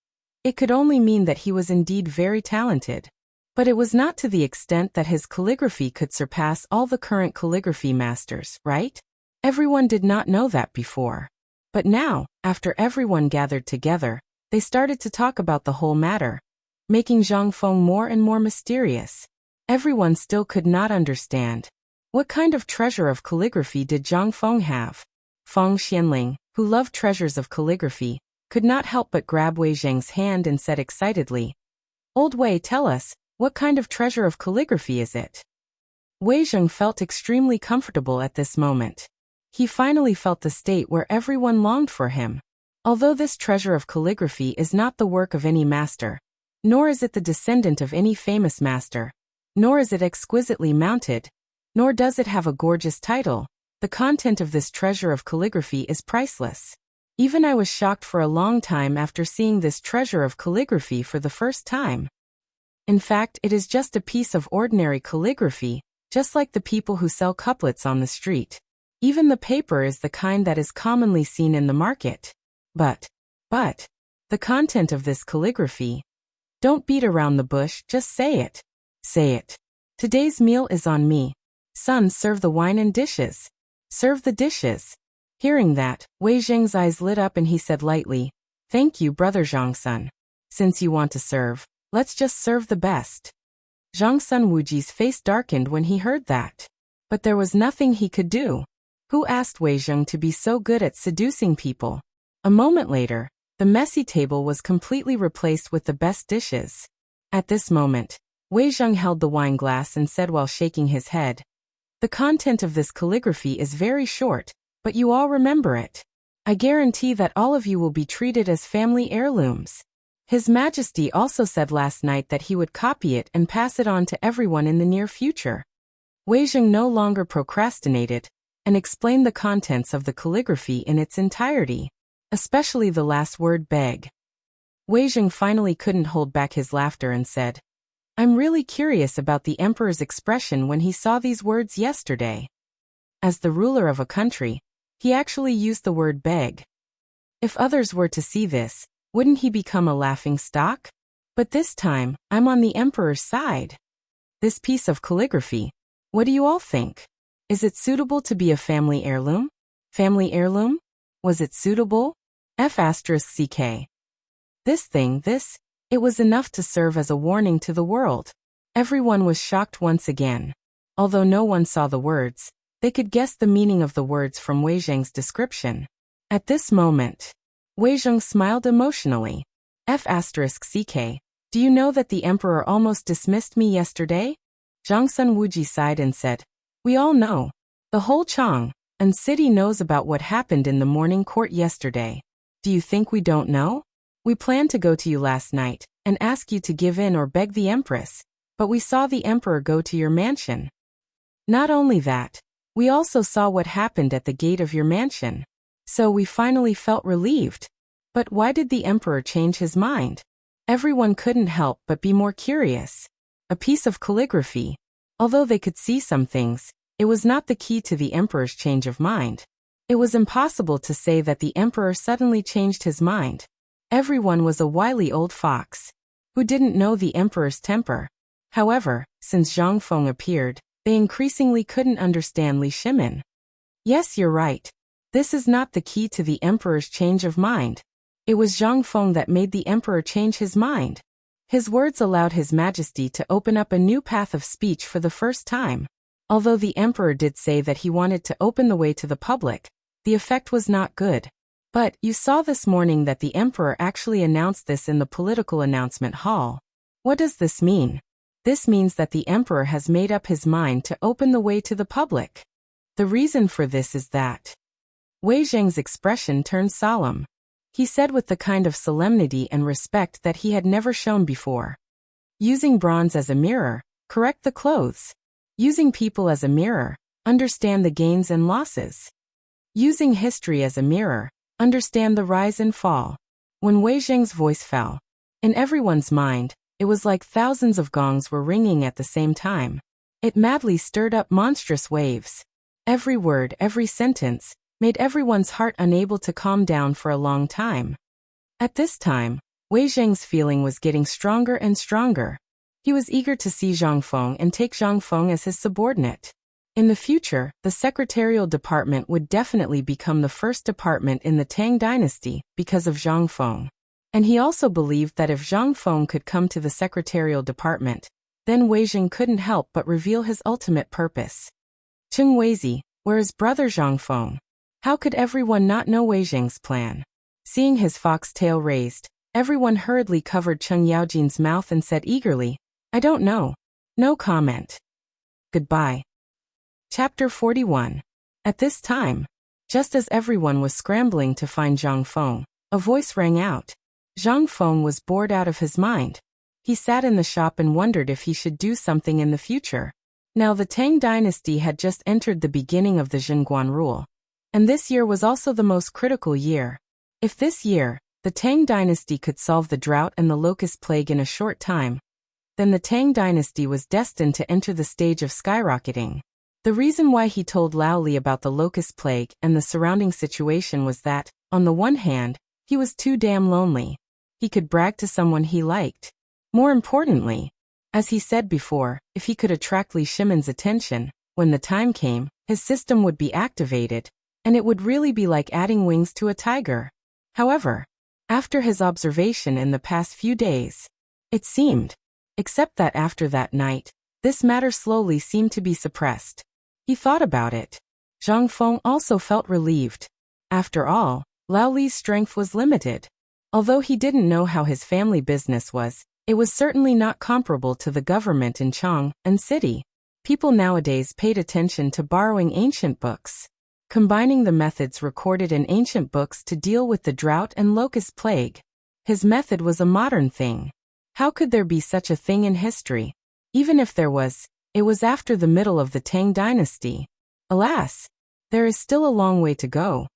it could only mean that he was indeed very talented. But it was not to the extent that his calligraphy could surpass all the current calligraphy masters, right? Everyone did not know that before. But now, after everyone gathered together, they started to talk about the whole matter, making Zhang Feng more and more mysterious. Everyone still could not understand. What kind of treasure of calligraphy did Zhang Feng have? Feng Xianling, who loved treasures of calligraphy, could not help but grab Wei Zheng's hand and said excitedly, "Old Wei, tell us, what kind of treasure of calligraphy is it?" Wei Zheng felt extremely comfortable at this moment. He finally felt the state where everyone longed for him. Although this treasure of calligraphy is not the work of any master, nor is it the descendant of any famous master, nor is it exquisitely mounted, nor does it have a gorgeous title, the content of this treasure of calligraphy is priceless. Even I was shocked for a long time after seeing this treasure of calligraphy for the first time. In fact, it is just a piece of ordinary calligraphy, just like the people who sell couplets on the street. Even the paper is the kind that is commonly seen in the market. But, the content of this calligraphy. Don't beat around the bush, just say it. Say it. Today's meal is on me. Son, serve the wine and dishes. Serve the dishes. Hearing that, Wei Zheng's eyes lit up and he said lightly, "Thank you, brother Zhang Sun. Since you want to serve, let's just serve the best." Zhang Sun Wuji's face darkened when he heard that. But there was nothing he could do. Who asked Wei Zheng to be so good at seducing people? A moment later, the messy table was completely replaced with the best dishes. At this moment, Wei Zheng held the wine glass and said while shaking his head, "The content of this calligraphy is very short, but you all remember it. I guarantee that all of you will be treated as family heirlooms." His Majesty also said last night that he would copy it and pass it on to everyone in the near future. Wei Zheng no longer procrastinated, and explained the contents of the calligraphy in its entirety. Especially the last word beg. Wei Zheng finally couldn't hold back his laughter and said, "I'm really curious about the emperor's expression when he saw these words yesterday." As the ruler of a country, he actually used the word beg. If others were to see this, wouldn't he become a laughing stock? But this time, I'm on the emperor's side. This piece of calligraphy, what do you all think? Is it suitable to be a family heirloom? Family heirloom? Was it suitable? F***ck. It was enough to serve as a warning to the world. Everyone was shocked once again. Although no one saw the words, they could guess the meaning of the words from Wei Zheng's description. At this moment, Wei Zheng smiled emotionally. F***ck. Do you know that the emperor almost dismissed me yesterday? Zhang Sun Wuji sighed and said, "We all know. The whole Chang and city knows about what happened in the morning court yesterday. Do you think we don't know? We planned to go to you last night and ask you to give in or beg the empress, but we saw the emperor go to your mansion. Not only that, We also saw what happened at the gate of your mansion. So we finally felt relieved. But why did the emperor change his mind? Everyone couldn't help but be more curious. A piece of calligraphy. Although they could see some things, it was not the key to the emperor's change of mind. It was impossible to say that the emperor suddenly changed his mind. Everyone was a wily old fox who didn't know the emperor's temper. However, since Zhang Feng appeared, they increasingly couldn't understand Li Shimin. Yes, you're right. This is not the key to the emperor's change of mind. It was Zhang Feng that made the emperor change his mind. His words allowed His Majesty to open up a new path of speech for the first time. Although the emperor did say that he wanted to open the way to the public, the effect was not good. But you saw this morning that the emperor actually announced this in the political announcement hall. What does this mean? This means that the emperor has made up his mind to open the way to the public. The reason for this is that Wei Zheng's expression turned solemn. He said with the kind of solemnity and respect that he had never shown before. Using bronze as a mirror, correct the clothes. Using people as a mirror, understand the gains and losses. Using history as a mirror, understand the rise and fall. When Wei Zheng's voice fell, in everyone's mind, it was like thousands of gongs were ringing at the same time. It madly stirred up monstrous waves. Every word, every sentence, made everyone's heart unable to calm down for a long time. At this time, Wei Zheng's feeling was getting stronger and stronger. He was eager to see Zhang Feng and take Zhang Feng as his subordinate. In the future, the secretarial department would definitely become the first department in the Tang dynasty because of Zhang Feng. And he also believed that if Zhang Feng could come to the secretarial department, then Wei Zheng couldn't help but reveal his ultimate purpose. Cheng Weizi, where is brother Zhang Feng? How could everyone not know Wei Zheng's plan? Seeing his fox tail raised, everyone hurriedly covered Cheng Yaojin's mouth and said eagerly, I don't know. No comment. Goodbye. Chapter 41. At this time, just as everyone was scrambling to find Zhang Feng, a voice rang out. Zhang Feng was bored out of his mind. He sat in the shop and wondered if he should do something in the future. Now the Tang dynasty had just entered the beginning of the Zhenguan rule. And this year was also the most critical year. If this year, the Tang dynasty could solve the drought and the locust plague in a short time, then the Tang dynasty was destined to enter the stage of skyrocketing. The reason why he told Lao Li about the locust plague and the surrounding situation was that, on the one hand, he was too damn lonely. He could brag to someone he liked. More importantly, as he said before, if he could attract Li Shimin's attention, when the time came, his system would be activated, and it would really be like adding wings to a tiger. However, after his observation in the past few days, it seemed, except that after that night, this matter slowly seemed to be suppressed. He thought about it. Zhang Feng also felt relieved. After all, Lao Li's strength was limited. Although he didn't know how his family business was, it was certainly not comparable to the government in Chang and city. People nowadays paid attention to borrowing ancient books, combining the methods recorded in ancient books to deal with the drought and locust plague. His method was a modern thing. How could there be such a thing in history? Even if there was, it was after the middle of the Tang dynasty. Alas, there is still a long way to go.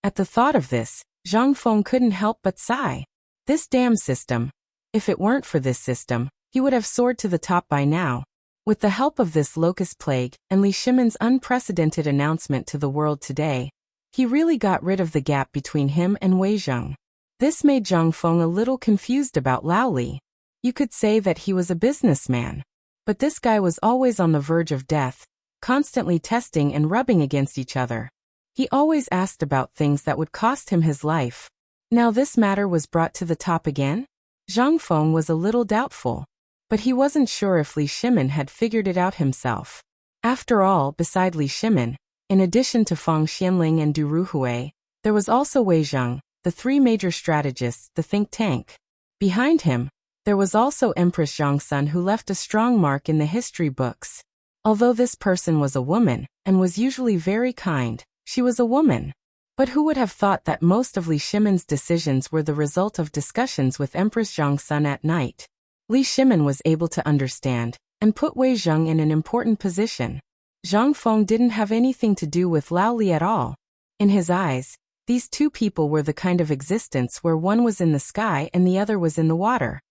At the thought of this, Zhang Feng couldn't help but sigh. This damn system. If it weren't for this system, he would have soared to the top by now. With the help of this locust plague and Li Shimin's unprecedented announcement to the world today, he really got rid of the gap between him and Wei Zheng. This made Zhang Feng a little confused about Lao Li. You could say that he was a businessman. But this guy was always on the verge of death, constantly testing and rubbing against each other. He always asked about things that would cost him his life. Now this matter was brought to the top again? Zhang Feng was a little doubtful. But he wasn't sure if Li Shimin had figured it out himself. After all, beside Li Shimin, in addition to Fang Xianling and Du Ruhui, there was also Wei Zheng, the three major strategists, the think tank. Behind him, there was also Empress Zhangsun, who left a strong mark in the history books. Although this person was a woman, and was usually very kind, she was a woman. But who would have thought that most of Li Shimin's decisions were the result of discussions with Empress Zhangsun at night? Li Shimin was able to understand, and put Wei Zheng in an important position. Zhang Feng didn't have anything to do with Lao Li at all. In his eyes, these two people were the kind of existence where one was in the sky and the other was in the water.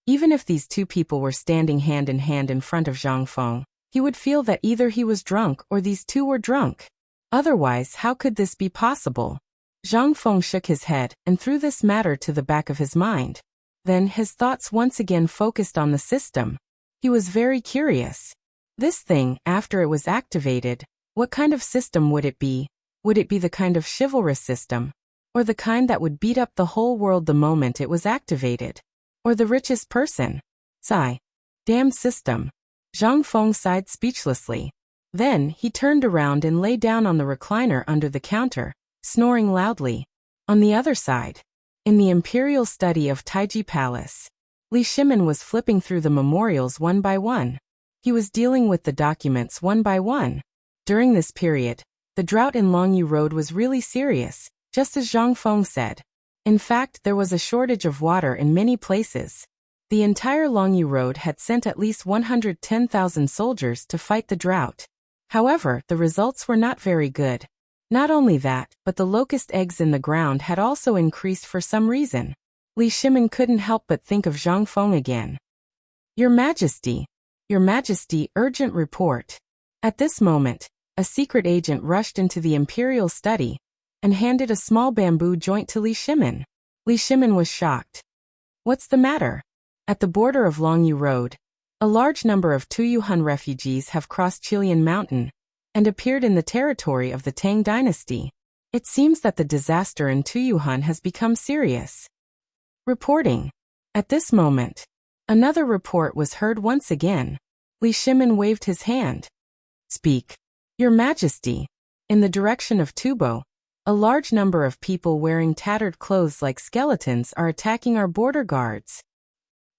Even if these two people were standing hand in front of Zhang Feng, he would feel that either he was drunk or these two were drunk. Otherwise, how could this be possible? Zhang Feng shook his head and threw this matter to the back of his mind. Then his thoughts once again focused on the system. He was very curious. This thing, after it was activated, what kind of system would it be? Would it be the kind of chivalrous system? Or the kind that would beat up the whole world the moment it was activated? Or the richest person? Sigh. Damned system. Zhang Feng sighed speechlessly. Then he turned around and lay down on the recliner under the counter, snoring loudly. On the other side, in the imperial study of Taiji Palace, Li Shimin was flipping through the memorials one by one. He was dealing with the documents one by one. During this period, the drought in Longyu Road was really serious, just as Zhang Feng said. In fact, there was a shortage of water in many places. The entire Longyu Road had sent at least 110,000 soldiers to fight the drought. However, the results were not very good. Not only that, but the locust eggs in the ground had also increased for some reason. Li Shimin couldn't help but think of Zhang Feng again. Your Majesty, urgent report. At this moment, a secret agent rushed into the imperial study and handed a small bamboo joint to Li Shimin. Li Shimin was shocked. What's the matter? At the border of Longyu Road, a large number of Tuyuhun refugees have crossed Qilian Mountain and appeared in the territory of the Tang dynasty. It seems that the disaster in Tuyuhun has become serious. Reporting. At this moment, another report was heard once again. Li Shimin waved his hand. Speak. Your Majesty. In the direction of Tubo, a large number of people wearing tattered clothes like skeletons are attacking our border guards.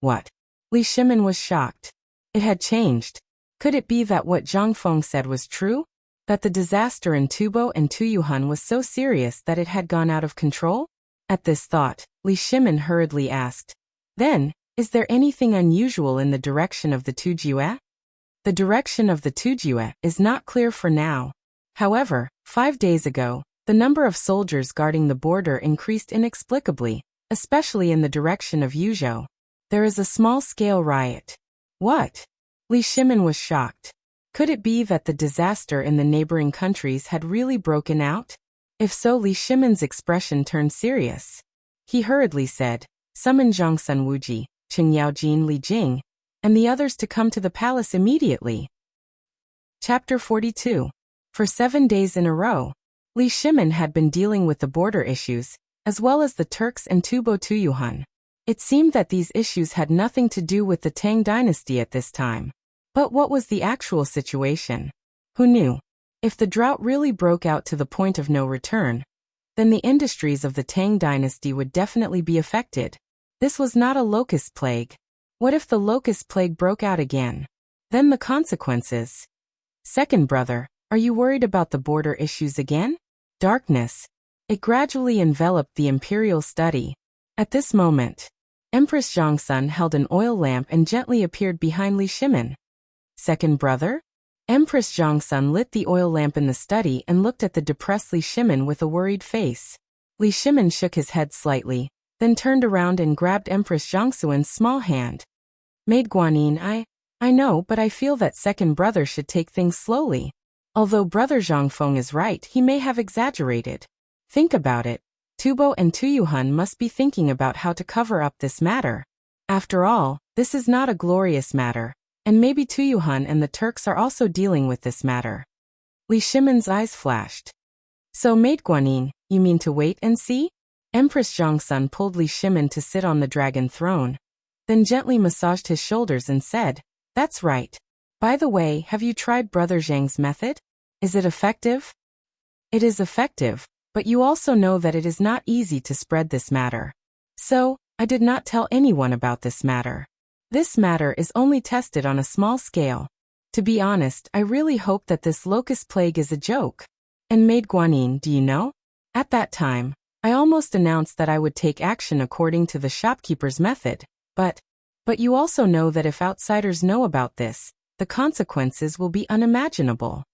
What? Li Shimin was shocked. It had changed. Could it be that what Zhang Feng said was true? That the disaster in Tubo and Tuyuhun was so serious that it had gone out of control? At this thought, Li Shimin hurriedly asked. Then, is there anything unusual in the direction of the Tujue? The direction of the Tujue is not clear for now. However, 5 days ago, the number of soldiers guarding the border increased inexplicably, especially in the direction of Yuzhou. There is a small-scale riot. What? Li Shimin was shocked. Could it be that the disaster in the neighboring countries had really broken out? If so, Li Shimin's expression turned serious. He hurriedly said, summon Zhangsun Wuji, Qing Yaojin Li Jing, and the others to come to the palace immediately. Chapter 42. For 7 days in a row, Li Shimin had been dealing with the border issues, as well as the Turks and Tubo Tuyuhun. It seemed that these issues had nothing to do with the Tang dynasty at this time. But what was the actual situation? Who knew? If the drought really broke out to the point of no return, then the industries of the Tang dynasty would definitely be affected. This was not a locust plague. What if the locust plague broke out again? Then the consequences. Second brother, are you worried about the border issues again? Darkness. It gradually enveloped the imperial study. At this moment, Empress Zhongsun held an oil lamp and gently appeared behind Li Shimin. Second brother? Empress Zhongsun lit the oil lamp in the study and looked at the depressed Li Shimin with a worried face. Li Shimin shook his head slightly, then turned around and grabbed Empress Zhongsuan's small hand. Maid Guanyin, I know, but I feel that second brother should take things slowly. Although brother Zhang Feng is right, he may have exaggerated. Think about it. Tubo and Tuyuhun must be thinking about how to cover up this matter. After all, this is not a glorious matter, and maybe Tuyuhun and the Turks are also dealing with this matter. Li Shimin's eyes flashed. So Maid Guanyin, you mean to wait and see? Empress Zhongsun pulled Li Shimin to sit on the dragon throne, then gently massaged his shoulders and said, that's right. By the way, have you tried Brother Zhang's method? Is it effective? It is effective, but you also know that it is not easy to spread this matter. So, I did not tell anyone about this matter. This matter is only tested on a small scale. To be honest, I really hope that this locust plague is a joke. And Maid Guanyin, do you know? At that time, I almost announced that I would take action according to the shopkeeper's method, but you also know that if outsiders know about this, the consequences will be unimaginable.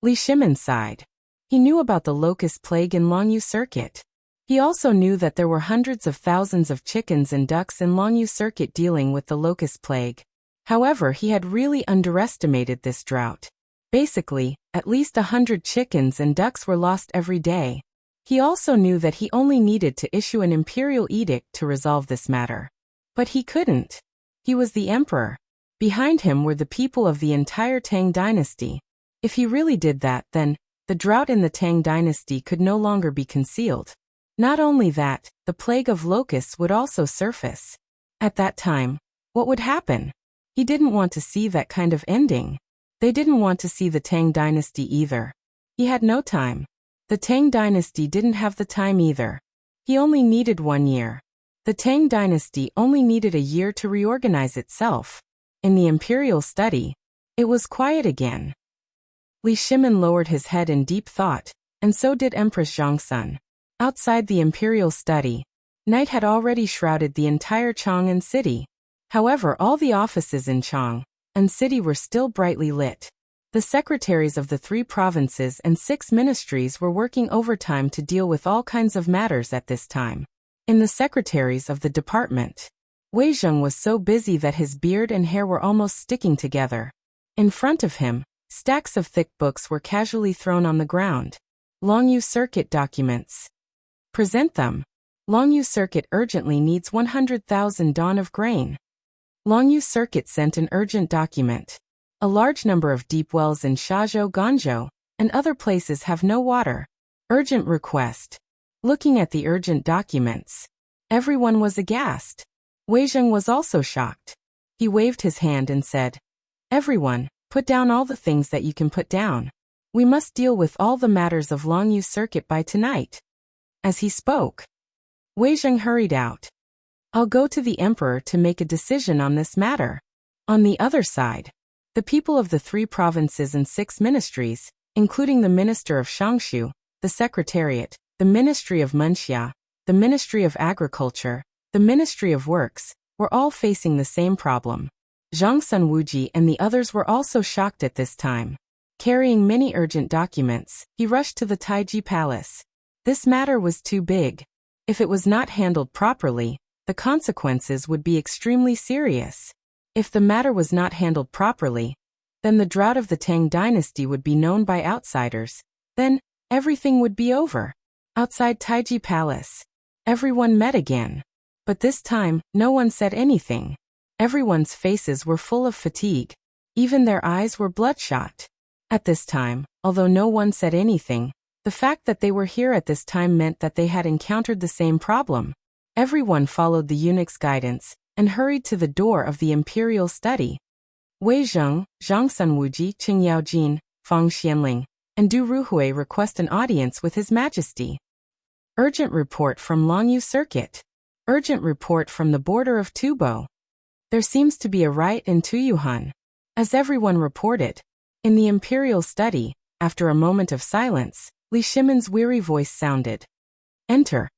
Li Shimin sighed. He knew about the locust plague in Longyu Circuit. He also knew that there were hundreds of thousands of chickens and ducks in Longyu Circuit dealing with the locust plague. However, he had really underestimated this drought. Basically, at least 100 chickens and ducks were lost every day. He also knew that he only needed to issue an imperial edict to resolve this matter. But he couldn't. He was the emperor. Behind him were the people of the entire Tang dynasty. If he really did that, then the drought in the Tang dynasty could no longer be concealed. Not only that, the plague of locusts would also surface. At that time, what would happen? He didn't want to see that kind of ending. They didn't want to see the Tang dynasty either. He had no time. The Tang dynasty didn't have the time either. He only needed 1 year. The Tang dynasty only needed a year to reorganize itself. In the imperial study, it was quiet again. Li Shimin lowered his head in deep thought, and so did Empress Zhongsun. Outside the imperial study, night had already shrouded the entire Chang'an city. However, all the offices in Chang'an city were still brightly lit. The secretaries of the 3 provinces and 6 ministries were working overtime to deal with all kinds of matters at this time. In the secretaries of the department, Wei Zheng was so busy that his beard and hair were almost sticking together. In front of him, stacks of thick books were casually thrown on the ground. Longyu Circuit documents. Present them. Longyu Circuit urgently needs 100,000 dawn of grain. Longyu Circuit sent an urgent document. A large number of deep wells in Shazhou, Ganzhou, and other places have no water. Urgent request. Looking at the urgent documents, everyone was aghast. Wei Zheng was also shocked. He waved his hand and said, "Everyone, put down all the things that you can put down. We must deal with all the matters of Longyu Circuit by tonight." As he spoke, Wei Zheng hurried out. "I'll go to the emperor to make a decision on this matter." On the other side, the people of the 3 provinces and 6 ministries, including the Minister of Shangshu, the Secretariat, the Ministry of Munxia, the Ministry of Agriculture, the Ministry of Works, were all facing the same problem. Zhang Sun Wuji and the others were also shocked at this time. Carrying many urgent documents, he rushed to the Taiji Palace. This matter was too big. If it was not handled properly, the consequences would be extremely serious. If the matter was not handled properly, then the drought of the Tang dynasty would be known by outsiders. Then, everything would be over. Outside Taiji Palace, everyone met again. But this time, no one said anything. Everyone's faces were full of fatigue. Even their eyes were bloodshot. At this time, although no one said anything, the fact that they were here at this time meant that they had encountered the same problem. Everyone followed the eunuch's guidance and hurried to the door of the imperial study. Wei Zheng, Zhang Sunwuji, Qing Yaojin, Fang Xianling, and Du Ruhui request an audience with His Majesty. Urgent report from Longyu Circuit. Urgent report from the border of Tubo. There seems to be a riot in Tuyuhan. As everyone reported. In the imperial study, after a moment of silence, Li Shimin's weary voice sounded. Enter.